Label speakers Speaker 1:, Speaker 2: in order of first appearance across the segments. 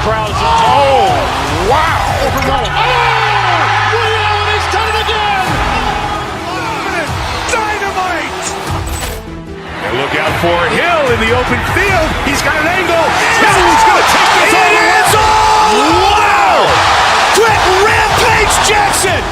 Speaker 1: crowd is, oh, wow!
Speaker 2: He's done it again! Dynamite!
Speaker 1: And look out for Hill in the open field. He's got an angle. Hill's going to take this all the way.
Speaker 2: Wow! Quick Rampage Jackson!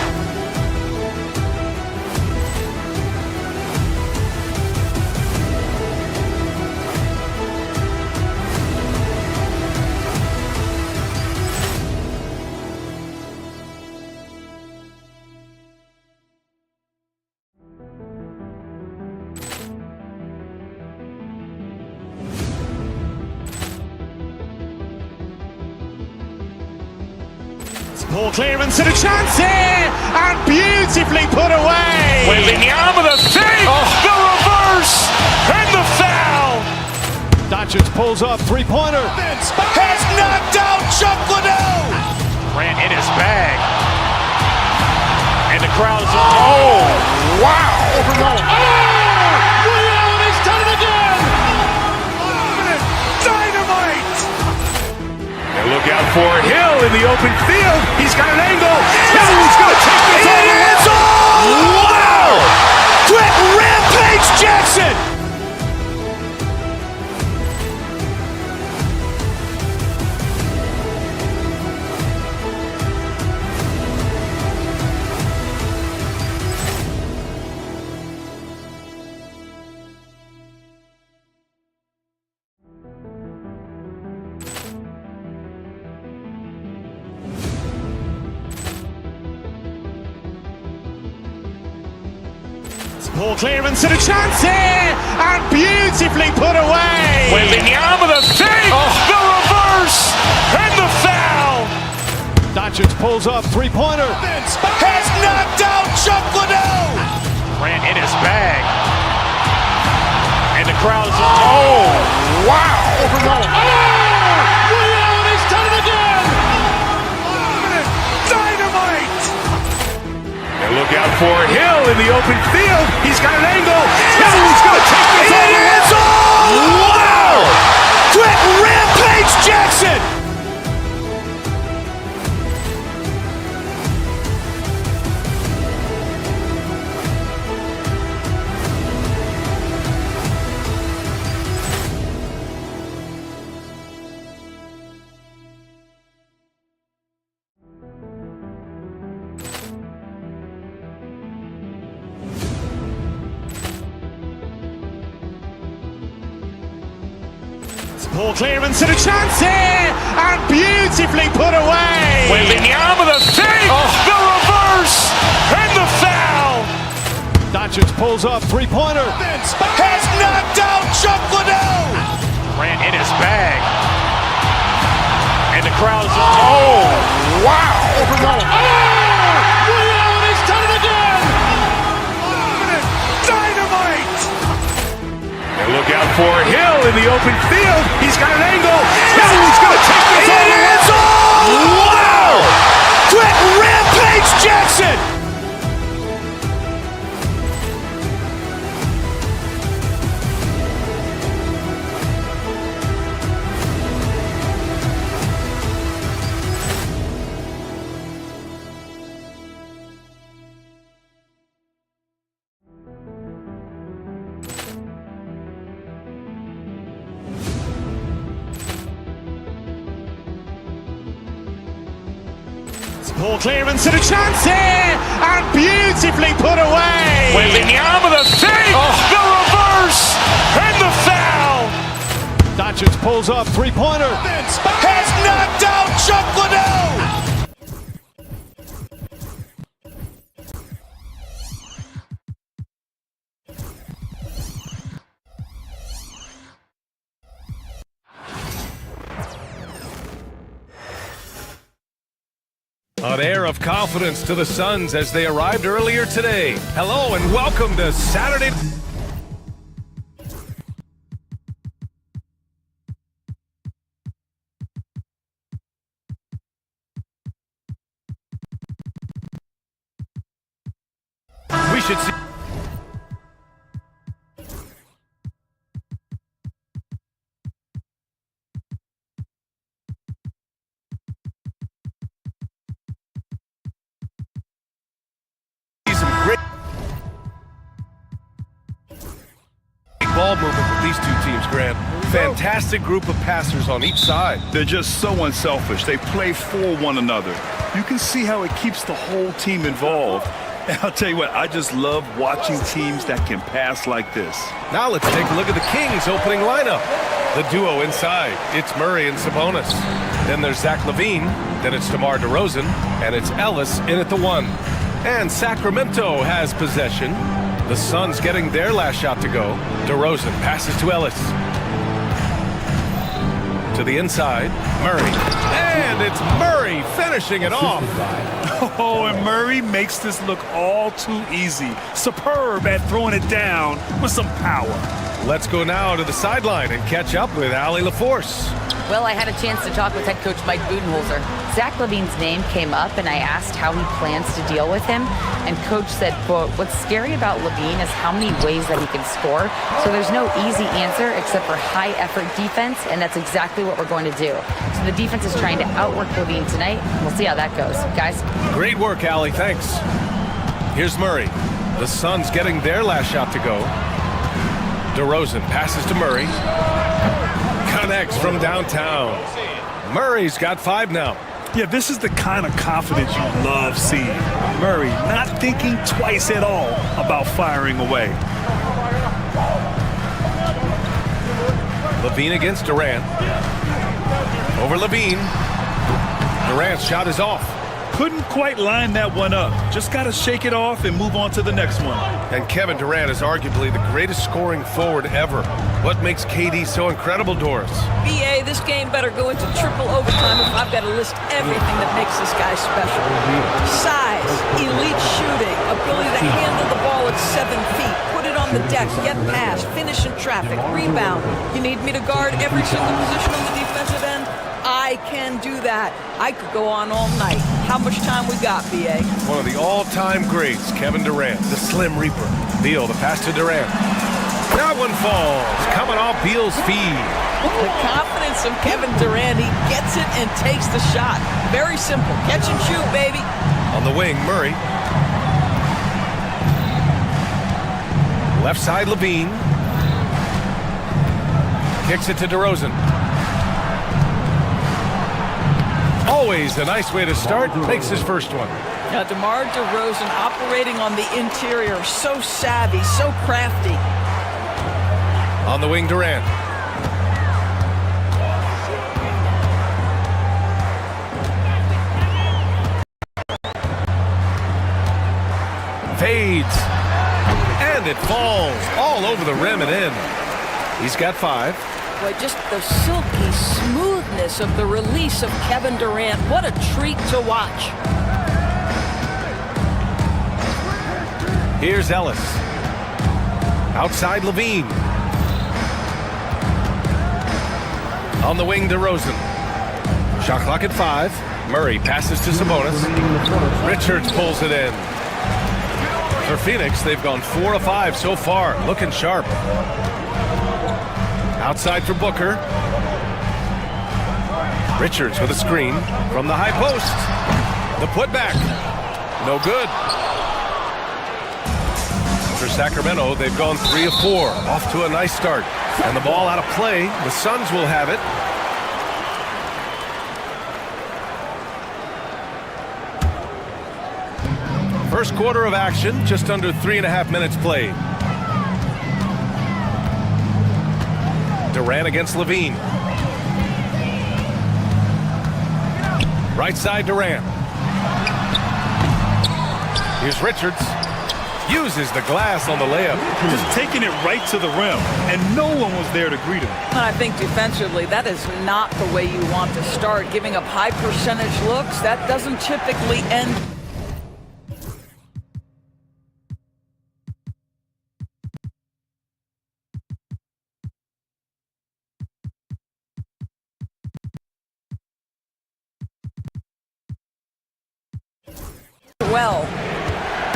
Speaker 3: Poor clearance and a chance here, and beautifully put away.
Speaker 1: Waving the arm of the thing, the reverse, and the foul.
Speaker 3: Doncic pulls up, three-pointer.
Speaker 2: Vince has knocked out Chuck Liddell.
Speaker 1: Grant in his bag. And the crowd is, oh, wow!
Speaker 2: He's done it again! Dynamite!
Speaker 1: And look out for Hill in the open field. He's got an angle. Hill's going to take this all the way.
Speaker 2: Wow! Quick Rampage Jackson!
Speaker 3: Poor clearance and a chance here, and beautifully put away.
Speaker 1: Waving the arm of the thing, the reverse, and the foul.
Speaker 3: Doncic pulls up, three-pointer.
Speaker 2: Vince has knocked out Chuck Liddell.
Speaker 1: Grant in his bag. And the crowd is, oh, wow!
Speaker 2: He's done it again! Dynamite!
Speaker 1: And look out for Hill in the open field. He's got an angle. Hill's going to take this all the way.
Speaker 2: Wow! Quick Rampage Jackson!
Speaker 3: Poor clearance and a chance here, and beautifully put away.
Speaker 1: Waving the arm of the thing, the reverse, and the foul.
Speaker 3: Doncic pulls up, three-pointer.
Speaker 2: Vince has knocked out Chuck Liddell.
Speaker 1: Grant in his bag. And the crowd is, oh, wow!
Speaker 2: He's done it again! Dynamite!
Speaker 1: And look out for Hill in the open field. He's got an angle. Hill's going to take this all the way.
Speaker 2: Wow! Quick Rampage Jackson!
Speaker 3: Poor clearance and a chance here, and beautifully put away.
Speaker 1: Waving the arm of the thing, the reverse, and the foul.
Speaker 3: Doncic pulls up, three-pointer.
Speaker 2: Vince has knocked out Chuck Liddell.
Speaker 4: An air of confidence to the Suns as they arrived earlier today. Hello and welcome to Saturday. We should see. ball movement with these two teams, Grant. Fantastic group of passers on each side.
Speaker 5: They're just so unselfish. They play for one another. You can see how it keeps the whole team involved. And I'll tell you what, I just love watching teams that can pass like this.
Speaker 4: Now let's take a look at the Kings' opening lineup. The duo inside, it's Murray and Sabonis. Then there's Zach LaVine, then it's DeMar DeRozan, and it's Ellis in at the 1. And Sacramento has possession. The Suns getting their last shot to go. DeRozan passes to Ellis. To the inside, Murray. And it's Murray finishing it off.
Speaker 5: Oh, and Murray makes this look all too easy. Superb at throwing it down with some power.
Speaker 4: Let's go now to the sideline and catch up with Allie LaForce.
Speaker 6: Well, I had a chance to talk with head coach Mike Budenholzer. Zach LaVine's name came up, and I asked how he plans to deal with him. And coach said, quote, "What's scary about LaVine is how many ways that he can score. So there's no easy answer except for high-effort defense, and that's exactly what we're going to do. So the defense is trying to outwork LaVine tonight. We'll see how that goes. Guys?"
Speaker 4: Great work, Allie. Thanks. Here's Murray. The Suns getting their last shot to go. DeRozan passes to Murray. Connects from downtown. Murray's got 5 now.
Speaker 5: Yeah, this is the kind of confidence you love seeing. Murray not thinking twice at all about firing away.
Speaker 4: LaVine against Durant. Over LaVine. Durant's shot is off.
Speaker 5: Couldn't quite line that one up. Just got to shake it off and move on to the next one.
Speaker 4: And Kevin Durant is arguably the greatest scoring forward ever. What makes KD so incredible, Doris?
Speaker 7: BA, this game better go into triple overtime if I've got to list everything that makes this guy special. Size, elite shooting, ability to handle the ball at 7 feet, put it on the deck, get past, finish in traffic, rebound. You need me to guard every single position on the defensive end? I can do that. I could go on all night. How much time we got, BA?
Speaker 4: One of the all-time greats, Kevin Durant, the Slim Reaper. Beal, the pass to Durant. That one falls, coming off Beal's feed.
Speaker 7: The confidence of Kevin Durant, he gets it and takes the shot. Very simple. Catch and shoot, baby.
Speaker 4: On the wing, Murray. Left side, LaVine. Kicks it to DeRozan. Always a nice way to start. Makes his first one.
Speaker 7: Now, DeMar DeRozan operating on the interior. So savvy, so crafty.
Speaker 4: On the wing, Durant. Fades. And it falls all over the rim and in. He's got 5.
Speaker 7: Boy, just the silky smoothness of the release of Kevin Durant. What a treat to watch.
Speaker 4: Here's Ellis. Outside LaVine. On the wing, DeRozan. Shot clock at 5. Murray passes to Sabonis. Richards pulls it in. For Phoenix, they've gone 4 of 5 so far. Looking sharp. Outside for Booker. Richards with a screen from the high post. The putback. No good. For Sacramento, they've gone 3 of 4. Off to a nice start. And the ball out of play. The Suns will have it. First quarter of action, just under 3.5 minutes played. Durant against LaVine. Right side, Durant. Here's Richards. Uses the glass on the layup.
Speaker 5: Just taking it right to the rim, and no one was there to greet him.
Speaker 7: And I think defensively, that is not the way you want to start. Giving up high percentage looks, that doesn't typically end. Well.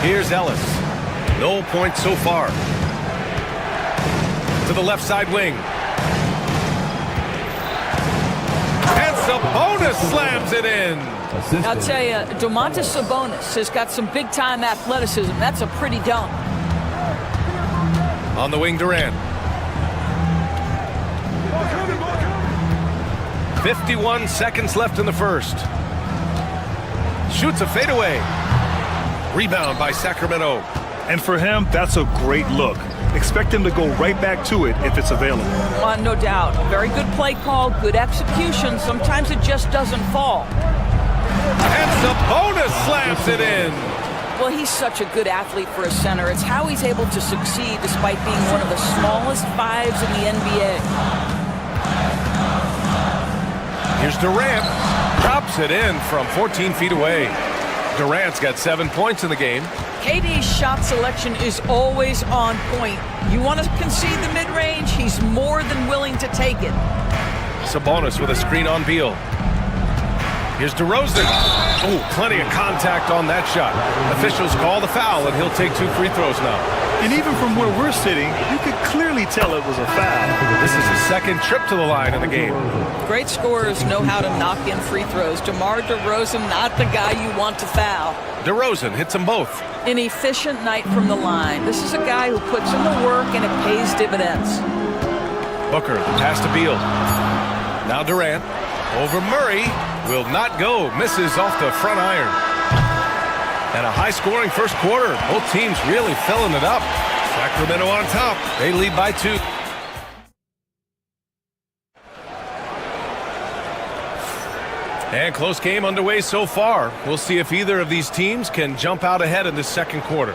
Speaker 4: Here's Ellis. No points so far. To the left side wing. And Sabonis slams it in.
Speaker 7: I'll tell you, Domantas Sabonis has got some big-time athleticism. That's a pretty dunk.
Speaker 4: On the wing, Durant. 51 seconds left in the first. Shoots a fadeaway. Rebound by Sacramento.
Speaker 5: And for him, that's a great look. Expect him to go right back to it if it's available.
Speaker 7: No doubt. Very good play call, good execution. Sometimes it just doesn't fall.
Speaker 4: And Sabonis slams it in.
Speaker 7: Well, he's such a good athlete for a center. It's how he's able to succeed despite being one of the smallest fives in the NBA.
Speaker 4: Here's Durant. Drops it in from 14 feet away. Durant's got 7 points in the game.
Speaker 7: KD's shot selection is always on point. You want to concede the mid-range, he's more than willing to take it.
Speaker 4: Sabonis with a screen on Beal. Here's DeRozan. Oh, plenty of contact on that shot. Officials call the foul, and he'll take 2 free throws now.
Speaker 5: And even from where we're sitting, you could clearly tell it was a foul.
Speaker 4: This is his second trip to the line in the game.
Speaker 7: Great scorers know how to knock in free throws. DeMar DeRozan, not the guy you want to foul.
Speaker 4: DeRozan hits them both.
Speaker 7: An efficient night from the line. This is a guy who puts in the work and it pays dividends.
Speaker 4: Booker, pass to Beal. Now Durant. Over Murray. Will not go. Misses off the front iron. And a high-scoring first quarter. Both teams really filling it up. Sacramento on top. They lead by 2. And close game underway so far. We'll see if either of these teams can jump out ahead in this second quarter.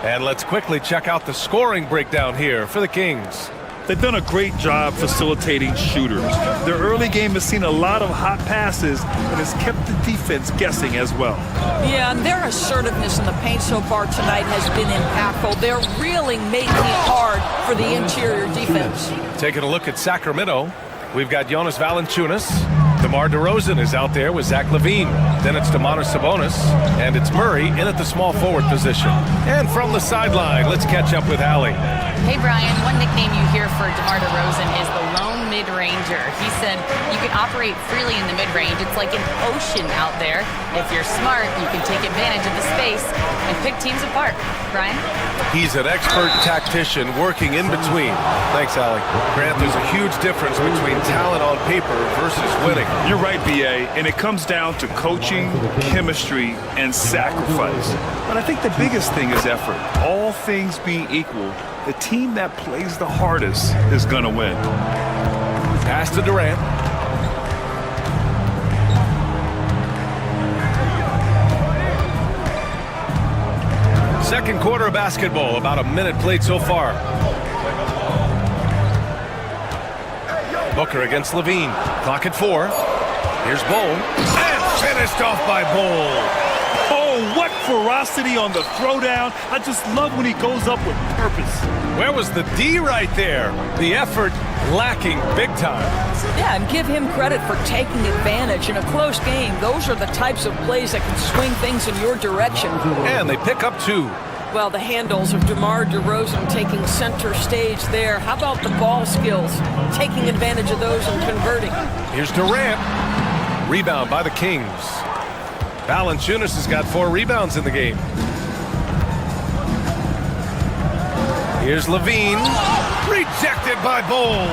Speaker 4: And let's quickly check out the scoring breakdown here for the Kings.
Speaker 5: They've done a great job facilitating shooters. Their early game has seen a lot of hot passes and has kept the defense guessing as well.
Speaker 7: Yeah, and their assertiveness in the paint so far tonight has been impactful. They're really making it hard for the interior defense.
Speaker 4: Taking a look at Sacramento, we've got Jonas Valanciunas. DeMar DeRozan is out there with Zach LaVine. Then it's Domantas Sabonis, and it's Murray in at the small forward position. And from the sideline, let's catch up with Allie.
Speaker 6: Hey, Brian, one nickname you hear for DeMar DeRozan is the lone mid-ranger. He said you can operate freely in the mid-range. It's like an ocean out there. If you're smart, you can take advantage of the space and pick teams apart. Brian?
Speaker 4: He's an expert tactician working in between. Thanks, Allie. Grant, there's a huge difference between talent on paper versus winning.
Speaker 5: You're right, B.A., and it comes down to coaching, chemistry, and sacrifice. But I think the biggest thing is effort. All things being equal, the team that plays the hardest is going to win.
Speaker 4: Pass to Durant. Second quarter of basketball, about a minute played so far. Booker against LaVine. Clock at 4. Here's Bol. And finished off by Bol.
Speaker 5: Oh, what ferocity on the throwdown. I just love when he goes up with purpose.
Speaker 4: Where was the D right there? The effort lacking big time.
Speaker 7: Yeah, and give him credit for taking advantage in a close game. Those are the types of plays that can swing things in your direction.
Speaker 4: And they pick up 2.
Speaker 7: Well, the handles of DeMar DeRozan taking center stage there. How about the ball skills? Taking advantage of those and converting.
Speaker 4: Here's Durant. Rebound by the Kings. Valanciunas has got 4 rebounds in the game. Here's LaVine. Rejected by Bol.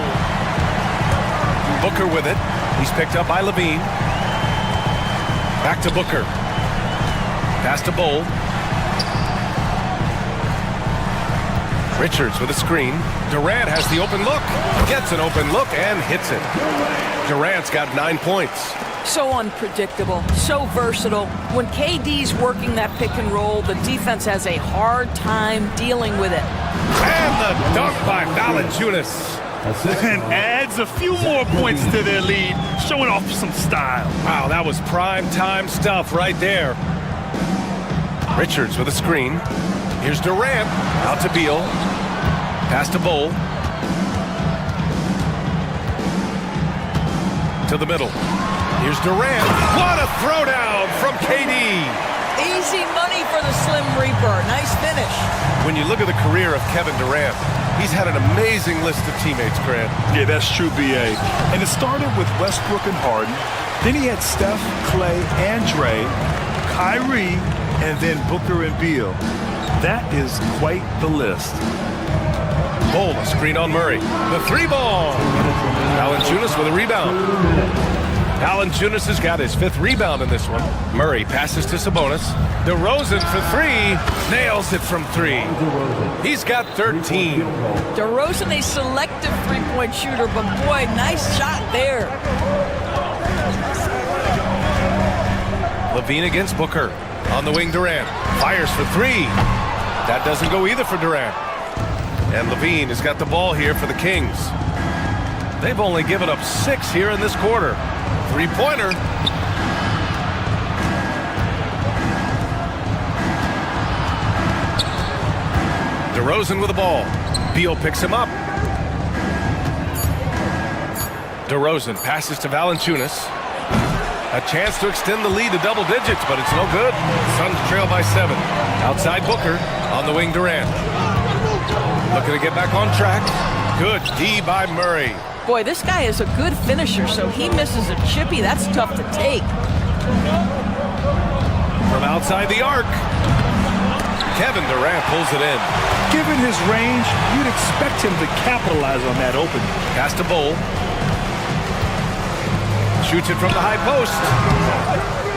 Speaker 4: Booker with it. He's picked up by LaVine. Back to Booker. Pass to Bol. Richards with a screen. Durant has the open look. Gets an open look and hits it. Durant's got 9 points.
Speaker 7: So unpredictable, so versatile. When KD's working that pick and roll, the defense has a hard time dealing with it.
Speaker 4: And the dunk by Valanciunas.
Speaker 5: And adds a few more points to their lead, showing off some style.
Speaker 4: Wow, that was prime time stuff right there. Richards with a screen. Here's Durant. Out to Beal. Pass to Bol. To the middle. Here's Durant. What a throwdown from KD.
Speaker 7: Easy money for the Slim Reaper. Nice finish.
Speaker 4: When you look at the career of Kevin Durant, he's had an amazing list of teammates, Grant.
Speaker 5: Yeah, that's true, B.A. And it started with Westbrook and Harden. Then he had Steph, Clay, and Dre, Kyrie, and then Booker and Beal. That is quite the list.
Speaker 4: Bowl, a screen on Murray. The 3-ball. Valanciunas with a rebound. Valanciunas has got his 5th rebound in this one. Murray passes to Sabonis. DeRozan for 3. Nails it from 3. He's got 13.
Speaker 7: DeRozan, a selective three-point shooter, but boy, nice shot there.
Speaker 4: Levine against Booker. On the wing, Durant. Fires for 3. That doesn't go either for Durant. And Levine has got the ball here for the Kings. They've only given up 6 here in this quarter. 3-pointer. DeRozan with the ball. Beal picks him up. DeRozan passes to Valanciunas. A chance to extend the lead to double digits, but it's no good. Suns trail by 7. Outside Booker. On the wing, Durant. Looking to get back on track. Good D by Murray.
Speaker 7: Boy, this guy is a good finisher, so he misses a chippy. That's tough to take.
Speaker 4: From outside the arc. Kevin Durant pulls it in.
Speaker 5: Given his range, you'd expect him to capitalize on that opening.
Speaker 4: Pass to Bowl. Shoots it from the high post.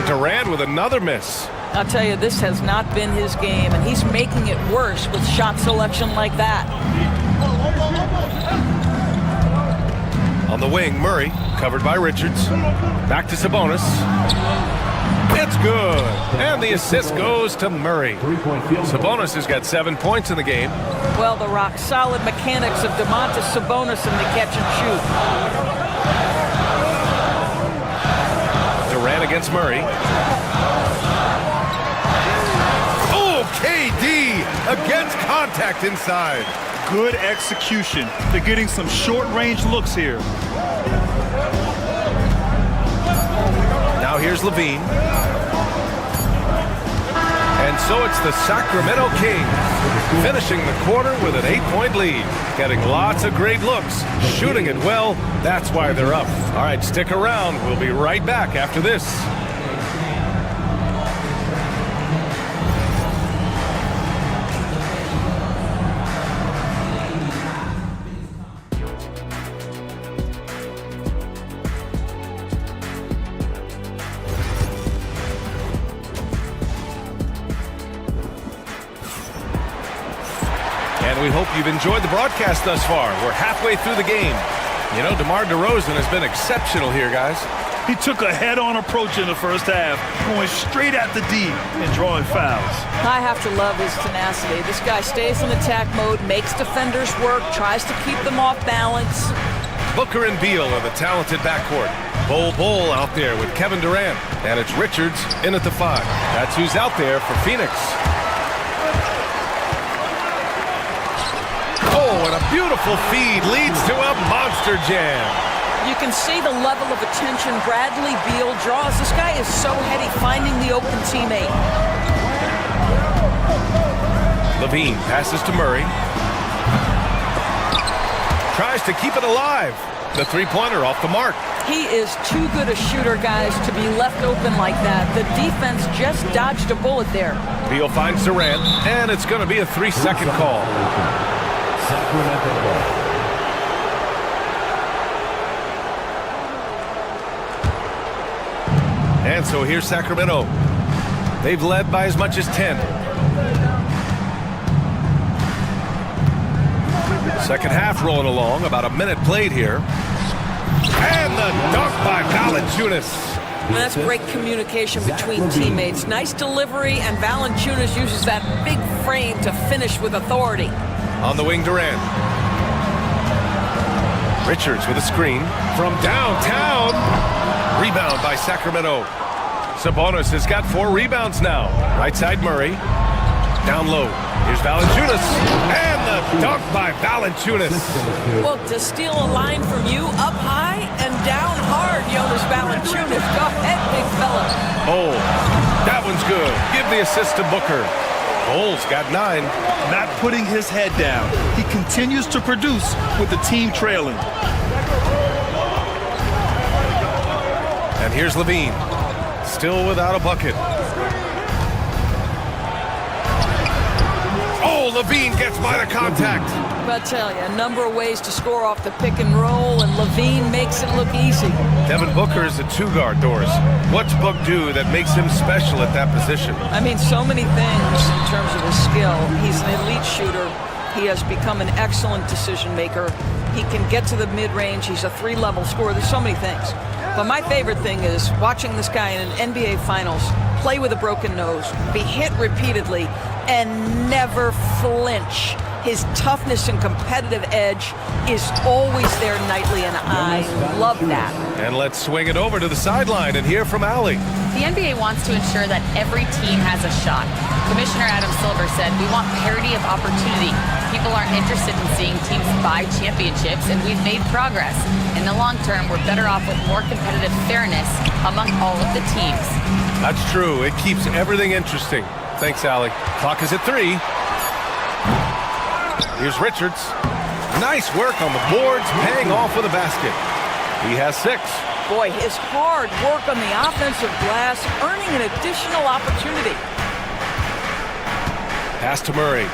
Speaker 4: Durant with another miss.
Speaker 7: I'll tell you, this has not been his game, and he's making it worse with shot selection like that.
Speaker 4: On the wing, Murray, covered by Richards. Back to Sabonis. It's good. And the assist goes to Murray. Sabonis has got 7 points in the game.
Speaker 7: Well, the rock-solid mechanics of Domantas Sabonis in the catch and shoot.
Speaker 4: Durant against Murray. Oh, KD against contact inside.
Speaker 5: Good execution. They're getting some short-range looks here.
Speaker 4: Now here's Levine. And so it's the Sacramento Kings finishing the quarter with an 8-point lead. Getting lots of great looks, shooting it well. That's why they're up. All right, stick around. We'll be right back after this. And we hope you've enjoyed the broadcast thus far. We're halfway through the game. You know, DeMar DeRozan has been exceptional here, guys.
Speaker 5: He took a head-on approach in the first half, going straight at the D and drawing fouls.
Speaker 7: I have to love his tenacity. This guy stays in attack mode, makes defenders work, tries to keep them off balance.
Speaker 4: Booker and Beal are the talented backcourt. Bowl out there with Kevin Durant. And it's Richards in at the 5. That's who's out there for Phoenix. Oh, and a beautiful feed leads to a monster jam.
Speaker 7: You can see the level of attention Bradley Beal draws. This guy is so heady finding the open teammate.
Speaker 4: Levine passes to Murray. Tries to keep it alive. The 3-pointer off the mark.
Speaker 7: He is too good a shooter, guys, to be left open like that. The defense just dodged a bullet there.
Speaker 4: Beal finds Durant, and it's going to be a 3-second call. And so here's Sacramento. They've led by as much as 10. Second half rolling along, about a minute played here. And the dunk by Valanciunas.
Speaker 7: Well, that's great communication between teammates. Nice delivery, and Valanciunas uses that big frame to finish with authority.
Speaker 4: On the wing, Durant. Richards with a screen from downtown. Rebound by Sacramento. Sabonis has got 4 rebounds now. Right side, Murray. Down low. Here's Valanciunas. And the dunk by Valanciunas.
Speaker 7: Well, to steal a line from you, up high and down hard, Jonas Valanciunas. Go ahead, big fella.
Speaker 4: Oh, that one's good. Give the assist to Booker. Bull's got 9.
Speaker 5: Not putting his head down. He continues to produce with the team trailing.
Speaker 4: And here's Levine. Still without a bucket. Oh, Levine gets by the contact.
Speaker 7: But I tell you, a number of ways to score off the pick and roll, and Levine makes it look easy.
Speaker 4: Devin Booker is a two-guard, Doris. What's Book do that makes him special at that position?
Speaker 7: I mean, so many things in terms of his skill. He's an elite shooter. He has become an excellent decision maker. He can get to the mid-range. He's a three-level scorer. There's so many things. But my favorite thing is watching this guy in an NBA Finals play with a broken nose, be hit repeatedly, and never flinch. His toughness and competitive edge is always there nightly, and I love that.
Speaker 4: And let's swing it over to the sideline and hear from Allie.
Speaker 6: The NBA wants to ensure that every team has a shot. Commissioner Adam Silver said, "We want parity of opportunity. People aren't interested in seeing teams buy championships, and we've made progress. In the long term, we're better off with more competitive fairness among all of the teams."
Speaker 4: That's true. It keeps everything interesting. Thanks, Allie. Clock is at 3. Here's Richards. Nice work on the boards, paying off with a basket. He has 6.
Speaker 7: Boy, his hard work on the offensive glass, earning an additional opportunity.
Speaker 4: Pass to Murray.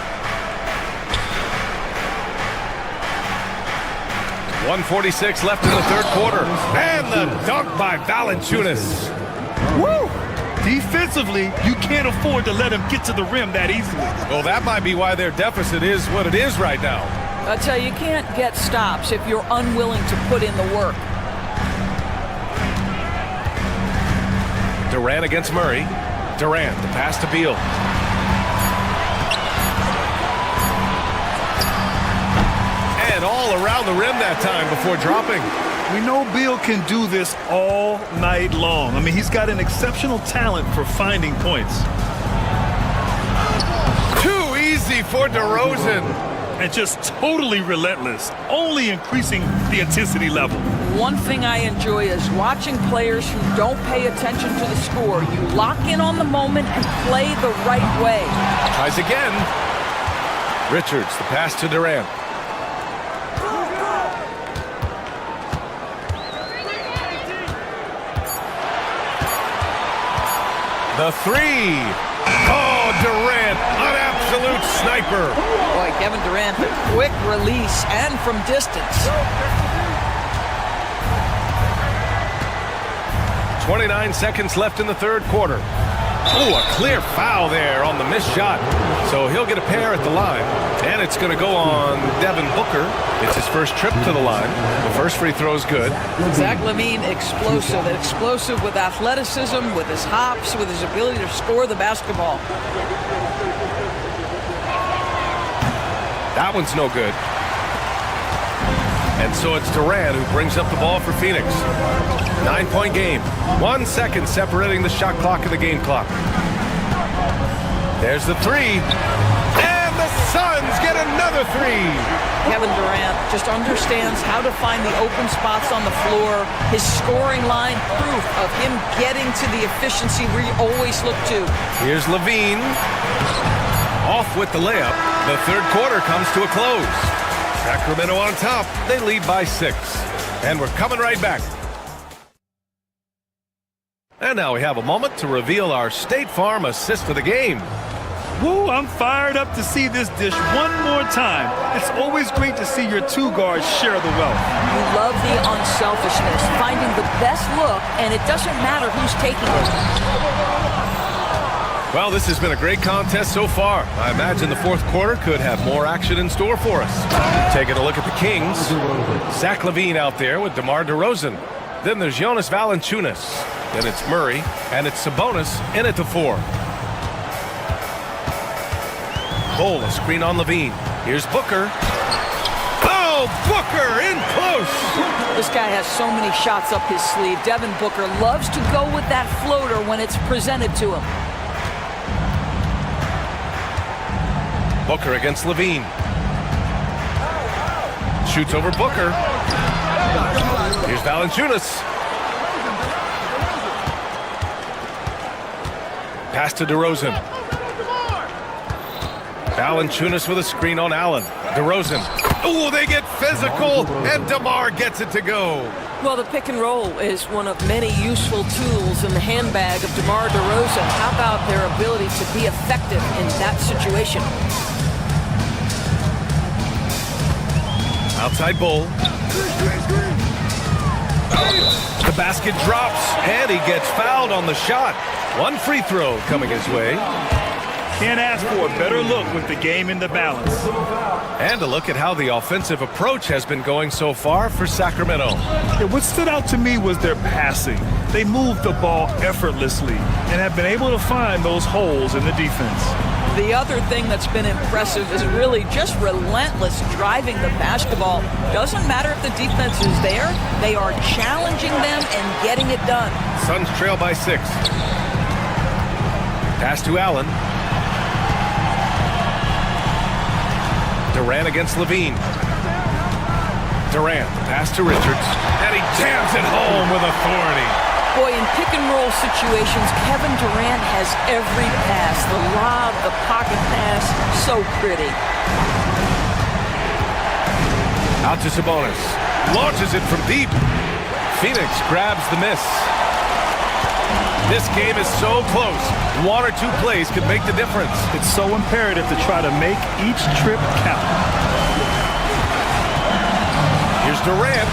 Speaker 4: 1:46 left in the third quarter. And the dunk by Valanciunas.
Speaker 5: Woo! Defensively, you can't afford to let him get to the rim that easily.
Speaker 4: Well, that might be why their deficit is what it is right now.
Speaker 7: I tell you, you can't get stops if you're unwilling to put in the work.
Speaker 4: Durant against Murray. Durant, the pass to Beal. And all around the rim that time before dropping.
Speaker 5: We know Beal can do this all night long. I mean, he's got an exceptional talent for finding points.
Speaker 4: Too easy for DeRozan.
Speaker 5: And just totally relentless, only increasing the intensity level.
Speaker 7: One thing I enjoy is watching players who don't pay attention to the score. You lock in on the moment and play the right way.
Speaker 4: Tries again. Richards, the pass to Durant. The 3. Oh, Durant, an absolute sniper.
Speaker 7: Boy, Kevin Durant, a quick release and from distance.
Speaker 4: 29 seconds left in the third quarter. Oh, a clear foul there on the missed shot. So he'll get a pair at the line. And it's going to go on Devin Booker. It's his first trip to the line. The first free throw is good.
Speaker 7: Zach LaVine, explosive. Explosive with athleticism, with his hops, with his ability to score the basketball.
Speaker 4: That one's no good. And so it's Durant who brings up the ball for Phoenix. 9-point game. 1 second separating the shot clock and the game clock. There's the 3. And the Suns get another 3.
Speaker 7: Kevin Durant just understands how to find the open spots on the floor. His scoring line, proof of him getting to the efficiency we always look to.
Speaker 4: Here's LaVine. Off with the layup. The third quarter comes to a close. Sacramento on top. They lead by 6. And we're coming right back. And now we have a moment to reveal our State Farm assist of the game.
Speaker 5: Woo, I'm fired up to see this dish one more time. It's always great to see your two guards share the wealth.
Speaker 7: You love the unselfishness, finding the best look, and it doesn't matter who's taking it.
Speaker 4: Well, this has been a great contest so far. I imagine the fourth quarter could have more action in store for us. Taking a look at the Kings. Zach LaVine out there with DeMar DeRozan. Then there's Jonas Valanciunas. Then it's Murray, and it's Sabonis in at the 4. Cole, a screen on LaVine. Here's Booker. Oh, Booker in close.
Speaker 7: This guy has so many shots up his sleeve. Devin Booker loves to go with that floater when it's presented to him.
Speaker 4: Booker against LaVine. Shoots over Booker. Here's Valanciunas. Pass to DeRozan. Valanciunas with a screen on Allen. DeRozan. Oh, they get physical, and DeMar gets it to go.
Speaker 7: Well, the pick and roll is one of many useful tools in the handbag of DeMar DeRozan. How about their ability to be effective in that situation?
Speaker 4: Outside Bull. The basket drops, and he gets fouled on the shot. One free throw coming his way.
Speaker 5: Can't ask for a better look with the game in the balance.
Speaker 4: And a look at how the offensive approach has been going so far for Sacramento.
Speaker 5: Yeah, what stood out to me was their passing. They moved the ball effortlessly and have been able to find those holes in the defense.
Speaker 7: The other thing that's been impressive is really just relentless driving the basketball. Doesn't matter if the defense is there, they are challenging them and getting it done.
Speaker 4: Suns trail by 6. Pass to Allen. Durant against Levine. Durant, pass to Richards, and he jams it home with authority.
Speaker 7: Boy, in pick-and-roll situations, Kevin Durant has every pass. The lob, the pocket pass, so pretty.
Speaker 4: Out to Sabonis. Launches it from deep. Phoenix grabs the miss. This game is so close. 1 or 2 plays could make the difference.
Speaker 5: It's so imperative to try to make each trip count.
Speaker 4: Here's Durant.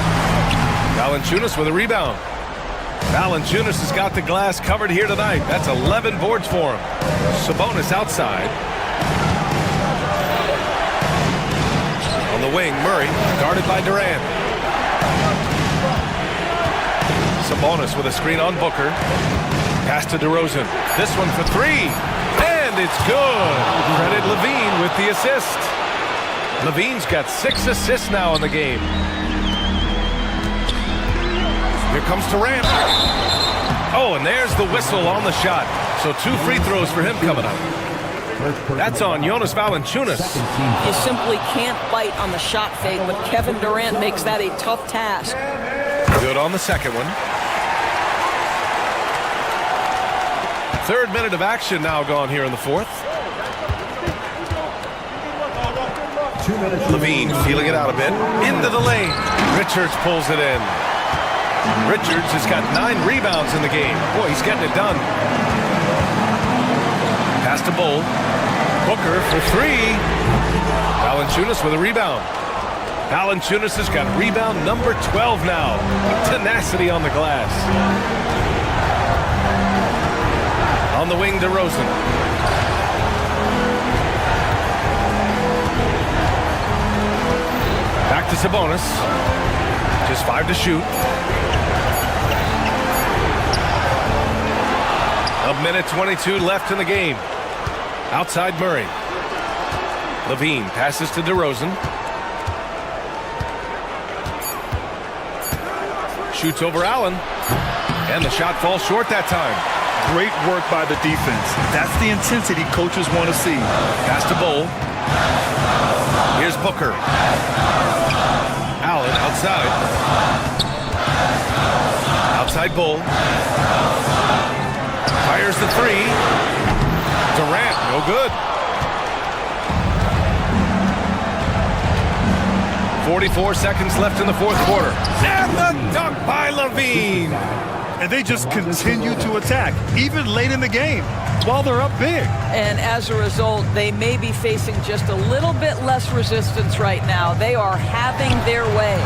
Speaker 4: Valanciunas with a rebound. Valanciunas has got the glass covered here tonight. That's 11 boards for him. Sabonis outside. On the wing, Murray, guarded by Durant. Sabonis with a screen on Booker. Pass to DeRozan. This one for 3. And it's good. Credit Levine with the assist. Levine's got 6 assists now in the game. Here comes Durant. Oh, and there's the whistle on the shot. So 2 free throws for him coming up. That's on Jonas Valanciunas.
Speaker 7: You simply can't bite on the shot fake, but Kevin Durant makes that a tough task.
Speaker 4: Good on the second one. 3rd minute of action now gone here in the 4th. Levine feeling it out a bit. Into the lane. Richards pulls it in. Richards has got 9 rebounds in the game. Boy, he's getting it done. Pass to Bull. Booker for 3. Valanciunas with a rebound. Valanciunas has got rebound number 12 now. Tenacity on the glass. On the wing, DeRozan. Back to Sabonis. Just 5 to shoot. A minute 22 left in the game. Outside Murray. Levine passes to DeRozan. Shoots over Allen. And the shot falls short that time.
Speaker 5: Great work by the defense. That's the intensity coaches want to see.
Speaker 4: Pass to Bull. Here's Booker. Allen outside. Outside Bull. Fires the 3. Durant, no good. 44 seconds left in the 4th quarter. And the dunk by Levine.
Speaker 5: And they just continue to attack, even late in the game, while they're up big.
Speaker 7: And as a result, they may be facing just a little bit less resistance right now. They are having their way.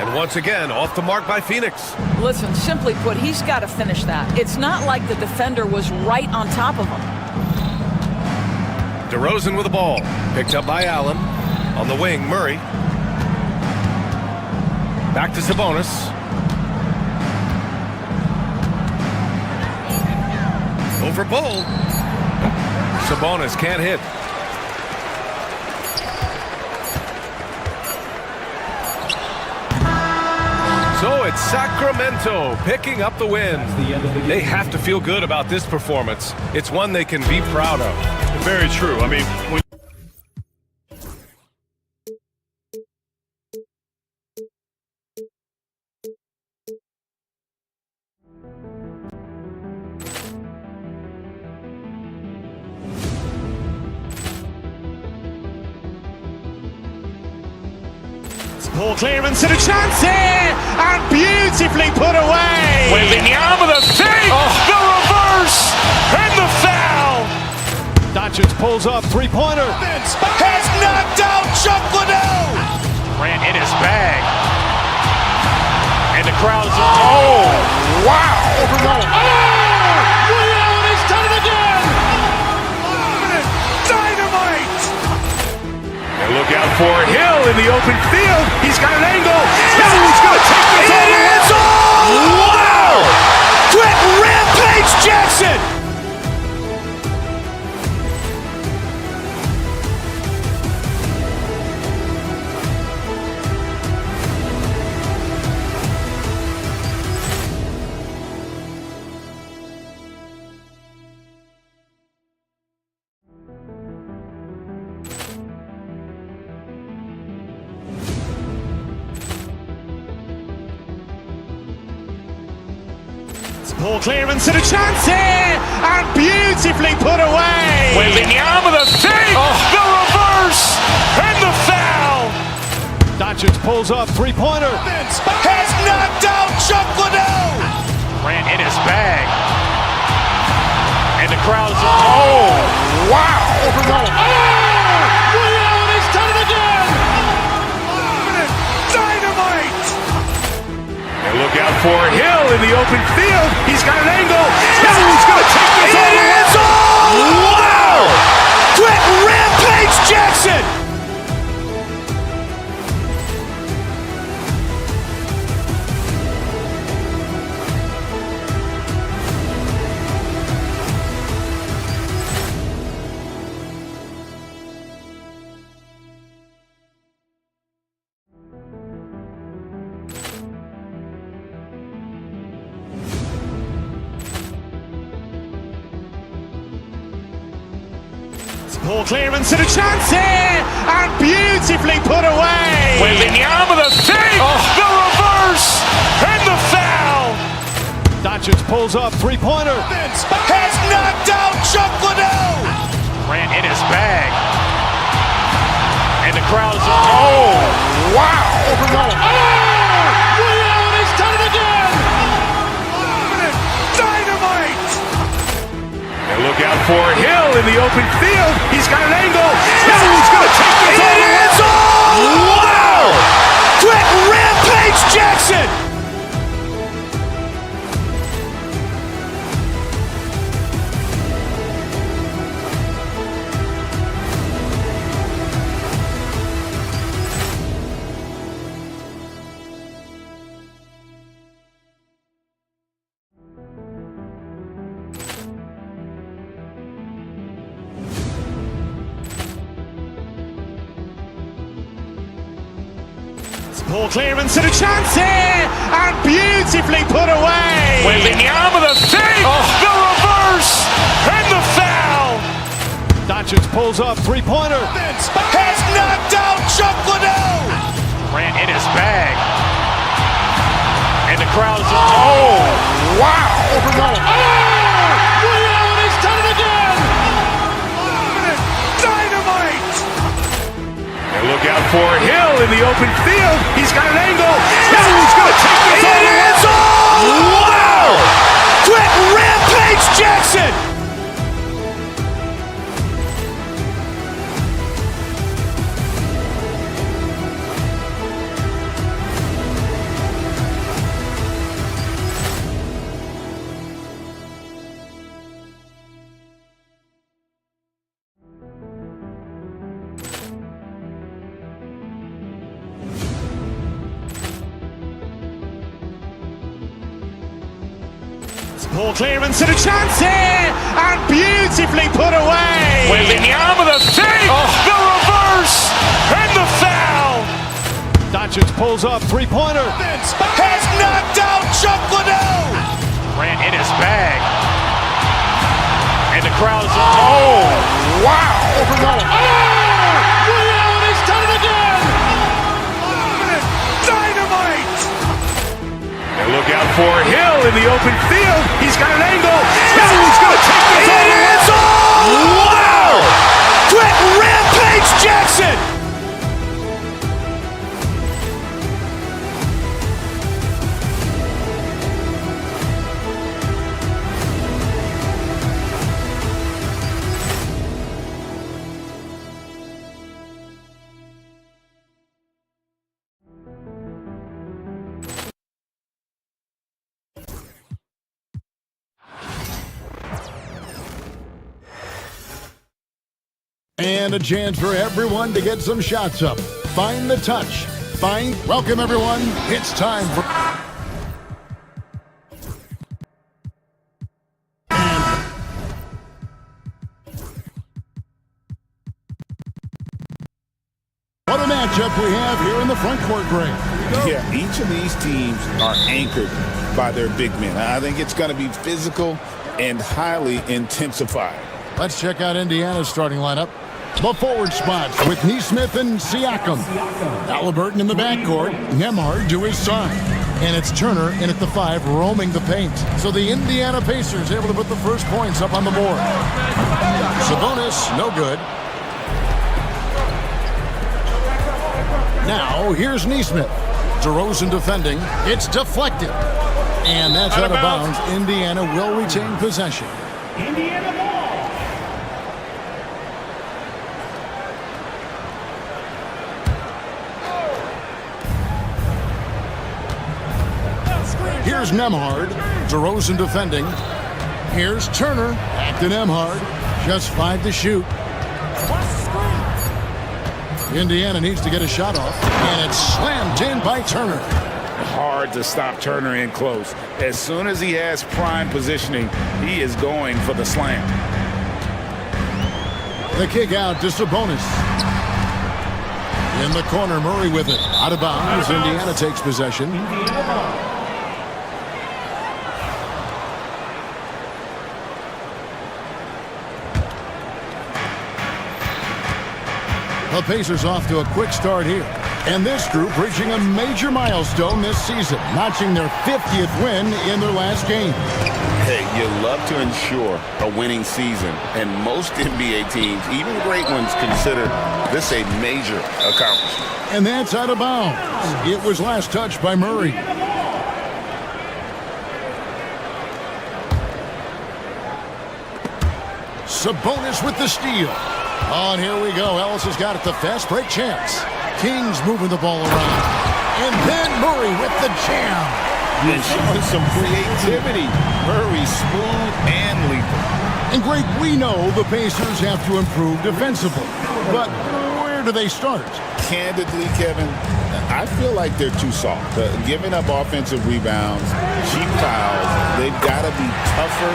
Speaker 4: And once again, off the mark by Phoenix.
Speaker 7: Listen, simply put, he's got to finish that. It's not like the defender was right on top of him.
Speaker 4: DeRozan with the ball. Picked up by Allen. On the wing, Murray. Back to Sabonis. Over Bull. Sabonis can't hit. So it's Sacramento picking up the win. They have to feel good about this performance. It's one they can be proud of.
Speaker 5: Very true. I mean, when
Speaker 3: Poor clearance and a chance here, and beautifully put away.
Speaker 2: Wembanyama the fake, the reverse, and the foul.
Speaker 3: Doncic pulls up, 3-pointer.
Speaker 2: Has knocked out Chuck Liddell.
Speaker 1: for Hill in the open field. He's got an angle. Hill's going to take this all the way.
Speaker 2: Wow! Quick Rampage Jackson!
Speaker 3: Poor clearance and a chance here, and beautifully put away.
Speaker 2: Waving the arm of the fake, the reverse, and the foul.
Speaker 3: Doncic pulls up, three-pointer.
Speaker 2: Has knocked out Chuck Liddell.
Speaker 1: Ran in his bag. And the crowd's wow!
Speaker 3: Overrun. Will Allen has done it again.
Speaker 1: Dynamite! And look out for Hill in the open field. He's got an angle. Hill's going to take this all the way.
Speaker 2: Wow! Quick Rampage Jackson!
Speaker 3: Poor clearance and a chance here, and beautifully put away.
Speaker 2: Waving the arm of the fake, the reverse, and the foul.
Speaker 3: Doncic pulls up, three-pointer.
Speaker 2: Has knocked out Chuck Liddell.
Speaker 1: Ran in his bag. And the crowd's wow! Overrun.
Speaker 3: Will Allen has done it again.
Speaker 1: Dynamite! And look out for Hill in the open field. He's got an angle. Hill's going to take this all the way.
Speaker 2: Wow! Quick Rampage Jackson!
Speaker 3: Poor clearance and a chance here, and beautifully put away.
Speaker 2: Waving the arm of the fake, the reverse, and the foul.
Speaker 3: Doncic pulls up, three-pointer.
Speaker 2: Has knocked out Chuck Liddell.
Speaker 1: Ran in his bag. And the crowd's wow! Overrun.
Speaker 3: Will Allen has done it again.
Speaker 1: Dynamite! And look out for Hill in the open field. He's got an angle. Hill's going to take this all the way.
Speaker 2: Wow! Quick Rampage Jackson!
Speaker 3: Poor clearance and a chance here, and beautifully put away.
Speaker 2: Waving the arm of the fake, the reverse, and the foul.
Speaker 3: Doncic pulls up, three-pointer.
Speaker 2: Has knocked out Chuck Liddell.
Speaker 1: Ran in his bag. And the crowd's wow! Overrun.
Speaker 3: Will Allen has done it again.
Speaker 1: Dynamite! And look out for Hill in the open field. He's got an angle. Hill's going to take this all the way.
Speaker 2: Wow! Quick Rampage Jackson!
Speaker 8: And a chance for everyone to get some shots up. Find the touch. Welcome, everyone. It's time for... What a matchup we have here in the front court, Greg.
Speaker 9: Yeah, each of these teams are anchored by their big men. I think it's going to be physical and highly intensified.
Speaker 8: Let's check out Indiana's starting lineup. The forward spots with Neesmith and Siakam. Halliburton in the backcourt. Nembhard to his side. And it's Turner in at the 5, roaming the paint. So the Indiana Pacers able to put the first points up on the board. Sabonis, no good. Now, here's Neesmith. DeRozan defending. It's deflected. And that's out of bounds. Indiana will retain possession.
Speaker 3: Indiana ball.
Speaker 8: Here's Nembhard. DeRozan defending. Here's Turner. Back to Nembhard. Just 5 to shoot. Indiana needs to get a shot off. And it's slammed in by Turner.
Speaker 9: Hard to stop Turner in close. As soon as he has prime positioning, he is going for the slam.
Speaker 8: The kick out to Sabonis. In the corner, Murray with it. Out of bounds. Indiana takes possession. The Pacers off to a quick start here. And this group reaching a major milestone this season, notching their 50th win in their last game.
Speaker 9: Hey, you love to ensure a winning season, and most NBA teams, even great ones, consider this a major accomplishment.
Speaker 8: And that's out of bounds. It was last touched by Murray. Sabonis with the steal. Oh, and here we go. Ellis has got it. The fast break chance. Kings moving the ball around. And then Murray with the jam.
Speaker 9: And showing some creativity. Murray smooth and lethal.
Speaker 8: And Greg, we know the Pacers have to improve defensively. But where do they start?
Speaker 9: Candidly, Kevin, I feel like they're too soft. Giving up offensive rebounds, cheap fouls, they've got to be tougher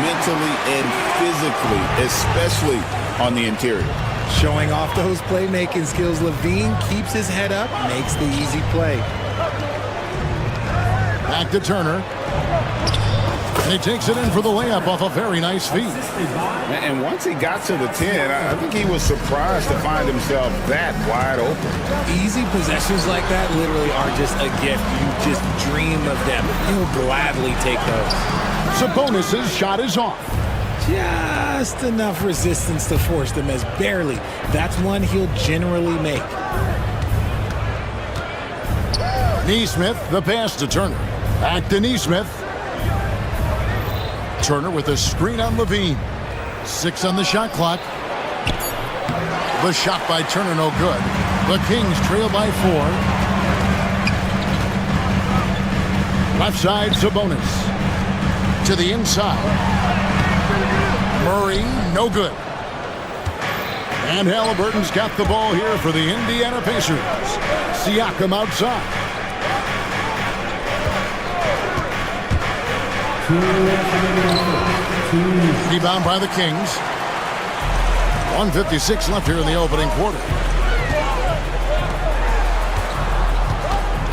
Speaker 9: mentally and physically, especially on the interior.
Speaker 10: Showing off those playmaking skills, Levine keeps his head up, makes the easy play.
Speaker 8: Back to Turner. And he takes it in for the layup off a very nice feed.
Speaker 9: And once he got to the 10, I think he was surprised to find himself that wide open.
Speaker 10: Easy possessions like that literally are just a gift. You just dream of them. You'll gladly take those.
Speaker 8: Sabonis' shot is off.
Speaker 10: Just enough resistance to force them as barely. That's one he'll generally make.
Speaker 8: Neesmith, the pass to Turner. Back to Neesmith. Turner with a screen on Levine. 6 on the shot clock. The shot by Turner, no good. The Kings trail by 4. Left side, Sabonis. To the inside. Murray, no good. And Halliburton's got the ball here for the Indiana Pacers. Siakam outside. Rebound by the Kings. 1:56 left here in the opening quarter.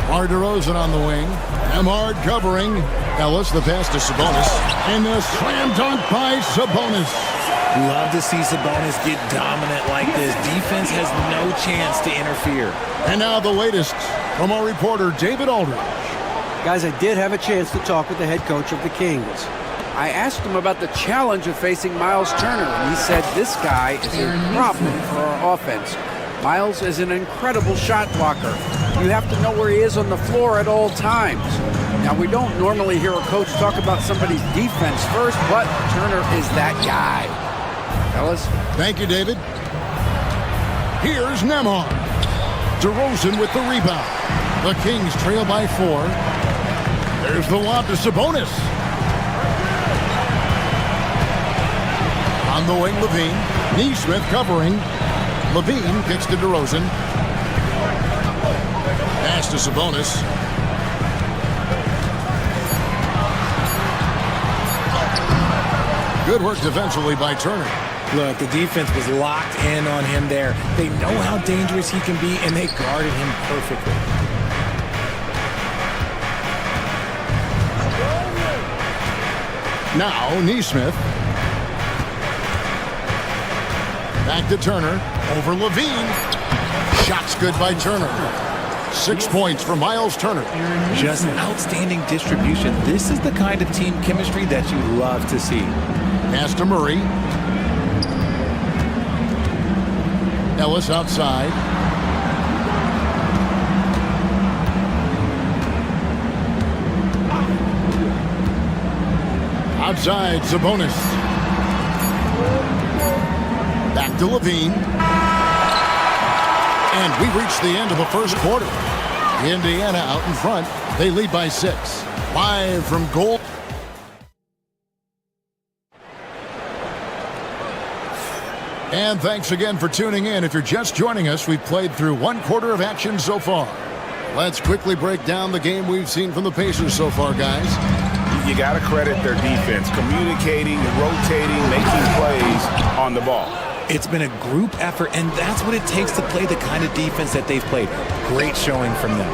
Speaker 8: DeRozan on the wing. Nembhard covering. Ellis, the pass to Sabonis. And the slam dunk by Sabonis.
Speaker 10: Love to see Sabonis get dominant like this. Defense has no chance to interfere.
Speaker 8: And now the latest from our reporter, David Aldridge.
Speaker 11: Guys, I did have a chance to talk with the head coach of the Kings. I asked him about the challenge of facing Miles Turner, and he said this guy is a problem for our offense. Miles is an incredible shot blocker. You have to know where he is on the floor at all times. Now, we don't normally hear a coach talk about somebody's defense first, but Turner is that guy. Fellas?
Speaker 8: Thank you, David. Here's Nembhard. DeRozan with the rebound. The Kings trail by 4. There's the lob to Sabonis. On the wing, Levine. Neesmith covering. Levine kicks to DeRozan. Sabonis. Good work defensively by Turner.
Speaker 10: Look, the defense was locked in on him there. They know how dangerous he can be, and they guarded him perfectly.
Speaker 8: Now, Neesmith. Back to Turner. Over Levine. Shots good by Turner. 6 points for Miles Turner.
Speaker 10: Just outstanding distribution. This is the kind of team chemistry that you love to see.
Speaker 8: Pass to Murray. Ellis outside. Outside, Sabonis. Back to Levine. And we reached the end of the first quarter. Indiana out in front. They lead by 6. Live from goal. And thanks again for tuning in. If you're just joining us, we've played through 1 quarter of action so far. Let's quickly break down the game we've seen from the Pacers so far, guys.
Speaker 9: You got to credit their defense, communicating, rotating, making plays on the ball.
Speaker 10: It's been a group effort, and that's what it takes to play the kind of defense that they've played. Great showing from them.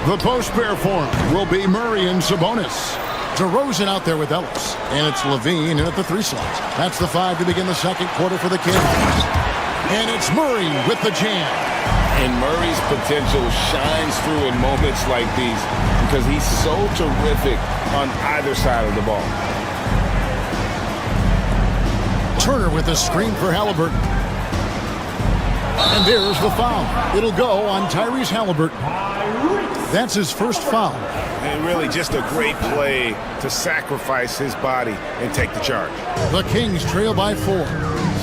Speaker 8: The post pair form will be Murray and Sabonis. DeRozan out there with Ellis. And it's Levine in at the 3 slot. That's the 5 to begin the second quarter for the Kings. And it's Murray with the jam.
Speaker 9: And Murray's potential shines through in moments like these because he's so terrific on either side of the ball.
Speaker 8: Turner with a screen for Halliburton. And there's the foul. It'll go on Tyrese Halliburton. That's his first foul.
Speaker 9: And really just a great play to sacrifice his body and take the charge.
Speaker 8: The Kings trail by 4.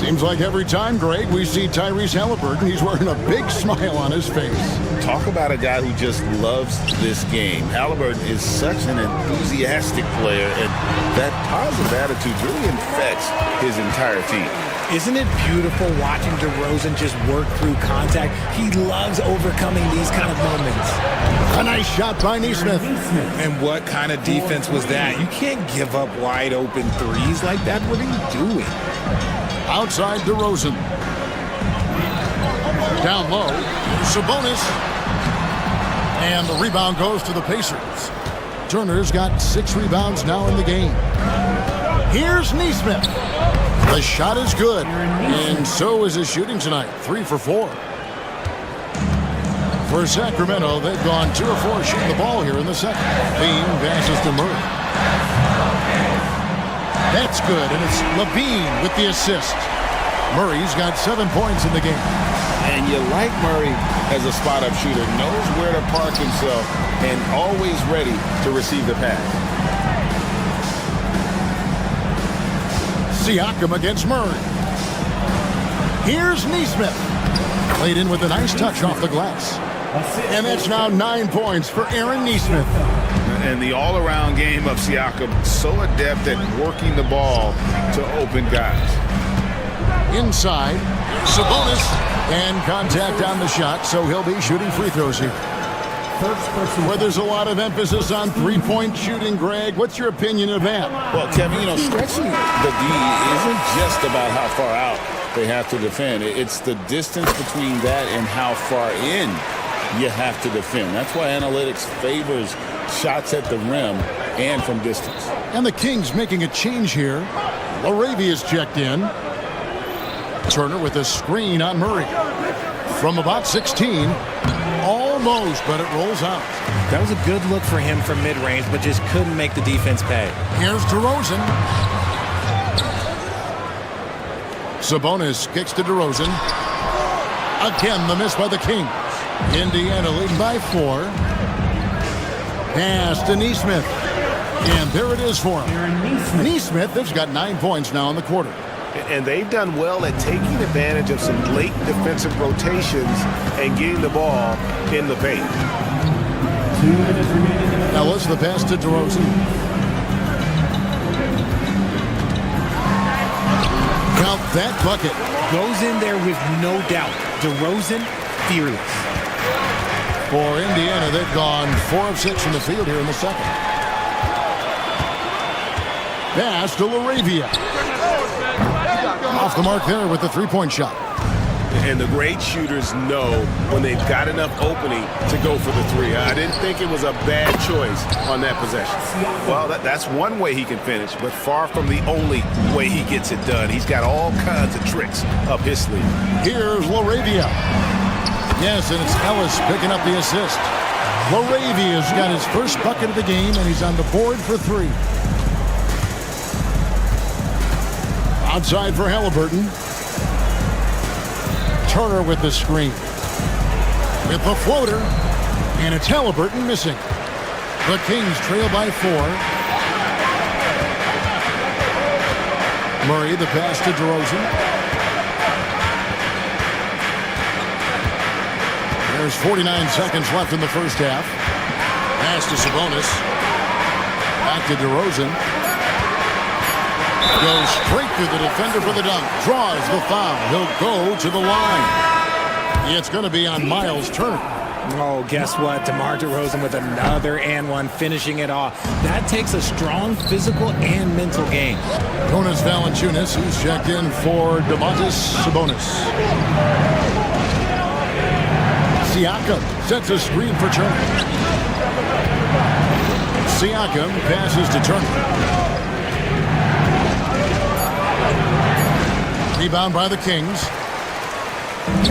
Speaker 8: Seems like every time, Greg, we see Tyrese Halliburton, he's wearing a big smile on his face.
Speaker 9: Talk about a guy who just loves this game. Halliburton is such an enthusiastic player, and that positive attitude really infects his entire team.
Speaker 10: Isn't it beautiful watching DeRozan just work through contact? He loves overcoming these kind of moments.
Speaker 8: A nice shot by Neesmith.
Speaker 10: And what kind of defense was that? You can't give up wide open threes like that. What are you doing?
Speaker 8: Outside DeRozan. Down low, Sabonis. And the rebound goes to the Pacers. Turner's got 6 rebounds now in the game. Here's Neesmith. The shot is good, and so is his shooting tonight, 3 for 4. For Sacramento, they've gone 2 of 4 shooting the ball here in the second. Levine passes to Murray. That's good, and it's Levine with the assist. Murray's got 7 points in the game.
Speaker 9: And you like Murray as a spot-up shooter, knows where to park himself, and always ready to receive the pass.
Speaker 8: Siakam against Murray. Here's Neesmith. Played in with a nice touch off the glass. And that's now 9 points for Aaron Neesmith.
Speaker 9: And the all-around game of Siakam, so adept at working the ball to open guys.
Speaker 8: Inside, Sabonis, and contact on the shot, so he'll be shooting free throws here. Where there's a lot of emphasis on three-point shooting, Greg, what's your opinion of that?
Speaker 9: Well, Kevin, stretching the D isn't just about how far out they have to defend. It's the distance between that and how far in you have to defend. That's why analytics favors shots at the rim and from distance.
Speaker 8: And the Kings making a change here. Laravia's checked in. Turner with a screen on Murray. From about 16, almost, but it rolls out.
Speaker 10: That was a good look for him from mid-range, but just couldn't make the defense pay.
Speaker 8: Here's DeRozan. Sabonis kicks to DeRozan. Again, the miss by the Kings. Indiana leading by 4. Pass to Neesmith. And there it is for him. Neesmith has got 9 points now in the quarter.
Speaker 1: And they've done well at taking advantage of some late defensive rotations and getting the ball in the paint.
Speaker 8: Ellis, the pass to DeRozan. Count that bucket.
Speaker 10: Goes in there with no doubt. DeRozan, fearless.
Speaker 8: For Indiana, they've gone 4 of 6 from the field here in the second. Pass to Laravia. Off the mark there with the three-point shot.
Speaker 12: And the great shooters know when they've got enough opening to go for the three. I didn't think it was a bad choice on that possession. Well, that's one way he can finish, but far from the only way he gets it done. He's got all kinds of tricks up his sleeve.
Speaker 8: Here's Laravia. Yes, and it's Ellis picking up the assist. Laravia's got his first bucket of the game, and he's on the board for 3. Outside for Halliburton. Turner with the screen. With the floater. And it's Halliburton missing. The Kings trail by 4. Murray, the pass to DeRozan. There's 49 seconds left in the first half. Pass to Sabonis. Back to DeRozan. Goes straight through the defender for the dunk. Draws the foul. He'll go to the line. It's going to be on Miles Turner.
Speaker 10: Oh, guess what? DeMar DeRozan with another and one, finishing it off. That takes a strong physical and mental game.
Speaker 8: Jonas Valanciunas, who's checked in for Domantas Sabonis. Siakam sets a screen for Turner. Siakam passes to Turner. Rebound by the Kings.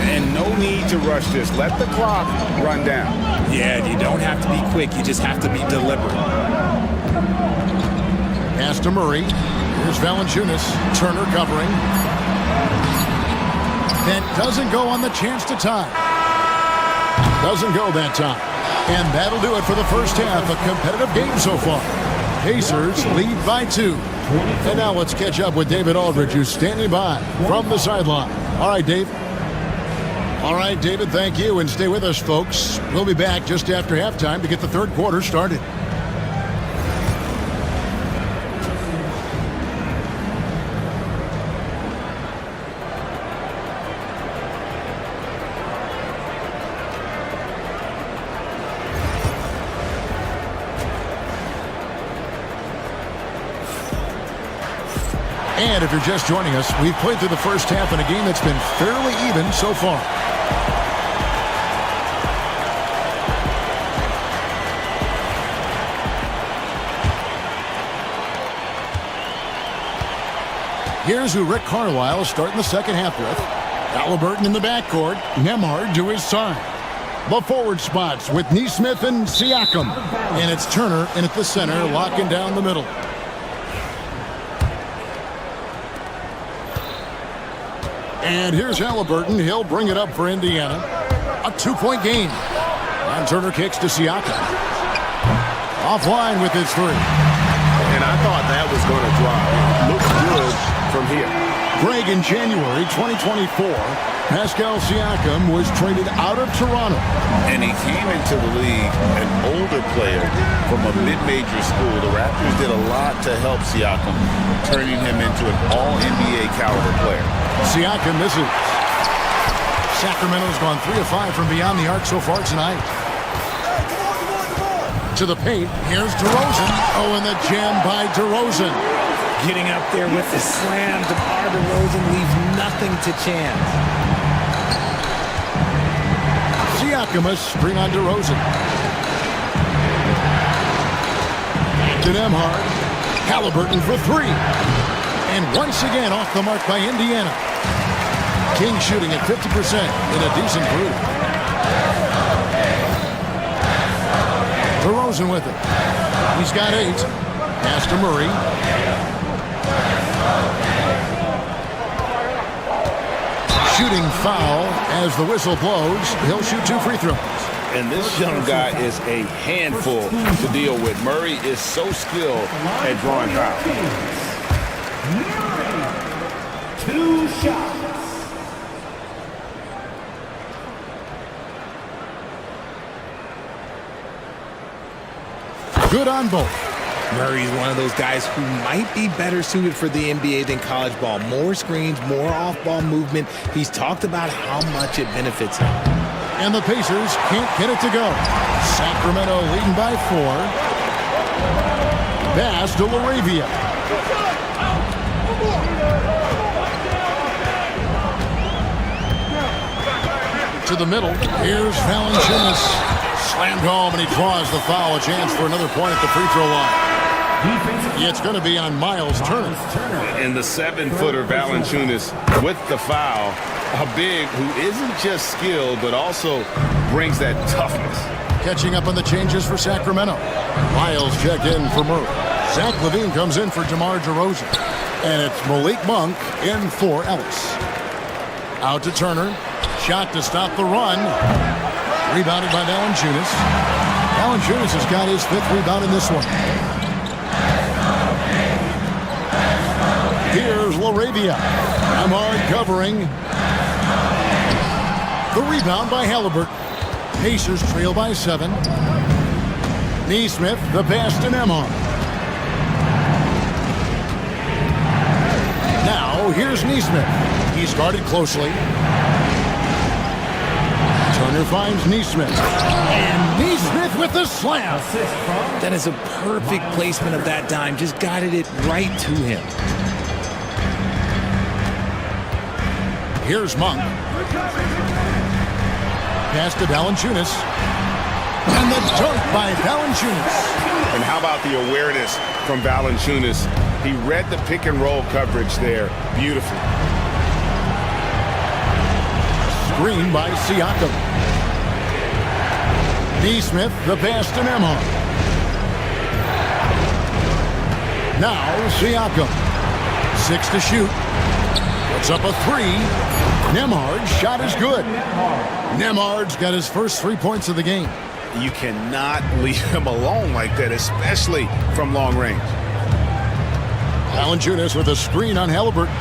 Speaker 9: And no need to rush this. Let the clock run down.
Speaker 10: Yeah, you don't have to be quick. You just have to be deliberate.
Speaker 8: Pass to Murray. Here's Valanciunas. Turner covering. That doesn't go on the chance to tie. Doesn't go that time. And that'll do it for the first half. A competitive game so far. Pacers lead by 2. And now let's catch up with David Aldridge, who's standing by from the sideline. All right, Dave. All right, David, thank you. And stay with us, folks. We'll be back just after halftime to get the third quarter started. And if you're just joining us, we've played through the first half in a game that's been fairly even so far. Here's who Rick Carlisle is starting the second half with. Halliburton in the backcourt. Nembhard to his side. The forward spots with Nesmith and Siakam. And it's Turner in at the center, locking down the middle. And here's Halliburton. He'll bring it up for Indiana. A 2-point game. And Turner kicks to Siakam. Offline with his 3.
Speaker 12: And I thought that was going to drop. Looks good from here.
Speaker 8: Greg, in January 2024, Pascal Siakam was traded out of Toronto.
Speaker 9: And he came into the league an older player from a mid-major school. The Raptors did a lot to help Siakam, turning him into an all-NBA caliber player.
Speaker 8: Siakam misses. Sacramento's gone 3 of 5 from beyond the arc so far tonight. To the paint, here's DeRozan. Oh, and the jam by DeRozan.
Speaker 10: Getting up there with the slam, DeMar DeRozan leaves nothing to chance.
Speaker 8: Siakam a screen on DeRozan. To Nembhard. Halliburton for 3. And once again off the mark by Indiana. King shooting at 50% in a decent group. DeRozan with it. He's got 8. Pass to Murray. Shooting foul as the whistle blows. He'll shoot 2 free throws.
Speaker 9: And this young guy is a handful to deal with. Murray is so skilled at drawing fouls.
Speaker 1: 2 shots.
Speaker 8: Good on both.
Speaker 10: Murray's one of those guys who might be better suited for the NBA than college ball. More screens, more off-ball movement. He's talked about how much it benefits him.
Speaker 8: And the Pacers can't get it to go. Sacramento leading by 4. Pass to LaRavia. To the middle. Here's Valanciunas. Slammed home, and he draws the foul. A chance for another point at the free throw line. It's going to be on Miles Turner.
Speaker 9: And the 7-footer Valanciunas with the foul. A big who isn't just skilled, but also brings that toughness.
Speaker 8: Catching up on the changes for Sacramento. Miles checked in for Murray. Zach LaVine comes in for DeMar DeRozan. And it's Malik Monk in for Ellis. Out to Turner. Shot to stop the run. Rebounded by Valanciunas. Valanciunas has got his 5th rebound in this one. Here's LaRavia. Ahmad covering. The rebound by Halliburton. Pacers trail by 7. Neesmith, the pass to Ahmad. Now, here's Neesmith. He's guarded closely. Turner finds Neesmith. And Neesmith with the slam.
Speaker 10: That is a perfect placement of that dime. Just guided it right to him.
Speaker 8: Here's Monk. Pass to Valanciunas. And the dunk by Valanciunas.
Speaker 9: And how about the awareness from Valanciunas? He read the pick and roll coverage there beautifully.
Speaker 8: Screen by Siakam. Neesmith, the pass to Nembhard. Now Siakam. 6 to shoot. Puts up a 3. Nembhard's shot is good. Nembhard's got his first 3 points of the game.
Speaker 9: You cannot leave him alone like that, especially from long range.
Speaker 8: Valanciunas with a screen on Halliburton.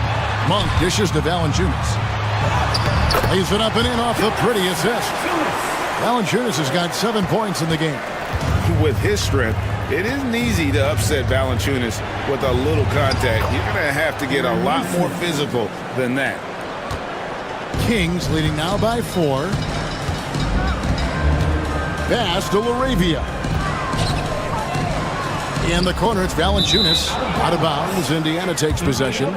Speaker 8: Monk dishes to Valanciunas. Lays it up and in off the pretty assist. Valanciunas has got 7 points in the game.
Speaker 9: With his strength, it isn't easy to upset Valanciunas with a little contact. You're going to have to get a lot more physical than that.
Speaker 8: Kings leading now by 4. Pass to LaRavia. In the corner, it's Valanciunas. Out of bounds. Indiana takes possession.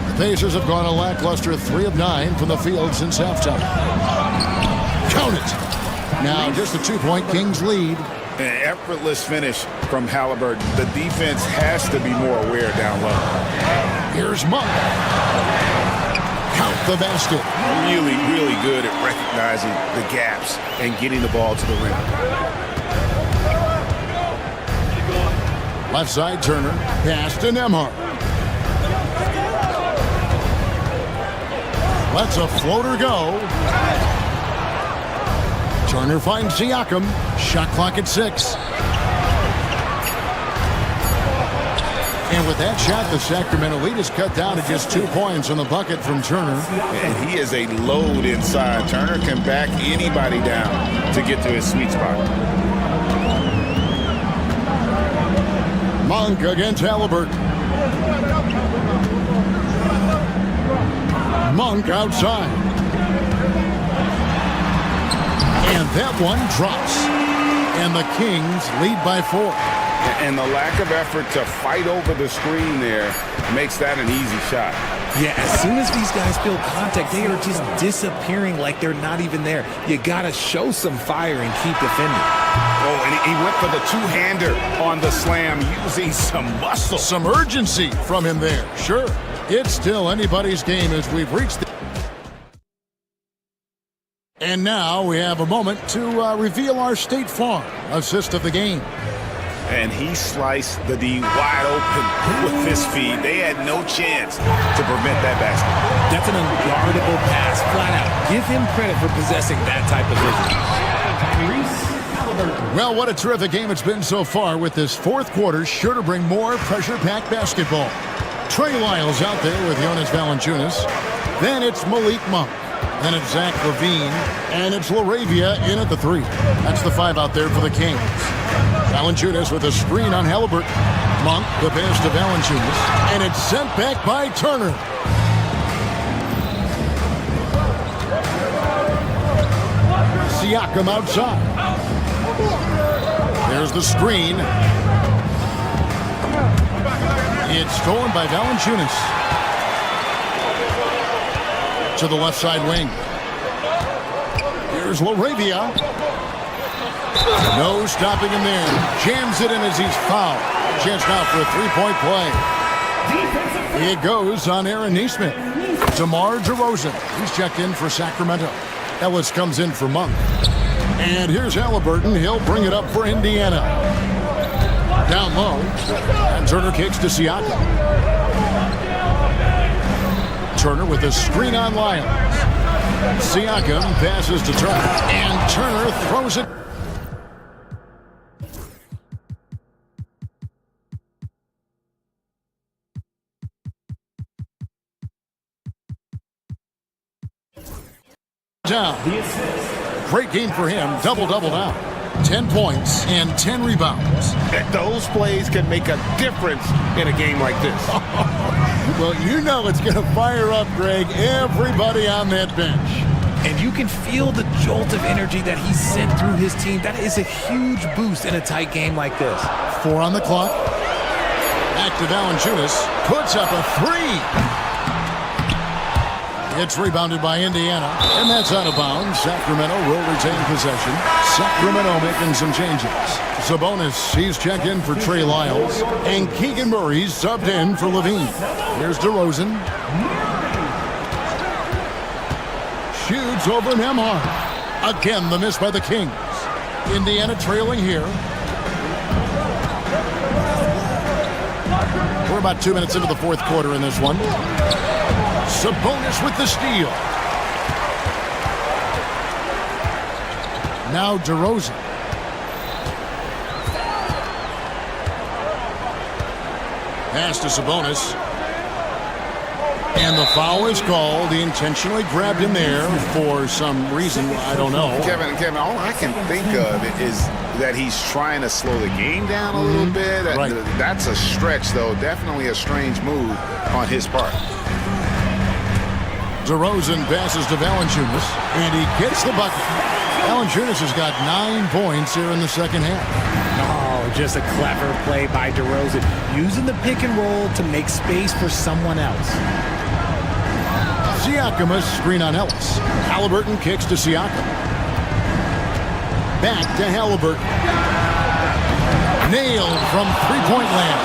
Speaker 8: The Pacers have gone a lackluster 3 of 9 from the field since halftime. Count it. Now just a 2-point Kings lead.
Speaker 9: An effortless finish from Halliburton. The defense has to be more aware down low.
Speaker 8: Here's Monk. Count the basket.
Speaker 9: Really, really good at recognizing the gaps and getting the ball to the rim.
Speaker 8: Left side, Turner. Pass to Nembhard. Lets a floater go. Turner finds Siakam. Shot clock at 6. And with that shot, the Sacramento lead is cut down to just 2 points on the bucket from Turner.
Speaker 9: And he is a load inside. Turner can back anybody down to get to his sweet spot.
Speaker 8: Monk against Halliburton. Monk outside. And that one drops. And the Kings lead by 4.
Speaker 9: And the lack of effort to fight over the screen there makes that an easy shot.
Speaker 10: Yeah, as soon as these guys feel contact, they are just disappearing like they're not even there. You got to show some fire and keep defending.
Speaker 9: Oh, and he went for the two-hander on the slam, using some muscle.
Speaker 8: Some urgency from him there. Sure, it's still anybody's game as we've reached the... And now we have a moment to reveal our State Farm assist of the game.
Speaker 9: And he sliced the D wide open with his feet. They had no chance to prevent that basket.
Speaker 10: That's an unguardable pass, flat out. Give him credit for possessing that type of vision.
Speaker 8: Well, what a terrific game it's been so far, with this fourth quarter sure to bring more pressure-packed basketball. Trey Lyles out there with Jonas Valanciunas. Then it's Malik Monk. Then it's Zach LaVine. And it's LaRavia in at the 3. That's the 5 out there for the Kings. Valanciunas with a screen on Halliburton. Monk, the pass to Valanciunas, and it's sent back by Turner. Siakam outside. There's the screen. It's stolen by Valanciunas. To the left side wing. Here's LaRavia. No stopping him there. Jams it in as he's fouled. Chance now for a three-point play. It goes on Aaron Nesmith. DeMar DeRozan. He's checked in for Sacramento. Ellis comes in for Monk. And here's Halliburton. He'll bring it up for Indiana. Down low. And Turner kicks to Siakam. Turner with a screen on Lyons. Siakam passes to Turner. And Turner throws it. Down. Great game for him. Double-double now. 10 points and 10 rebounds.
Speaker 12: Those plays can make a difference in a game like this.
Speaker 8: Well, you know it's going to fire up, Greg, everybody on that bench.
Speaker 10: And you can feel the jolt of energy that he sent through his team. That is a huge boost in a tight game like this.
Speaker 8: 4 on the clock. Back to Valanciunas. Puts up a three. It's rebounded by Indiana, and that's out of bounds. Sacramento will retain possession. Sacramento making some changes. Sabonis, he's checked in for Trey Lyles, and Keegan Murray's subbed in for Levine. Here's DeRozan. Shoots over Nembhard. Again, the miss by the Kings. Indiana trailing here. We're about 2 minutes into the fourth quarter in this one. Sabonis with the steal. Now DeRozan. Pass to Sabonis. And the foul is called. He intentionally grabbed him there for some reason. I don't know.
Speaker 9: Kevin, all I can think of is that he's trying to slow the game down a little bit.
Speaker 8: Right.
Speaker 9: That's a stretch, though. Definitely a strange move on his part.
Speaker 8: DeRozan passes to Valanciunas, and he gets the bucket. Valanciunas has got 9 points here in the second half.
Speaker 10: Oh, just a clever play by DeRozan, using the pick and roll to make space for someone else.
Speaker 8: Siakam, a screen on Ellis. Halliburton kicks to Siakam. Back to Halliburton. Nailed from three-point land.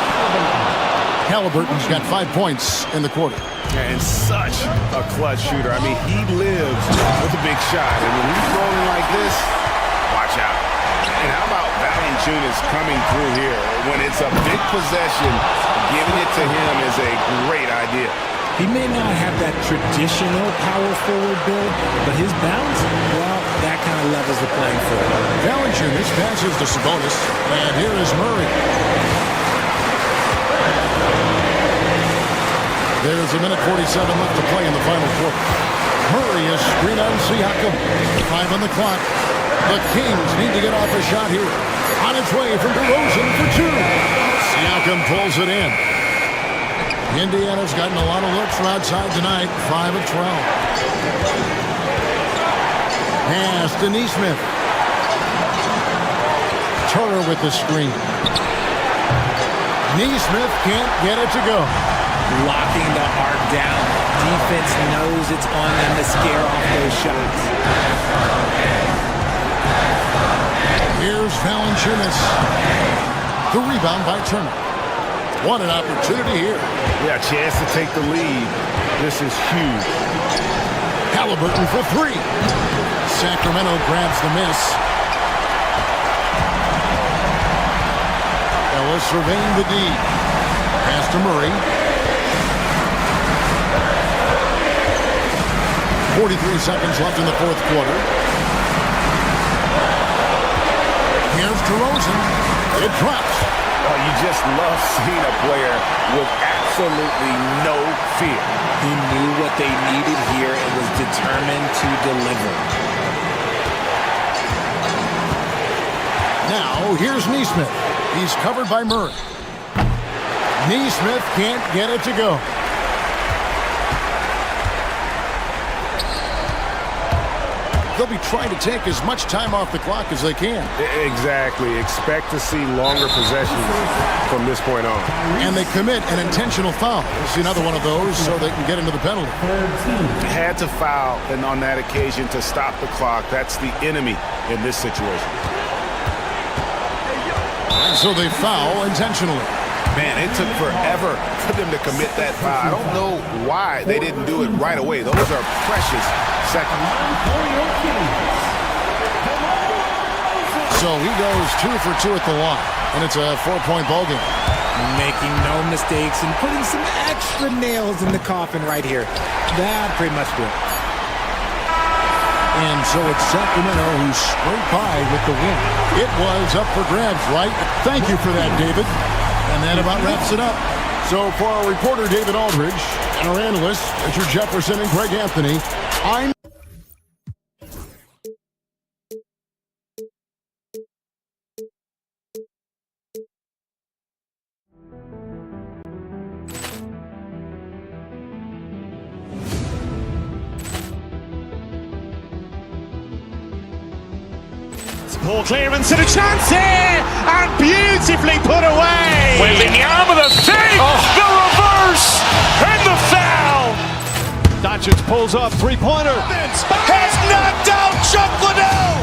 Speaker 8: Halliburton's got 5 points in the quarter.
Speaker 12: And such a clutch shooter. I mean, he lives with a big shot. And when he's rolling like this, watch out. And how about Valanciunas coming through here? When it's a big possession, giving it to him is a great idea.
Speaker 10: He may not have that traditional power forward build, but his bounce, well, that kind of levels the playing field.
Speaker 8: Valanciunas passes to Sabonis, and here is Murray. There's a minute 47 left to play in the final quarter. Murray is screen on Siakam. 5 on the clock. The Kings need to get off a shot here. On its way from DeRozan for 2. Siakam pulls it in. Indiana's gotten a lot of looks from outside tonight. 5 of 12. Pass to Nesmith. Turner with the screen. Nesmith can't get it to go.
Speaker 10: Locking the arc down. Defense knows it's on them to scare off those shots.
Speaker 8: Here's Valanciunas. The rebound by Turner. What an opportunity here.
Speaker 12: Yeah, chance to take the lead. This is huge.
Speaker 8: Halliburton for 3. Sacramento grabs the miss. Ellis surveying the D. Pass to Murray. 43 seconds left in the fourth quarter. Here's DeRozan. It drops.
Speaker 12: Oh, you just love seeing a player with absolutely no fear.
Speaker 10: He knew what they needed here and was determined to deliver.
Speaker 8: Now, here's Nesmith. He's covered by Murray. Neesmith can't get it to go. They'll be trying to take as much time off the clock as they can.
Speaker 12: Exactly. Expect to see longer possessions from this point on.
Speaker 8: And they commit an intentional foul. We'll see another one of those so they can get into the penalty.
Speaker 9: Had to foul, and on that occasion to stop the clock. That's the enemy in this situation.
Speaker 8: And so they foul intentionally.
Speaker 9: Man, it took forever for them to commit that foul. I don't know why they didn't do it right away. Those are precious seconds.
Speaker 8: So he goes 2 for 2 at the line, and it's a 4-point ball game.
Speaker 10: Making no mistakes and putting some extra nails in the coffin right here. That pretty much do it.
Speaker 8: And so it's Sacramento who's straight by with the win. It was up for grabs, right? Thank you for that, David. And that about wraps it up. So for our reporter, David Aldridge, and our analysts, Richard Jefferson and Greg Anthony, I'm...
Speaker 3: Poor clearance and a chance here, and beautifully put away.
Speaker 2: Wembanyama the save, the reverse, and the foul.
Speaker 3: Doncic pulls off three-pointer. Has knocked out Chuck Liddell.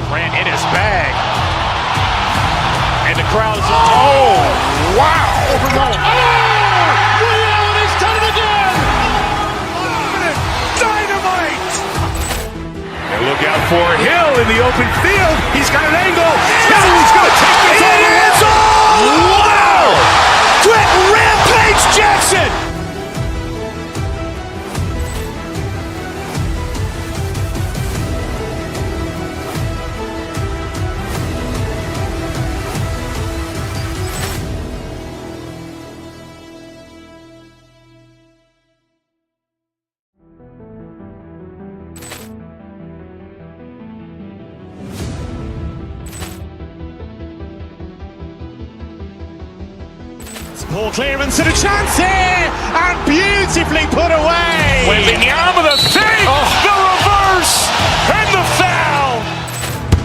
Speaker 2: Ran in his bag. And the crowd is, oh, wow.
Speaker 3: Liddell has done it again. Dynamite.
Speaker 1: And look out for Hill in the open field. He's got an angle. Hill's going to take this all the way.
Speaker 3: Wow! Quick Rampage Jackson. Poor clearance and a chance here, and beautifully put away.
Speaker 2: Wembanyama the save, the reverse, and the foul.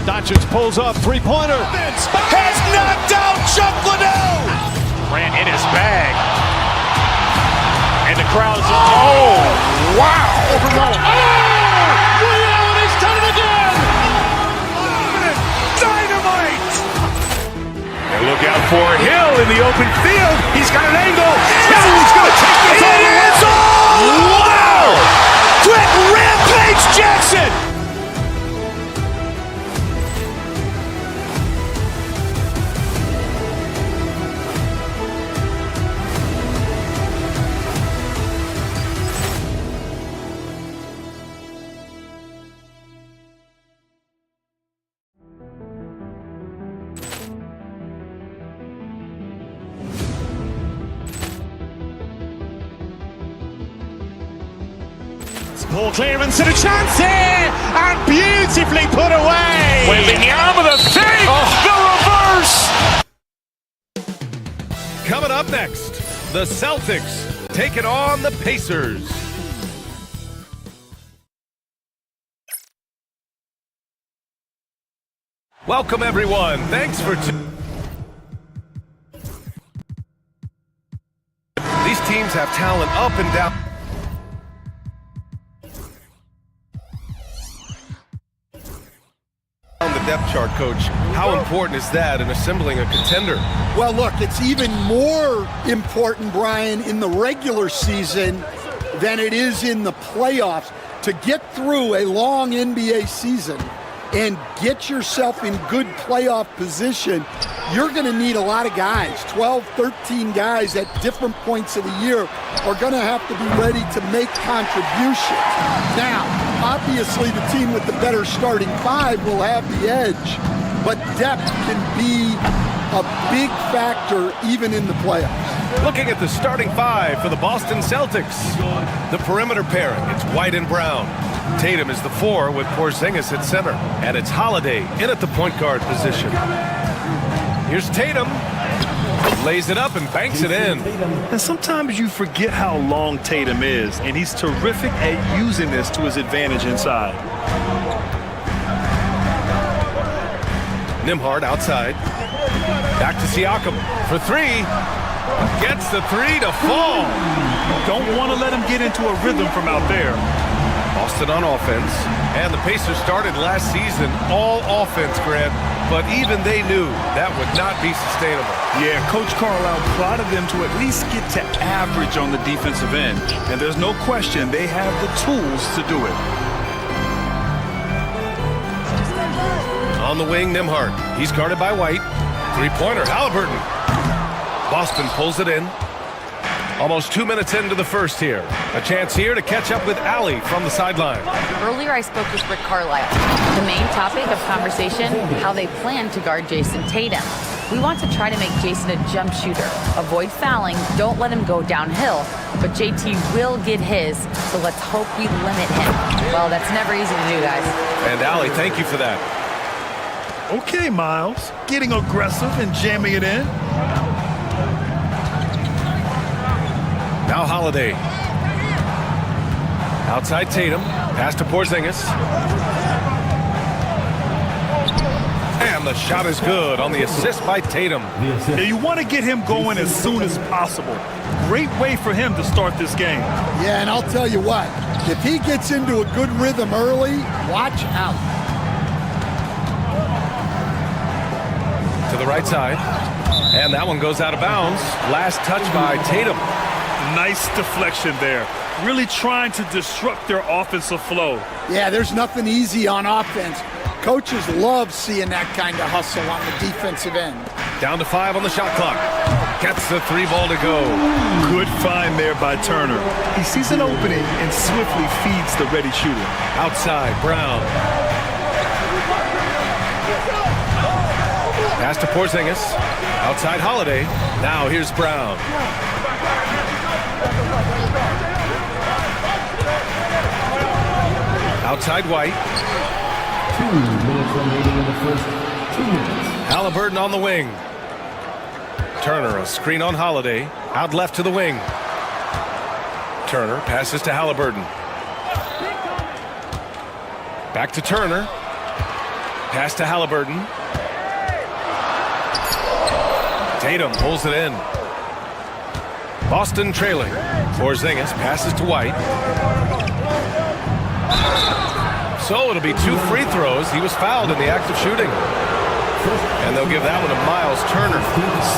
Speaker 3: Doncic pulls off three-pointer. Has knocked out Chuck Liddell.
Speaker 2: Ran in his bag. And the crowd is, oh, wow.
Speaker 3: Liddell has done it again. Dynamite.
Speaker 1: And look out for Hill in the open field. He's got an angle. Hill's going to take this all the way.
Speaker 3: Wow! Quick Rampage Jackson. Poor clearance and a chance here, and beautifully put away.
Speaker 2: Wembanyama the save, the reverse.
Speaker 4: Coming up next, the Celtics taking on the Pacers. Welcome, everyone. Thanks for These teams have talent up and down. On the depth chart, Coach, how important is that in assembling a contender?
Speaker 13: Well, look, it's even more important, Brian, in the regular season than it is in the playoffs. To get through a long NBA season and get yourself in good playoff position, you're going to need a lot of guys. 12, 13 guys at different points of the year are going to have to be ready to make contributions. Now, obviously, the team with the better starting five will have the edge, but depth can be a big factor even in the playoffs.
Speaker 4: Looking at the starting five for the Boston Celtics. The perimeter pairing, it's White and Brown. Tatum is the 4 with Porzingis at center. And it's Holiday in at the point guard position. Here's Tatum. Lays it up and banks it in.
Speaker 5: And sometimes you forget how long Tatum is, and he's terrific at using this to his advantage inside.
Speaker 4: Nembhard outside. Back to Siakam for three. Gets the three to fall.
Speaker 5: Don't want to let him get into a rhythm from out there.
Speaker 4: Boston on offense. And the Pacers started last season all offense, Grant. But even they knew that would not be sustainable.
Speaker 5: Yeah, Coach Carlisle prodded them to at least get to average on the defensive end. And there's no question they have the tools to do it.
Speaker 4: On the wing, Nembhard. He's guarded by White. Three-pointer, Halliburton. Boston pulls it in. Almost 2 minutes into the first here. A chance here to catch up with Allie from the sideline.
Speaker 6: Earlier, I spoke with Rick Carlisle. The main topic of conversation, how they plan to guard Jason Tatum. We want to try to make Jason a jump shooter. Avoid fouling, don't let him go downhill. But JT will get his, so let's hope we limit him. Well, that's never easy to do, guys.
Speaker 4: And Allie, thank you for that.
Speaker 5: Okay, Miles. Getting aggressive and jamming it in.
Speaker 4: Now Holiday. Outside Tatum. Pass to Porzingis. And the shot is good on the assist by Tatum.
Speaker 5: Yeah, you want to get him going as soon as possible. Great way for him to start this game.
Speaker 13: Yeah, and I'll tell you what. If he gets into a good rhythm early, watch out.
Speaker 4: To the right side. And that one goes out of bounds. Last touch by Tatum.
Speaker 5: Nice deflection there. Really trying to disrupt their offensive flow.
Speaker 13: Yeah, there's nothing easy on offense. Coaches love seeing that kind of hustle on the defensive end.
Speaker 4: Down to 5 on the shot clock. Gets the 3 ball to go.
Speaker 5: Good find there by Turner. He sees an opening and swiftly feeds the ready shooter.
Speaker 4: Outside, Brown. Pass to Porzingis. Outside Holiday. Now here's Brown. Outside White.
Speaker 14: 2 minutes remaining in the first 2 minutes.
Speaker 4: Halliburton on the wing. Turner, a screen on Holiday. Out left to the wing. Turner passes to Halliburton. Back to Turner. Pass to Halliburton. Tatum pulls it in. Boston trailing. Porzingis passes to White. So it'll be 2 free throws. He was fouled in the act of shooting. And they'll give that one to Miles Turner.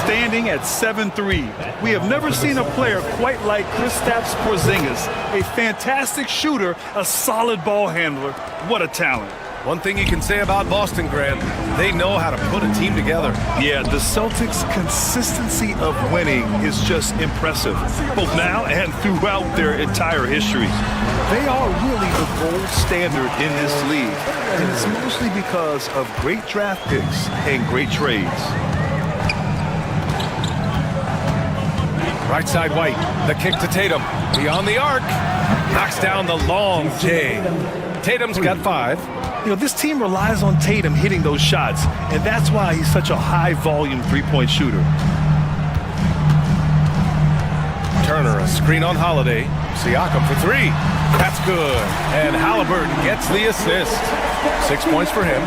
Speaker 5: Standing at 7-3. We have never seen a player quite like Kristaps Porzingis. A fantastic shooter, a solid ball handler. What a talent.
Speaker 4: One thing you can say about Boston, Grant, they know how to put a team together.
Speaker 5: Yeah, the Celtics' consistency of winning is just impressive, both now and throughout their entire history. They are really the gold standard in this league, and it's mostly because of great draft picks and great trades.
Speaker 4: Right side White, the kick to Tatum. Beyond the arc, knocks down the long J. Tatum's got 5.
Speaker 5: You know, this team relies on Tatum hitting those shots, and that's why he's such a high-volume three-point shooter.
Speaker 4: Turner, a screen on Holiday. Siakam for 3. That's good. And Halliburton gets the assist. 6 points for him.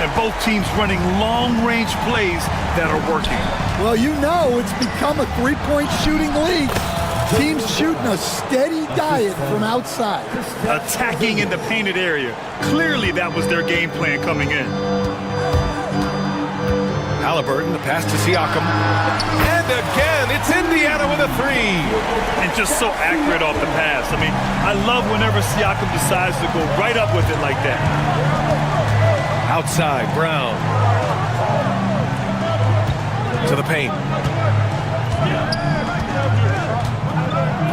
Speaker 5: And both teams running long-range plays that are working.
Speaker 13: Well, you know it's become a three-point shooting league. Teams shooting a steady diet from outside.
Speaker 5: Attacking in the painted area. Clearly that was their game plan coming in.
Speaker 4: Halliburton, the pass to Siakam. And again, it's Indiana with a 3.
Speaker 5: And just so accurate off the pass. I mean, I love whenever Siakam decides to go right up with it like that.
Speaker 4: Outside, Brown. To the paint.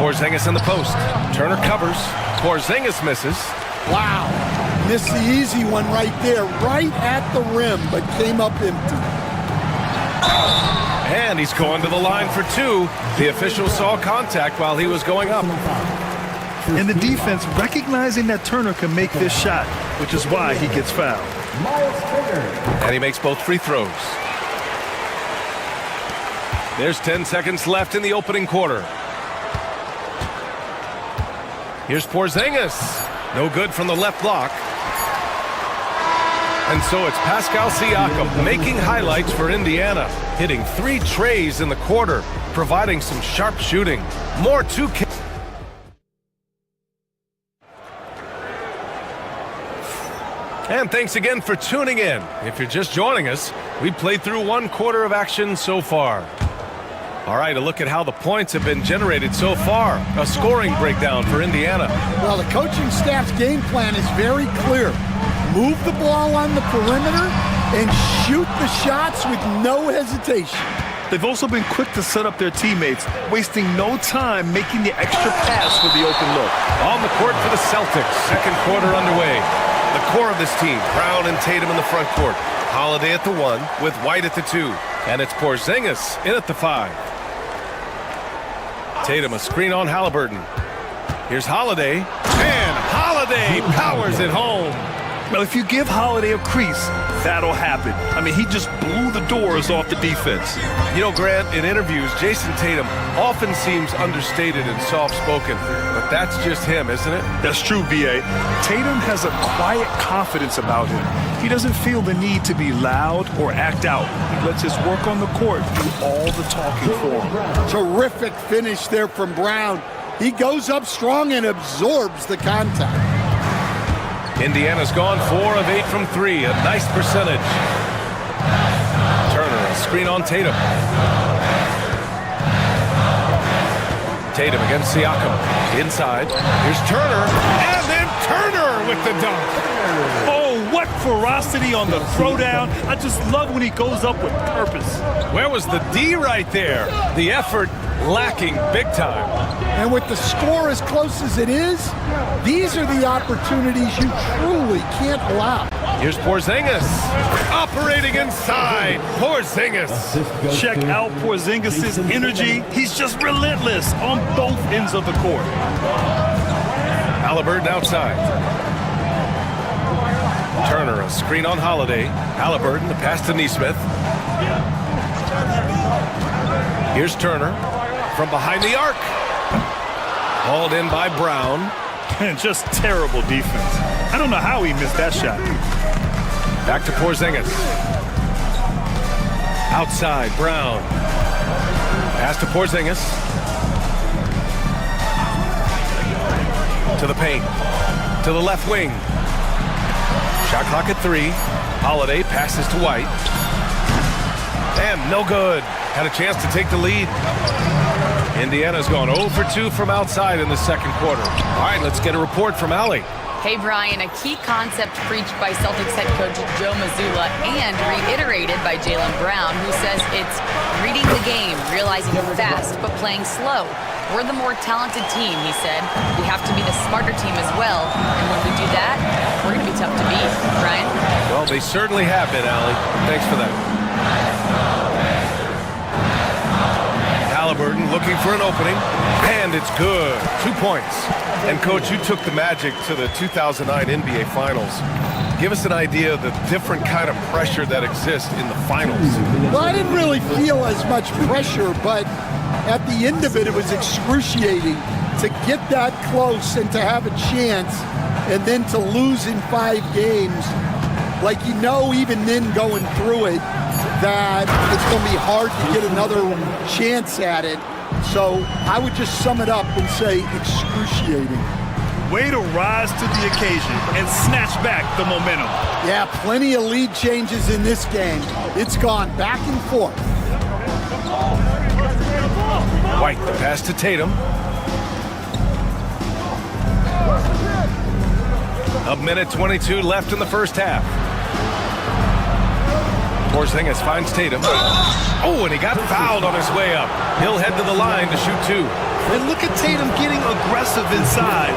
Speaker 4: Porzingis in the post. Turner covers. Porzingis misses.
Speaker 13: Wow. Missed the easy one right there, right at the rim, but came up empty.
Speaker 4: And he's going to the line for 2. The official saw contact while he was going up.
Speaker 5: And the defense recognizing that Turner can make this shot, which is why he gets fouled.
Speaker 4: And he makes both free throws. There's 10 seconds left in the opening quarter. Here's Porzingis. No good from the left block. And so it's Pascal Siakam making highlights for Indiana, hitting 3 trays in the quarter, providing some sharp shooting. More 2K. And thanks again for tuning in. If you're just joining us, we played through 1 quarter of action so far. All right, a look at how the points have been generated so far. A scoring breakdown for Indiana.
Speaker 13: Well, the coaching staff's game plan is very clear. Move the ball on the perimeter and shoot the shots with no hesitation.
Speaker 5: They've also been quick to set up their teammates, wasting no time making the extra pass for the open look.
Speaker 4: On the court for the Celtics, second quarter underway. The core of this team, Brown and Tatum in the front court. Holiday at the 1 with White at the 2. And it's Porzingis in at the 5. Tatum a screen on Halliburton. Here's Holiday. And Holiday powers it home.
Speaker 5: Well, if you give Holiday a crease, that'll happen. I mean, he just blew the doors off the defense.
Speaker 4: You know, Grant, in interviews, Jason Tatum often seems understated and soft-spoken, but that's just him, isn't it?
Speaker 5: That's true, B.A. Tatum has a quiet confidence about him. He doesn't feel the need to be loud or act out. He lets his work on the court do all the talking for him.
Speaker 13: Terrific finish there from Brown. He goes up strong and absorbs the contact.
Speaker 4: Indiana's gone 4 of 8 from 3, a nice percentage. Turner, a screen on Tatum. Tatum against Siakam. Inside. Here's Turner, and then Turner with the dunk.
Speaker 5: Oh, what ferocity on the throwdown. I just love when he goes up with purpose.
Speaker 4: Where was the D right there? The effort lacking big time.
Speaker 13: And with the score as close as it is, these are the opportunities you truly can't allow.
Speaker 4: Here's Porzingis, operating inside. Porzingis.
Speaker 5: Check out Porzingis' energy. He's just relentless on both ends of the court.
Speaker 4: Halliburton outside. Turner, a screen on Holiday. Halliburton, the pass to Nesmith. Here's Turner from behind the arc. Hauled in by Brown.
Speaker 5: And just terrible defense. I don't know how he missed that shot.
Speaker 4: Back to Porzingis. Outside, Brown. Pass to Porzingis. To the paint. To the left wing. Shot clock at 3. Holiday passes to White. And no good. Had a chance to take the lead. Indiana's gone 0 for 2 from outside in the second quarter. All right, let's get a report from Allie.
Speaker 6: Hey, Brian, a key concept preached by Celtics head coach Joe Mazzulla and reiterated by Jaylen Brown, who says it's reading the game, realizing fast, but playing slow. We're the more talented team, he said. We have to be the smarter team as well. And when we do that, we're going to be tough to beat. Brian?
Speaker 4: Well, they certainly have been, Allie. Thanks for that. Halliburton looking for an opening, and it's good. 2 points. And, Coach, you took the Magic to the 2009 NBA Finals. Give us an idea of the different kind of pressure that exists in the finals.
Speaker 13: Well, I didn't really feel as much pressure, but at the end of it, it was excruciating to get that close and to have a chance and then to lose in 5 games. Like, you know, even then going through it, that it's going to be hard to get another chance at it. So I would just sum it up and say excruciating.
Speaker 5: Way to rise to the occasion and snatch back the momentum.
Speaker 13: Yeah, plenty of lead changes in this game. It's gone back and forth.
Speaker 4: White, the pass to Tatum. A minute 22 left in the first half. Porzingis finds Tatum. Oh, and he got fouled on his way up. He'll head to the line to shoot 2.
Speaker 5: And look at Tatum getting aggressive inside.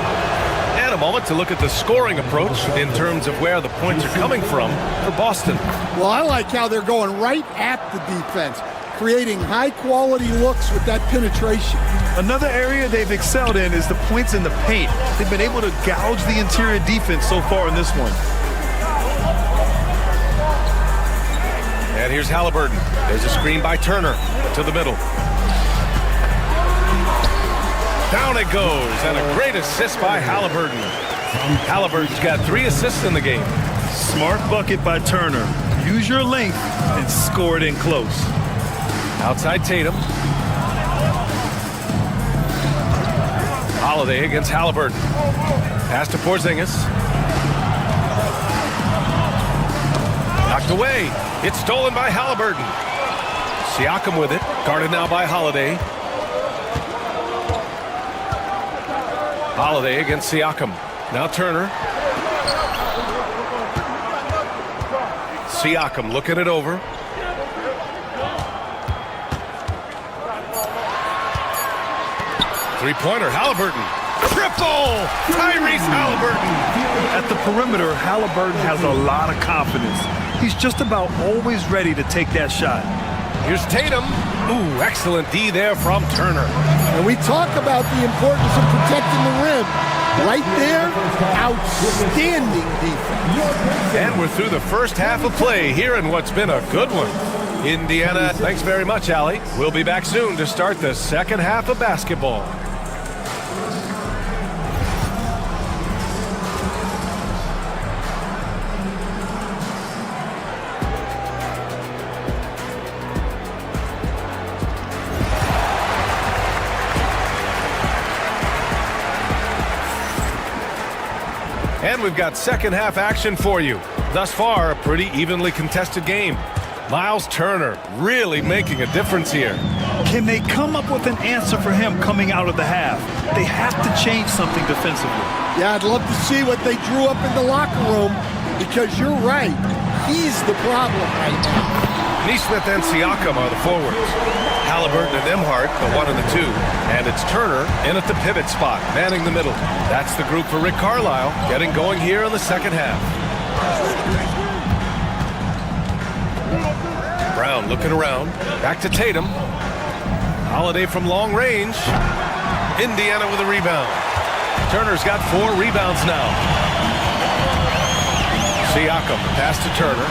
Speaker 4: And a moment to look at the scoring approach in terms of where the points are coming from for Boston.
Speaker 13: Well, I like how they're going right at the defense, creating high-quality looks with that penetration.
Speaker 5: Another area they've excelled in is the points in the paint. They've been able to gouge the interior defense so far in this one.
Speaker 4: And here's Halliburton. There's a screen by Turner to the middle. Down it goes, and a great assist by Halliburton. Halliburton's got 3 assists in the game.
Speaker 5: Smart bucket by Turner. Use your length and score it in close.
Speaker 4: Outside Tatum. Holiday against Halliburton. Pass to Porzingis. Knocked away. It's stolen by Halliburton. Siakam with it. Guarded now by Holiday. Holiday against Siakam. Now Turner. Siakam looking it over. Three-pointer, Halliburton. Triple! Tyrese Halliburton.
Speaker 5: At the perimeter, Halliburton has a lot of confidence. He's just about always ready to take that shot.
Speaker 4: Here's Tatum. Ooh, excellent D there from Turner.
Speaker 13: And we talk about the importance of protecting the rim. Right there, outstanding defense.
Speaker 4: And we're through the first half of play here in what's been a good one. Indiana, thanks very much, Allie. We'll be back soon to start the second half of basketball. And we've got second half action for you. Thus far, a pretty evenly contested game. Miles Turner really making a difference here.
Speaker 5: Can they come up with an answer for him coming out of the half? They have to change something defensively.
Speaker 13: Yeah, I'd love to see what they drew up in the locker room, because you're right. He's the problem right now.
Speaker 4: Nesmith and Siakam are the forwards. Halliburton and Nembhard, the 1 and the 2. And it's Turner in at the pivot spot, manning the middle. That's the group for Rick Carlisle, getting going here in the second half. Brown looking around. Back to Tatum. Holiday from long range. Indiana with a rebound. Turner's got 4 rebounds now. Siakam, pass to Turner.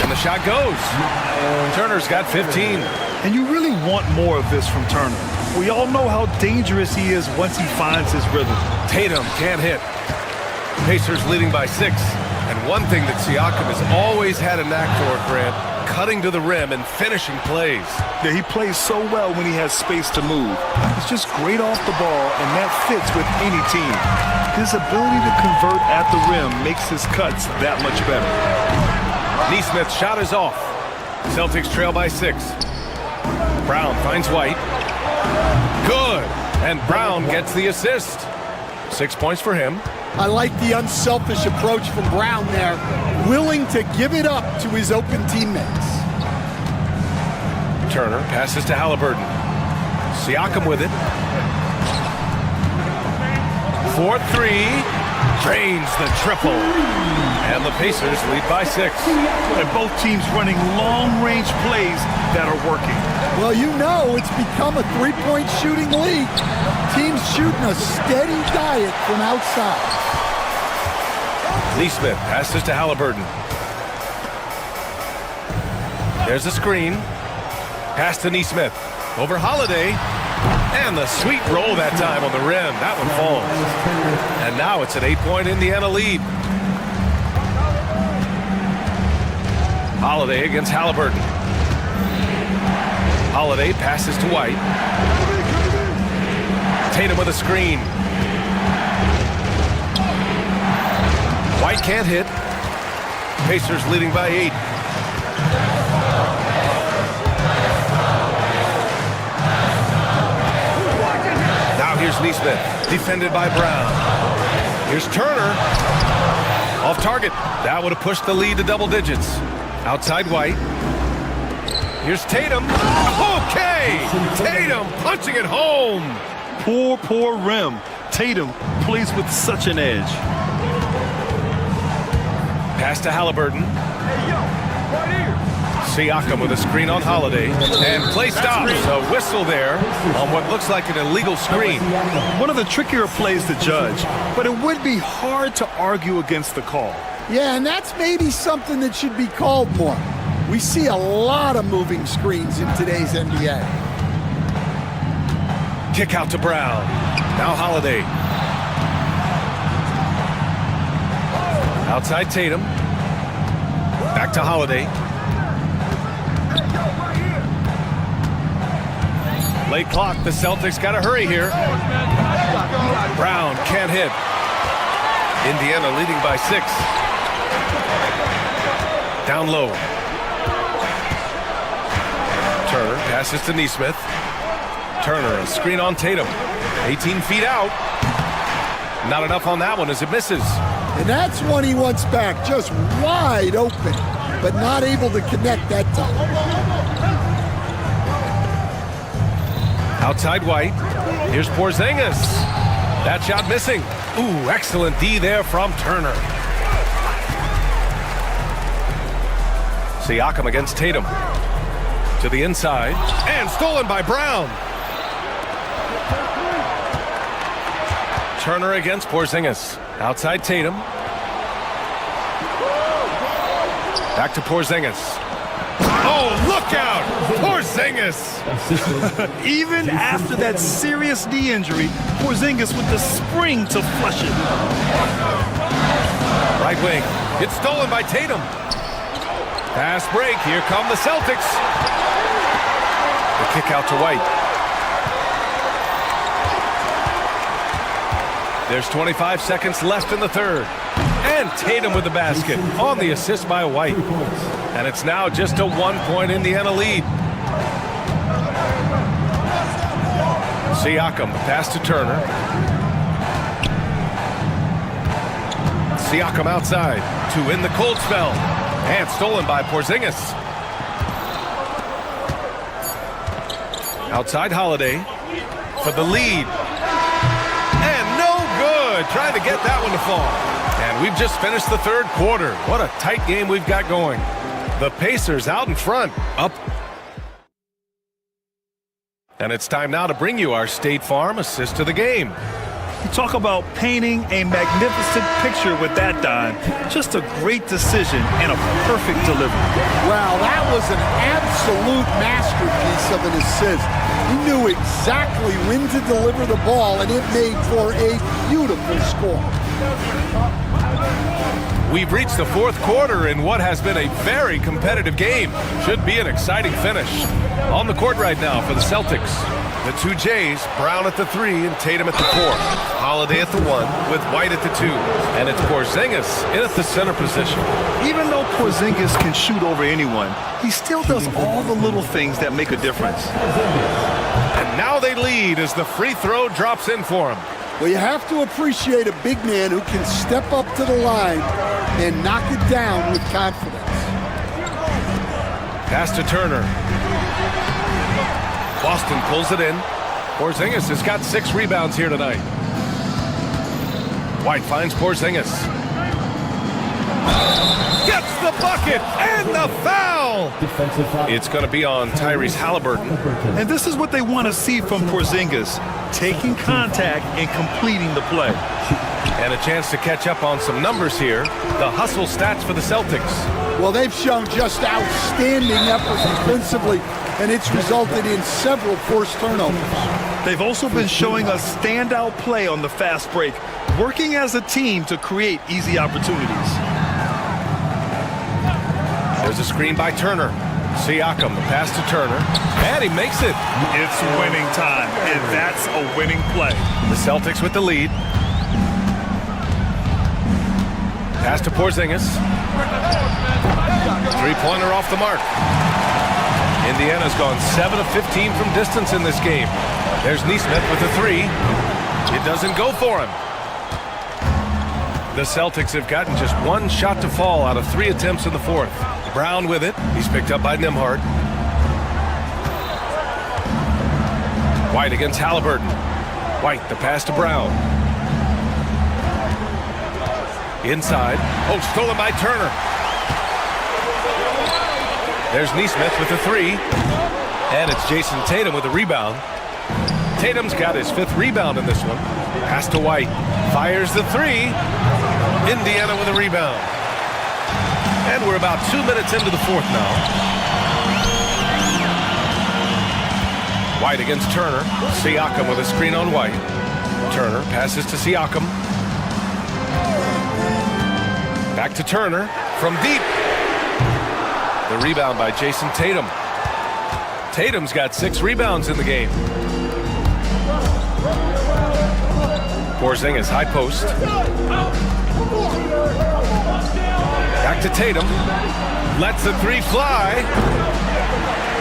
Speaker 4: And the shot goes. Turner's got 15.
Speaker 5: And you really want more of this from Turner. We all know how dangerous he is once he finds his rhythm.
Speaker 4: Tatum can't hit. Pacers leading by 6. And one thing that Siakam has always had a knack for, Grant, cutting to the rim and finishing plays.
Speaker 5: Yeah, he plays so well when he has space to move. It's just great off the ball, and that fits with any team. His ability to convert at the rim makes his cuts that much better.
Speaker 4: Nesmith's shot is off. Celtics trail by 6. Brown finds White. Good. And Brown gets the assist. 6 points for him.
Speaker 13: I like the unselfish approach from Brown there, willing to give it up to his open teammates.
Speaker 4: Turner passes to Halliburton. Siakam with it. 4-3. Drains the triple. And the Pacers lead by 6.
Speaker 5: And both teams running long-range plays that are working.
Speaker 13: Well, you know it's become a three-point shooting league. Teams shooting a steady diet from outside.
Speaker 4: Nesmith passes to Halliburton. There's a screen. Pass to Nesmith. Over Holiday. And the sweet roll that time on the rim. That one falls. And now it's an 8-point Indiana lead. Holiday against Halliburton. Holiday passes to White. Tatum with a screen. White can't hit. Pacers leading by 8. Now here's Nesmith, defended by Brown. Here's Turner. Off target. That would have pushed the lead to double digits. Outside White. Here's Tatum. Okay! Tatum punching it home.
Speaker 5: Poor rim. Tatum plays with such an edge.
Speaker 4: Pass to Halliburton. Siakam with a screen on Holiday. And play stops. A whistle there on what looks like an illegal screen.
Speaker 5: One of the trickier plays to judge, but it would be hard to argue against the call.
Speaker 13: Yeah, and that's maybe something that should be called more. We see a lot of moving screens in today's NBA.
Speaker 4: Kick out to Brown. Now Holiday. Outside Tatum. Back to Holiday. Late clock. The Celtics got to hurry here. Brown can't hit. Indiana leading by 6. Down low. Turner passes to Neesmith. Turner, a screen on Tatum. 18 feet out. Not enough on that one as it misses.
Speaker 13: And that's one he wants back, just wide open, but not able to connect that time.
Speaker 4: Outside White. Here's Porzingis. That shot missing. Ooh, excellent D there from Turner. Siakam against Tatum. To the inside. And stolen by Brown. Turner against Porzingis. Outside Tatum. Back to Porzingis. Oh, look out! Porzingis!
Speaker 5: Even after that serious knee injury, Porzingis with the spring to flush it.
Speaker 4: Right wing. It's stolen by Tatum. Fast break. Here come the Celtics. The kick out to White. There's 25 seconds left in the third. And Tatum with the basket on the assist by White. And it's now just a 1-point Indiana lead. Siakam, pass to Turner. Siakam outside to win the cold spell. And stolen by Porzingis. Outside Holiday for the lead. And no good. Trying to get that one to fall. And we've just finished the third quarter. What a tight game we've got going. The Pacers out in front. Up. And it's time now to bring you our State Farm assist of the game.
Speaker 5: You talk about painting a magnificent picture with that, Don. Just a great decision and a perfect delivery.
Speaker 13: Wow, that was an absolute masterpiece of an assist. He knew exactly when to deliver the ball, and it made for a beautiful score.
Speaker 4: We've reached the fourth quarter in what has been a very competitive game. Should be an exciting finish. On the court right now for the Celtics. The two Jays, Brown at the 3 and Tatum at the 4. Holiday at the 1 with White at the 2. And it's Porzingis in at the center position.
Speaker 5: Even though Porzingis can shoot over anyone, he still does all the little things that make a difference.
Speaker 4: And now they lead as the free throw drops in for him.
Speaker 13: Well, you have to appreciate a big man who can step up to the line and knock it down with confidence.
Speaker 4: Pass to Turner. Boston pulls it in. Porzingis has got 6 rebounds here tonight. White finds Porzingis. Gets the bucket and the foul. It's going to be on Tyrese Halliburton.
Speaker 5: And this is what they want to see from Porzingis. Taking contact and completing the play.
Speaker 4: And a chance to catch up on some numbers here. The hustle stats for the Celtics.
Speaker 13: Well, they've shown just outstanding effort defensively, and it's resulted in several forced turnovers.
Speaker 5: They've also been showing a standout play on the fast break, working as a team to create easy opportunities.
Speaker 4: There's a screen by Turner. Siakam, the pass to Turner, and he makes it.
Speaker 5: It's winning time, and that's a winning play.
Speaker 4: The Celtics with the lead. Pass to Porzingis. Three-pointer off the mark. Indiana's gone 7 of 15 from distance in this game. There's Neesmith with the 3. It doesn't go for him. The Celtics have gotten just 1 shot to fall out of 3 attempts in the fourth. Brown with it. He's picked up by Nembhard. White against Halliburton. White, the pass to Brown. Inside. Oh, stolen by Turner. There's Neesmith with the 3. And it's Jason Tatum with the rebound. Tatum's got his 5th rebound in this one. Pass to White. Fires the 3. Indiana with a rebound. And we're about 2 minutes into the fourth now. White against Turner. Siakam with a screen on White. Turner passes to Siakam. Back to Turner from deep. The rebound by Jason Tatum. Tatum's got 6 rebounds in the game. Porzingis high post. Back to Tatum. Lets the 3 fly.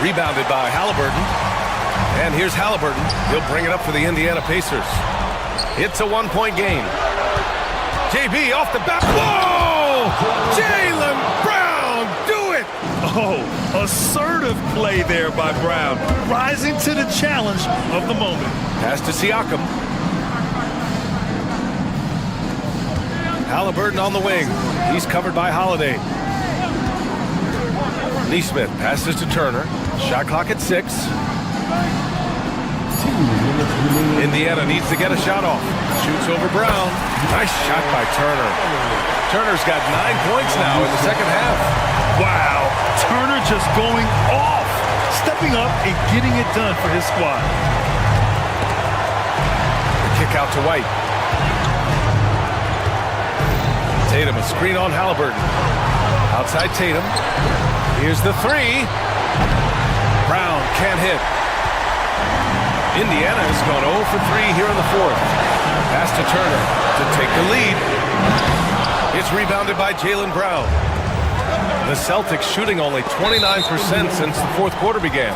Speaker 4: Rebounded by Halliburton. And here's Halliburton. He'll bring it up for the Indiana Pacers. It's a 1-point game. JB off the bat. Whoa! Jaylen Brown, do it!
Speaker 5: Oh, assertive play there by Brown. Rising to the challenge of the moment.
Speaker 4: Pass to Siakam. Halliburton on the wing. He's covered by Holiday. Neesmith passes to Turner. Shot clock at 6. Indiana needs to get a shot off. Shoots over Brown. Nice shot by Turner. Turner's got 9 points now in the second half.
Speaker 5: Wow, Turner just going off. Stepping up and getting it done for his squad.
Speaker 4: The kick out to White. Tatum, a screen on Halliburton. Outside Tatum. Here's the 3. Brown can't hit. Indiana has gone 0 for 3 here in the fourth. Pass to Turner to take the lead. It's rebounded by Jaylen Brown. The Celtics shooting only 29% since the fourth quarter began.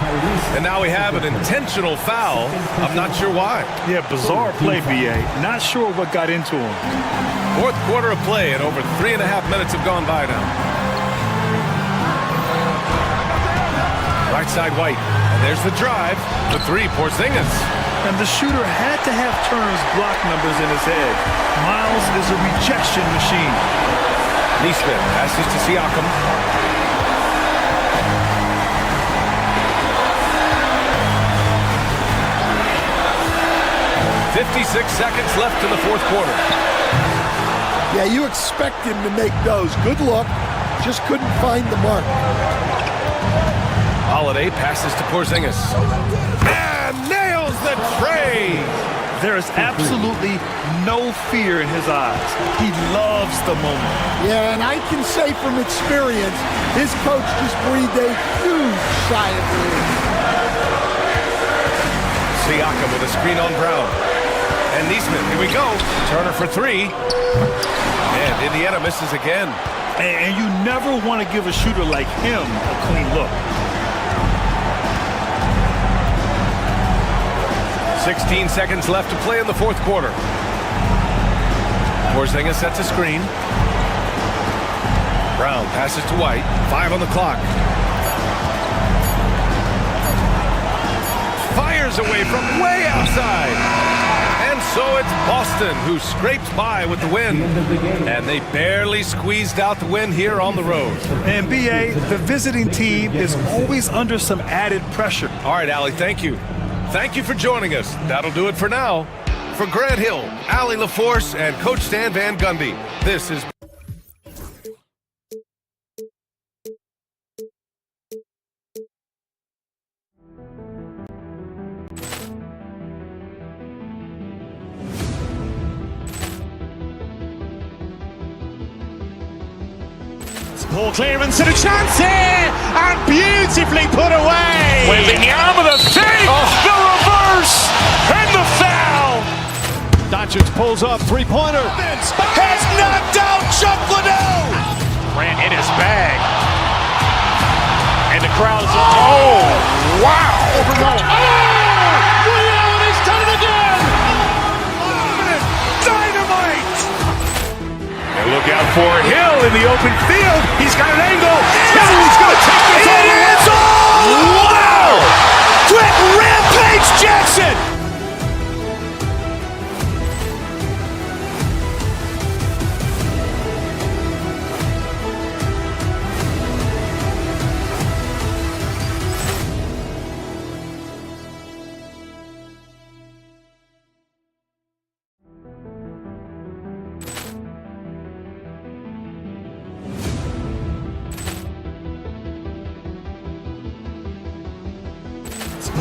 Speaker 4: And now we have an intentional foul. I'm not sure why.
Speaker 5: Yeah, bizarre play, B.A. Not sure what got into him.
Speaker 4: Fourth quarter of play and over 3.5 minutes have gone by now. Right side White. And there's the drive. The 3, Porzingis.
Speaker 5: And the shooter had to have Turner's block numbers in his head. Miles is a rejection machine.
Speaker 4: Neesmith passes to Siakam. "56 seconds left in the fourth quarter."
Speaker 13: Yeah, you expect him to make those. Good look. Just couldn't find the mark.
Speaker 4: Holiday passes to Porzingis. And nails the tray!
Speaker 5: There is absolutely no fear in his eyes. He loves the moment.
Speaker 13: Yeah, and I can say from experience, his coach just breathed a huge sigh of relief.
Speaker 4: Siakam with a screen on Brown. And Neesmith, here we go. Turner for 3. And Indiana misses again.
Speaker 5: And you never want to give a shooter like him a clean look.
Speaker 4: 16 seconds left to play in the fourth quarter. Porzingis sets a screen. Brown passes to White. 5 on the clock. Fires away from way outside. And so it's Boston who scraped by with the win. And they barely squeezed out the win here on the road.
Speaker 5: And B.A., the visiting team is always under some added pressure.
Speaker 4: All right, Allie, thank you. Thank you for joining us. That'll do it for now. For Grant Hill, Allie LaForce, and Coach Stan Van Gundy, this is...
Speaker 3: Ball clearance and a chance here, and beautifully put away.
Speaker 2: Wembanyama the fake, the reverse, and the foul.
Speaker 3: Doncic pulls up, three-pointer. Has knocked out Chuck Liddell.
Speaker 2: Ran in his bag. And the crowd is, oh, wow.
Speaker 3: Reality's done it again. Dynamite.
Speaker 1: And look out for Hill in the open field. He's got an angle. He's going to take this all the way.
Speaker 3: It's all! Wow! Quick Rampage Jackson.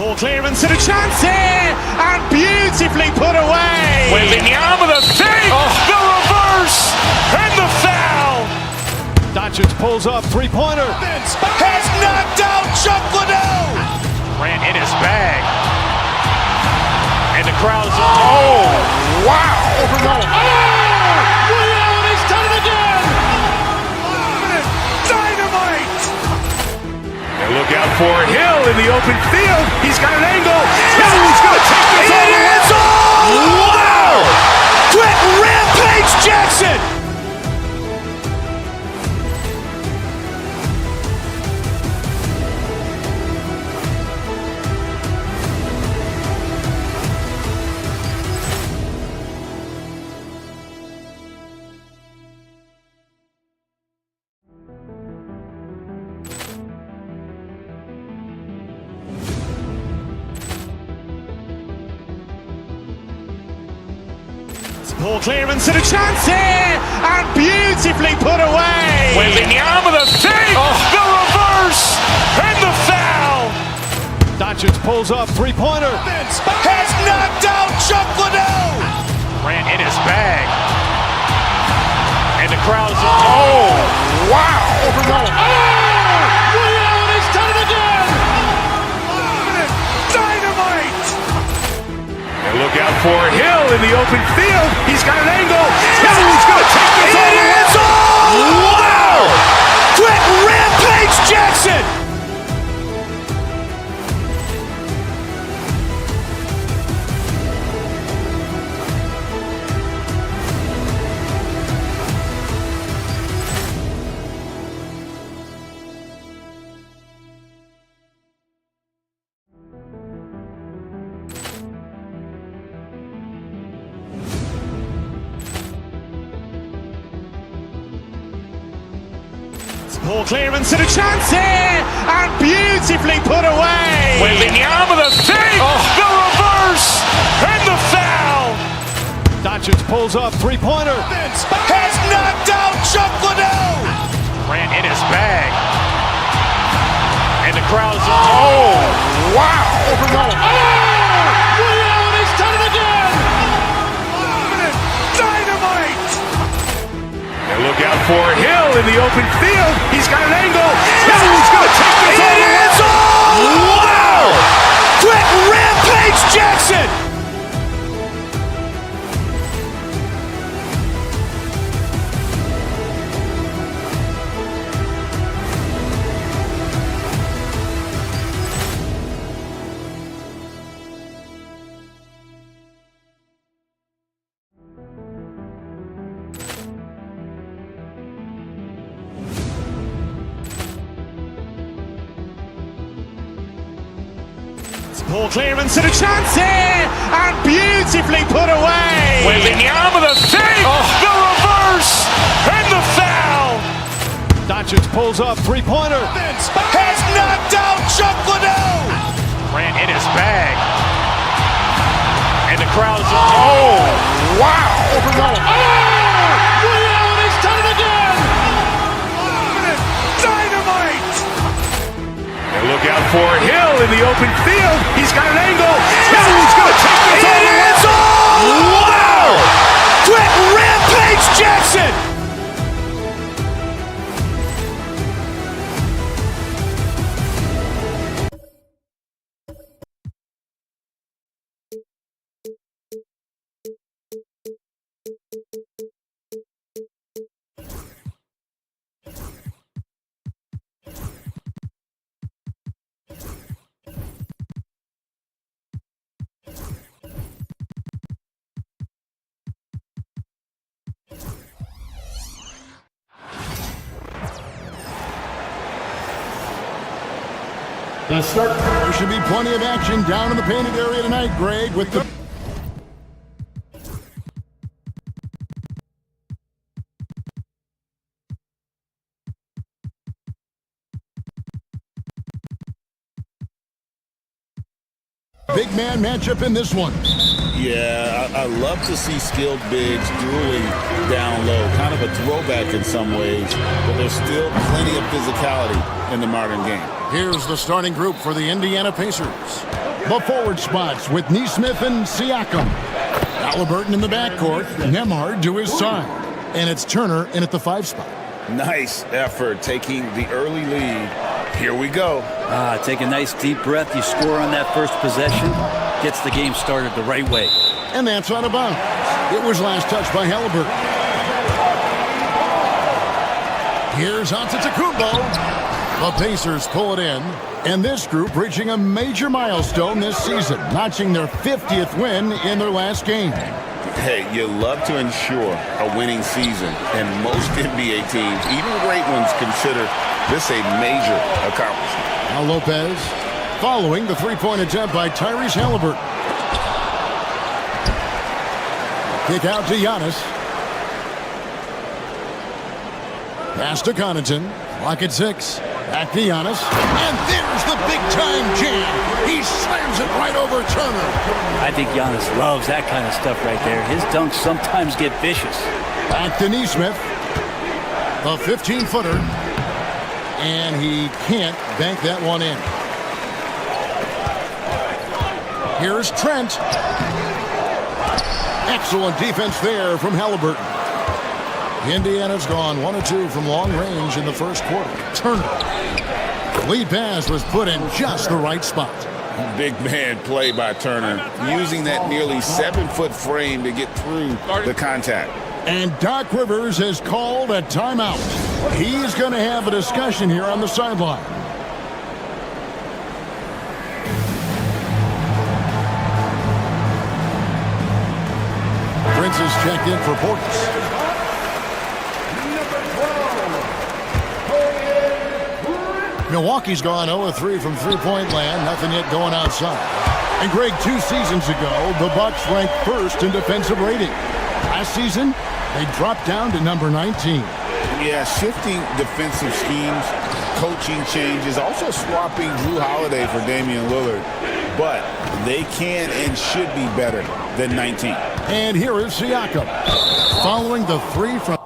Speaker 3: Ball clearance and a chance here, and beautifully put away.
Speaker 2: Wembanyama the save, the reverse, and the foul.
Speaker 3: Doncic pulls up, three-pointer. Has knocked out Chuck Liddell.
Speaker 2: Grant in his bag. And the crowd's
Speaker 3: Wow! Williams has done it again. Dynamite!
Speaker 1: And look out for Hill in the open field. He's got an angle. Hill's going to take this all the way.
Speaker 3: Wow! Quick Rampage Jackson! Ball clearance and a chance here, and beautifully put away.
Speaker 2: Wembanyama the save, the reverse, and the foul.
Speaker 3: Doncic pulls up, three-pointer. Has knocked out Chuck Liddell.
Speaker 2: Grant in his bag. And the crowd's
Speaker 3: Williams has done it again. Dynamite!
Speaker 1: And look out for Hill in the open field. He's got an angle. Hill's going to take this all the way.
Speaker 3: Wow! Quick Rampage Jackson! Ball clearance and a chance here, and beautifully put away.
Speaker 2: Wembanyama the save, the reverse, and the foul.
Speaker 3: Doncic pulls up, three-pointer. Has knocked out Chuck Liddell.
Speaker 2: Grant in his bag. And the crowd's
Speaker 3: Williams has done it again. Dynamite!
Speaker 1: And look out for Hill in the open field. He's got an angle. Hill's going to take this all the way.
Speaker 3: Wow! Quick Rampage Jackson! Ball clearance and a chance here, and beautifully put away.
Speaker 2: Wembanyama the save, the reverse, and the foul.
Speaker 3: Doncic pulls up, three-pointer. Has knocked out Chuck Liddell.
Speaker 2: Grant in his bag. And the crowd's
Speaker 3: Williams has done it again. Dynamite!
Speaker 1: And look out for Hill in the open field. He's got an angle. Hill's going to take this all the way.
Speaker 3: Wow! Quick Rampage Jackson!
Speaker 8: The start. There should be plenty of action down in the painted area tonight, Greg, with the... big man matchup in this one.
Speaker 9: Yeah, I love to see skilled bigs dueling down low. Kind of a throwback in some ways, but there's still plenty of physicality in the modern game.
Speaker 8: Here's the starting group for the Indiana Pacers. The forward spots with Neesmith and Siakam. Halliburton in the backcourt. Nembhard to his side. And it's Turner in at the 5 spot.
Speaker 12: Nice effort taking the early lead. Here we go.
Speaker 15: Take a nice deep breath. You score on that first possession. Gets the game started the right way.
Speaker 8: And that's out of bounds. It was last touched by Halliburton. Here's Antetokounmpo. The Pacers pull it in. And this group reaching a major milestone this season, notching their 50th win in their last game.
Speaker 9: Hey, you love to ensure a winning season, and most NBA teams, even great ones, consider this a major accomplishment.
Speaker 8: Now Lopez following the three-point attempt by Tyrese Halliburton. Kick out to Giannis. Pass to Connaughton. Clock at 6. Back to Giannis. And there's the big-time jam. He slams it right over Turner.
Speaker 15: I think Giannis loves that kind of stuff right there. His dunks sometimes get vicious.
Speaker 8: Back to Neesmith. The 15-footer. And he can't bank that one in. Here's Trent. Excellent defense there from Halliburton. Indiana's gone 1 of 2 from long range in the first quarter. Turner. Lead pass was put in just the right spot.
Speaker 9: Big man play by Turner, using that nearly 7-foot frame to get through the contact.
Speaker 8: And Doc Rivers has called a timeout. He's going to have a discussion here on the sideline. Prince is checked in for Portis. Milwaukee's gone 0-3 from three-point land. Nothing yet going outside. And Greg, 2 seasons ago, the Bucks ranked first in defensive rating. Last season, they dropped down to number 19.
Speaker 9: Yeah, shifting defensive schemes, coaching changes, also swapping Drew Holiday for Damian Lillard. But they can and should be better than 19.
Speaker 8: And here is Siakam. Following the 3 from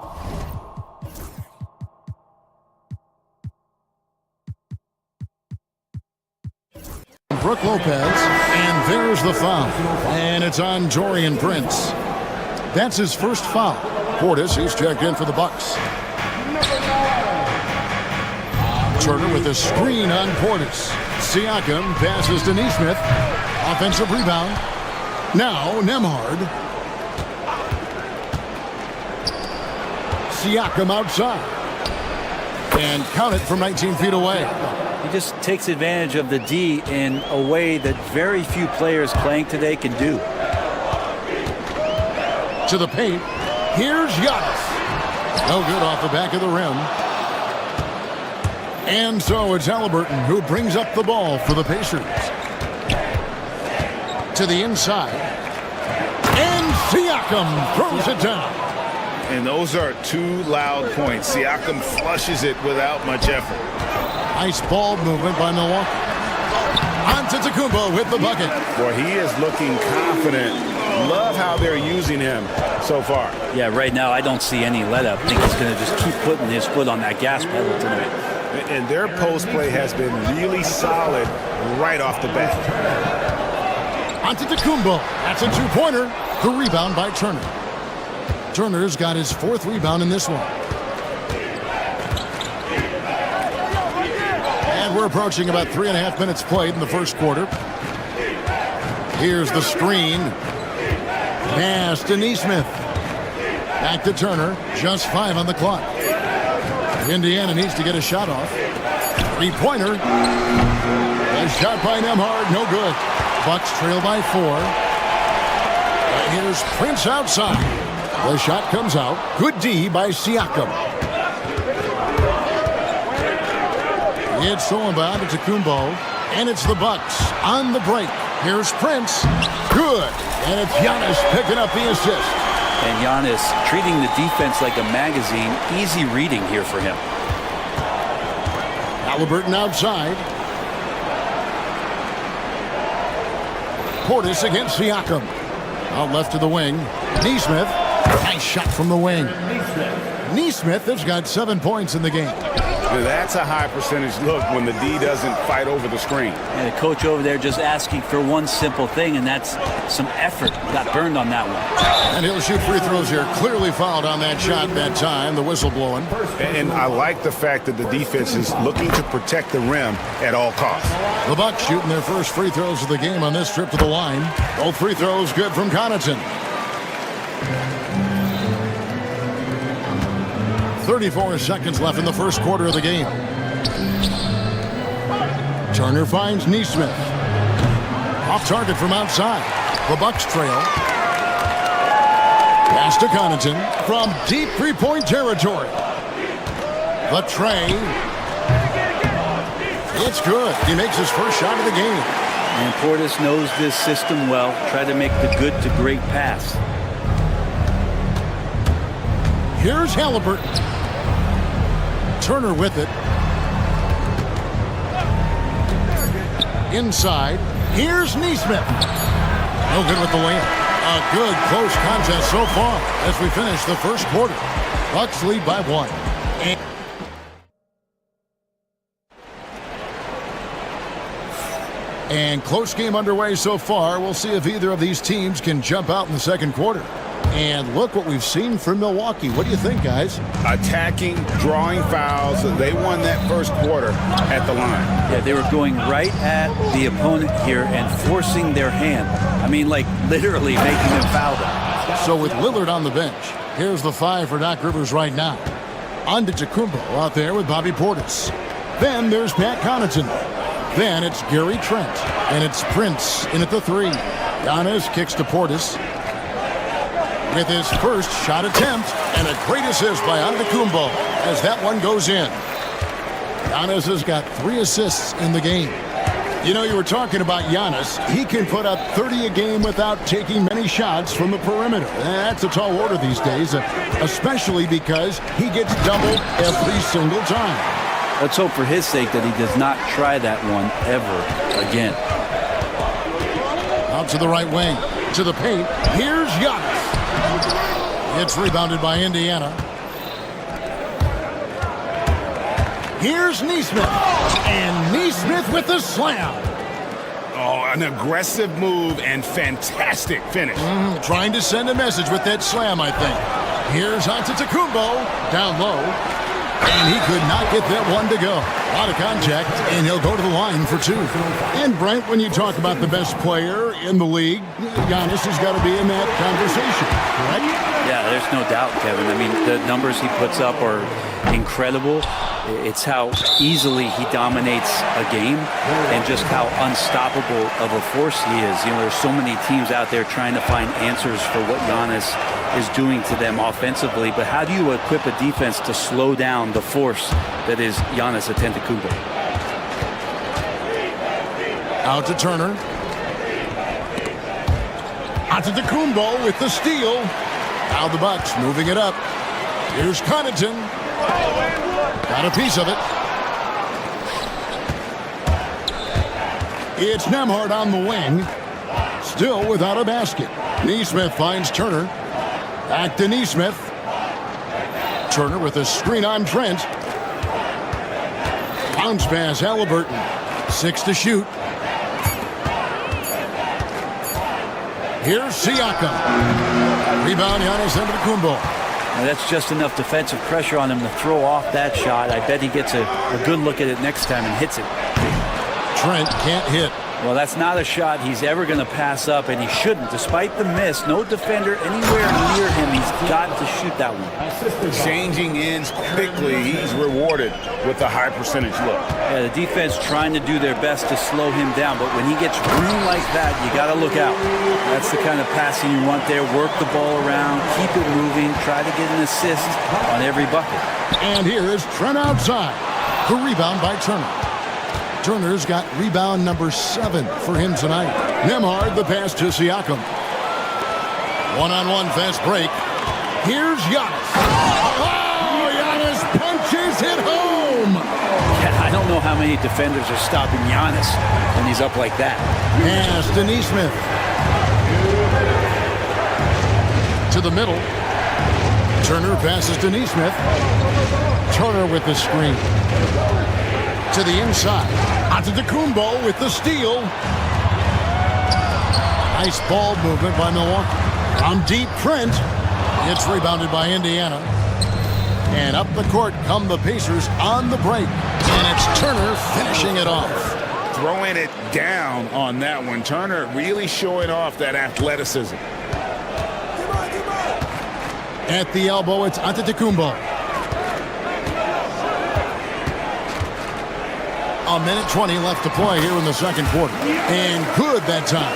Speaker 8: Brook Lopez, and there's the foul. And it's on Taurean Prince. That's his first foul. Portis, he's checked in for the Bucks. Turner with a screen on Portis. Siakam passes to Neesmith. Offensive rebound. Now Nembhard. Siakam outside. And count it from 19 feet away.
Speaker 15: He just takes advantage of the D in a way that very few players playing today can do.
Speaker 8: To the paint. Here's Giannis. No good off the back of the rim. And so it's Halliburton who brings up the ball for the Pacers. To the inside. And Siakam throws it down.
Speaker 9: And those are 2 loud points. Siakam flushes it without much effort.
Speaker 8: Nice ball movement by Milwaukee. Antetokounmpo with the bucket.
Speaker 9: Boy, he is looking confident. Love how they're using him so far.
Speaker 15: Yeah, right now I don't see any let-up. I think he's going to just keep putting his foot on that gas pedal tonight.
Speaker 5: And their post play has been really solid right off the bat.
Speaker 8: Antetokounmpo. That's a 2-pointer. The rebound by Turner. Turner's got his 4th rebound in this one. And we're approaching about 3.5 minutes played in the first quarter. Here's the screen. Pass to Neesmith. Back to Turner. Just 5 on the clock. Indiana needs to get a shot off. 3-pointer. A shot by Nembhard. No good. Bucks trail by 4. And here's Prince outside. The shot comes out. Good D by Siakam. It's stolen by Antetokounmpo. And it's the Bucks on the break. Here's Prince. Good. And it's Giannis picking up the assist.
Speaker 15: And Giannis treating the defense like a magazine. Easy reading here for him.
Speaker 8: Halliburton outside. Portis against Siakam. Out left to the wing. Neesmith. Nice shot from the wing. Neesmith has got 7 points in the game.
Speaker 12: That's a high percentage look when the D doesn't fight over the screen.
Speaker 15: And the coach over there just asking for one simple thing, and that's some effort. Got burned on that one.
Speaker 8: And he'll shoot free throws here. Clearly fouled on that shot that time. The whistle blowing.
Speaker 12: And I like the fact that the defense is looking to protect the rim at all costs.
Speaker 8: The Bucks shooting their first free throws of the game on this trip to the line. Both free throws good from Connaughton. 34 seconds left in the first quarter of the game. Turner finds Neesmith. Off target from outside. The Bucks trail. Pass to Connaughton from deep three-point territory. The tray. It's good. He makes his first shot of the game.
Speaker 15: And Portis knows this system well. Try to make the good to great pass.
Speaker 8: Here's Halliburton. Turner with it. Inside. Here's Neesmith. No good with the layup. A good close contest so far as we finish the first quarter. Bucks lead by 1. And close game underway so far. We'll see if either of these teams can jump out in the second quarter. And look what we've seen from Milwaukee. What do you think, guys?
Speaker 12: Attacking, drawing fouls. They won that first quarter at the line.
Speaker 15: Yeah, they were going right at the opponent here and forcing their hand. I mean, like literally making them foul them.
Speaker 8: So with Lillard on the bench, here's the 5 for Doc Rivers right now. Antetokounmpo out there with Bobby Portis. Then there's Pat Connaughton. Then it's Gary Trent. And it's Prince in at the 3. Giannis kicks to Portis. With his first shot attempt, and a great assist by Antetokounmpo as that one goes in. Giannis has got 3 assists in the game. You know, you were talking about Giannis. He can put up 30 a game without taking many shots from the perimeter. That's a tall order these days, especially because he gets doubled every single time.
Speaker 15: Let's hope for his sake that he does not try that one ever again.
Speaker 8: Out to the right wing, to the paint. Here's Giannis. It's rebounded by Indiana. Here's Neesmith. And Neesmith with the slam.
Speaker 12: Oh, an aggressive move and fantastic finish.
Speaker 8: Trying to send a message with that slam, I think. Here's Antetokounmpo down low. And he could not get that one to go. A lot of contact, and he'll go to the line for 2. And Brent, when you talk about the best player in the league, Giannis has got to be in that conversation, correct?
Speaker 15: Yeah, there's no doubt, Kevin. I mean, the numbers he puts up are incredible. It's how easily he dominates a game and just how unstoppable of a force he is. You know, there's so many teams out there trying to find answers for what Giannis is doing to them offensively, but how do you equip a defense to slow down the force that is Giannis Antetokounmpo?
Speaker 8: Out to Turner. Antetokounmpo with the steal. Now the Bucks moving it up. Here's Connaughton. Got a piece of it. It's Nembhard on the wing. Still without a basket. Neesmith finds Turner. Back to Neesmith. Turner with a screen on Trent. Bounce pass, Halliburton. 6 to shoot. Here's Siakam. Rebound, Giannis Antetokounmpo.
Speaker 15: Now that's just enough defensive pressure on him to throw off that shot. I bet he gets a good look at it next time and hits it.
Speaker 8: Trent can't hit.
Speaker 15: Well, that's not a shot he's ever going to pass up, and he shouldn't. Despite the miss, no defender anywhere near him. He's got to shoot that one.
Speaker 12: Changing ends quickly. He's rewarded with a high percentage look.
Speaker 15: Yeah, the defense trying to do their best to slow him down, but when he gets room like that, you got to look out. That's the kind of passing you want there. Work the ball around, keep it moving, try to get an assist on every bucket.
Speaker 8: And here is Trent outside. The rebound by Turner. Turner's got rebound number 7 for him tonight. Nembhard, the pass to Siakam. One-on-one fast break. Here's Giannis. Oh, Giannis punches it home.
Speaker 15: Yeah, I don't know how many defenders are stopping Giannis when he's up like that.
Speaker 8: Pass to Neesmith. To the middle. Turner passes to Neesmith. Turner with the screen. To the inside. Antetokounmpo with the steal. Nice ball movement by Milwaukee. From deep, Trent. It's rebounded by Indiana. And up the court come the Pacers on the break. And it's Turner finishing it off.
Speaker 9: Throwing it down on that one. Turner really showing off that athleticism.
Speaker 8: At the elbow, it's Antetokounmpo. A minute 20 left to play here in the second quarter. And good that time.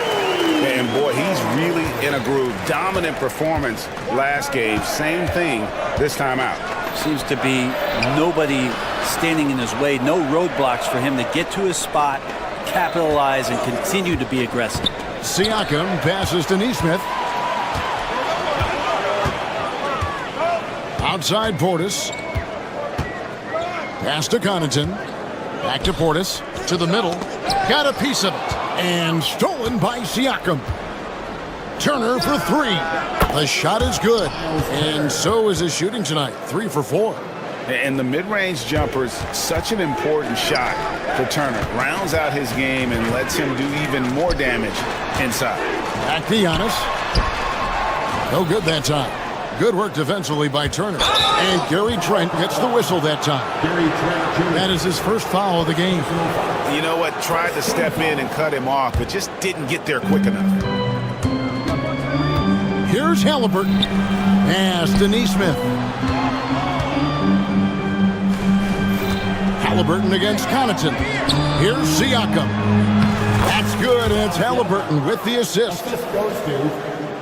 Speaker 9: And boy, he's really in a groove. Dominant performance last game. Same thing this time out.
Speaker 15: Seems to be nobody standing in his way. No roadblocks for him to get to his spot, capitalize, and continue to be aggressive.
Speaker 8: Siakam passes to Neesmith. Outside Portis. Pass to Connaughton. Back to Portis. To the middle. Got a piece of it. And stolen by Siakam. Turner for three. The shot is good. And so is his shooting tonight. 3 for 4.
Speaker 9: And the mid-range jumper is such an important shot for Turner. Rounds out his game and lets him do even more damage inside.
Speaker 8: Back to Giannis. No good that time. Good work defensively by Turner. And Gary Trent gets the whistle that time. That is his first foul of the game.
Speaker 9: You know what? Tried to step in and cut him off, but just didn't get there quick enough.
Speaker 8: Here's Halliburton. Pass to Neesmith. Halliburton against Connaughton. Here's Siakam. That's good, and it's Halliburton with the assist.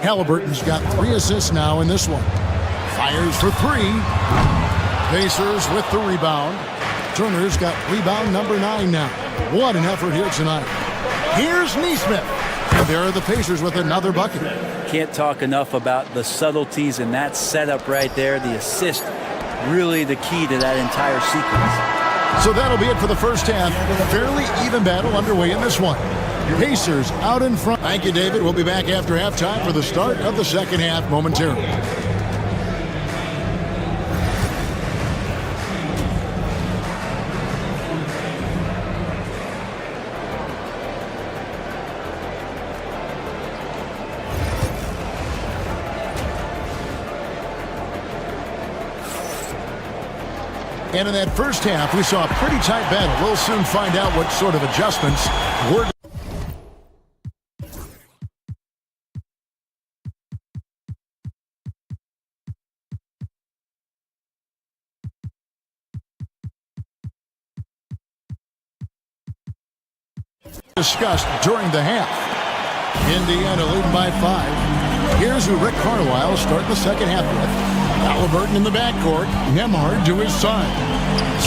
Speaker 8: Halliburton's got 3 assists now in this one. Fires for 3. Pacers with the rebound. Turner's got rebound number 9 now. What an effort here tonight. Here's Neesmith. And there are the Pacers with another bucket.
Speaker 15: Can't talk enough about the subtleties in that setup right there. The assist, really the key to that entire sequence.
Speaker 8: So that'll be it for the first half. Fairly even battle underway in this one. Pacers out in front. Thank you, David. We'll be back after halftime for the start of the second half momentarily. And in that first half, we saw a pretty tight battle. We'll soon find out what sort of adjustments were. Discussed during the half. Indiana leading by 5. Here's who Rick Carlisle starting the second half with. Halliburton in the backcourt. Nembhard to his side.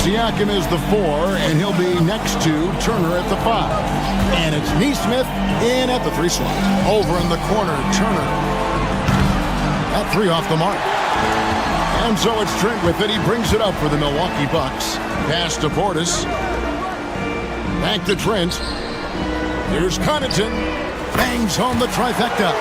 Speaker 8: Siakam is the 4, and he'll be next to Turner at the 5. And it's Neesmith in at the 3 slot. Over in the corner, Turner. That 3 off the mark. And so it's Trent with it. He brings it up for the Milwaukee Bucks. Pass to Portis. Back to Trent. Here's Connaughton. Bangs home the trifecta.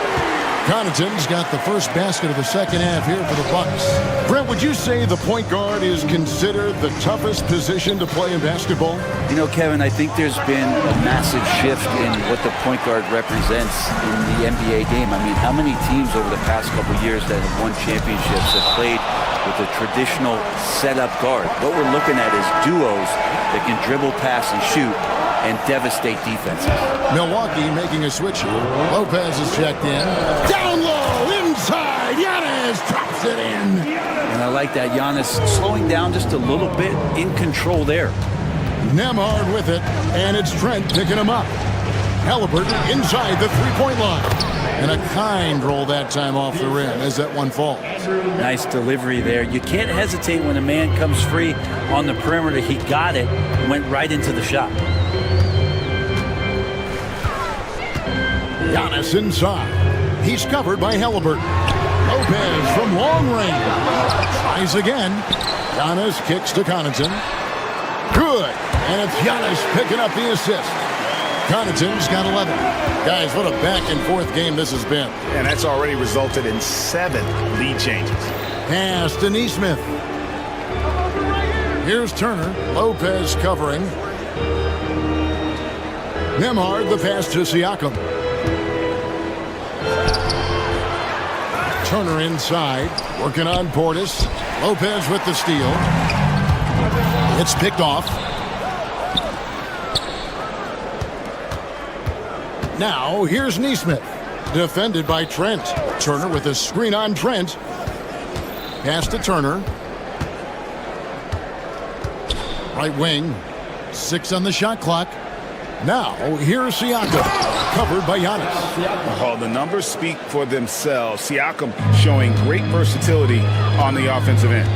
Speaker 8: Connaughton's got the first basket of the second half here for the Bucks. Brent, would you say the point guard is considered the toughest position to play in basketball?
Speaker 15: You know, Kevin, I think there's been a massive shift in what the point guard represents in the NBA game. I mean, how many teams over the past couple of years that have won championships have played with a traditional setup guard? What we're looking at is duos that can dribble, pass, and shoot and devastate defenses.
Speaker 8: Milwaukee making a switch here. Lopez is checked in. Down low, inside. Giannis drops it in.
Speaker 15: And I like that. Giannis slowing down just a little bit, in control there.
Speaker 8: Nembhard with it, and it's Trent picking him up. Halliburton inside the three-point line. And a kind roll that time off the rim as that one falls.
Speaker 15: Nice delivery there. You can't hesitate when a man comes free on the perimeter. He got it, went right into the shot.
Speaker 8: Giannis inside. He's covered by Halliburton. Lopez from long range. Tries again. Giannis kicks to Connaughton. Good. And it's Giannis picking up the assist. Connaughton's got 11. Guys, what a back-and-forth game this has been.
Speaker 9: And that's already resulted in 7 lead changes.
Speaker 8: Pass to Neesmith. Here's Turner. Lopez covering. Nemhard, the pass to Siakam. Turner inside, working on Portis. Lopez with the steal. It's picked off. Now, here's Neesmith. Defended by Trent. Turner with a screen on Trent. Pass to Turner. Right wing. 6 on the shot clock. Now, here's Siakam. Covered by Giannis.
Speaker 9: Oh, the numbers speak for themselves. Siakam showing great versatility on the offensive end.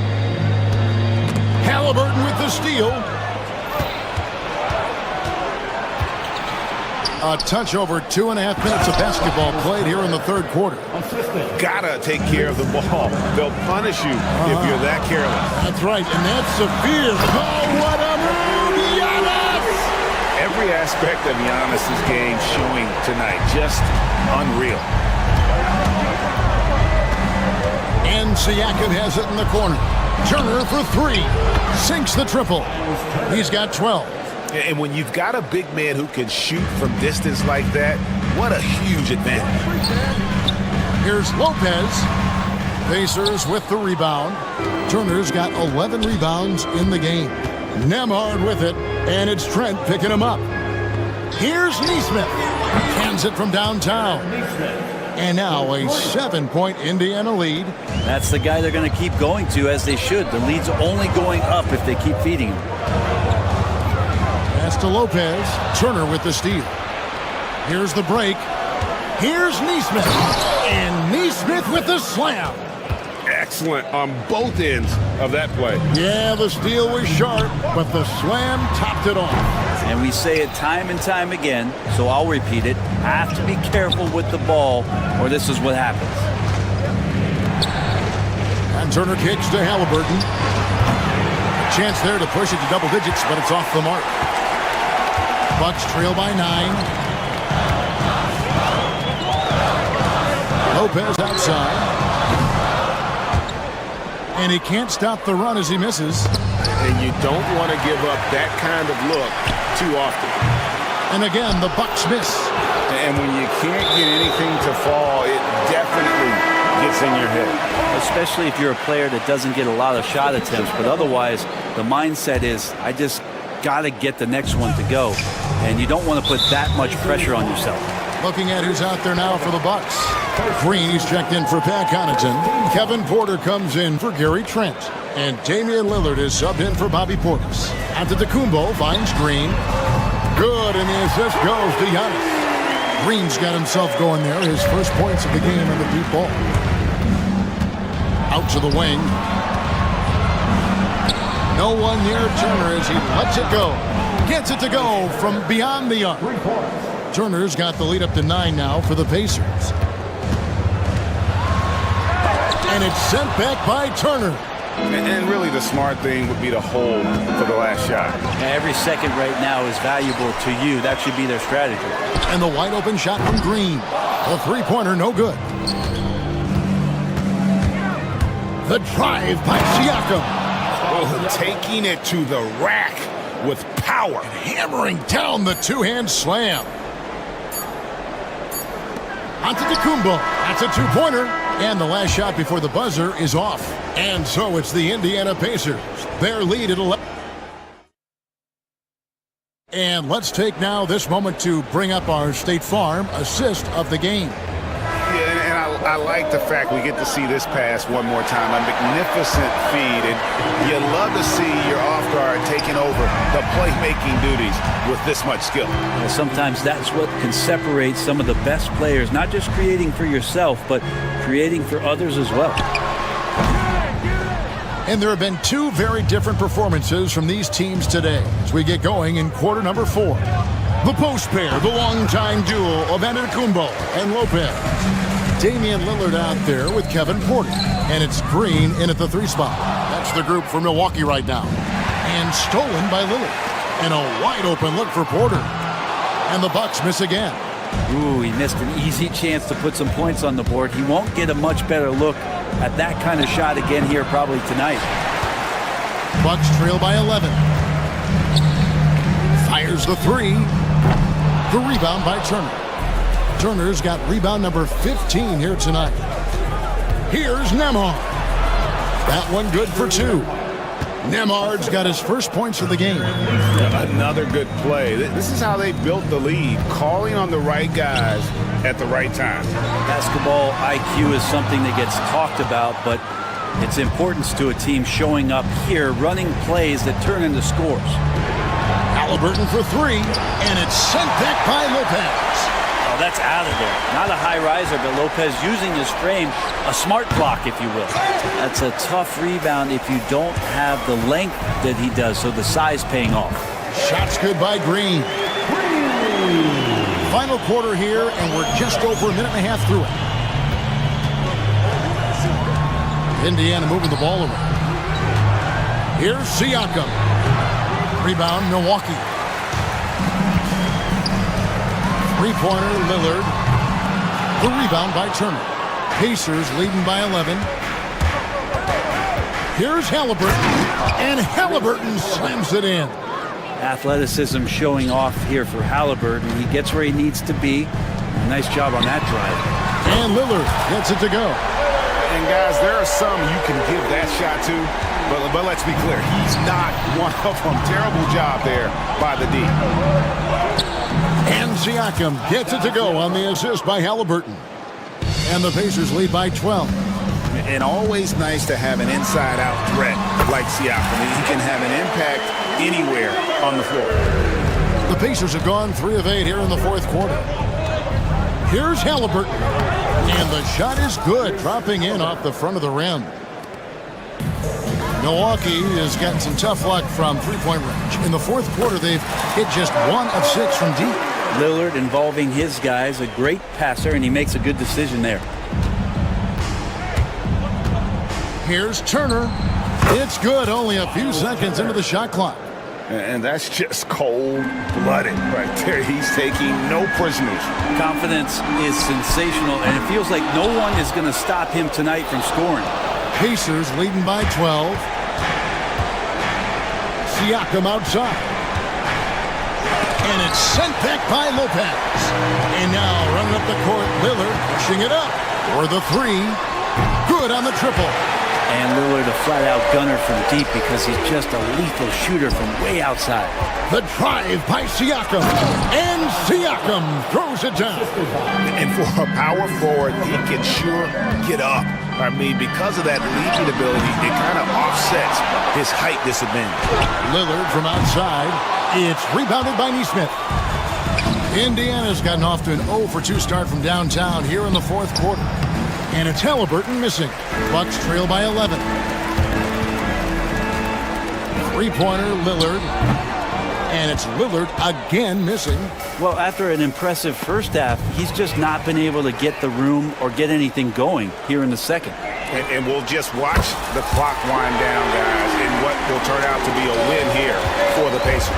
Speaker 8: Halliburton with the steal. A touch over 2.5 minutes of basketball played here in the third quarter.
Speaker 9: Gotta take care of the ball. They'll punish you if you're that careless.
Speaker 8: That's right, and that's severe. Oh, what a move, Giannis!
Speaker 9: Every aspect of Giannis' game showing tonight. Just unreal.
Speaker 8: And Siakam has it in the corner. Turner for 3. Sinks the triple. He's got 12.
Speaker 9: And when you've got a big man who can shoot from distance like that, what a huge advantage.
Speaker 8: Here's Lopez. Pacers with the rebound. Turner's got 11 rebounds in the game. Nemhard with it, and it's Trent picking him up. Here's Neesmith. Hands it from downtown. And now a 7-point Indiana lead.
Speaker 15: That's the guy they're going to keep going to, as they should. The lead's only going up if they keep feeding him.
Speaker 8: Pass to Lopez. Turner with the steal. Here's the break. Here's Neesmith. And Neesmith with the slam.
Speaker 9: Excellent on both ends of that play.
Speaker 8: Yeah, the steal was sharp, but the slam topped it off.
Speaker 15: And we say it time and time again, so I'll repeat it. Have to be careful with the ball, or this is what happens.
Speaker 8: And Turner kicks to Halliburton. A chance there to push it to double digits, but it's off the mark. Bucks trail by 9. Lopez outside. And he can't stop the run as he misses.
Speaker 9: And you don't want to give up that kind of look too often.
Speaker 8: And again, the Bucks miss.
Speaker 9: And when you can't get anything to fall, it definitely gets in your head.
Speaker 15: Especially if you're a player that doesn't get a lot of shot attempts, but otherwise the mindset is, I just got to get the next one to go. And you don't want to put that much pressure on yourself.
Speaker 8: Looking at who's out there now for the Bucks. Green, he's checked in for Pat Connaughton. Kevin Porter comes in for Gary Trent. And Damian Lillard is subbed in for Bobby Portis. Antetokounmpo finds Green. Good, and the assist goes to Giannis. Green's got himself going there. His first points of the game in the deep ball. Out to the wing. No one near Turner as he lets it go. Gets it to go from beyond the arc. Turner's got the lead up to 9 now for the Pacers. And it's sent back by Turner.
Speaker 9: And really the smart thing would be to hold for the last shot.
Speaker 15: Every second right now is valuable to you. That should be their strategy.
Speaker 8: And the wide open shot from Green. The three-pointer, no good. The drive by Siakam.
Speaker 9: Oh, taking it to the rack with power.
Speaker 8: Hammering down the two-hand slam. Antetokounmpo. That's a two-pointer. And the last shot before the buzzer is off. And so it's the Indiana Pacers. Their lead at 11. And let's take now this moment to bring up our State Farm assist of the game.
Speaker 9: Yeah, and I like the fact we get to see this pass one more time. A magnificent feed. And you love to see your off guard taking over the playmaking duties with this much skill.
Speaker 15: Well, sometimes that's what can separate some of the best players, not just creating for yourself, but creating for others as well.
Speaker 8: And there have been two very different performances from these teams today as we get going in quarter number 4. The post pair, the longtime duo of Antetokounmpo and Lopez. Damian Lillard out there with Kevin Porter. And it's Green in at the 3 spot. That's the group for Milwaukee right now. And stolen by Lillard. And a wide open look for Porter. And the Bucks miss again.
Speaker 15: Ooh, he missed an easy chance to put some points on the board. He won't get a much better look at that kind of shot again here probably tonight.
Speaker 8: Bucks trail by 11. Fires the three. The rebound by Turner. Turner's got rebound number 15 here tonight. Here's Nembhard. That one good for two. Nembhard's got his first points of the game.
Speaker 9: Another good play. This is how they built the lead, calling on the right guys at the right time.
Speaker 15: Basketball IQ is something that gets talked about, but its importance to a team showing up here, running plays that turn into scores.
Speaker 8: Halliburton for three, and it's sent back by Lopez.
Speaker 15: Oh, that's out of there. Not a high riser, but Lopez using his frame, a smart block, if you will. That's a tough rebound if you don't have the length that he does, so the size paying off.
Speaker 8: Shots good by Green. Final quarter here, and we're just over a minute and a half through it. Indiana moving the ball around. Here's Siakam. Rebound, Milwaukee. Three-pointer, Lillard. The rebound by Turner. Pacers leading by 11. Here's Halliburton, and Halliburton slams it in.
Speaker 15: Athleticism showing off here for Halliburton. He gets where he needs to be. Nice job on that drive.
Speaker 8: And Lillard gets it to go.
Speaker 9: And guys, there are some you can give that shot to, but let's be clear, he's not one of them. Terrible job there by the D.
Speaker 8: And Siakam gets it to go on the assist by Halliburton. And the Pacers lead by 12.
Speaker 9: And always nice to have an inside-out threat like Siakam. He can have an impact anywhere on the floor.
Speaker 8: The Pacers have gone 3 of 8 here in the fourth quarter. Here's Halliburton. And the shot is good, dropping in off the front of the rim. Milwaukee has gotten some tough luck from three-point range. In the fourth quarter, they've hit just 1 of 6 from deep.
Speaker 15: Lillard involving his guys, a great passer, and he makes a good decision there.
Speaker 8: Here's Turner. It's good, only a few seconds into the shot clock.
Speaker 9: And that's just cold-blooded right there. He's taking no prisoners.
Speaker 15: Confidence is sensational, and it feels like no one is going to stop him tonight from scoring.
Speaker 8: Pacers leading by 12. Siakam outside. And it's sent back by Lopez. And now running up the court, Lillard pushing it up for the three. Good on the triple.
Speaker 15: And Lillard a flat-out gunner from deep because he's just a lethal shooter from way outside.
Speaker 8: The drive by Siakam. And Siakam throws it down.
Speaker 9: And for a power forward, he can sure get up. I mean, because of that leaping ability, it kind of offsets his height disadvantage.
Speaker 8: Lillard from outside. It's rebounded by Nesmith. Indiana's gotten off to an 0-for-2 start from downtown here in the fourth quarter. And it's Halliburton missing. Bucks trail by 11. Three-pointer, Lillard. And it's Lillard again missing.
Speaker 15: Well, after an impressive first half, he's just not been able to get the room or get anything going here in the second.
Speaker 9: And we'll just watch the clock wind down, guys, in what will turn out to be a win here for the Pacers.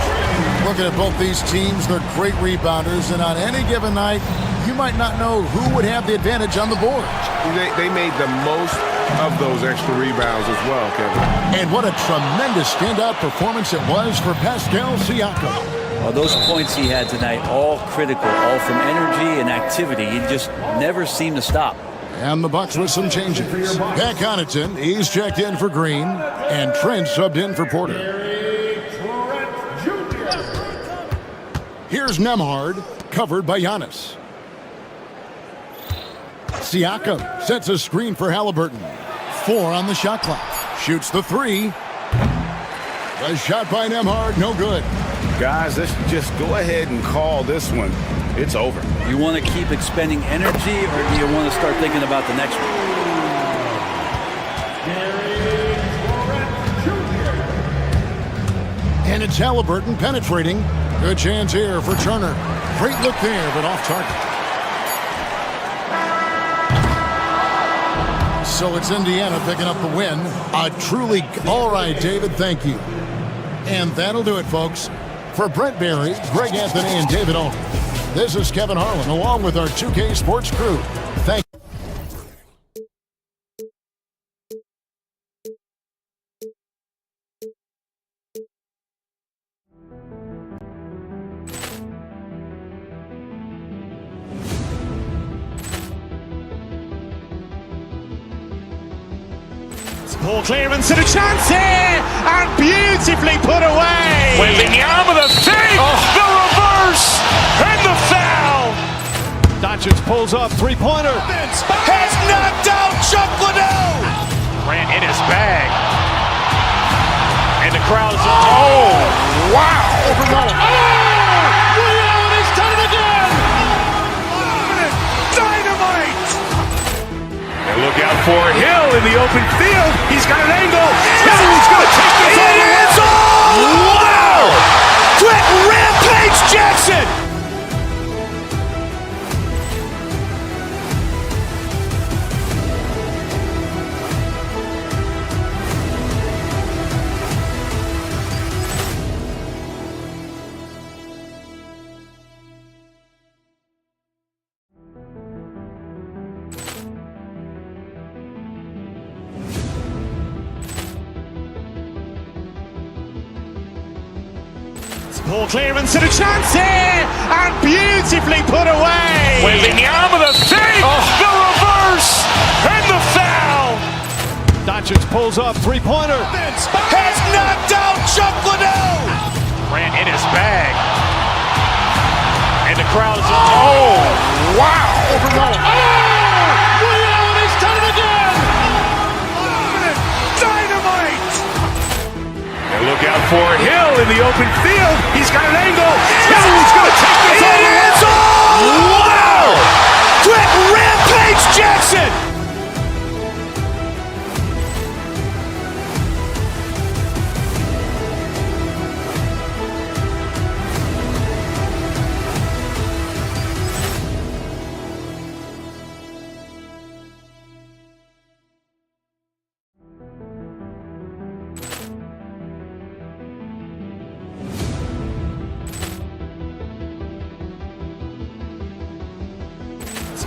Speaker 8: Looking at both these teams, they're great rebounders, and on any given night, you might not know who would have the advantage on the board.
Speaker 9: They made the most of those extra rebounds as well, Kevin.
Speaker 8: And what a tremendous standout performance it was for Pascal Siakam.
Speaker 15: Well, those points he had tonight, all critical, all from energy and activity. He just never seemed to stop.
Speaker 8: And the Bucks with some changes. Pat Connaughton, he's checked in for Green, and Trent subbed in for Porter. Here's Nembhard, covered by Giannis. Siakam sets a screen for Halliburton. 4 on the shot clock. Shoots the three. The shot by Nembhard, no good.
Speaker 9: Guys, let's just go ahead and call this one. It's over.
Speaker 15: You want to keep expending energy, or do you want to start thinking about the next one?
Speaker 8: And it's Halliburton penetrating. Good chance here for Turner. Great look there, but off target. So it's Indiana picking up the win. All right, David, thank you. And that'll do it, folks. For Brent Barry, Greg Anthony, and David Owen, this is Kevin Harlan, along with our 2K Sports crew. Thank you.
Speaker 3: Ball clearance and a chance here, and beautifully put away.
Speaker 2: Wembanyama with a save, the reverse, and the foul.
Speaker 3: Doncic pulls up, three-pointer.
Speaker 2: Has knocked out Chuck Liddell.
Speaker 3: Grant in his bag. And the crowd's
Speaker 2: Wow.
Speaker 3: Ray Allen has done it again.
Speaker 2: Dynamite.
Speaker 1: And look out for Hill in the open field. He's got an angle. Hill's going to take this all the way.
Speaker 2: Wow. Quick Rampage Jackson.
Speaker 3: Ball clearance and a chance here, and beautifully put away.
Speaker 2: Wembanyama with a save, the reverse, and the foul.
Speaker 3: Doncic pulls up, three-pointer.
Speaker 2: Has knocked out Chuck Liddell.
Speaker 3: Grant in his bag. And the crowd's
Speaker 2: Wow.
Speaker 3: Ray Allen has done it again.
Speaker 2: Dynamite.
Speaker 1: And look out for Hill in the open field. He's got an angle. Hill's going to take this all the way.
Speaker 2: Wow. Quick Rampage Jackson.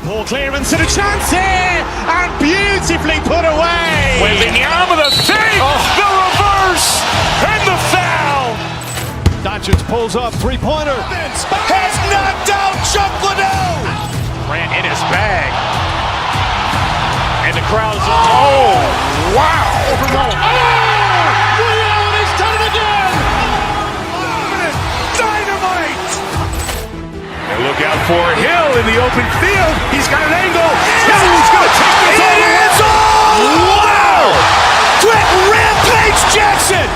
Speaker 3: Ball clearance and a chance here, and beautifully put away.
Speaker 2: Wembanyama with a save, the reverse, and the foul.
Speaker 3: Doncic pulls up, three-pointer.
Speaker 2: Has knocked out Chuck Liddell.
Speaker 3: Grant in his bag. And the crowd's
Speaker 2: Wow.
Speaker 3: Ray Allen has done it again.
Speaker 2: Dynamite.
Speaker 1: And look out for Hill in the open field. He's got an angle. Hill's going to take this all the way.
Speaker 2: Wow. Quick Rampage Jackson.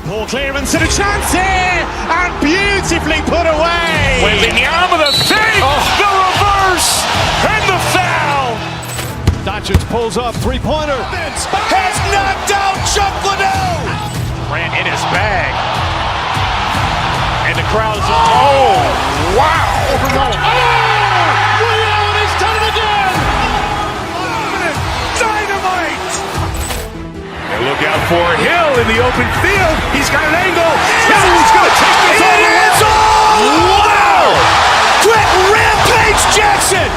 Speaker 3: Ball clearance and a chance here, and beautifully put away.
Speaker 2: Wembanyama with a save, the reverse, and the foul.
Speaker 3: Doncic pulls up, three-pointer.
Speaker 2: Has knocked out Chuck Liddell.
Speaker 3: Grant in his bag. And the crowd's
Speaker 2: Wow.
Speaker 3: Ray Allen has done it again.
Speaker 2: Dynamite.
Speaker 1: And look out for Hill in the open field. He's got an angle. Hill's going to take this all the way.
Speaker 2: Wow. Quick Rampage Jackson.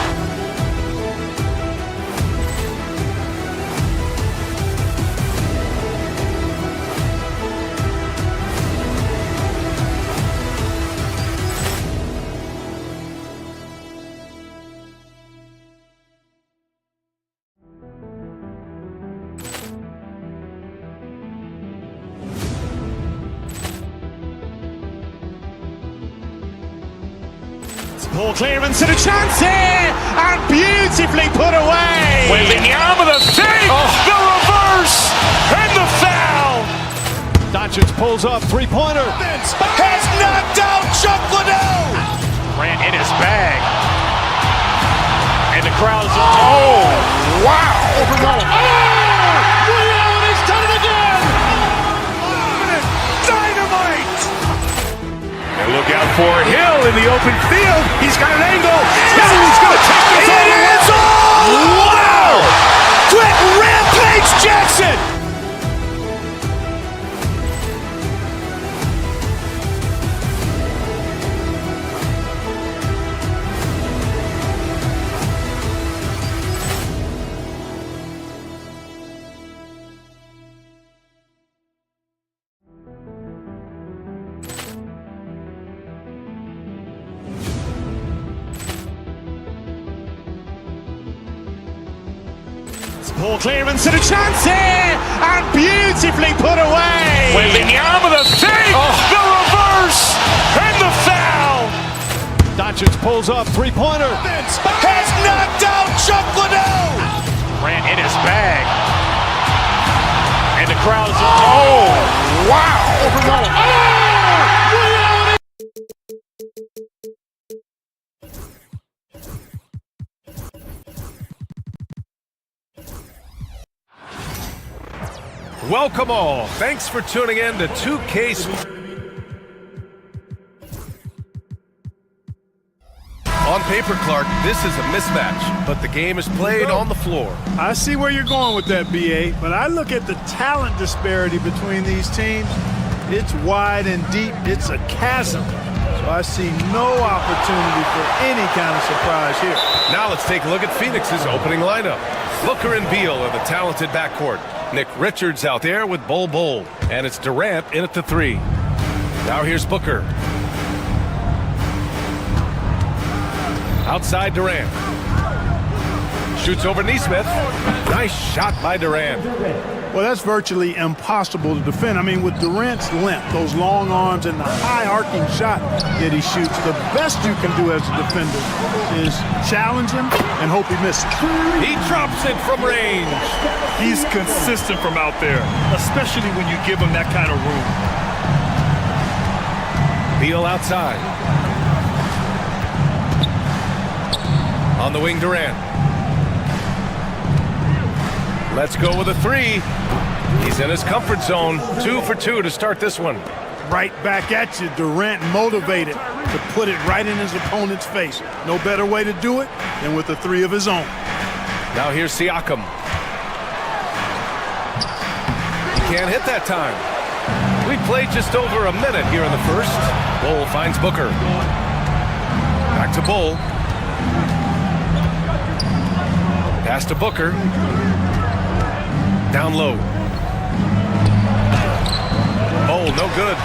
Speaker 3: Ball clearance and a chance here, and beautifully put away.
Speaker 2: Wembanyama with a save, the reverse, and the foul.
Speaker 3: Doncic pulls up, three-pointer.
Speaker 2: Has knocked out Chuck Liddell.
Speaker 3: Grant in his bag. And the crowd's
Speaker 2: Wow.
Speaker 3: Ray Allen has done it again.
Speaker 2: Dynamite.
Speaker 1: And look out for Hill in the open field. He's got an angle. Hill's going to take this all the way.
Speaker 2: Wow. Quick Rampage Jackson.
Speaker 3: Ball clearance and a chance here, and beautifully put away.
Speaker 2: Wembanyama with a fake, the reverse, and the foul.
Speaker 3: Doncic pulls up, three-pointer.
Speaker 2: Has knocked out Chuck Liddell.
Speaker 3: Ran in his bag. And the crowd is, oh, wow.
Speaker 4: Welcome all. Thanks for tuning in to 2K Sports. On paper, Clark, this is a mismatch, but the game is played on the floor.
Speaker 16: I see where you're going with that, BA, but I look at the talent disparity between these teams. It's wide and deep. It's a chasm. So I see no opportunity for any kind of surprise here.
Speaker 4: Now let's take a look at Phoenix's opening lineup. Booker and Beal are the talented backcourt. Nick Richards out there with Bol, and it's Durant in at the 3. Now here's Booker. Outside Durant. Shoots over Nesmith. Nice shot by Durant.
Speaker 16: Well, that's virtually impossible to defend. I mean, with Durant's length, those long arms, and the high arcing shot that he shoots, the best you can do as a defender is challenge him and hope he misses.
Speaker 4: He drops it from range.
Speaker 5: He's consistent from out there, especially when you give him that kind of room.
Speaker 4: Beal outside. On the wing, Durant. Let's go with a 3. He's in his comfort zone. 2 for 2 to start this one.
Speaker 16: Right back at you. Durant motivated to put it right in his opponent's face. No better way to do it than with a 3 of his own.
Speaker 4: Now here's Siakam. He can't hit that time. We played just over a minute here in the first. Bol finds Booker. Back to Bol. Pass to Booker. Down low. Bol, no good.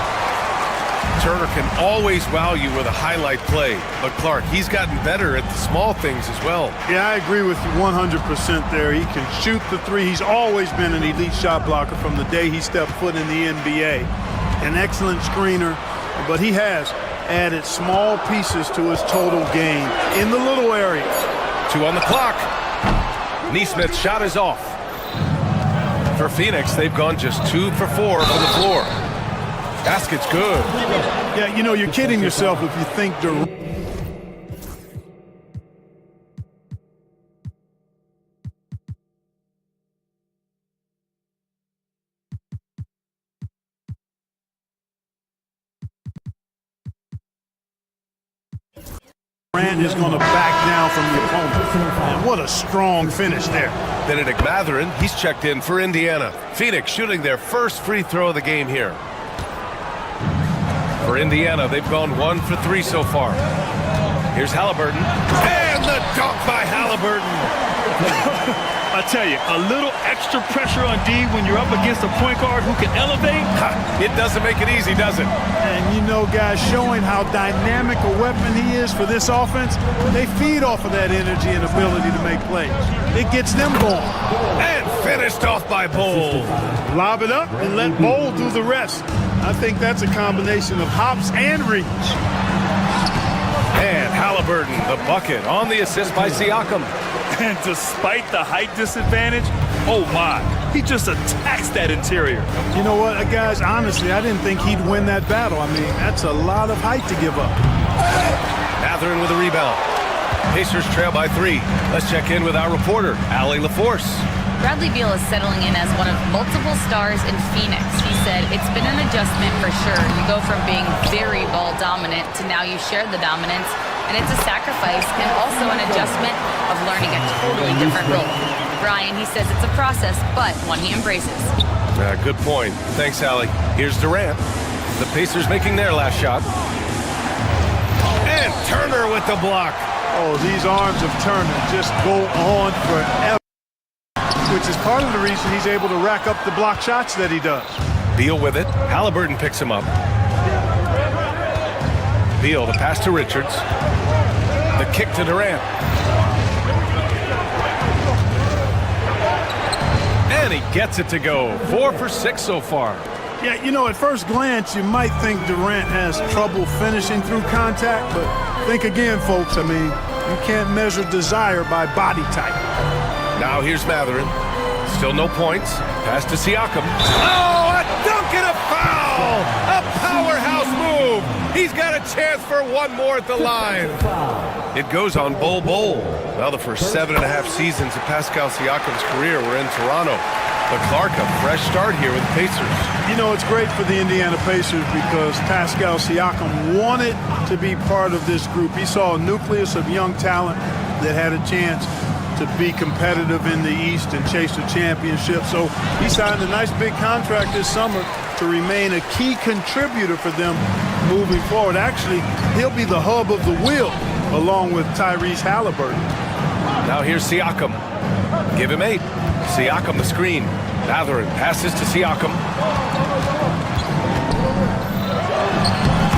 Speaker 4: Turner can always wow you with a highlight play, but Clark, he's gotten better at the small things as well.
Speaker 16: Yeah, I agree with you 100% there. He can shoot the 3. He's always been an elite shot blocker from the day he stepped foot in the NBA. An excellent screener, but he has added small pieces to his total game in the little areas.
Speaker 4: 2 on the clock. Nesmith's shot is off. For Phoenix, they've gone just 2 for 4 from the floor. Basket's good.
Speaker 16: Yeah, you know, you're kidding yourself if you think Durant. Durant is going to back down from the opponent. And what a strong finish there.
Speaker 4: Benedict Mathurin, he's checked in for Indiana. Phoenix shooting their first free throw of the game here. For Indiana, they've gone 1 for 3 so far. Here's Halliburton. And the dunk by Halliburton.
Speaker 5: I tell you, a little extra pressure on D when you're up against a point guard who can elevate.
Speaker 4: It doesn't make it easy, does it?
Speaker 16: And you know, guys, showing how dynamic a weapon he is for this offense, they feed off of that energy and ability to make plays. It gets them going.
Speaker 4: And finished off by Bol.
Speaker 16: Lob it up and let Bol do the rest. I think that's a combination of hops and reach.
Speaker 4: And Halliburton, the bucket on the assist by Siakam.
Speaker 5: And despite the height disadvantage, oh my, he just attacks that interior.
Speaker 16: You know what, guys, honestly, I didn't think he'd win that battle. I mean, that's a lot of height to give up.
Speaker 4: Mathurin with a rebound. Pacers trail by 3. Let's check in with our reporter, Allie LaForce.
Speaker 6: Bradley Beal is settling in as one of multiple stars in Phoenix. He said, it's been an adjustment for sure. You go from being very ball dominant to now you share the dominance, and it's a sacrifice and also an adjustment of learning a totally different role. Brian, he says it's a process, but one he embraces.
Speaker 4: Good point. Thanks, Allie. Here's Durant. The Pacers making their last shot. And Turner with the block.
Speaker 16: Oh, these arms of Turner just go on forever, which is part of the reason he's able to rack up the block shots that he does.
Speaker 4: Beal with it. Halliburton picks him up. Beal, the pass to Richards. The kick to Durant. And he gets it to go. 4 for 6 so far.
Speaker 16: Yeah, you know, at first glance, you might think Durant has trouble finishing through contact, but think again, folks. I mean, you can't measure desire by body type.
Speaker 4: Now here's Matherin. Still no points. Pass to Siakam. Oh, a dunk and a foul! A powerhouse move! He's got a chance for one more at the line. It goes on Bol Bol. Well, the first 7.5 seasons of Pascal Siakam's career were in Toronto. But Clark, a fresh start here with the Pacers.
Speaker 16: You know, it's great for the Indiana Pacers because Pascal Siakam wanted to be part of this group. He saw a nucleus of young talent that had a chance to be competitive in the East and chase a championship. So he signed a nice big contract this summer to remain a key contributor for them moving forward. Actually, he'll be the hub of the wheel along with Tyrese Halliburton.
Speaker 4: Now here's Siakam. Give him 8. Siakam the screen. Matherin passes to Siakam.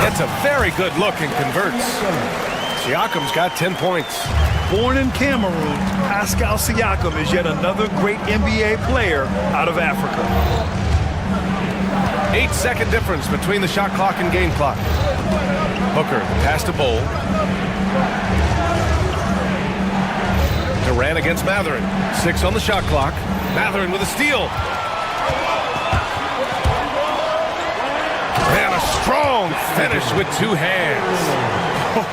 Speaker 4: Gets a very good look and converts. Siakam's got 10 points.
Speaker 5: Born in Cameroon, Pascal Siakam is yet another great NBA player out of Africa.
Speaker 4: 8-second difference between the shot clock and game clock. Booker, pass to Bol. Durant against Matherin. 6 on the shot clock. Matherin with a steal. And a strong finish with 2 hands.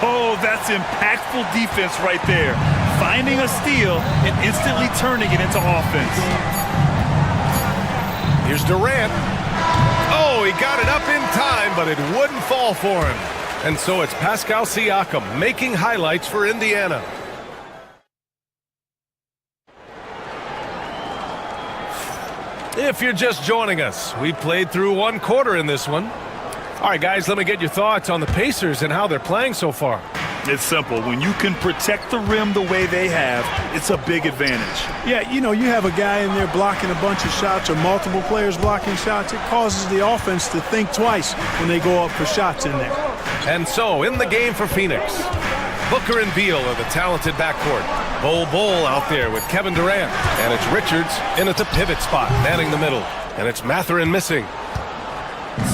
Speaker 5: Oh, that's impactful defense right there. Finding a steal and instantly turning it into offense.
Speaker 4: Here's Durant. Oh, he got it up in time, but it wouldn't fall for him. And so it's Pascal Siakam making highlights for Indiana. If you're just joining us, we played through 1 quarter in this one. All right, guys, let me get your thoughts on the Pacers and how they're playing so far.
Speaker 5: It's simple. When you can protect the rim the way they have, it's a big advantage.
Speaker 16: Yeah, you know, you have a guy in there blocking a bunch of shots or multiple players blocking shots. It causes the offense to think twice when they go up for shots in there.
Speaker 4: And so, in the game for Phoenix, Booker and Beal are the talented backcourt. Bol Bol out there with Kevin Durant. And it's Richards in at the pivot spot, manning the middle. And it's Matherin missing.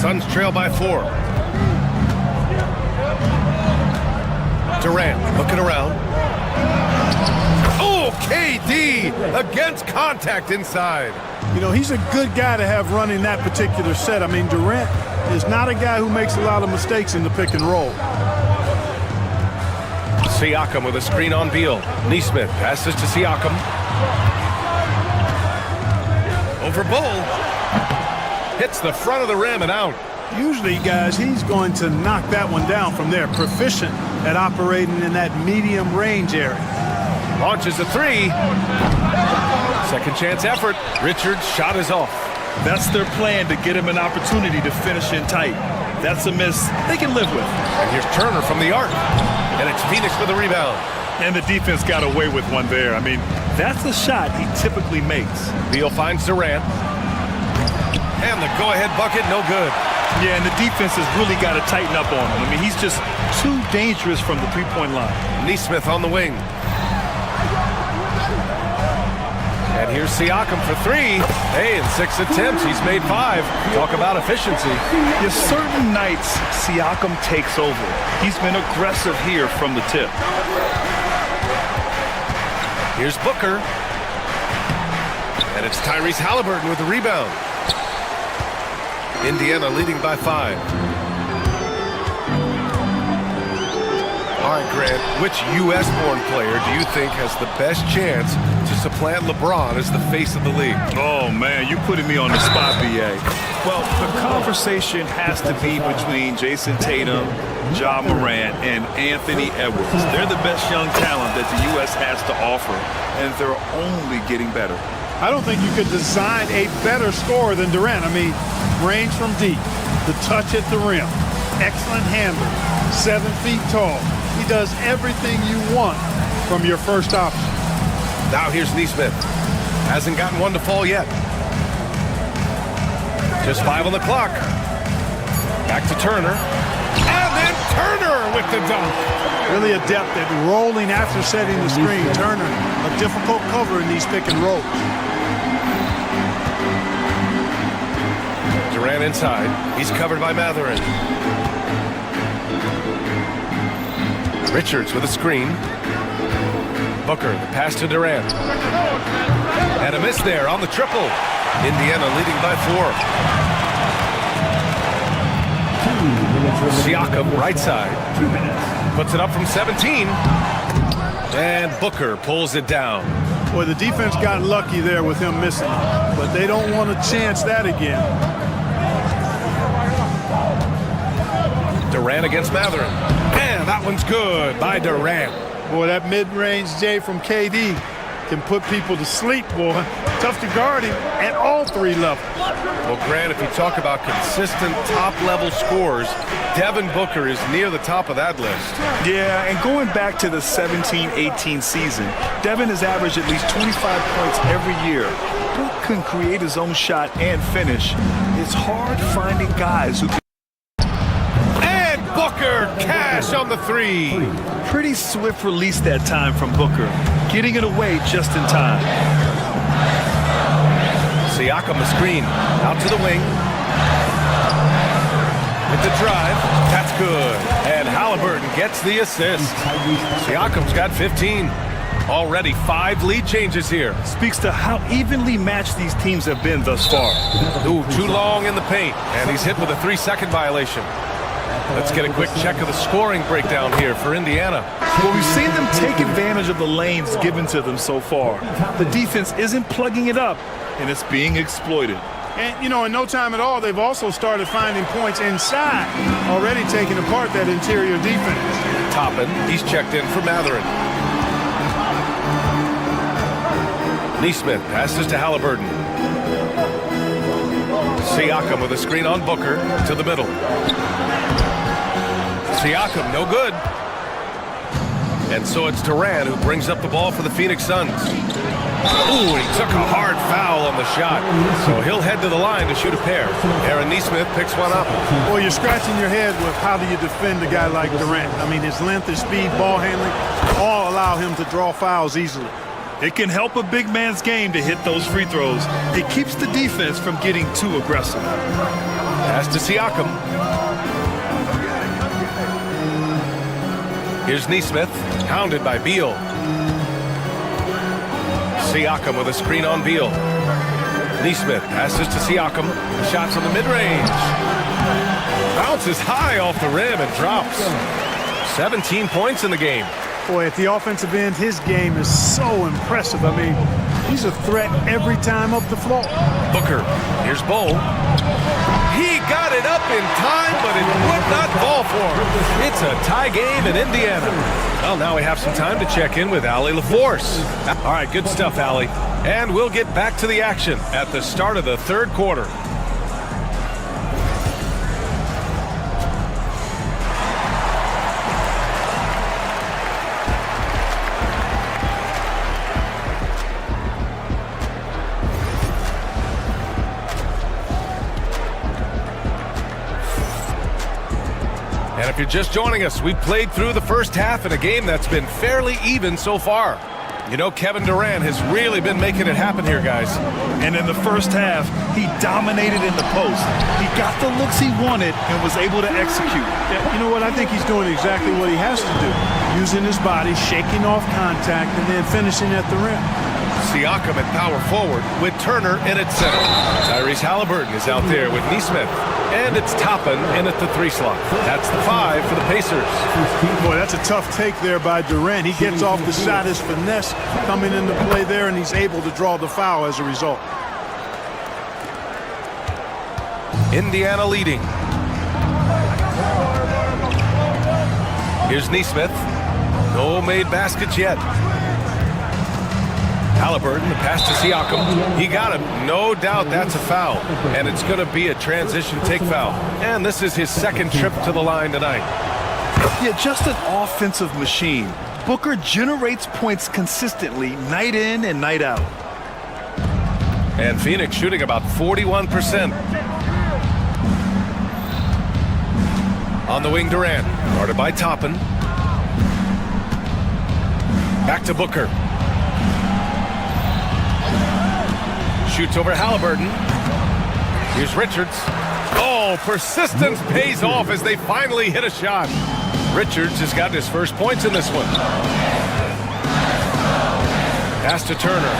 Speaker 4: Suns trail by 4. Durant looking around. Oh, KD against contact inside.
Speaker 16: You know, he's a good guy to have running that particular set. I mean, Durant is not a guy who makes a lot of mistakes in the pick and roll.
Speaker 4: Siakam with a screen on Beal. Nesmith passes to Siakam. Over Bol. Hits the front of the rim and out.
Speaker 16: Usually, guys, he's going to knock that one down from there. Proficient at operating in that medium range area.
Speaker 4: Launches a 3. Second chance effort. Richards' shot is off.
Speaker 5: That's their plan, to get him an opportunity to finish in tight. That's a miss they can live with.
Speaker 4: And here's Turner from the arc. And it's Phoenix with a rebound.
Speaker 5: And the defense got away with one there. I mean, that's a shot he typically makes.
Speaker 4: Beal finds Durant. And the go-ahead bucket, no good.
Speaker 5: Yeah, and the defense has really got to tighten up on him. I mean, he's just too dangerous from the three-point line.
Speaker 4: Nesmith on the wing. And here's Siakam for 3. Hey, in 6 attempts, he's made 5. Talk about efficiency.
Speaker 5: Yeah, certain nights, Siakam takes over. He's been aggressive here from the tip.
Speaker 4: Here's Booker. And it's Tyrese Halliburton with the rebound. Indiana leading by 5. All right, Grant, which U.S.-born player do you think has the best chance to supplant LeBron as the face of the league?
Speaker 5: Oh, man, you're putting me on the spot, B.A. Well, the conversation has to be between Jason Tatum, Ja Morant, and Anthony Edwards. They're the best young talent that the U.S. has to offer, and they're only getting better.
Speaker 16: I don't think you could design a better scorer than Durant. I mean, range from deep, the touch at the rim, excellent handler, 7 feet tall. He does everything you want from your first option.
Speaker 4: Now here's Nesmith. Hasn't gotten one to fall yet. Just 5 on the clock. Back to Turner. And then Turner with the dunk.
Speaker 16: Really adept at rolling after setting the screen. Turner, a difficult cover in these pick and rolls.
Speaker 4: Durant inside. He's covered by Matherin. Richards with a screen. Booker, the pass to Durant. And a miss there on the triple. Indiana leading by 4. Siakam, right side. Puts it up from 17. And Booker pulls it down.
Speaker 16: Boy, the defense got lucky there with him missing, but they don't want to chance that again.
Speaker 4: Durant against Matherin. And that one's good by Durant.
Speaker 16: Boy, that mid-range J from KD can put people to sleep, boy. Tough to guard him at all 3 levels.
Speaker 4: Well, Grant, if you talk about consistent top-level scores, Devin Booker is near the top of that list.
Speaker 5: Yeah, and going back to the 17-18 season, Devin has averaged at least 25 points every year. Book can create his own shot and finish. It's hard finding guys who can.
Speaker 4: And Booker, cash on the 3.
Speaker 5: Pretty swift release that time from Booker, getting it away just in time.
Speaker 4: Siakam, the screen, out to the wing. With the drive, that's good. And Halliburton gets the assist. Siakam's got 15. Already 5 lead changes here.
Speaker 5: Speaks to how evenly matched these teams have been thus far.
Speaker 4: Ooh, too long in the paint. And he's hit with a 3-second violation. Let's get a quick check of the scoring breakdown here for Indiana.
Speaker 5: Well, we've seen them take advantage of the lanes given to them so far. The defense isn't plugging it up, and it's being exploited.
Speaker 16: And, you know, in no time at all, they've also started finding points inside, already taking apart that interior defense.
Speaker 4: Toppin, he's checked in for Matherin. Neesmith passes to Halliburton. Siakam with a screen on Booker to the middle. Siakam, no good. And so it's Durant who brings up the ball for the Phoenix Suns. Ooh, he took a hard foul on the shot. So he'll head to the line to shoot a pair. Aaron Neesmith picks one up.
Speaker 16: Well, you're scratching your head with how do you defend a guy like Durant? I mean, his length, his speed, ball handling, all allow him to draw fouls easily.
Speaker 5: It can help a big man's game to hit those free throws. It keeps the defense from getting too aggressive.
Speaker 4: Pass to Siakam. Here's Neesmith, hounded by Beal. Siakam with a screen on Beal. Neesmith passes to Siakam. Shot from the mid-range. Bounces high off the rim and drops. 17 points in the game.
Speaker 16: Boy, at the offensive end, his game is so impressive. I mean, he's a threat every time up the floor.
Speaker 4: Booker, here's Bull. He got it up in time, but it would not fall for him. It's a tie game in Indiana. Well, now we have some time to check in with Allie LaForce. All right, good stuff, Allie. And we'll get back to the action at the start of the 3rd quarter. And if you're just joining us, we played through the first half in a game that's been fairly even so far. You know, Kevin Durant has really been making it happen here, guys.
Speaker 5: And in the first half, he dominated in the post. He got the looks he wanted and was able to execute.
Speaker 16: Yeah, you know what? I think he's doing exactly what he has to do. Using his body, shaking off contact, and then finishing at the rim.
Speaker 4: Siakam at power forward with Turner in at center. Tyrese Halliburton is out there with Neesmith. And it's Toppin in at the 3 slot. That's the 5 for the Pacers.
Speaker 16: Boy, that's a tough take there by Durant. He gets off the shot, his finesse coming into play there, and he's able to draw the foul as a result.
Speaker 4: Indiana leading. Here's Neesmith. No made baskets yet. Halliburton, the pass to Siakam. He got him. No doubt that's a foul. And it's going to be a transition take foul. And this is his 2nd trip to the line tonight.
Speaker 5: Yeah, just an offensive machine. Booker generates points consistently, night in and night out.
Speaker 4: And Phoenix shooting about 41%. On the wing, Durant. Guarded by Toppin. Back to Booker. Shoots over Halliburton. Here's Richards. Oh, persistence pays off as they finally hit a shot. Richards has gotten his first points in this one. Pass to Turner.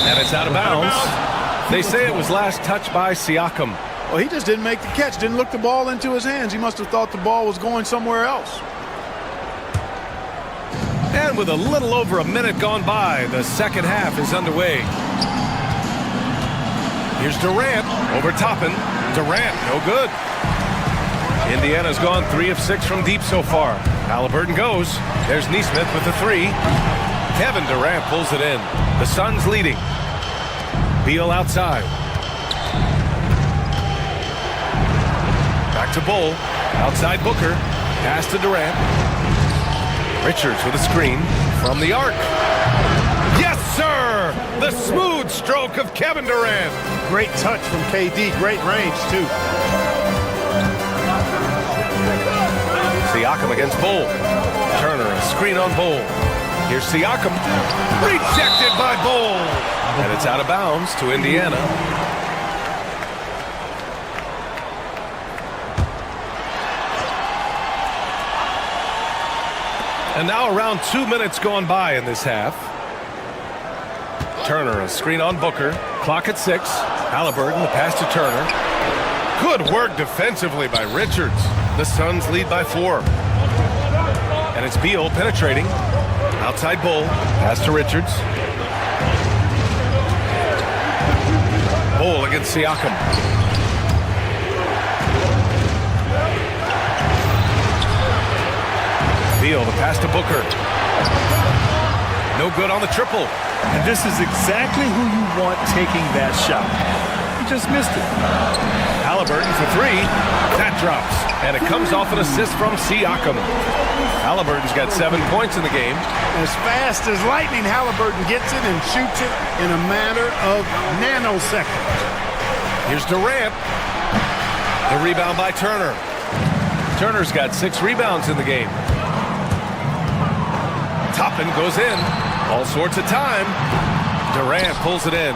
Speaker 4: And it's out of bounds. They say it was last touched by Siakam.
Speaker 16: Well, he just didn't make the catch, didn't look the ball into his hands. He must have thought the ball was going somewhere else.
Speaker 4: And with a little over a minute gone by, the second half is underway. Here's Durant over Toppin. Durant, no good. Indiana's gone 3 of 6 from deep so far. Halliburton goes. There's Neesmith with the 3. Kevin Durant pulls it in. The Suns leading. Beal outside. Back to Bull. Outside Booker. Pass to Durant. Richards with a screen from the arc. Yes, sir! The smooth stroke of Kevin Durant.
Speaker 16: Great touch from KD. Great range, too.
Speaker 4: Siakam against Bull. Turner, a screen on Bull. Here's Siakam. Rejected by Bull. And it's out of bounds to Indiana. And now around 2 minutes gone by in this half. Turner, a screen on Booker. Clock at 6. Halliburton, the pass to Turner. Good work defensively by Richards. The Suns lead by 4. And it's Beal penetrating. Outside Bull. Pass to Richards. Bull against Siakam. Beal, the pass to Booker. No good on the triple.
Speaker 5: And this is exactly who you want taking that shot. He just missed it.
Speaker 4: Halliburton for 3. That drops. And it comes off an assist from Siakam. Halliburton's got 7 points in the game.
Speaker 16: As fast as lightning, Halliburton gets it and shoots it in a matter of nanoseconds.
Speaker 4: Here's Durant. The rebound by Turner. Turner's got 6 rebounds in the game. Toppin goes in. All sorts of time. Durant pulls it in.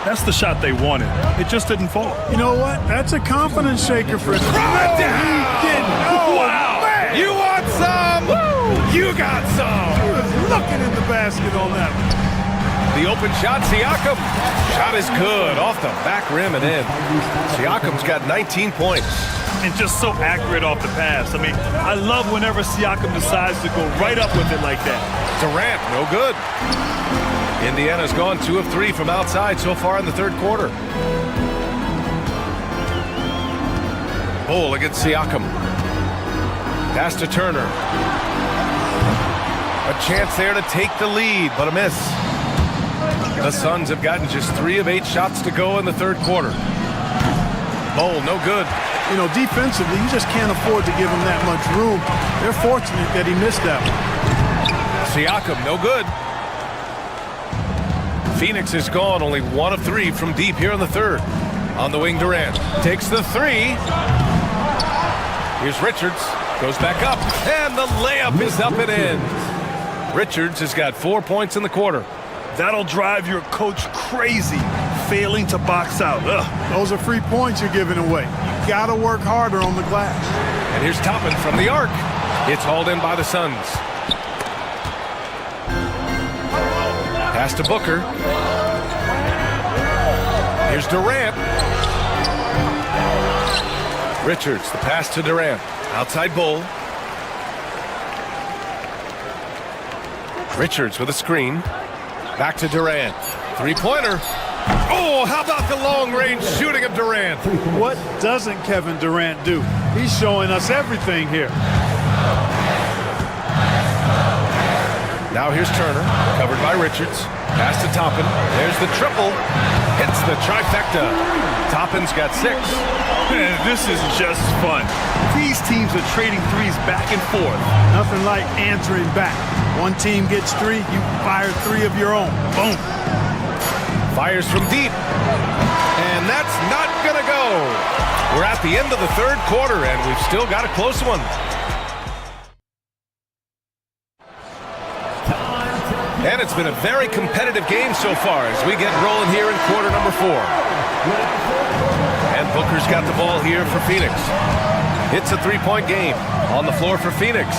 Speaker 5: That's the shot they wanted. It just didn't fall.
Speaker 16: You know what? That's a confidence shaker for him.
Speaker 4: Throw it down!
Speaker 16: He didn't. Oh,
Speaker 4: wow!
Speaker 16: Man.
Speaker 4: You want some? Woo! You got some!
Speaker 16: He was looking in the basket on that one.
Speaker 4: The open shot, Siakam. Shot is good. Off the back rim and in. Siakam's got 19 points.
Speaker 5: And just so accurate off the pass. I mean, I love whenever Siakam decides to go right up with it like that.
Speaker 4: Durant, no good. Indiana's gone 2 of 3 from outside so far in the third quarter. Bull against Siakam. Pass to Turner. A chance there to take the lead, but a miss. The Suns have gotten just 3 of 8 shots to go in the third quarter. Bull, no good.
Speaker 16: You know, defensively, you just can't afford to give him that much room. They're fortunate that he missed that one.
Speaker 4: Siakam, no good. Phoenix is gone, only 1 of 3 from deep here in the third. On the wing, Durant takes the 3. Here's Richards, goes back up, and the layup is up and in. Richards has got 4 points in the quarter.
Speaker 5: That'll drive your coach crazy, failing to box out. Ugh.
Speaker 16: Those are free points you're giving away. You gotta work harder on the glass.
Speaker 4: And here's Toppin from the arc. It's hauled in by the Suns. Pass to Booker. Here's Durant. Richards, the pass to Durant. Outside Bull. Richards with a screen. Back to Durant. 3-pointer. Oh, how about the long-range shooting of Durant?
Speaker 16: What doesn't Kevin Durant do? He's showing us everything here.
Speaker 4: Now here's Turner, covered by Richards. Pass to Toppin. There's the triple. Hits the trifecta. Toppin's got 6.
Speaker 5: Man, this is just fun. These teams are trading threes back and forth.
Speaker 16: Nothing like answering back. One team gets 3, you fire 3 of your own. Boom.
Speaker 4: Fires from deep. And that's not gonna go. We're at the end of the third quarter, and we've still got a close one. And it's been a very competitive game so far as we get rolling here in quarter number 4. Booker's got the ball here for Phoenix. It's a three-point game. On the floor for Phoenix.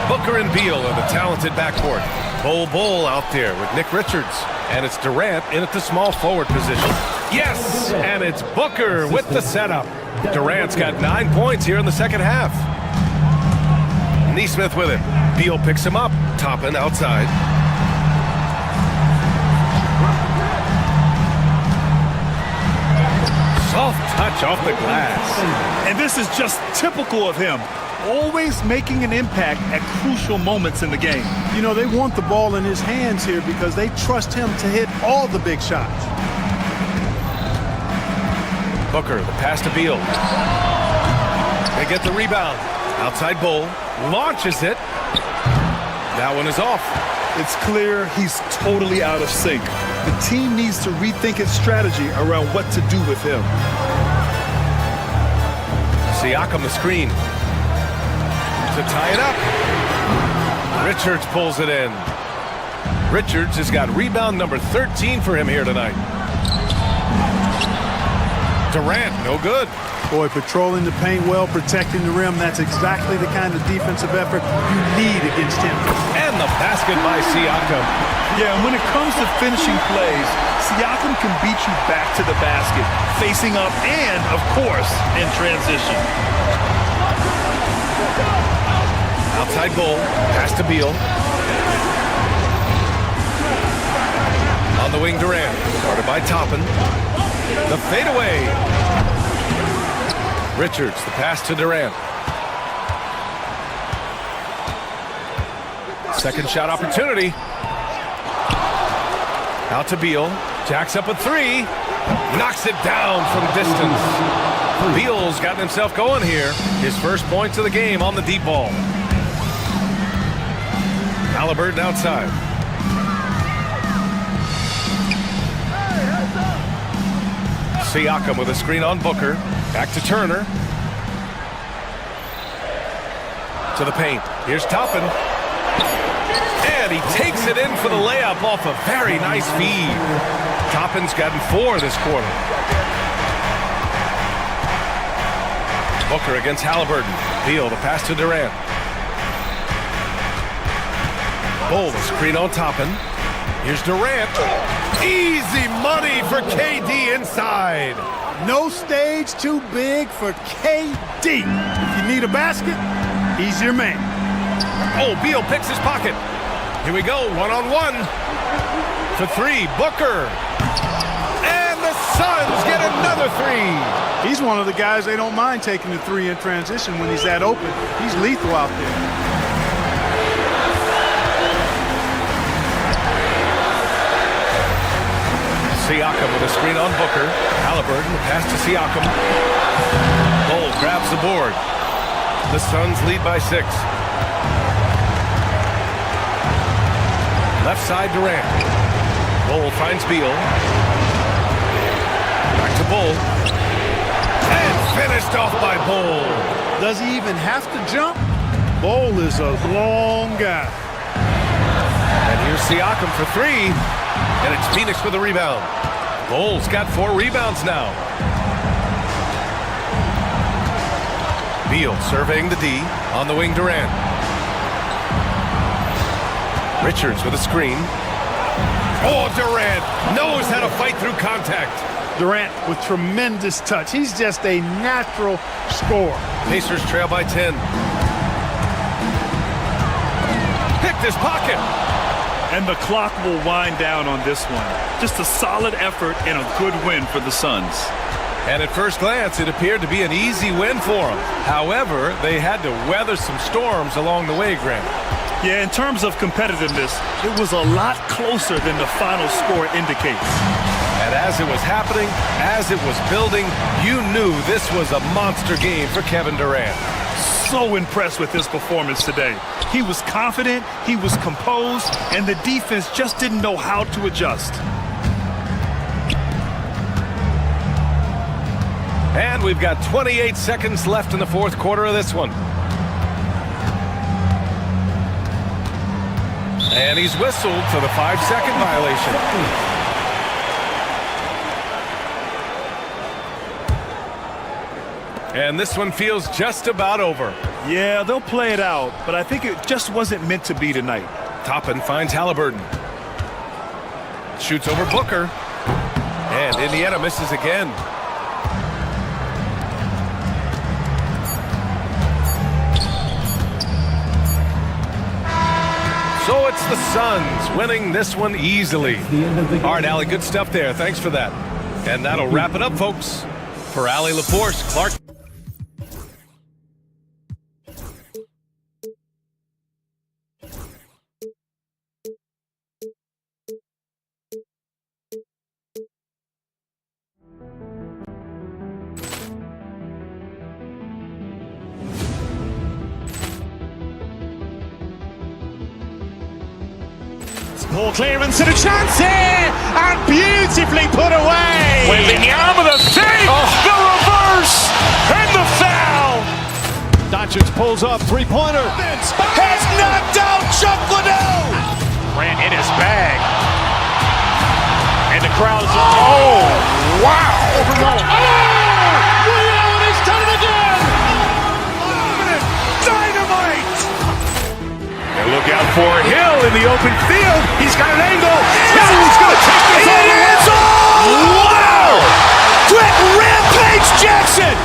Speaker 4: Booker and Beal in the talented backcourt. Bol out there with Nick Richards. And it's Durant in at the small forward position. Yes! And it's Booker with the setup. Durant's got 9 points here in the second half. Neesmith with it. Beal picks him up. Toppin outside. Soft touch off the glass.
Speaker 5: And this is just typical of him. Always making an impact at crucial moments in the game.
Speaker 16: You know, they want the ball in his hands here because they trust him to hit all the big shots.
Speaker 4: Booker, the pass to Beal. They get the rebound. Outside Bol. Launches it. That one is off.
Speaker 5: It's clear he's totally out of sync. The team needs to rethink its strategy around what to do with him.
Speaker 4: Siakam the screen. To tie it up. Richards pulls it in. Richards has got rebound number 13 for him here tonight. Durant, no good.
Speaker 16: Boy, patrolling the paint well, protecting the rim. That's exactly the kind of defensive effort you need against him.
Speaker 4: And the basket by Siakam.
Speaker 5: Yeah, and when it comes to finishing plays, Siakam can beat you back to the basket, facing up and, of course, in transition.
Speaker 4: Outside Bol, pass to Beal. On the wing, Durant, guarded by Toppin. The fadeaway. Richards, the pass to Durant. Second shot opportunity. Out to Beal. Jacks up a three. Knocks it down from distance. Beal's gotten himself going here. His first points of the game on the deep ball. Halliburton outside. Siakam with a screen on Booker. Back to Turner. To the paint. Here's Toppin. And he takes it in for the layup off a very nice feed. Toppin's gotten 4 this quarter. Booker against Halliburton. Beal, the pass to Durant. Bol, the screen on Toppin. Here's Durant. Easy money for KD inside.
Speaker 16: No stage too big for KD. If you need a basket, he's your man.
Speaker 4: Oh, Beal picks his pocket. Here we go, one-on-one. For 3, Booker. And the Suns get another 3.
Speaker 16: He's one of the guys they don't mind taking the 3 in transition when he's that open. He's lethal out there.
Speaker 4: Siakam with a screen on Booker. Halliburton, the pass to Siakam. Bol grabs the board. The Suns lead by 6. Left side, Durant. Bol finds Beal. Back to Bol. And finished off by Bol.
Speaker 16: Does he even have to jump? Bol is a long guy.
Speaker 4: And here's Siakam for 3. And it's Phoenix with a rebound. Bol's got 4 rebounds now. Beal surveying the D. On the wing, Durant. Richards with a screen. Oh, Durant knows how to fight through contact.
Speaker 16: Durant with tremendous touch. He's just a natural scorer.
Speaker 4: Pacers trail by 10. Picked his pocket.
Speaker 5: And the clock will wind down on this one. Just a solid effort and a good win for the Suns.
Speaker 4: And at first glance, it appeared to be an easy win for them. However, they had to weather some storms along the way, Grant.
Speaker 5: Yeah, in terms of competitiveness, it was a lot closer than the final score indicates.
Speaker 4: And as it was happening, as it was building, you knew this was a monster game for Kevin Durant.
Speaker 5: So impressed with his performance today. He was confident, he was composed, and the defense just didn't know how to adjust.
Speaker 4: And we've got 28 seconds left in the fourth quarter of this one. And he's whistled for the 5-second violation. And this one feels just about over.
Speaker 5: Yeah, they'll play it out, but I think it just wasn't meant to be tonight.
Speaker 4: Toppin finds Halliburton. Shoots over Booker. And Indiana misses again. So it's the Suns winning this one easily. All right, Allie, good stuff there. Thanks for that. And that'll wrap it up, folks. For Allie LaForce, Clark.
Speaker 3: Ball clearance and a chance here, and beautifully put away.
Speaker 2: Wembanyama the save, the reverse, and the foul.
Speaker 3: Doncic pulls up, three-pointer.
Speaker 2: Has knocked out Chuck Liddell.
Speaker 1: Grant in his bag. And the crowd is, oh, wow.
Speaker 2: Ray Allen has done it again. Dynamite.
Speaker 1: And look out for Hill in the open field. He's got an angle. Hill's going to take this all the way.
Speaker 2: Wow! Quick Rampage Jackson.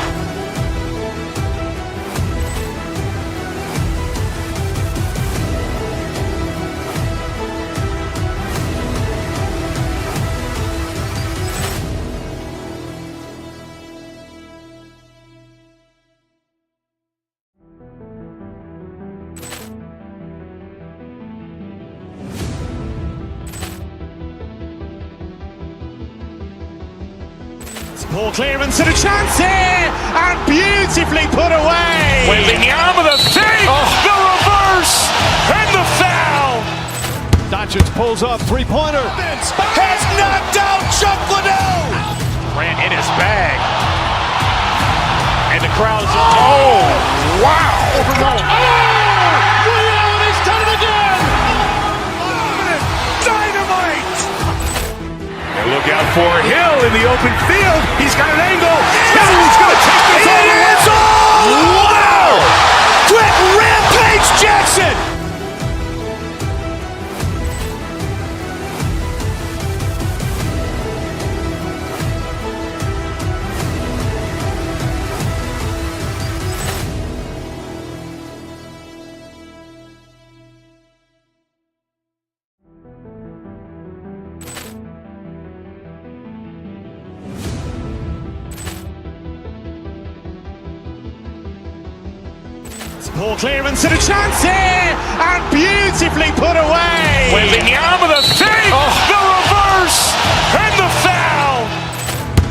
Speaker 3: Ball clearance and a chance here, and beautifully put away.
Speaker 2: Wembanyama the save, the reverse, and the foul.
Speaker 3: Doncic pulls up, three-pointer.
Speaker 2: Has knocked out Chuck Liddell.
Speaker 1: Grant in his bag. And the crowd is, oh, wow.
Speaker 2: Ray Allen has done it again. Dynamite.
Speaker 1: And look out for Hill in the open field. He's got an angle. Hill's going to take this all the way.
Speaker 2: Wow! Quick Rampage Jackson.
Speaker 3: Ball clearance and a chance here, and beautifully put away.
Speaker 2: Wembanyama the save, the reverse, and the foul.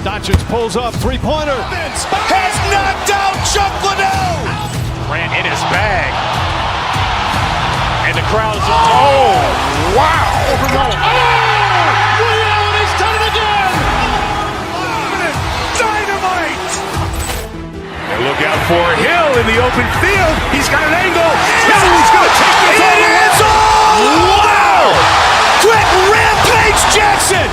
Speaker 3: Doncic pulls up, three-pointer.
Speaker 2: Has knocked out Chuck Liddell.
Speaker 1: Grant in his bag. And the crowd is, oh, wow.
Speaker 2: Ray Allen has done it again. Dynamite.
Speaker 1: And look out for Hill in the open field. He's got an angle. Hill's going to take this all the way.
Speaker 2: Wow! Quick Rampage Jackson.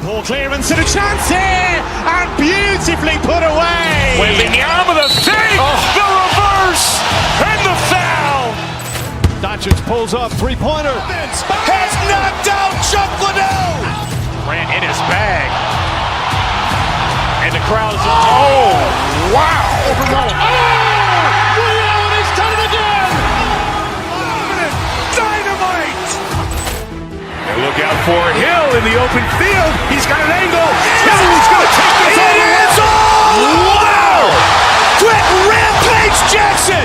Speaker 3: Ball clearance and a chance here, and beautifully put away.
Speaker 2: Wembanyama the save, the reverse, and the foul.
Speaker 3: Doncic pulls up, three-pointer.
Speaker 2: Has knocked out Chuck Liddell.
Speaker 1: Grant in his bag. And the crowd is, oh, wow.
Speaker 2: Ray Allen has done it again. Dynamite.
Speaker 1: And look out for Hill in the open field. He's got an angle. Hill's going to take this all the way.
Speaker 2: Wow! Quick Rampage Jackson.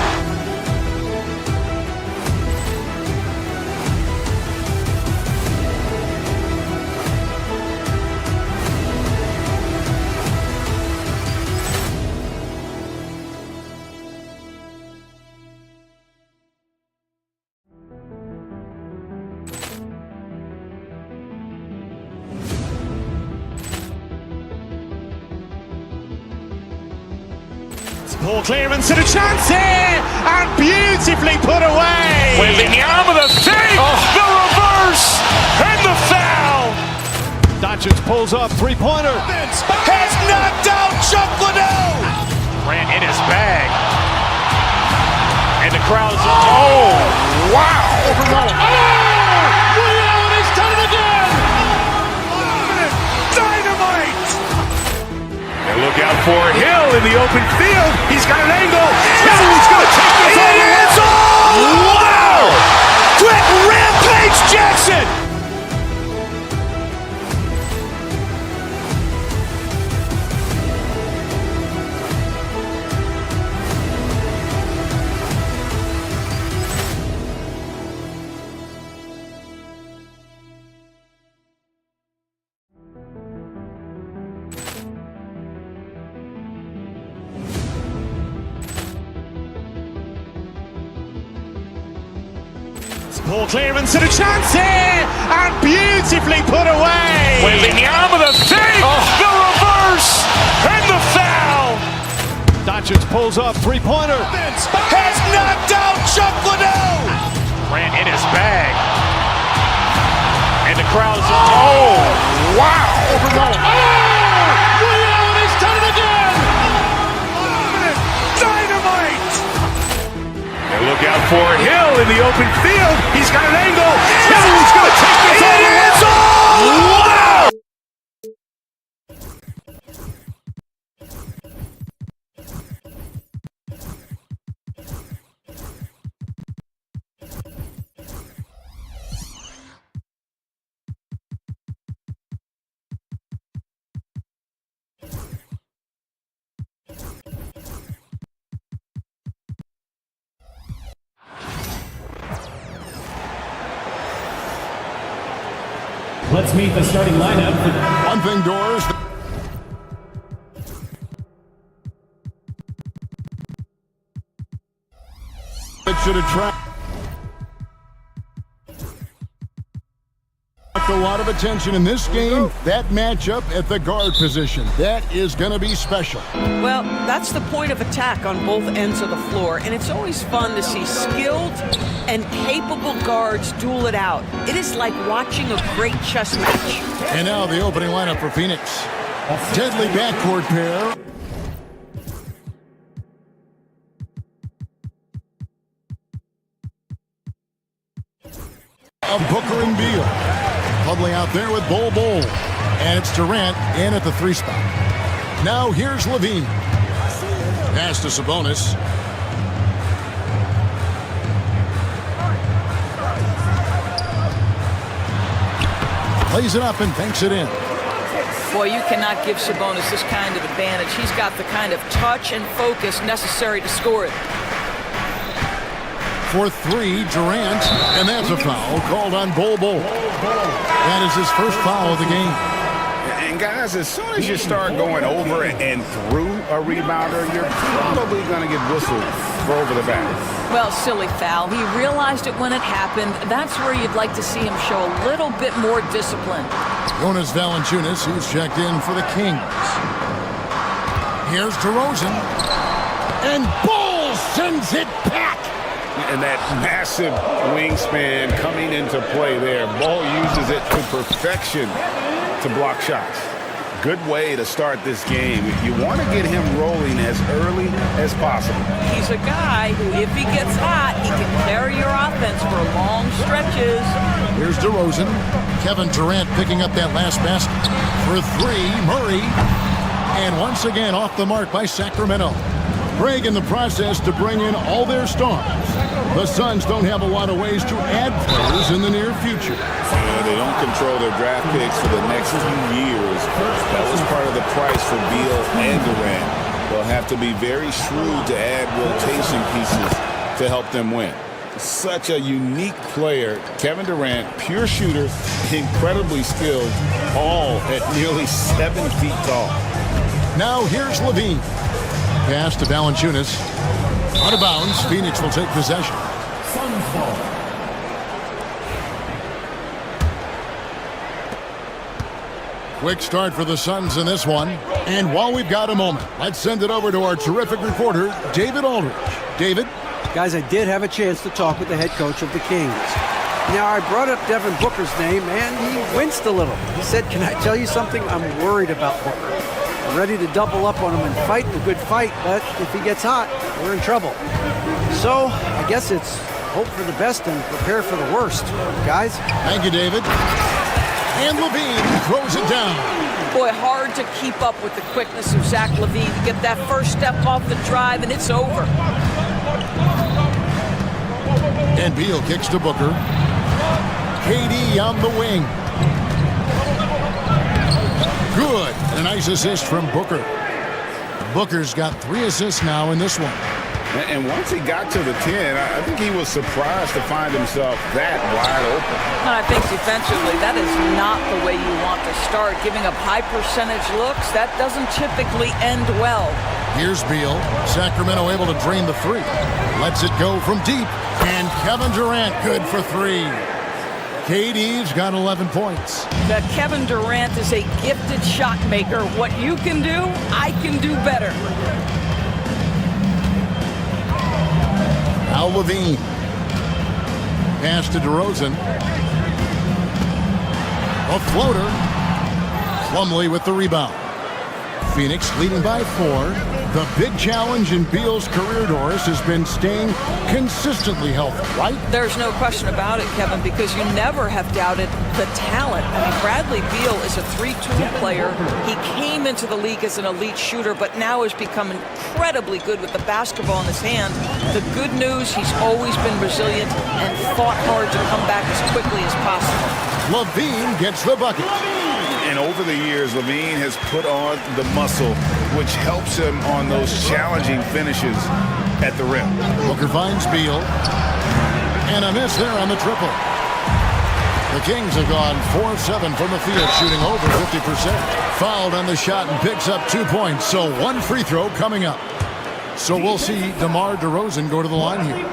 Speaker 3: Ball clearance and a chance here, and beautifully put away.
Speaker 2: Wembanyama with a fake, the reverse, and the foul.
Speaker 3: Doncic pulls up, three-pointer. Has knocked out Chuck Liddell.
Speaker 2: Ran in his bag. And the crowd is, oh, wow.
Speaker 3: Overruled. Oh, Ray Allen has done it again.
Speaker 2: Dynamite.
Speaker 1: And look out for Hill in the open field. He's got an angle. He's going to take this all the way.
Speaker 2: Wow. Quick Rampage Jackson.
Speaker 3: Ball clearance and a chance here, and beautifully put away.
Speaker 2: Wembanyama with a fake, the reverse, and the foul.
Speaker 3: Doncic pulls up, three-pointer.
Speaker 2: Has knocked out Chuck Liddell. Ran in his bag. And the crowd is, oh, wow.
Speaker 3: Overruled. Oh, Ray Allen has done it again.
Speaker 2: Dynamite.
Speaker 1: And look out for Hill in the open field. He's got an angle. Hill's going to take this all the way.
Speaker 2: Wow.
Speaker 14: Let's meet the starting lineup.
Speaker 8: One thing, Doors. That should attract a lot of attention in this game. That matchup at the guard position. That is going to be special.
Speaker 7: Well, that's the point of attack on both ends of the floor, and it's always fun to see skilled and capable guards duel it out. It is like watching a great chess match.
Speaker 8: And now the opening lineup for Phoenix. Deadly backcourt pair. Of Booker and Beal. Huddling out there with Bol. And it's Durant in at the 3 spot. Now here's Levine. Pass to Sabonis. Plays it up and banks it in.
Speaker 7: Boy, you cannot give Sabonis this kind of advantage. He's got the kind of touch and focus necessary to score it.
Speaker 8: For 3, Durant, and that's a foul called on Bol. That is his first foul of the game.
Speaker 9: And guys, as soon as you start going over and through a rebounder, you're probably going to get whistled for over the back.
Speaker 7: Well, silly foul. He realized it when it happened. That's where you'd like to see him show a little bit more discipline.
Speaker 8: Jonas Valanciunas, who's checked in for the Kings. Here's DeRozan. And Bol sends it back.
Speaker 9: And that massive wingspan coming into play there. Ball uses it to perfection to block shots. Good way to start this game. You want to get him rolling as early as possible.
Speaker 7: He's a guy who, if he gets hot, he can carry your offense for long stretches.
Speaker 8: Here's DeRozan. Kevin Durant picking up that last basket. For 3, Murray. And once again off the mark by Sacramento. Craig in the process to bring in all their stars. The Suns don't have a lot of ways to add players in the near future.
Speaker 9: They don't control their draft picks for the next few years. That was part of the price for Beal and Durant. They'll have to be very shrewd to add rotation pieces to help them win. Such a unique player. Kevin Durant, pure shooter, incredibly skilled, all at nearly 7 feet tall.
Speaker 8: Now here's Levine. Pass to Valanciunas. Out of bounds. Phoenix will take possession. Quick start for the Suns in this one. And while we've got a moment, let's send it over to our terrific reporter, David Aldridge. David?
Speaker 11: Guys, I did have a chance to talk with the head coach of the Kings. Now, I brought up Devin Booker's name, and he winced a little. He said, "Can I tell you something? I'm worried about Booker. I'm ready to double up on him and fight a good fight, but if he gets hot, we're in trouble." So, I guess it's hope for the best and prepare for the worst. Guys?
Speaker 8: Thank you, David. And LaVine throws it down.
Speaker 7: Boy, hard to keep up with the quickness of Zach LaVine. To get that first step off the drive, and it's over.
Speaker 8: And Beal kicks to Booker. KD on the wing. Good. A nice assist from Booker. Booker's got 3 assists now in this one.
Speaker 9: And once he got to the 10, I think he was surprised to find himself that wide open.
Speaker 7: And I think defensively, that is not the way you want to start. Giving up high percentage looks, that doesn't typically end well.
Speaker 8: Here's Beal. Sacramento able to drain the 3. Lets it go from deep. And Kevin Durant good for 3. KD's got 11 points.
Speaker 7: That Kevin Durant is a gifted shot maker. What you can do, I can do better.
Speaker 8: Al LaVine. Pass to DeRozan. A floater. Plumlee with the rebound. Phoenix leading by 4. The big challenge in Beal's career, Doris, has been staying consistently healthy, right?
Speaker 7: There's no question about it, Kevin, because you never have doubted the talent. I mean, Bradley Beal is a 3-tool player. He came into the league as an elite shooter, but now has become incredibly good with the basketball in his hand. The good news, he's always been resilient and fought hard to come back as quickly as possible.
Speaker 8: LaVine gets the bucket.
Speaker 9: And over the years, LaVine has put on the muscle, which helps him on those challenging finishes at the rim.
Speaker 8: Booker finds Beal. And a miss there on the triple. The Kings have gone 4 of 7 from the field, shooting over 50%. Fouled on the shot and picks up 2 points, so 1 free throw coming up. So we'll see DeMar DeRozan go to the line here.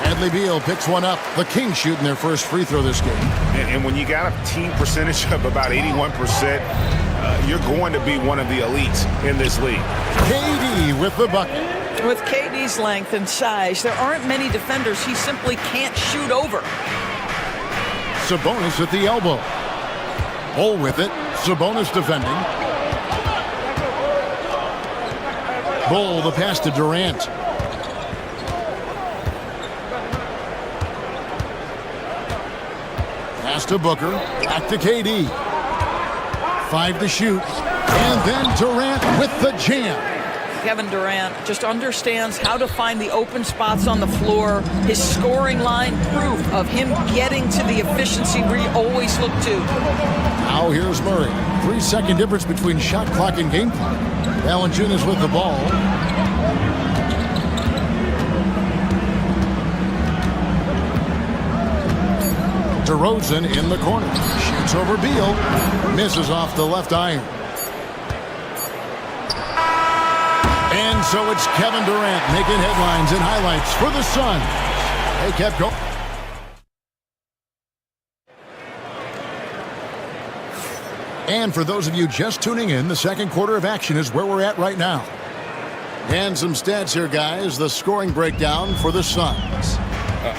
Speaker 8: Bradley Beal picks one up. The Kings shooting their first free throw this game.
Speaker 9: And when you got a team percentage of about 81%, you're going to be one of the elites in this league.
Speaker 8: KD with the bucket.
Speaker 7: With KD's length and size, there aren't many defenders he simply can't shoot over.
Speaker 8: Sabonis at the elbow. Bull with it. Sabonis defending. Bull the pass to Durant. Pass to Booker. Back to KD. 5 to shoot. And then Durant with the jam.
Speaker 7: Kevin Durant just understands how to find the open spots on the floor. His scoring line, proof of him getting to the efficiency we always look to.
Speaker 8: Now here's Murray. 3-second difference between shot clock and game clock. Valanciunas with the ball. DeRozan in the corner. Shoots over Beal. Misses off the left iron. And so it's Kevin Durant making headlines and highlights for the Suns. They kept going. And for those of you just tuning in, the second quarter of action is where we're at right now. And some stats here, guys. The scoring breakdown for the Suns.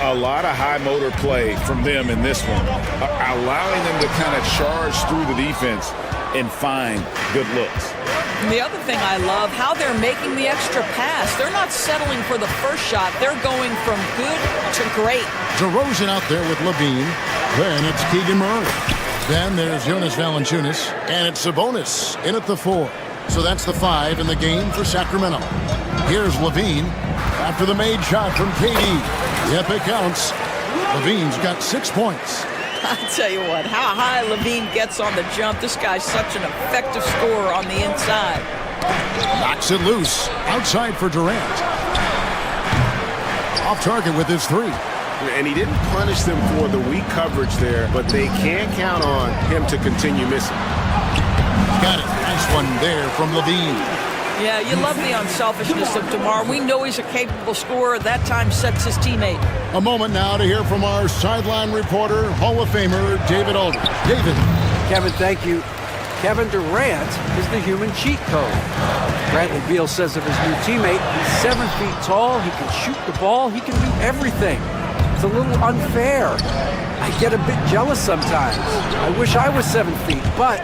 Speaker 9: A lot of high motor play from them in this one, allowing them to kind of charge through the defense and find good looks.
Speaker 7: And the other thing I love, how they're making the extra pass. They're not settling for the first shot. They're going from good to great.
Speaker 8: DeRozan out there with LaVine. Then it's Keegan Murray. Then there's Jonas Valanciunas. And it's Sabonis in at the 4. So that's the 5 in the game for Sacramento. Here's LaVine after the made shot from KD. Yep, it counts. LaVine's got 6 points.
Speaker 7: I'll tell you what, how high LaVine gets on the jump. This guy's such an effective scorer on the inside.
Speaker 8: Knocks it loose. Outside for Durant. Off target with his 3.
Speaker 12: And he didn't punish them for the weak coverage there, but they can count on him to continue missing.
Speaker 8: Got it. Nice one there from LaVine.
Speaker 7: Yeah, you love the unselfishness of DeMar. We know he's a capable scorer. That time sets his teammate.
Speaker 8: A moment now to hear from our sideline reporter, Hall of Famer David Aldridge. David.
Speaker 11: Kevin, thank you. Kevin Durant is the human cheat code. Bradley Beal says of his new teammate, he's 7 feet tall, he can shoot the ball, he can do everything. It's a little unfair. I get a bit jealous sometimes. I wish I was 7 feet, but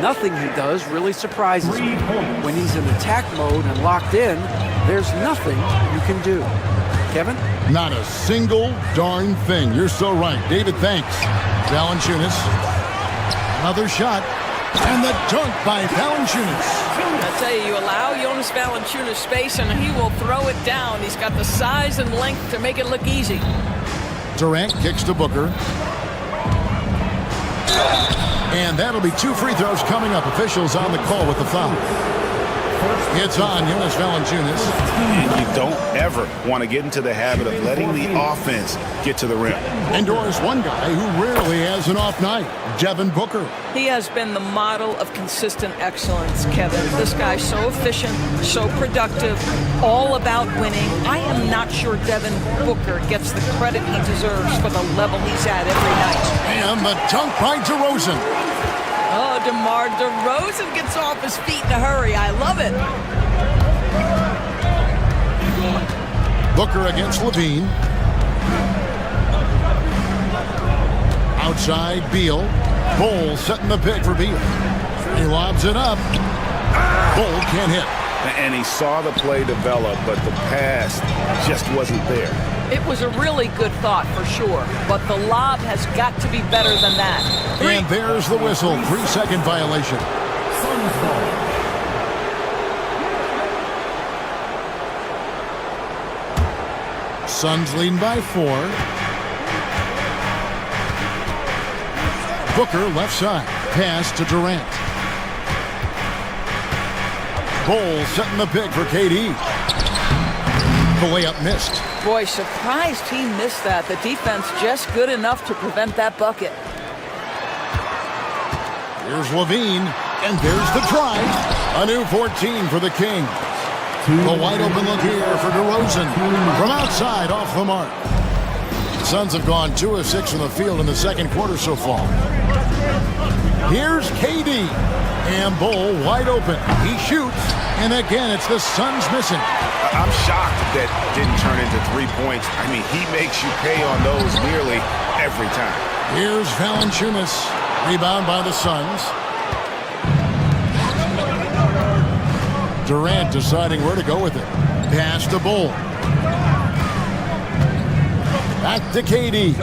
Speaker 11: nothing he does really surprises me. When he's in attack mode and locked in, there's nothing you can do. Kevin?
Speaker 8: Not a single darn thing. You're so right. David, thanks. Valanciunas. Another shot. And the dunk by Valanciunas.
Speaker 7: I tell you, you allow Jonas Valanciunas space and he will throw it down. He's got the size and length to make it look easy.
Speaker 8: Durant kicks to Booker. And that'll be 2 free throws coming up. Officials on the call with the foul. It's on Jonas Valanciunas.
Speaker 9: And you don't ever want to get into the habit of letting the offense get to the rim.
Speaker 8: And Doris, one guy who rarely has an off night, Devin Booker.
Speaker 7: He has been the model of consistent excellence, Kevin. This guy's so efficient, so productive, all about winning. I am not sure Devin Booker gets the credit he deserves for the level he's at every night.
Speaker 8: And the dunk by DeRozan.
Speaker 7: Oh, DeMar DeRozan gets off his feet in a hurry. I love it.
Speaker 8: Booker against Levine. Outside, Beal. Bull setting the pick for Beal. He lobs it up. Bull can't hit.
Speaker 9: And he saw the play develop, but the pass just wasn't there.
Speaker 7: It was a really good thought for sure, but the lob has got to be better than that.
Speaker 8: And there's the whistle. 3-second violation. Suns leading by 4. Booker left side. Pass to Durant. Bull setting the pick for KD. The layup missed.
Speaker 7: Boy, surprised he missed that. The defense just good enough to prevent that bucket.
Speaker 8: Here's Levine, and there's the try. A new 14 for the Kings. The wide open look here for DeRozan. From outside, off the mark. Suns have gone 2 of 6 from the field in the second quarter so far. Here's KD. And Bull wide open. He shoots, and again, it's the Suns missing.
Speaker 9: I'm shocked that didn't turn into 3 points. I mean, he makes you pay on those nearly every time.
Speaker 8: Here's Valanciunas. Rebound by the Suns. Durant deciding where to go with it. Pass to Bull. Back to KD.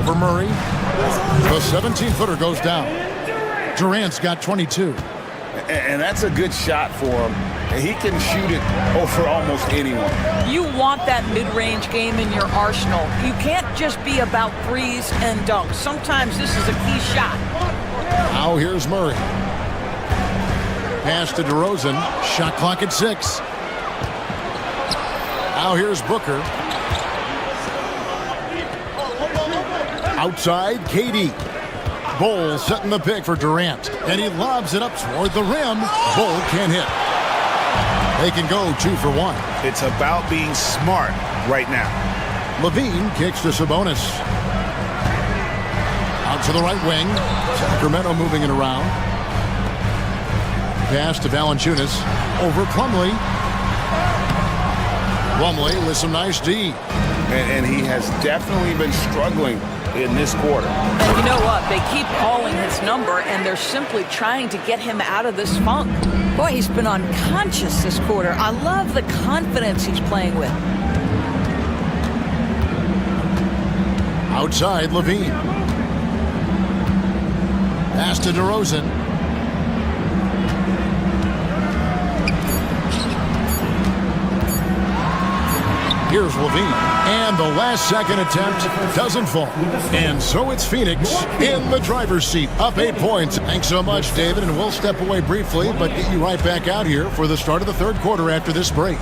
Speaker 8: For Murray. The 17-footer goes down. Durant's got 22.
Speaker 9: And that's a good shot for him. He can shoot it over almost anyone.
Speaker 7: You want that mid-range game in your arsenal. You can't just be about threes and dunks. Sometimes this is a key shot.
Speaker 8: Now here's Murray. Pass to DeRozan. Shot clock at 6. Now here's Booker. Outside, KD. Bull setting the pick for Durant. And he lobs it up toward the rim. Bull can't hit. They can go 2 for 1.
Speaker 9: It's about being smart right now.
Speaker 8: Levine kicks to Sabonis. Out to the right wing. Sacramento moving it around. Pass to Valanciunas. Over Plumlee. Plumlee with some nice D.
Speaker 9: And he has definitely been struggling in this quarter.
Speaker 7: And you know what? They keep calling his number, and they're simply trying to get him out of this funk. Boy, he's been unconscious this quarter. I love the confidence he's playing with.
Speaker 8: Outside, Levine. Pass to DeRozan. Here's Levine. And the last second attempt doesn't fall. And so it's Phoenix in the driver's seat, up 8 points. Thanks so much, David. And we'll step away briefly, but get you right back out here for the start of the third quarter after this break.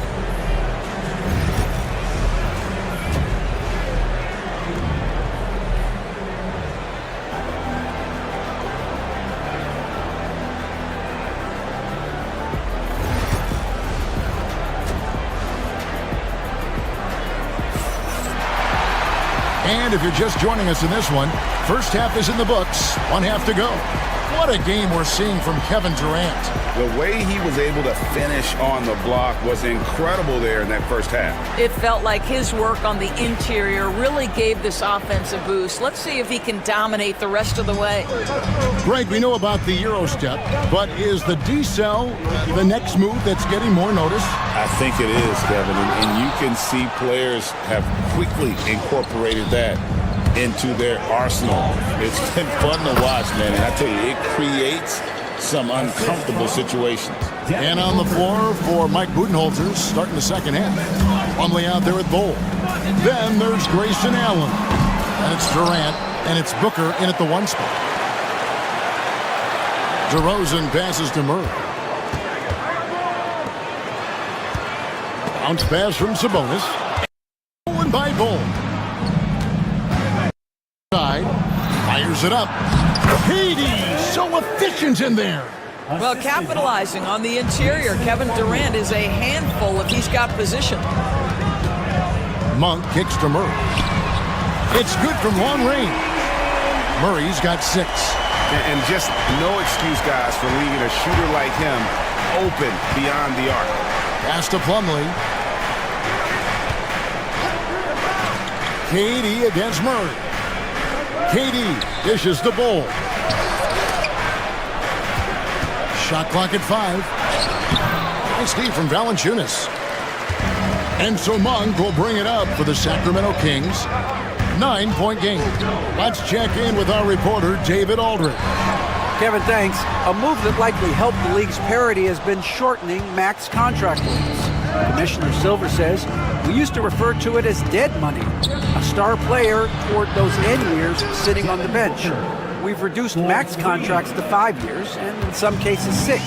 Speaker 8: And if you're just joining us in this one, first half is in the books, one half to go. What a game we're seeing from Kevin Durant.
Speaker 9: The way he was able to finish on the block was incredible there in that first half.
Speaker 7: It felt like his work on the interior really gave this offense a boost. Let's see if he can dominate the rest of the way.
Speaker 8: Greg, we know about the Euro step, but is the decel the next move that's getting more notice?
Speaker 9: I think it is, Kevin, and you can see players have quickly incorporated that into their arsenal. It's been fun to watch, man, and I tell you, it creates some uncomfortable situations.
Speaker 8: And on the floor for Mike Budenholzer, starting the second half. Plumlee out there with Bol. Then there's Grayson Allen. And it's Durant, and it's Booker in at the 1 spot. DeRozan passes to Murray. Bounce pass from Sabonis. Stolen by Bol. Side, fires it up. KD, so efficient in there.
Speaker 7: Well, capitalizing on the interior, Kevin Durant is a handful if he's got position.
Speaker 8: Monk kicks to Murray. It's good from long range. Murray's got 6.
Speaker 12: And just no excuse, guys, for leaving a shooter like him open beyond the arc.
Speaker 8: Pass to Plumlee. KD against Murray. KD dishes the Bol. Shot clock at 5. Nice lead from Valanciunas. And so Monk will bring it up for the Sacramento Kings. 9-point game. Let's check in with our reporter, David Aldridge.
Speaker 11: Kevin, thanks. A move that likely helped the league's parity has been shortening max contract lengths. Commissioner Silver says, we used to refer to it as dead money, a star player toward those end years sitting on the bench. We've reduced max contracts to 5 years, and in some cases 6.